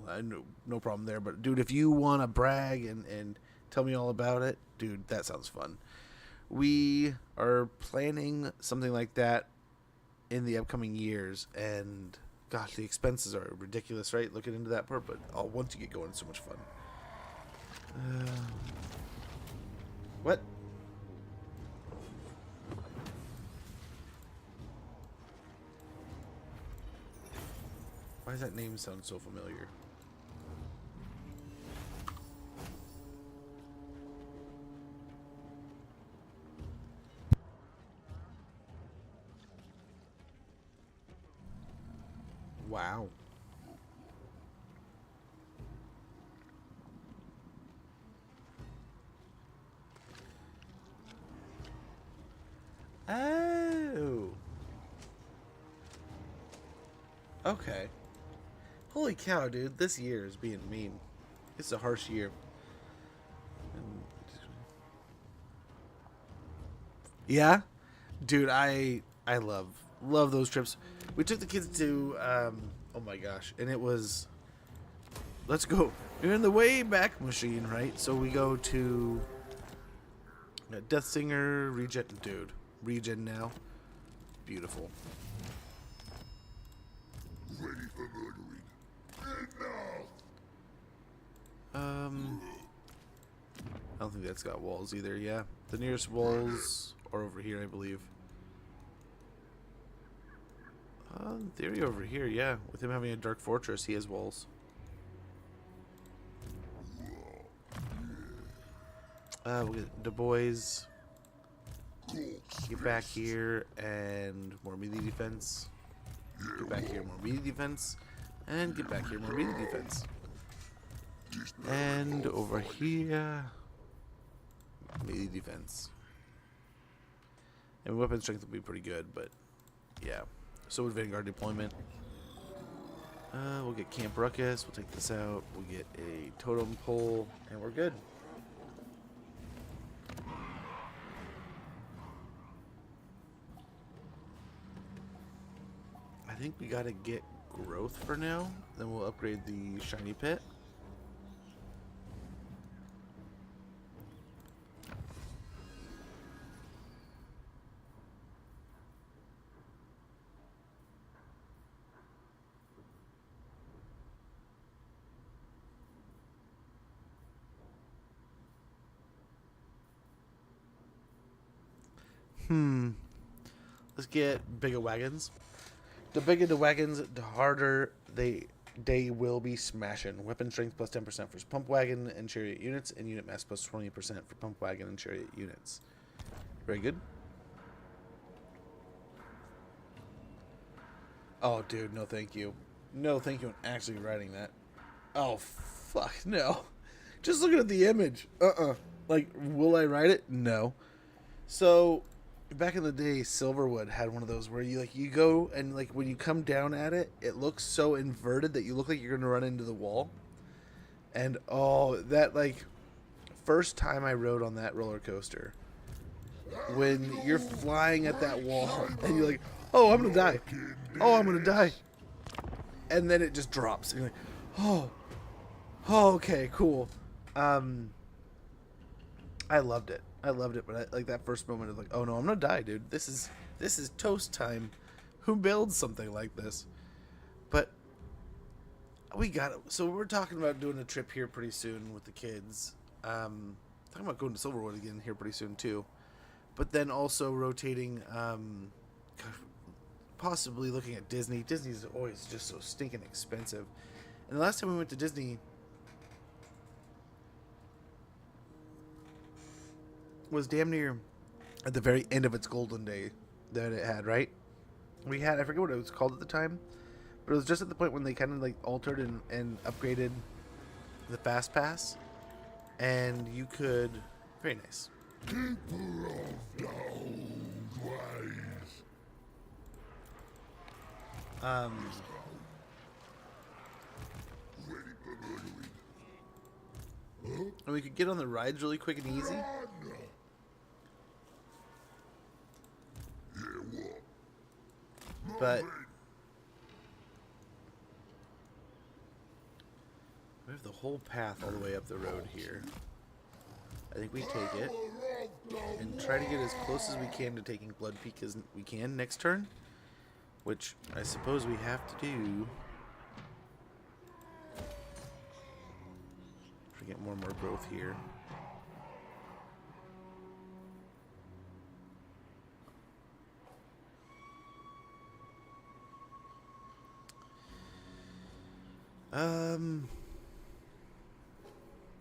No problem there. But, dude, if you want to brag and tell me all about it, dude, that sounds fun. We are planning something like that in the upcoming years. And, gosh, the expenses are ridiculous, right? Looking into that part. But once you get going, it's so much fun. What? Why does that name sound so familiar? Wow. Oh. Okay. Holy cow, dude. This year is being mean. It's a harsh year. Yeah? Dude, I love those trips. We took the kids to, oh my gosh, and it was, let's go. We're in the way back machine, right? So we go to Death Singer, Regen, dude. Regen now. Beautiful. Ready for murdering. I don't think that's got walls either, yeah. The nearest walls are over here, I believe. In theory over here, yeah. With him having a dark fortress, he has walls. We'll get Du Bois. Get back here and more melee defense. Get back here, more melee defense. And get back here, more melee defense. And over here, melee defense. And weapon strength will be pretty good, but yeah. So with Vanguard deployment. We'll get Camp Ruckus. We'll take this out. We'll get a totem pole, and we're good. I think we gotta get growth for now. Then we'll upgrade the shiny pit. Let's get bigger wagons. The bigger the wagons, the harder they will be smashing. Weapon strength plus 10% for pump wagon and chariot units, and unit mass plus 20% for pump wagon and chariot units. Very good. Oh, dude, no thank you. No thank you on actually writing that. Oh, fuck, no. Just looking at the image. Like, will I write it? No. So, back in the day, Silverwood had one of those where you go and like when you come down at it, it looks so inverted that you look like you're gonna run into the wall. And oh, that like first time I rode on that roller coaster, when you're flying at that wall and you're like, oh, I'm gonna die. Oh, I'm gonna die. And then it just drops. And you're like, oh, okay, cool. I loved it. But like that first moment of like, oh no, I'm gonna die, dude. This is toast time. Who builds something like this? But we got it. So we're talking about doing a trip here pretty soon with the kids. Talking about going to Silverwood again here pretty soon too. But then also rotating, possibly looking at Disney. Disney's always just so stinking expensive. And the last time we went to Disney was damn near at the very end of its golden day that it had, right? We had, I forget what it was called at the time, but it was just at the point when they kind of like altered and upgraded the Fast Pass, and you could, very nice. Keeper of the old ways. Ready for murdering. And we could get on the rides really quick and easy. Yeah, what? But we have the whole path all the way up the road here. I think we take it and try to get as close as we can to taking Blood Peak as we can next turn, which I suppose we have to do to get more and more growth here.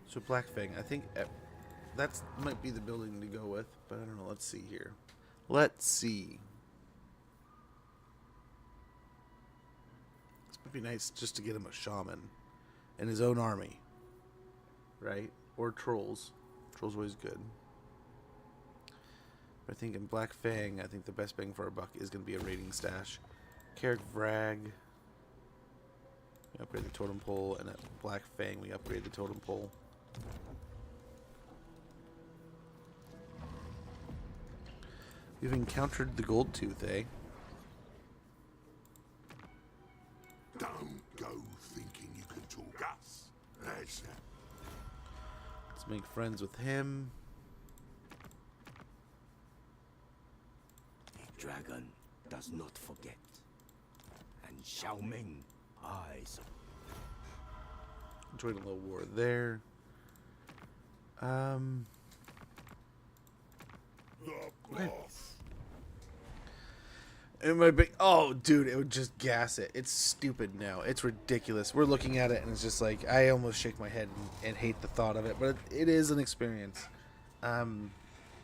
So Black Fang, I think that might be the building to go with, but I don't know. Let's see here. Let's see. This would be nice just to get him a shaman and his own army, right? Or trolls. Trolls are always good. But I think in Black Fang, I think the best bang for our buck is going to be a raiding stash. Karak Vrag. We upgrade the totem pole, and at Black Fang we upgrade the totem pole. We've encountered the Gold Tooth, eh? Don't go thinking you can talk us. That's that. Let's make friends with him. The dragon does not forget. And Xiao Ming eyes. Join a little war there. Okay. And my big, oh dude, it would just gas it. It's stupid now. It's ridiculous. We're looking at it and it's just like I almost shake my head and hate the thought of it, but it is an experience. And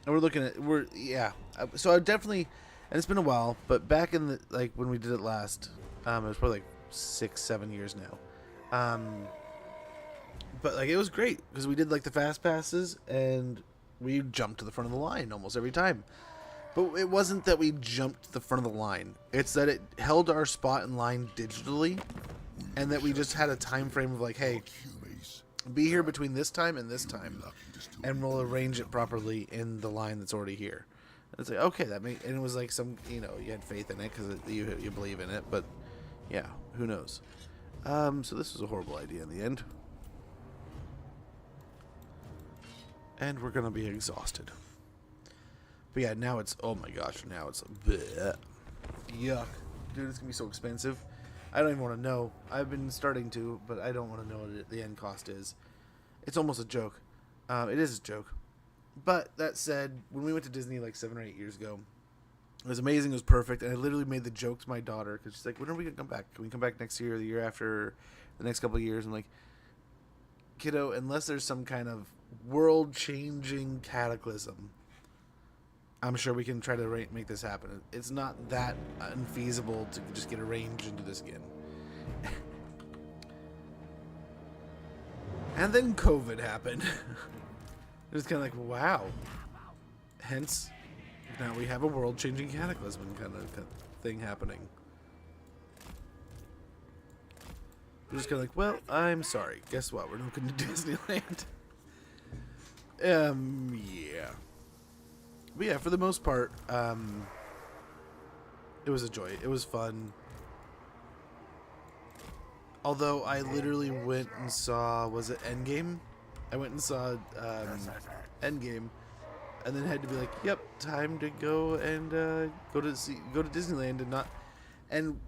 we're looking at yeah. So I definitely, and it's been a while, but back in the like when we did it last, it was probably like 6-7 years now. But like it was great because we did like the fast passes and we jumped to the front of the line almost every time. But it wasn't that we jumped to the front of the line. It's that it held our spot in line digitally, and that we just had a time frame of like, hey, be here between this time and this time, and we'll arrange it properly in the line that's already here. And it's like, okay, and it was like some, you had faith in it because you believe in it, but yeah, who knows? So this was a horrible idea in the end. And we're gonna be exhausted. But yeah, now it's, oh my gosh, now it's bleh. Yuck. Dude, it's gonna be so expensive. I don't even want to know. I've been starting to, but I don't want to know what the end cost is. It's almost a joke. It is a joke. But that said, when we went to Disney like 7 or 8 years ago, it was amazing, it was perfect, and I literally made the joke to my daughter, because she's like, when are we gonna come back? Can we come back next year or the year after, the next couple of years? I'm like, kiddo, unless there's some kind of world-changing cataclysm, I'm sure we can try to make this happen. It's not that unfeasible to just get arranged and do this again. And then COVID happened. It was kind of like, wow. Hence, now we have a world-changing cataclysm kind of thing happening. We're just kind of like, well, I'm sorry. Guess what? We're not going to Disneyland. Yeah. But yeah, for the most part, it was a joy. It was fun. Although I literally went and saw, was it Endgame? I went and saw Endgame, and then had to be like, yep, time to go and go to Disneyland and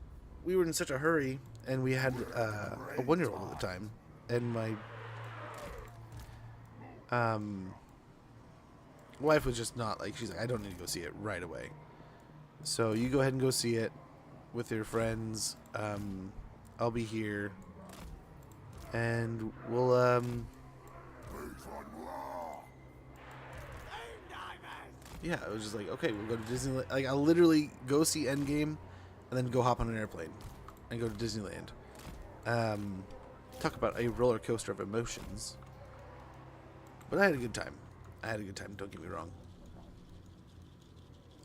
we were in such a hurry, and we had a 1-year-old at the time, and my Wife was just not like, she's like, I don't need to go see it right away. So you go ahead and go see it with your friends. I'll be here, and we'll yeah, it was just like, okay, we'll go to Disneyland. Like, I'll literally go see Endgame, and then go hop on an airplane and go to Disneyland. Talk about a roller coaster of emotions. But I had a good time. Don't get me wrong.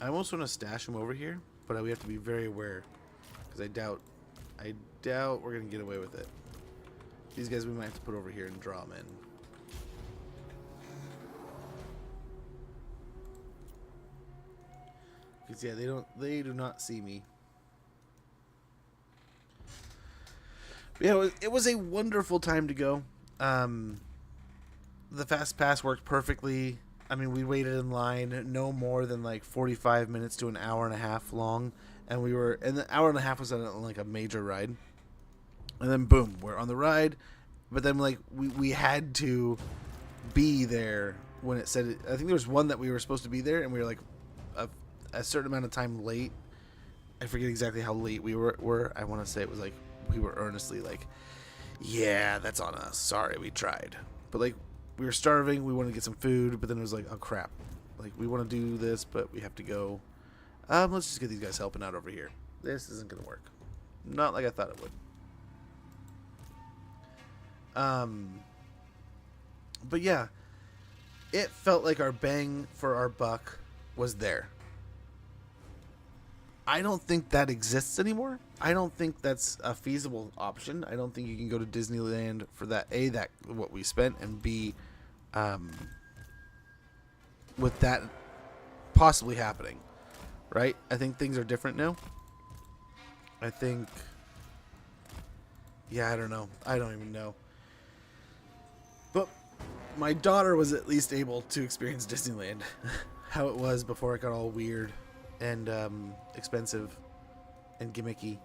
I almost want to stash him over here, but we have to be very aware, because I doubt we're gonna get away with it. These guys we might have to put over here and draw them in. Because yeah, they do not see me. But yeah, it was a wonderful time to go. The fast pass worked perfectly. I mean, we waited in line no more than like 45 minutes to an hour and a half long, and the hour and a half was on like a major ride. And then boom, we're on the ride, but then like we had to be there when it said it. I think there was one that we were supposed to be there, and we were like a certain amount of time late. I forget exactly how late we were. I want to say it was like we were earnestly like, yeah, that's on us. Sorry, we tried. But like, we were starving. We wanted to get some food, but then it was like, oh crap. Like, we want to do this, but we have to go. Let's just get these guys helping out over here. This isn't going to work. Not like I thought it would. But yeah, it felt like our bang for our buck was there. I don't think that exists anymore. I don't think that's a feasible option. I don't think you can go to Disneyland for that. A, that what we spent, and B, with that possibly happening, right? I think things are different now. I think, yeah, I don't know. I don't even know. But my daughter was at least able to experience Disneyland, how it was before it got all weird and expensive and gimmicky.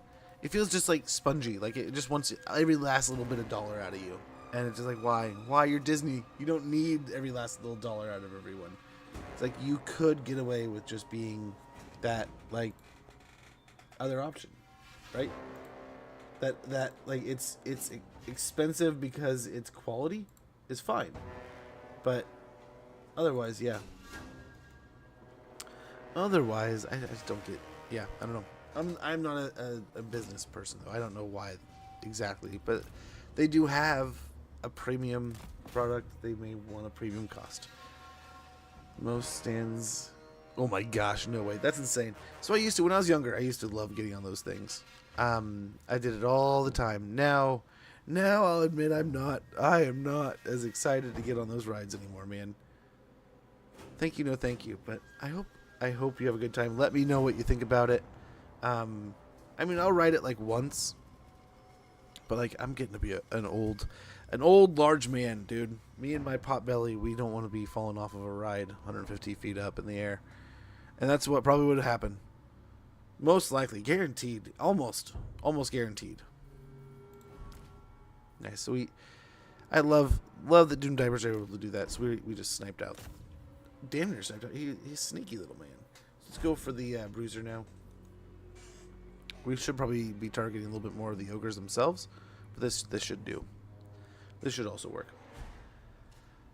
It feels just like spongy, like it just wants every last little bit of dollar out of you. And it's just like, why? You're Disney. You don't need every last little dollar out of everyone. It's like you could get away with just being that like other option, right? That like it's expensive because its quality is fine, but otherwise, yeah. Otherwise, I just don't get. Yeah, I don't know. I'm not a business person though. I don't know why exactly, but they do have a premium product. They may want a premium cost. Most stands. Oh my gosh, no way. That's insane. So when I was younger, I used to love getting on those things. I did it all the time. Now I'll admit I am not as excited to get on those rides anymore, man. Thank you, no thank you. But I hope you have a good time. Let me know what you think about it. I mean, I'll ride it like once, but like I'm getting to be an old large man, dude. Me and my pot belly, we don't want to be falling off of a ride 150 feet up in the air. And that's what probably would have happened. Most likely, guaranteed, almost guaranteed. Nice. So I love that Doom Divers are able to do that. So we just sniped out. Damn near sniped out. He's a sneaky little man. Let's go for the bruiser now. We should probably be targeting a little bit more of the ogres themselves, but this should do. This should also work.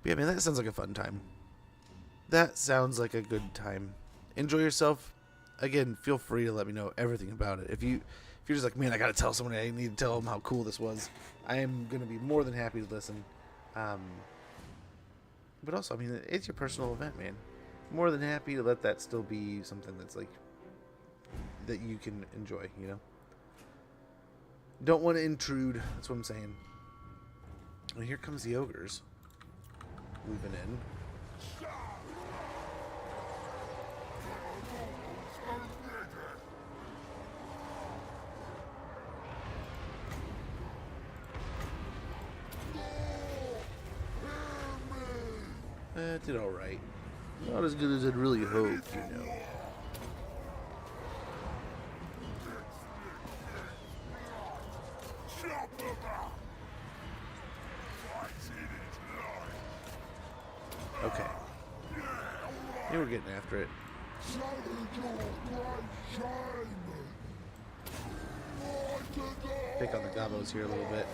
But yeah, man, that sounds like a fun time. That sounds like a good time. Enjoy yourself. Again, feel free to let me know everything about it. If you're just like, man, I gotta tell someone, I need to tell them how cool this was, I am gonna be more than happy to listen. But also, I mean, it's your personal event, man. More than happy to let that still be something that's like that you can enjoy, you know. Don't want to intrude. That's what I'm saying. Well, here comes the ogres moving in. Did all right. Not as good as I'd really hoped, you know. Hey, we're getting after it. Pick on the gobos here a little bit.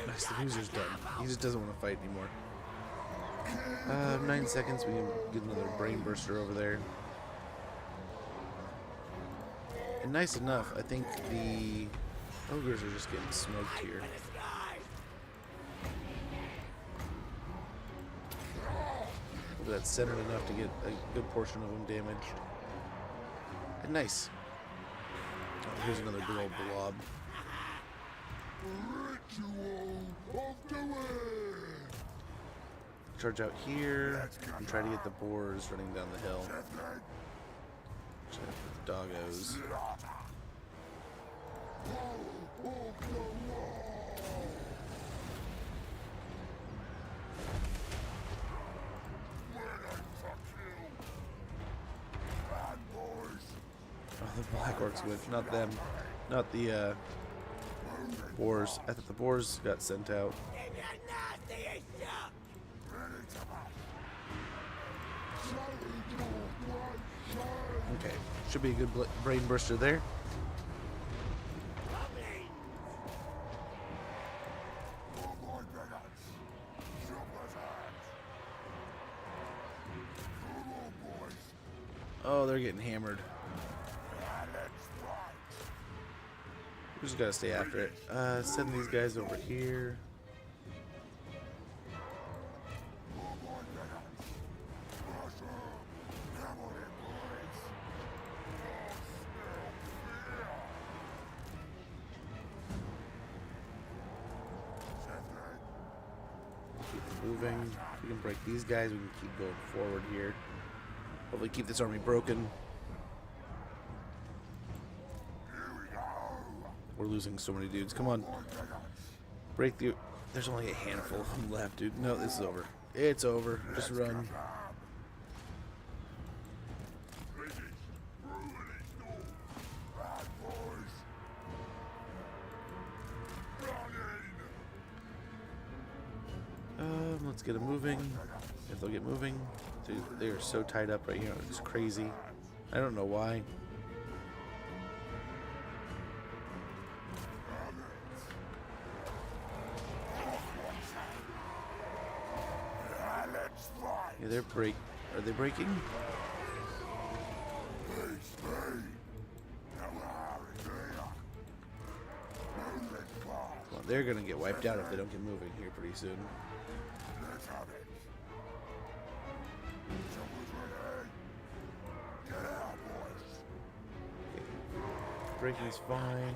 Nice, the user's done. He just doesn't want to fight anymore. 9 seconds, we can get another brain burster over there. And nice enough, I think the ogres are just getting smoked here. Hopefully that's centered enough to get a good portion of them damaged. And nice. Oh, here's another big old blob. Charge out here and try to get the boars running down the hill. Check the doggos. Oh, the black orcs went, not them. Not the boars. I thought the boars got sent out. Okay, should be a good brain burster there. Oh, they're getting hammered. We just gotta stay after it. Send these guys over here. Moving. If we can break these guys, we can keep going forward here. Hopefully keep this army broken. We're losing so many dudes. Come on. Break the... There's only a handful of them left, dude. No, this is over. It's over. Just run. Let's get them moving. If they'll get moving. Dude, they are so tied up right here. It's crazy. I don't know why. Yeah, they're Are they breaking? Well, they're gonna get wiped out if they don't get moving here pretty soon. Breaking is fine.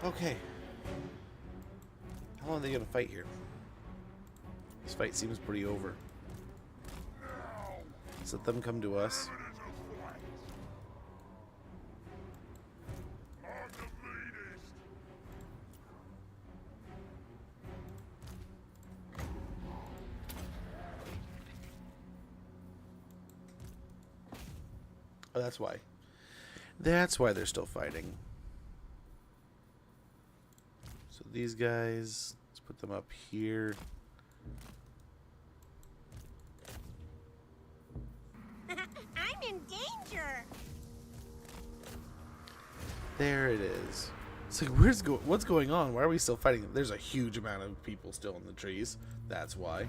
Okay. How long are they gonna fight here? This fight seems pretty over. Let's let them come to us. Oh, that's why. That's why they're still fighting. So these guys, let's put them up here. I'm in danger. There it is. It's like, what's going on? Why are we still fighting? There's a huge amount of people still in the trees. That's why.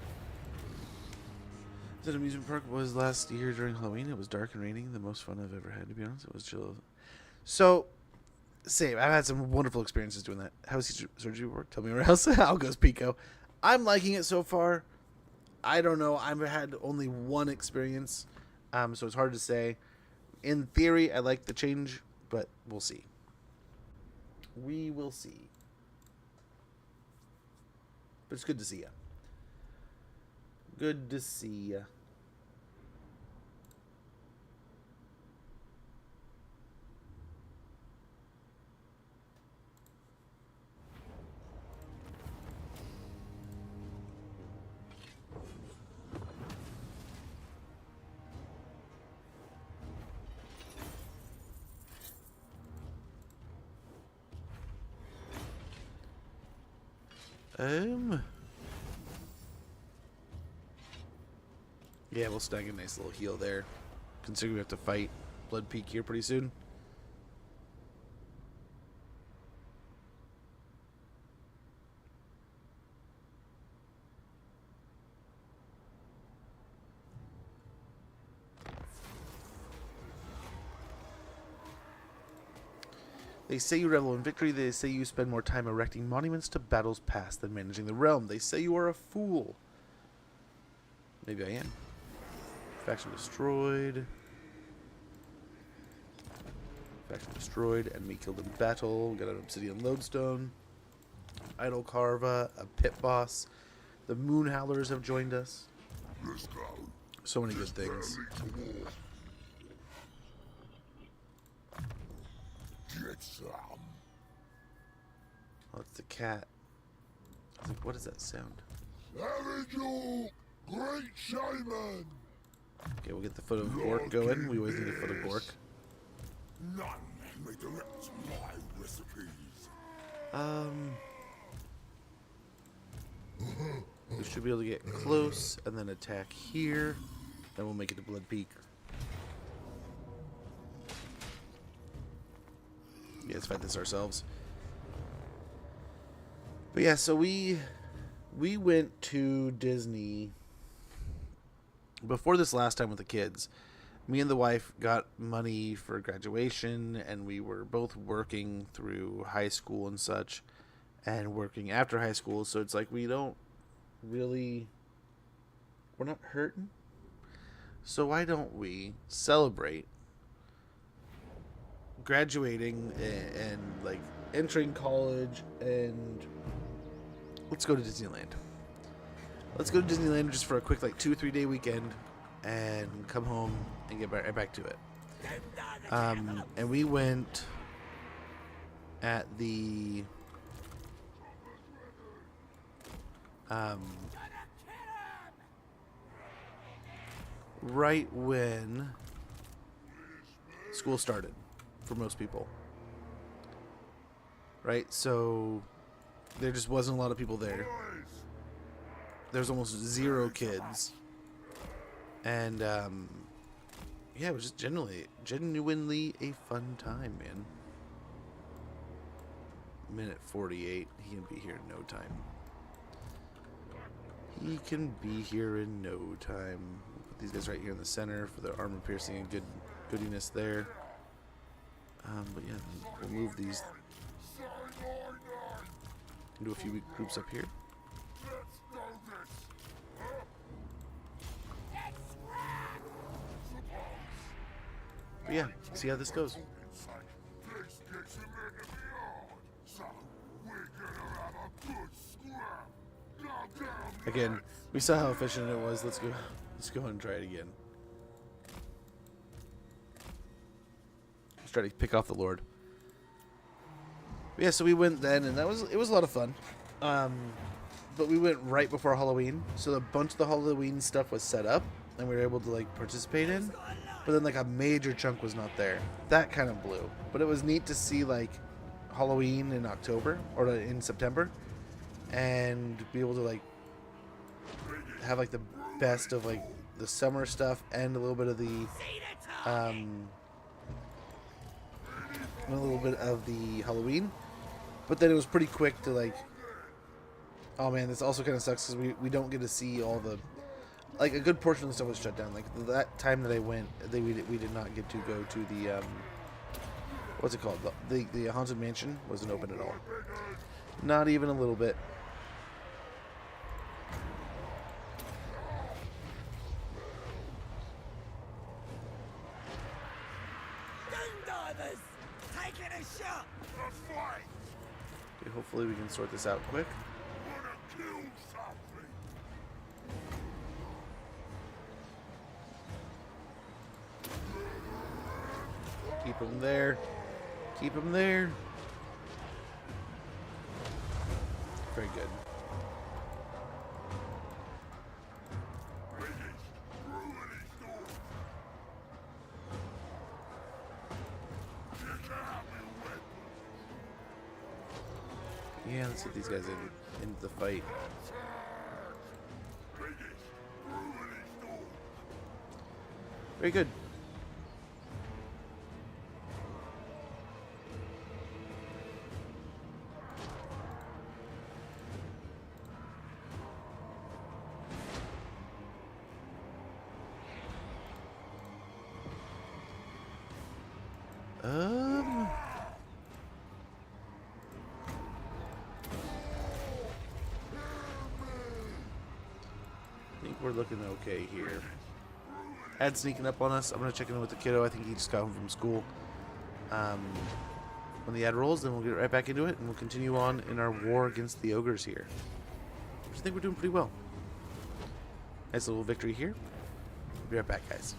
That amusement park was last year during Halloween. It was dark and raining. The most fun I've ever had, to be honest. It was chill. So, same. I've had some wonderful experiences doing that. How's surgery work? Tell me where else. How goes Pico? I'm liking it so far. I don't know. I've had only one experience, so it's hard to say. In theory, I like the change, but we'll see. We will see. But it's good to see you. Good to see you. Yeah, we'll snag a nice little heal there. Considering we have to fight Blood Peak here pretty soon. They say you revel in victory. They say you spend more time erecting monuments to battles past than managing the realm. They say you are a fool. Maybe I am. Faction destroyed. Faction destroyed. Enemy killed in battle. Got an obsidian lodestone. Idol Carva. A pit boss. The Moon Howlers have joined us. So many good things. Get some. Oh, it's the cat. I was like, what is that sound? Avigil, great shaman. Okay, we'll get the foot of Gork going. We always need a foot of Gork. None may direct my recipes. We should be able to get close and then attack here. Then we'll make it to Blood Peak. Yeah, let's fight this ourselves. But yeah, so we went to Disney before this last time with the kids. Me and the wife got money for graduation, and we were both working through high school and such, and working after high school. So it's like we're not hurting. So why don't we celebrate graduating and like entering college, and let's go to Disneyland. Let's go to Disneyland just for a quick like 2 or 3 day weekend and come home and get back to it. And we went at the right when school started for most people, right? So there just wasn't a lot of people there. There's almost 0 kids, and yeah, it was just genuinely a fun time, man. Minute 48. He can be here in no time. He can be here in no time. We'll put these guys right here in the center for the armor piercing and goodiness there. But yeah, we'll move these into a few groups up here. But yeah, see how this goes. Again, we saw how efficient it was. Let's go and try it again. Let's try to pick off the Lord. But yeah, so we went then, and it was a lot of fun. But we went right before Halloween, so a bunch of the Halloween stuff was set up, and we were able to like participate in. But then like a major chunk was not there. That kind of blew. But it was neat to see like Halloween in October or in September, and be able to like have like the best of like the summer stuff and a little bit of the Halloween. But then it was pretty quick to like, oh man, this also kind of sucks because we don't get to see all the, like a good portion of the stuff was shut down. Like that time that I went, we did not get to go to the what's it called? The Haunted Mansion wasn't open at all. Not even a little bit. Okay, hopefully we can sort this out quick. Keep him there. Keep him there. Very good. Yeah, let's get these guys into the fight. Very good. I think we're looking okay here. Ad sneaking up on us. I'm gonna check in with the kiddo. I think he just got home from school. When the ad rolls, then we'll get right back into it, and we'll continue on in our war against the ogres here. I think we're doing pretty well. Nice little victory here. Be right back, guys.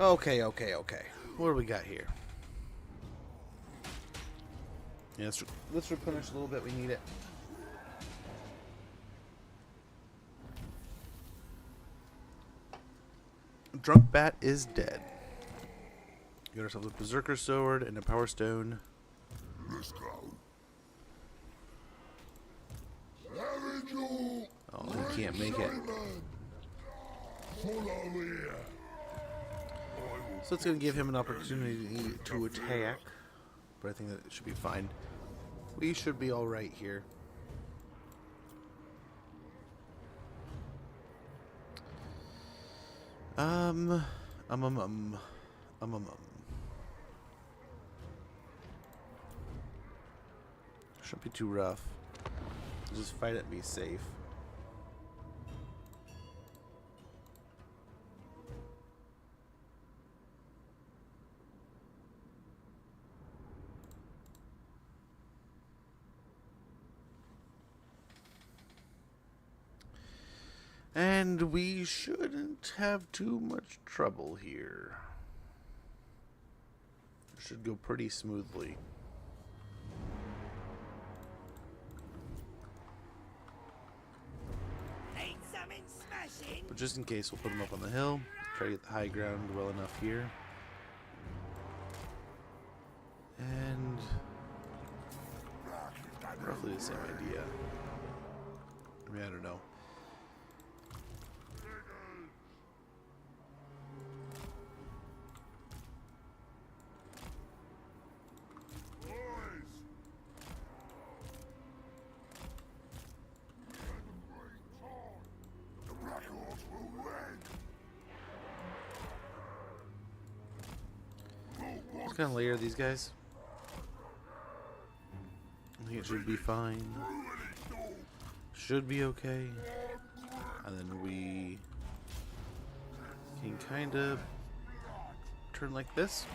Okay. What do we got here? Yeah, let's replenish a little bit. We need it. Drunk Bat is dead. Got ourselves a Berserker Sword and a Power Stone. Let's go. Oh, he can't make it. Follow here. So it's going to give him an opportunity to attack. But I think that it should be fine. We should be alright here. Shouldn't be too rough. Just fight it and be safe. And we shouldn't have too much trouble here. It should go pretty smoothly. Need something smashing? But just in case, we'll put them up on the hill. Try to get the high ground well enough here. And roughly the same idea. I mean, I don't know. Just gonna layer these guys. I think it should be fine. Should be okay. And then we can kind of turn like this.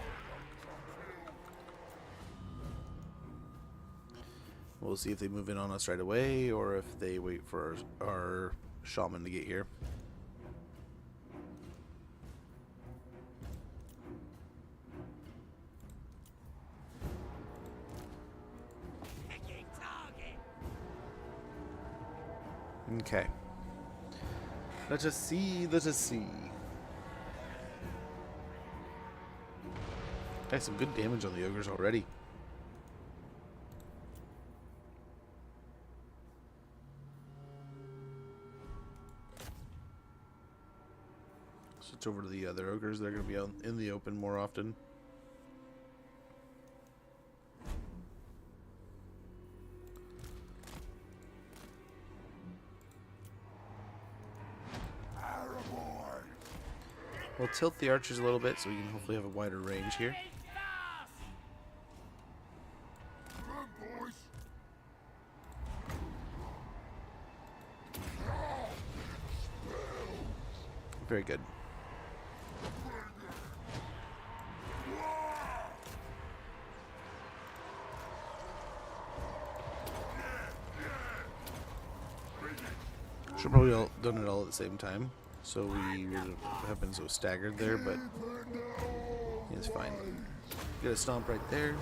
We'll see if they move in on us right away or if they wait for our shaman to get here. Okay. Let us see, let us see. Got some good damage on the ogres already. Switch over to the other ogres. They're going to be out in the open more often. We'll tilt the archers a little bit so we can hopefully have a wider range here. Very good. Should probably all done it all at the same time, so we would have been so staggered there, but it's fine. Get a stomp right there.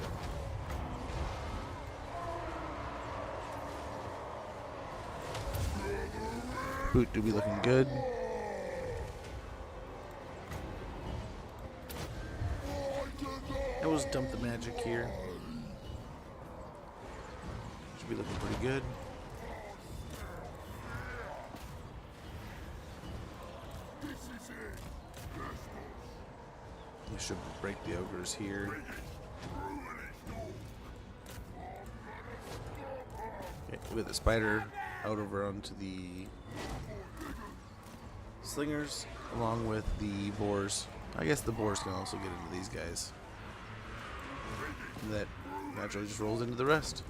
Boot do be looking good. I will just dump the magic here. Should be looking pretty good. We should break the ogres here. Okay, with the spider out over onto the slingers, along with the boars. I guess the boars can also get into these guys. And that naturally just rolls into the rest.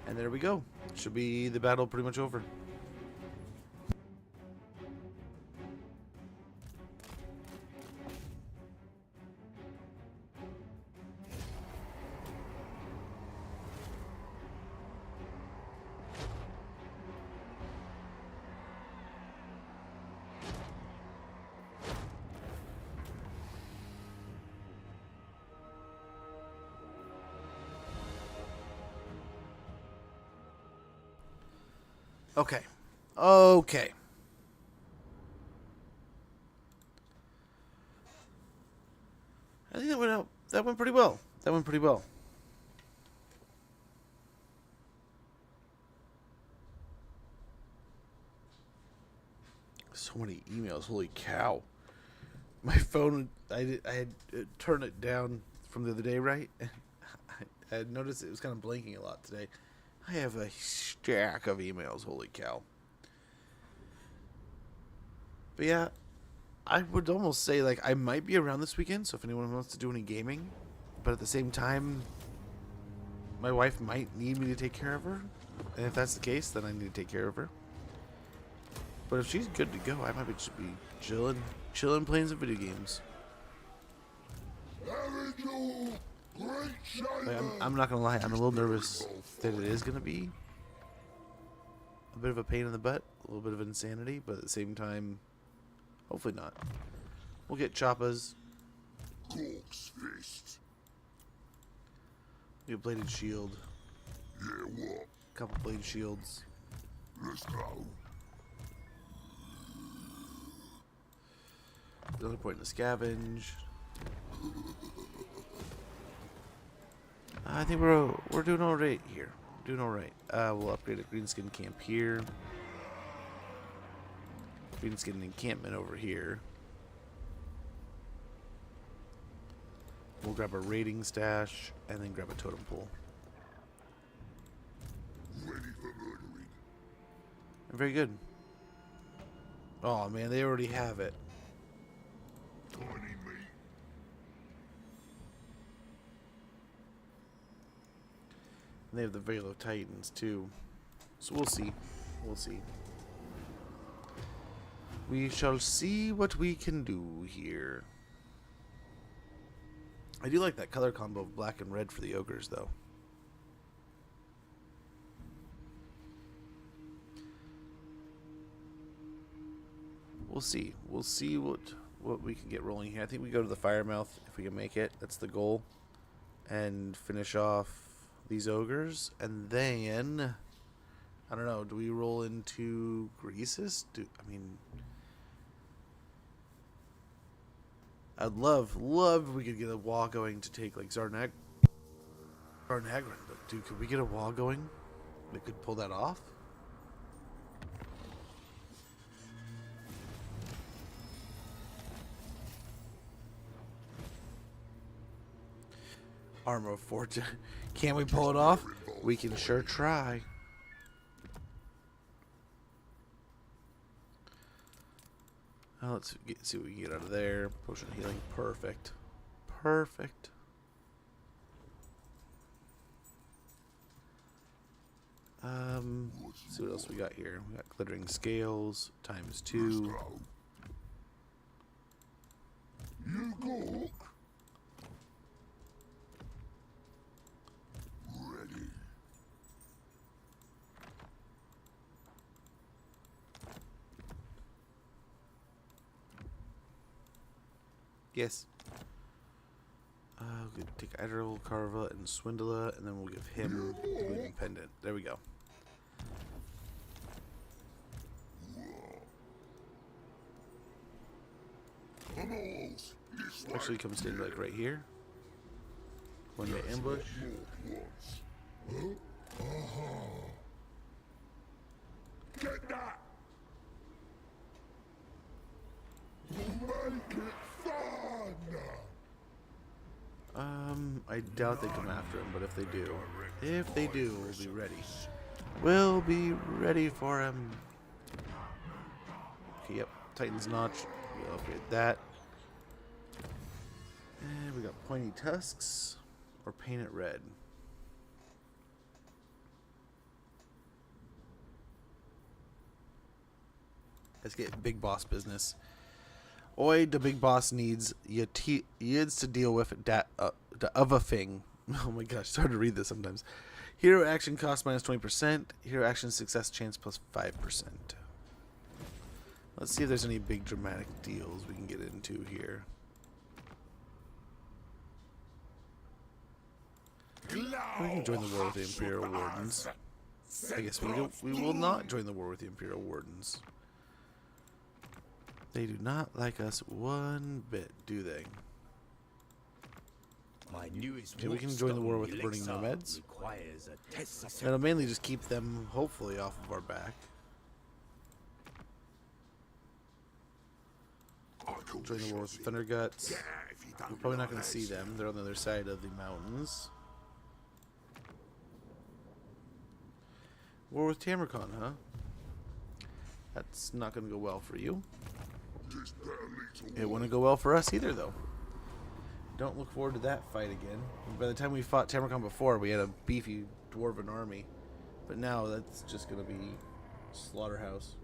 And there we go. Should be the battle pretty much over. Okay. Okay. I think that went out. That went pretty well. That went pretty well. So many emails. Holy cow. My phone, I had turned it down from the other day, right? I had noticed it was kind of blinking a lot today. I have a stack of emails. Holy cow. But yeah, I would almost say, like, I might be around this weekend, so if anyone wants to do any gaming. But at the same time, my wife might need me to take care of her. And if that's the case, then I need to take care of her. But if she's good to go, I might just be chilling, playing some video games. Like, I'm not gonna lie, I'm a little nervous that it is gonna be a bit of a pain in the butt, a little bit of insanity, but at the same time, hopefully not. We'll get choppas. We have bladed shield. Yeah, what? Couple blade shields. Let's go. Another point in the scavenge. I think we're doing all right here. Doing all right. We'll upgrade a greenskin camp here. Greenskin encampment over here. We'll grab a raiding stash and then grab a totem pole. Ready for murdering. Very good. Oh man, they already have it. Tiny meat. And they have the Veil of Titans too. So we'll see. We'll see. We shall see what we can do here. I do like that color combo of black and red for the ogres though. We'll see. We'll see what we can get rolling here. I think we go to the Firemouth if we can make it. That's the goal. And finish off these ogres. And then, I don't know, do we roll into Greasus? I mean, I'd love if we could get a wall going to take like Zarnagrin. But dude, could we get a wall going that could pull that off? Armor of Fortune. Can we pull it off? We can sure try. Let's see what we can get out of there. Potion of healing. Perfect. Perfect. Let's see what else we got here. We got glittering scales ×2. You go. Ready. Yes. We'll take Idril, Carva, and Swindla, and then we'll give him the Bleeding Pendant. There we go. Actually comes in like right here. When they ambush. Get that! Make it fun! I doubt they come after him, but if they do, we'll be ready. We'll be ready for him. Okay, yep. Titan's Notch. We'll upgrade that. And we got Pointy Tusks. Or paint it red. Let's get big boss business. Oi, the big boss needs yids to deal with that of a thing. Oh my gosh, it's hard to read this sometimes. Hero action cost -20%. Hero action success chance +5%. Let's see if there's any big dramatic deals we can get into here. We can join the war with the Imperial Wardens. I guess we will not join the war with the Imperial Wardens. They do not like us one bit, do they? My newest Maybe we can join the war with the Burning Nomads. Requires a test. That'll mainly just keep them, hopefully, off of our back. Join the war with the Thunder Guts. We're probably not going to see them. They're on the other side of the mountains. War with Tamarcon, huh? That's not going to go well for you. It wouldn't go well for us either, though. Don't look forward to that fight again. By the time we fought Tamarcon before, we had a beefy dwarven army. But now that's just going to be slaughterhouse.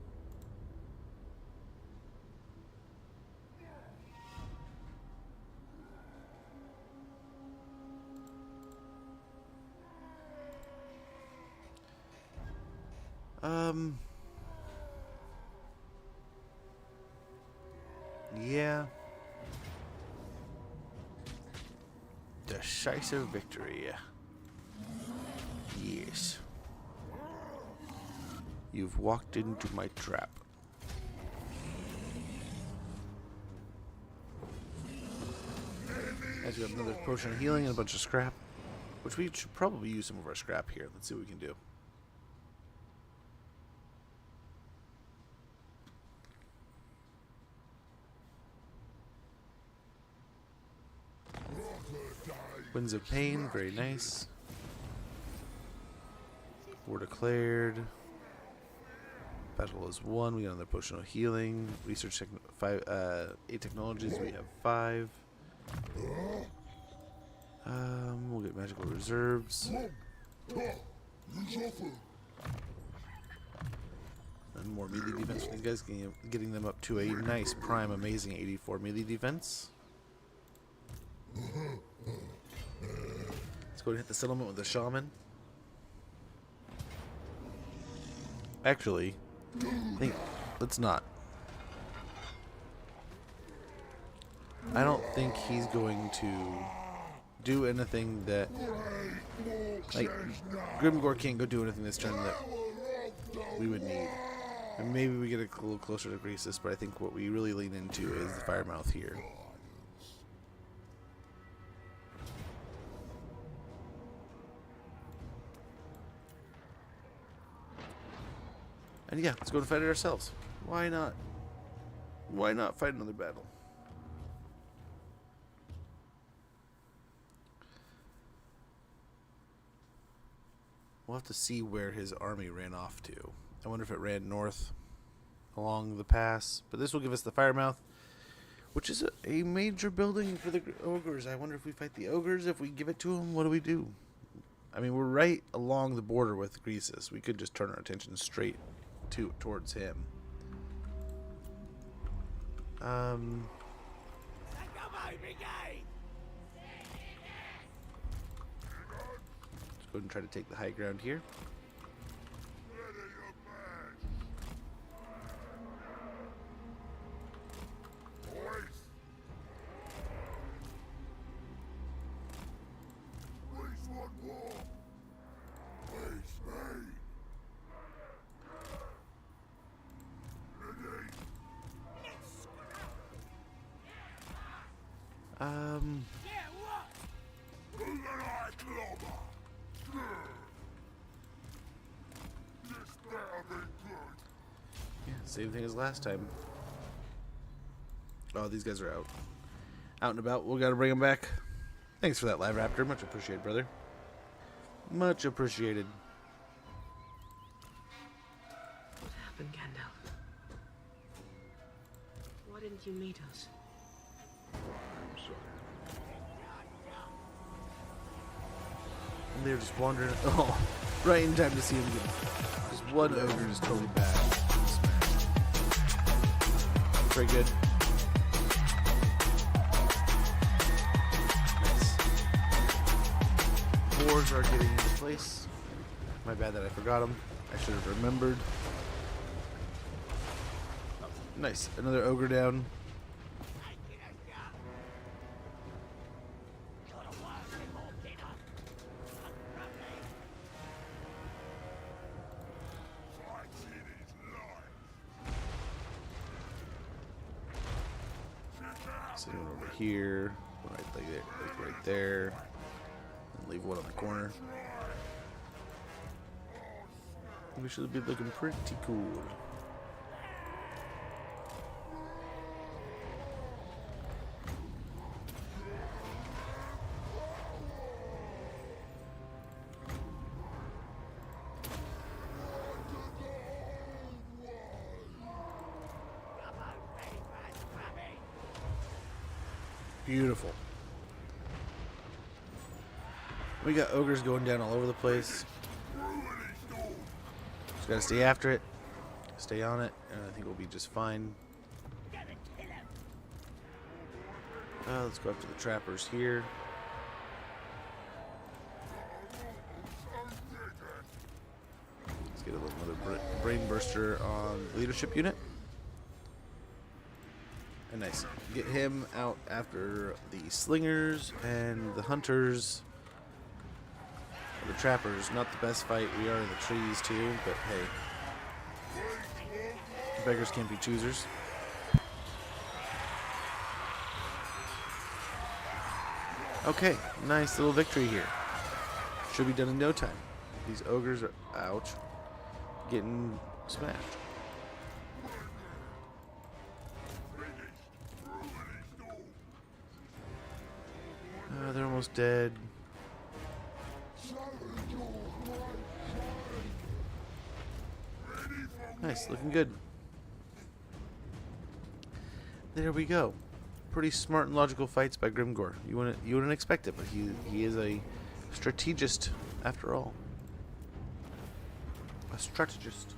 Yeah. Decisive victory. Yes. You've walked into my trap. As we have another potion of healing and a bunch of scrap, which we should probably use some of our scrap here. Let's see what we can do. Winds of Pain, very nice. War declared. Battle is won. We got another potion of healing. Research 8 technologies. We have 5. We'll get magical reserves. And more melee defense for these guys, getting them up to a nice, prime, amazing 84 melee defense. Let's go and hit the settlement with the shaman. Actually, let's not. I don't think he's going to do anything that, like, Grimgor can't go do anything this turn that we would need. And maybe we get a little closer to Greasus, but I think what we really lean into is the Firemouth here. And yeah, let's go and fight it ourselves. Why not? Why not fight another battle? We'll have to see where his army ran off to. I wonder if it ran north along the pass. But this will give us the Firemouth, which is a major building for the ogres. I wonder if we fight the ogres, if we give it to them, what do we do? I mean, we're right along the border with Greasus. We could just turn our attention straight towards him. Let's go and try to take the high ground here. Yeah, same thing as last time. Oh, these guys are out and about. We gotta bring them back. Thanks for that, Live Raptor. Much appreciated, brother. Much appreciated. What happened, Gandalf? Why didn't you meet us? I'm sorry. And they're just wandering. Oh, right in time to see him get. Just one ogre is totally bad. Very good. Nice. Boars are getting into place. My bad that I forgot them. I should have remembered. Nice. Another ogre down. Send one over here. One right there. And leave one on the corner. We should be looking pretty cool. Beautiful. We got ogres going down all over the place. Just gotta stay after it, stay on it, and I think we'll be just fine. Let's go up to the trappers here. Let's get another brain burster on the leadership unit. And nice. Get him out after the slingers and the hunters. The trappers, not the best fight. We are in the trees too, but hey. Beggars can't be choosers. Okay, nice little victory here. Should be done in no time. These ogres are, ouch, getting smashed. They're almost dead. Nice, looking good. There we go. Pretty smart and logical fights by Grimgor. You wouldn't expect it, but he is a strategist after all. A strategist.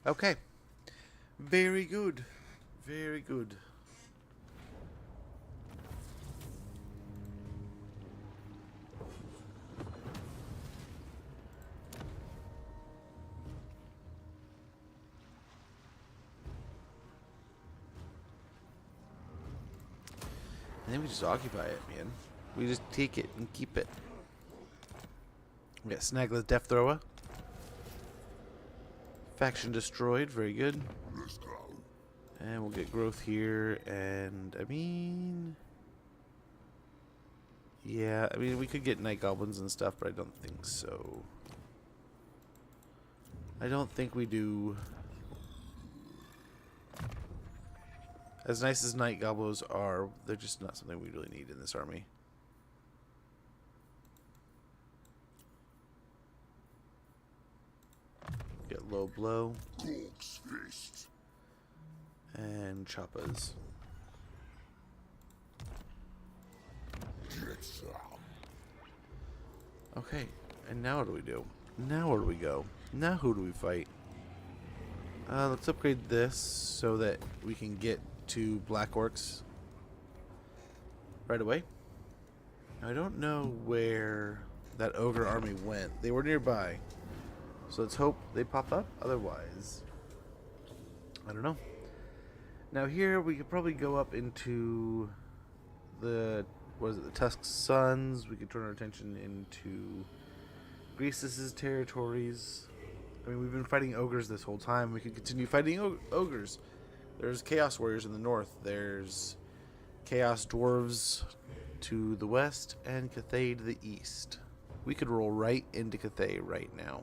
Okay. Very good. Very good. And then we just occupy it, man. We just take it and keep it. We got Snagless Death Thrower. Faction destroyed, very good. And we'll get growth here, and I mean, yeah, I mean we could get night goblins and stuff, but I don't think so. I don't think we do. As nice as night goblins are, they're just not something we really need in this army. Get low blow. And choppas. Okay, and now what do we do? Now where do we go? Now who do we fight? Let's upgrade this so that we can get to Black Orcs right away. I don't know where that ogre army went. They were nearby. So let's hope they pop up. Otherwise, I don't know. Now here we could probably go up into the, what is it, the Tusk Sons. We could turn our attention into Greasus' territories. I mean, we've been fighting ogres this whole time. We could continue fighting ogres. There's Chaos Warriors in the north. There's Chaos Dwarves to the west and Cathay to the east. We could roll right into Cathay right now.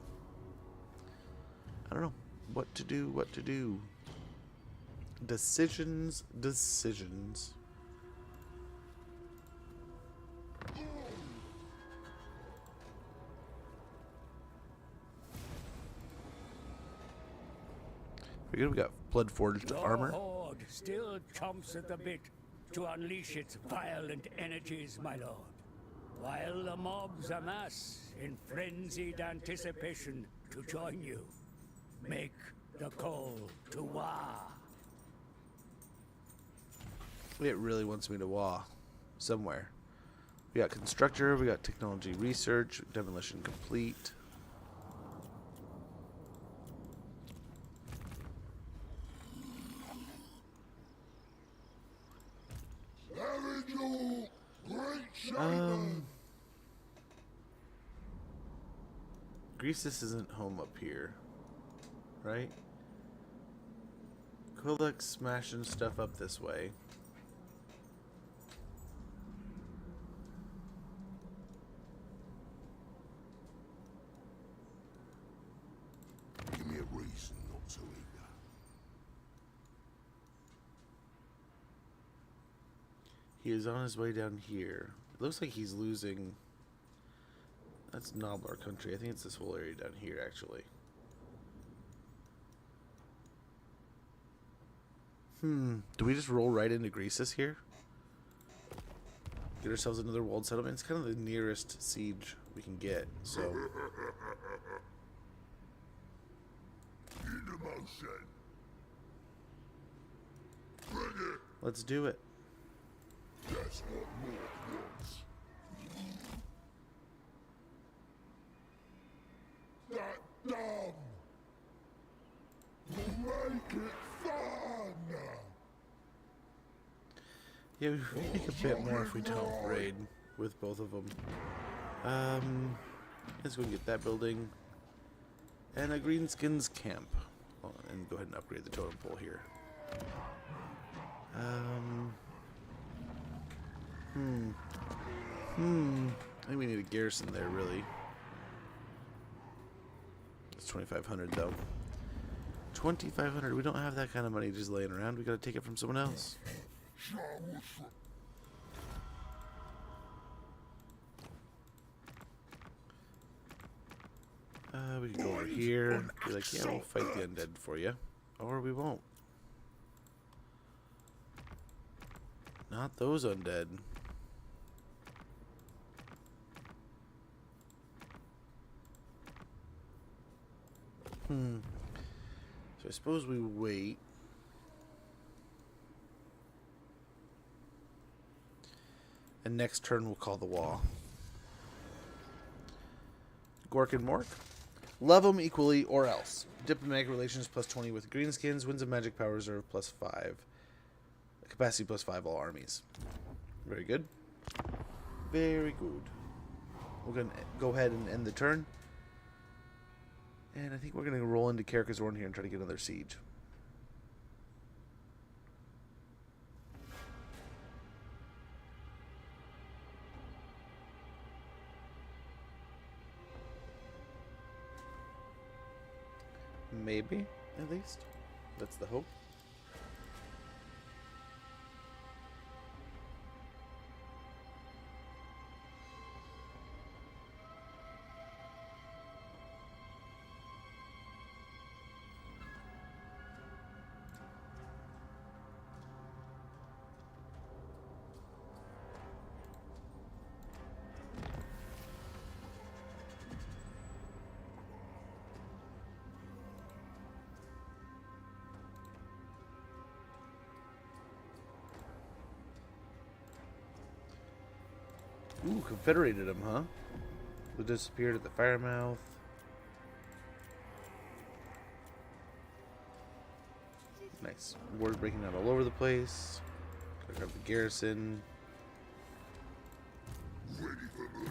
I don't know what to do, what to do. Decisions. Pretty good. We got blood forged armor. The Horde still chomps at the bit to unleash its violent energies, my lord. While the mobs amass in frenzied anticipation to join you. make the call to war. It really wants me to wah somewhere. We got constructor, we got technology research, demolition complete. Greasus isn't home up here, right? Kolek's smashing stuff up this way. Give me a reason not to eat that. He is on his way down here. It looks like he's losing. That's Noblar country. I think it's this whole area down here, actually. Do we just roll right into Greasus here? Get ourselves another walled settlement? It's kind of the nearest siege we can get, so... Let's do it. That's what Mork wants. That dumb! We'll make it fun! Yeah, we make a bit more if we don't raid with both of them. Let's go get that building. And a Greenskins camp. Oh, and go ahead and upgrade the totem pole here. I think we need a garrison there, really. It's 2,500 though. 2,500. We don't have that kind of money just laying around. We gotta take it from someone else. We can go over here. Be like, yeah, we'll fight the undead for you, or we won't. Not those undead. So I suppose we wait. And next turn we'll call the wall. Gork and Mork. Love them equally or else. Diplomatic relations plus 20 with Greenskins. Wins of magic power reserve plus 5. Capacity plus 5 all armies. Very good. Very good. We're going to go ahead and end the turn. And I think we're going to roll into Karak Kadrin here and try to get another siege. Maybe, at least. That's the hope. Ooh, confederated them, huh? We disappeared at the fire mouth. Nice. Word breaking out all over the place. Gotta grab the garrison. Ready for murder.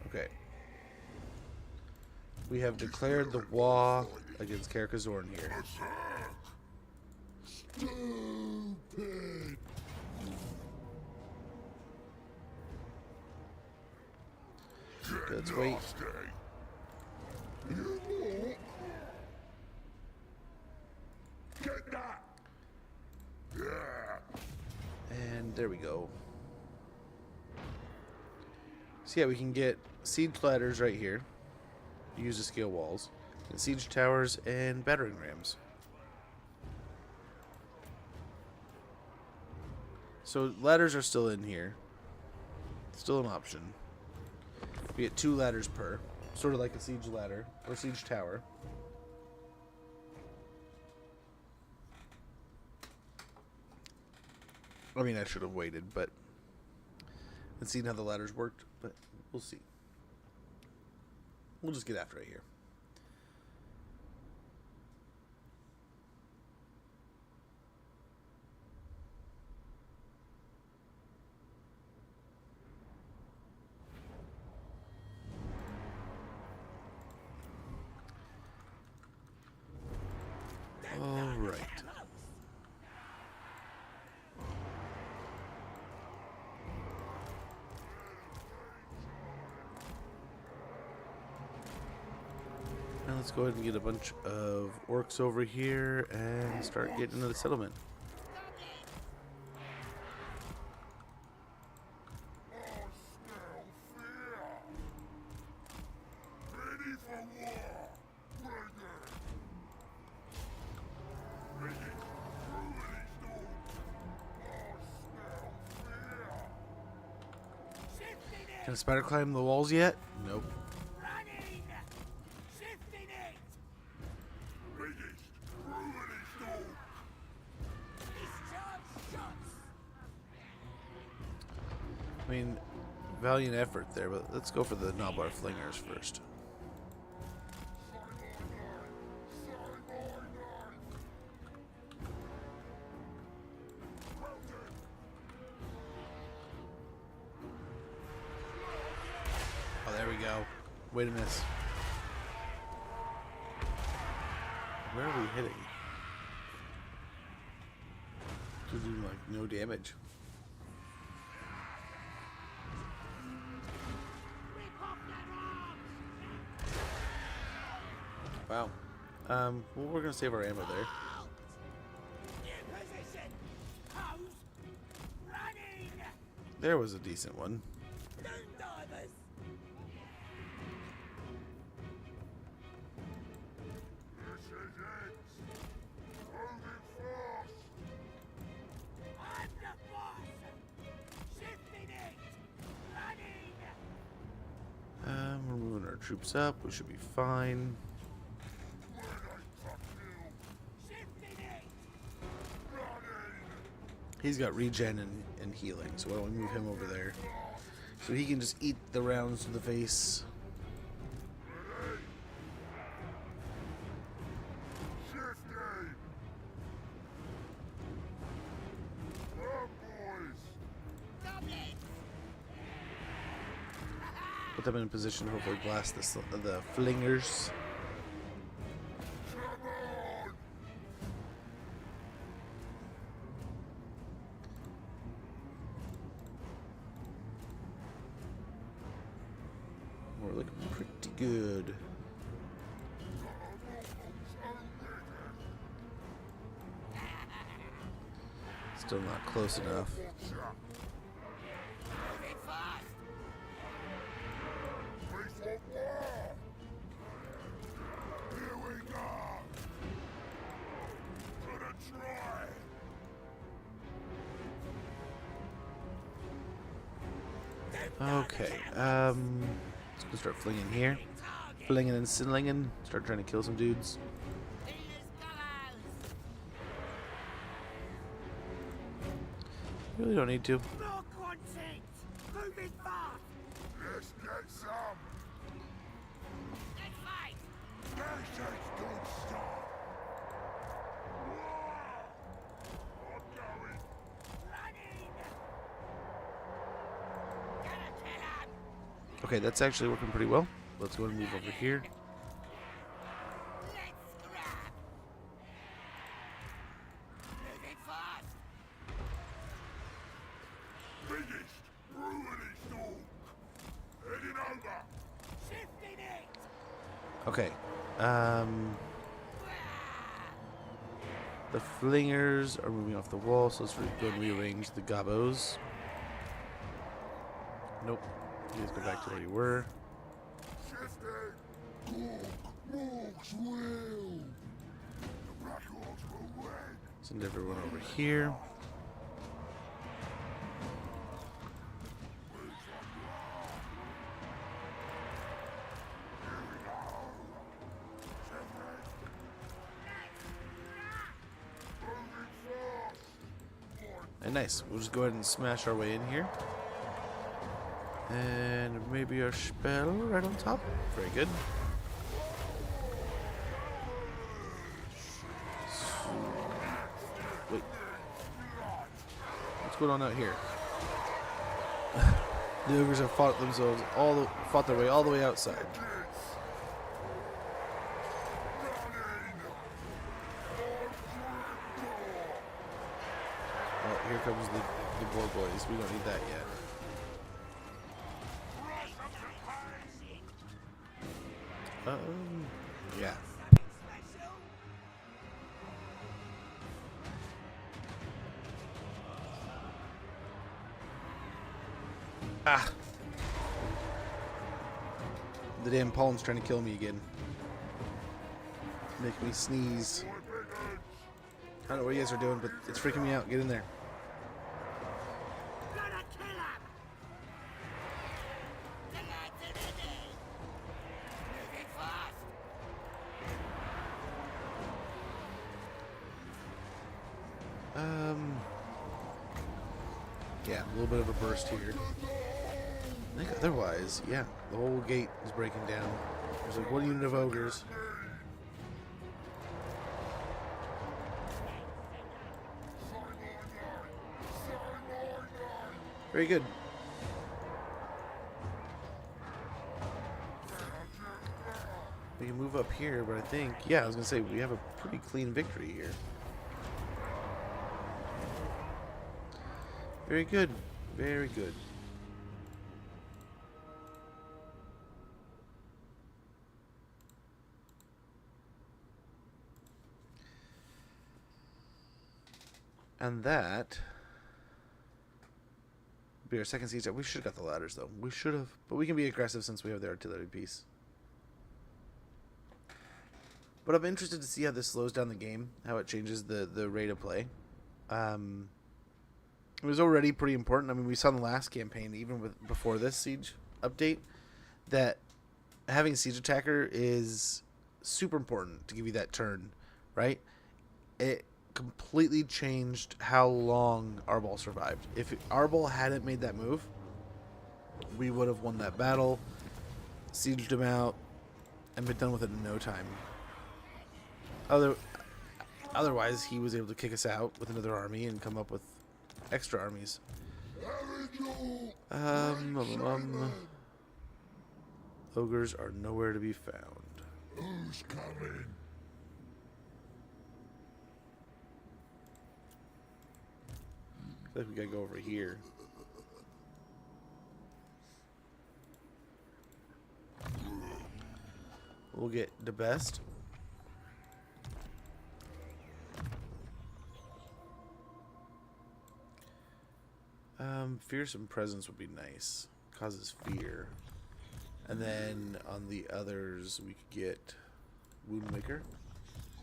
Okay. We have declared the war against Karak Kadrin here. Stupid! Okay, let's wait. You walk. Get that! Yeah! And there we go. So yeah, we can get siege ladders right here. Use the scale walls. And siege towers and battering rams. So ladders are still in here. Still an option. We get 2 ladders per. Sort of like a siege ladder or siege tower. I mean, I should have waited, but and seen how the ladders worked, but we'll see. We'll just get after it here. All right. Now let's go ahead and get a bunch of orcs over here and start getting into the settlement. Can a spider climb the walls yet? Nope. I mean, valiant effort there, but let's go for the Knoblar Flingers first. Oh, there we go. Way to miss. Where are we hitting? To do like no damage. Wow. Well, we're gonna save our ammo there. There was a decent one. We're moving our troops up. We should be fine. He's got regen and healing, so why don't we move him over there so he can just eat the rounds to the face. Put them in a position to hopefully blast the flingers. We're looking pretty good. Still not close enough. Okay, let's go start flinging here. Flinging and slinging. Start trying to kill some dudes. Really don't need to. Let's get some. Let's fight! Patience, good start. I'm going. Okay, that's actually working pretty well. Let's go and move over here. Biggest, brutally dog. Heading over. Okay. The flingers are moving off the wall, so let's go and rearrange the gobos. Nope. You guys go back to where you were. Send everyone over here. And nice. We'll just go ahead and smash our way in here. And maybe our spell right on top. Very good. Wait. What's going on out here? The ogres have fought their way all the way outside. Oh, here comes the boar boys. We don't need that yet. Yeah. Ah! The damn pollen's trying to kill me again. Make me sneeze. I don't know what you guys are doing, but it's freaking me out. Get in there. Yeah, a little bit of a burst here. I think otherwise, yeah, the whole gate is breaking down. There's like one unit of ogres. Very good. We can move up here, but I think, yeah, I was going to say, we have a pretty clean victory here. Very good. Very good. And that will be our second siege. We should have got the ladders, though. We should have. But we can be aggressive since we have the artillery piece. But I'm interested to see how this slows down the game, how it changes the rate of play. It was already pretty important. I mean, we saw in the last campaign, even before this siege update, that having siege attacker is super important to give you that turn, right? It completely changed how long Arbol survived. If Arbol hadn't made that move, we would have won that battle, sieged him out, and been done with it in no time. Otherwise, he was able to kick us out with another army and come up with extra armies. Ogres are nowhere to be found. Who's coming? I think we gotta go over here. We'll get the best. Fearsome presence would be nice. Causes fear. And then on the others, we could get Woundmaker.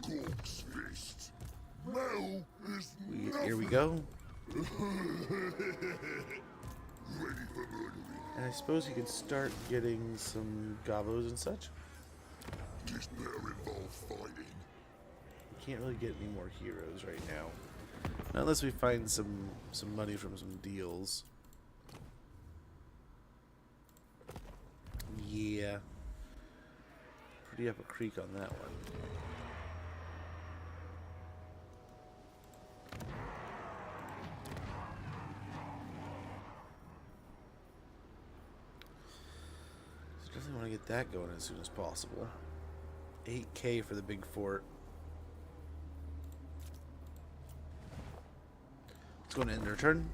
Corpse fist. Metal is Here we go. ready for murdering. And I suppose you could start getting some gobos and such. This better involve fighting. We can't really get any more heroes right now. Not unless we find some money from some deals. Yeah. Pretty up a creek on that one. So definitely want to get that going as soon as possible. 8K for the big fort. It's going to end our turn.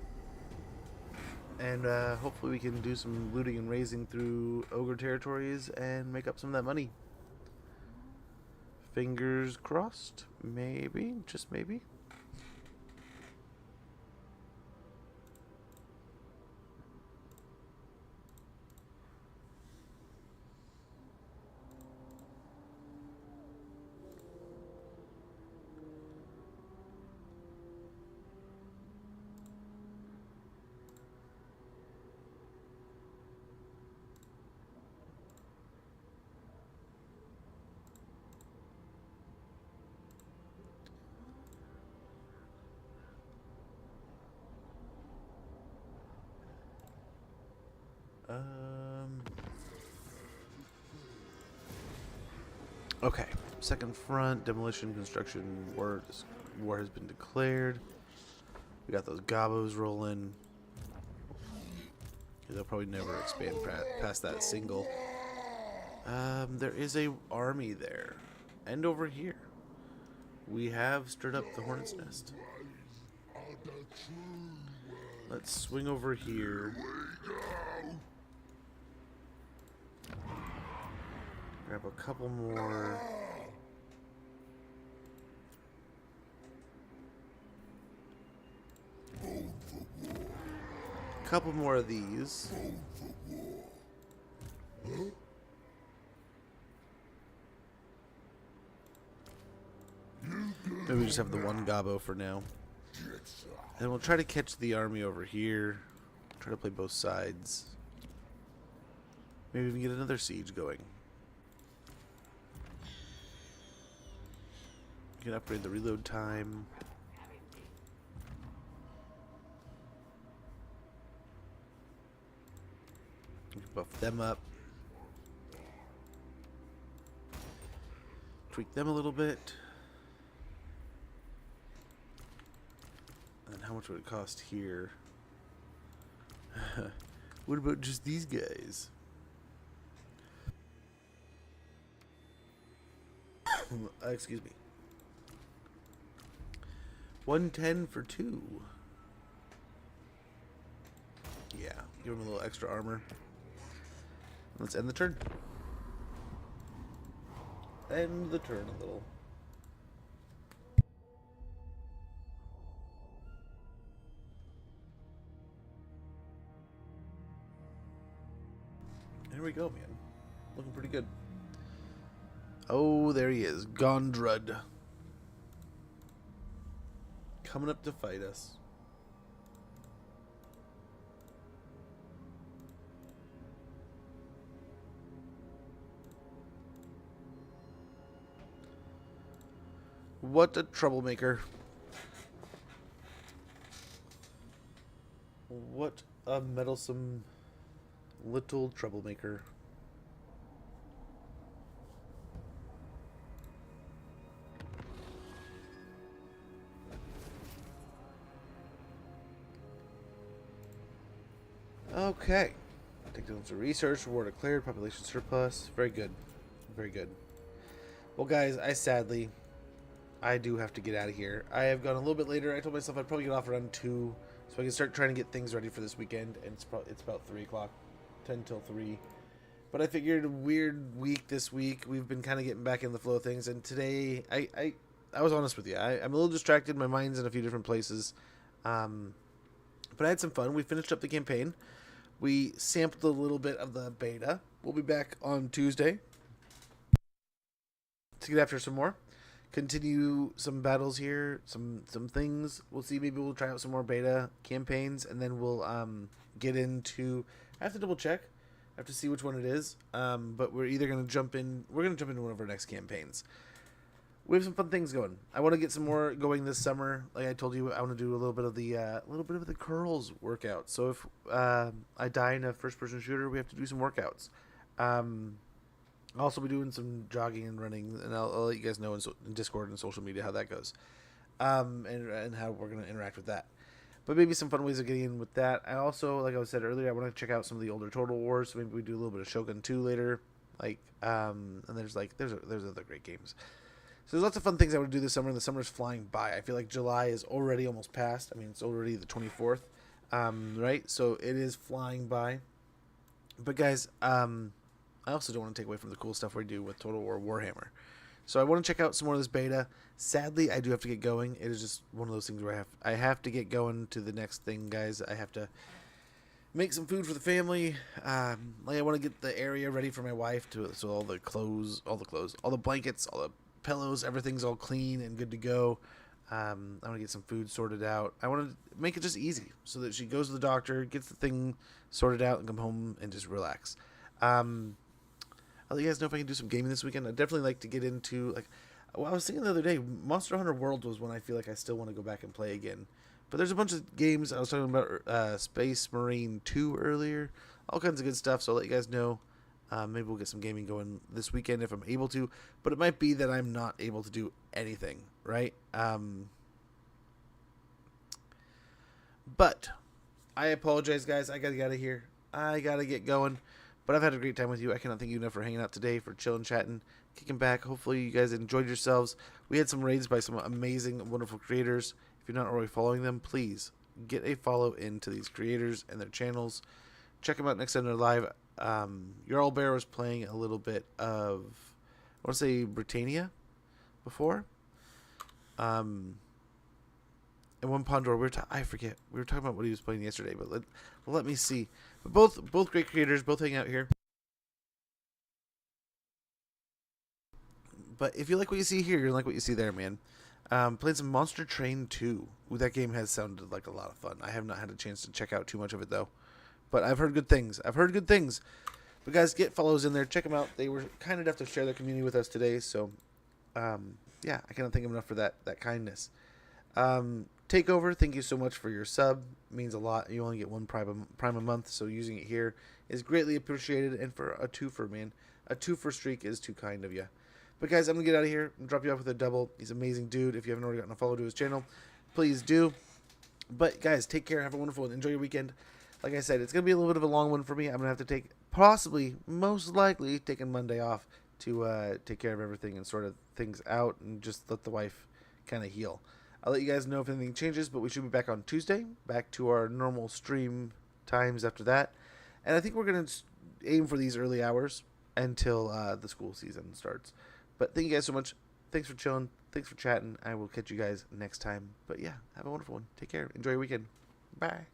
And hopefully we can do some looting and raising through ogre territories and make up some of that money. Fingers crossed. Maybe. Just maybe. Okay. Second front, demolition, construction, war has been declared. We got those gobos rolling. They'll probably never expand past that single. There is a army there. And over here. We have stirred up the hornet's nest. Let's swing over here. Grab a couple more. Couple more of these. Maybe we just have the one gobbo for now. And we'll try to catch the army over here. Try to play both sides. Maybe even get another siege going. You can upgrade the reload time. You can buff them up. Tweak them a little bit. And how much would it cost here? What about just these guys? Excuse me. 110 for 2. Yeah, give him a little extra armor. Let's end the turn. End the turn a little. Here we go, man. Looking pretty good. Oh, there he is. Gondrud. Coming up to fight us. What a troublemaker. What a meddlesome little troublemaker. Okay. Take down some research. War declared. Population surplus. Very good. Very good. Well, guys, I do have to get out of here. I have gone a little bit later. I told myself I'd probably get off around 2, so I can start trying to get things ready for this weekend. And it's about 3 o'clock, 10 till 3. But I figured a weird week this week. We've been kind of getting back in the flow of things. And today, I was honest with you. I'm a little distracted. My mind's in a few different places. But I had some fun. We finished up the campaign. We sampled a little bit of the beta. We'll be back on Tuesday to get after some more. Continue some battles here, some things. We'll see. Maybe we'll try out some more beta campaigns, and then we'll get into. I have to double check. I have to see which one it is. But we're either gonna jump in. We're gonna jump into one of our next campaigns. We have some fun things going. I want to get some more going this summer. Like I told you, I want to do a little bit of the curls workout. So if I die in a first-person shooter, we have to do some workouts. I'll also be doing some jogging and running, and I'll let you guys know in Discord and social media how that goes, and how we're going to interact with that. But maybe some fun ways of getting in with that. I also, like I said earlier, I want to check out some of the older Total Wars, so maybe we do a little bit of Shogun 2 later. And there's other great games. So there's lots of fun things I want to do this summer, and the summer's flying by. I feel like July is already almost past. I mean, it's already the 24th, right? So it is flying by. But guys, I also don't want to take away from the cool stuff we do with Total War Warhammer. So I want to check out some more of this beta. Sadly, I do have to get going. It is just one of those things where I have to get going to the next thing, guys. I have to make some food for the family. I want to get the area ready for my wife, so all the blankets, all the pillows, everything's all clean and good to go. I want to get some food sorted out. I want to make it just easy so that she goes to the doctor, gets the thing sorted out, and come home and just relax. I'll let you guys know if I can do some gaming this weekend. I'd definitely like to get into, I was thinking the other day, Monster Hunter World was one I feel like I still want to go back and play again. But there's a bunch of games. I was talking about Space Marine 2 earlier. all kinds of good stuff. So I'll let you guys know. Maybe we'll get some gaming going this weekend if I'm able to, but it might be that I'm not able to do anything, right? But I apologize, guys. I got to get out of here. I got to get going. But I've had a great time with you. I cannot thank you enough for hanging out today, for chilling, chatting, kicking back. Hopefully you guys enjoyed yourselves. We had some raids by some amazing, wonderful creators. If you're not already following them, please get a follow into these creators and their channels. Check them out next time they're live. Jarl Bear was playing a little bit of, I want to say, Britannia before. And one Pandora, I forget. We were talking about what he was playing yesterday, but let me see. But both great creators, both hang out here. But if you like what you see here, you're gonna like what you see there, man. Played some Monster Train 2. Ooh, that game has sounded like a lot of fun. I have not had a chance to check out too much of it though, but I've heard good things. But guys, get follows in there. Check them out. They were kind enough to share their community with us today. So, yeah, I cannot thank them enough for that kindness. Takeover, thank you so much for your sub. It means a lot. You only get one prime a month, so using it here is greatly appreciated. And for a twofer, man, a twofer streak is too kind of you. But guys, I'm gonna get out of here and drop you off with a double. He's an amazing dude. If you haven't already gotten a follow to his channel, please do. But guys, take care. Have a wonderful and enjoy your weekend. Like I said, it's gonna be a little bit of a long one for me. I'm gonna have to take, most likely, taking Monday off to take care of everything and sort of things out and just let the wife kind of heal. I'll let you guys know if anything changes, but we should be back on Tuesday, back to our normal stream times after that. And I think we're going to aim for these early hours until the school season starts. But thank you guys so much. Thanks for chilling. Thanks for chatting. I will catch you guys next time. But yeah, have a wonderful one. Take care. Enjoy your weekend. Bye.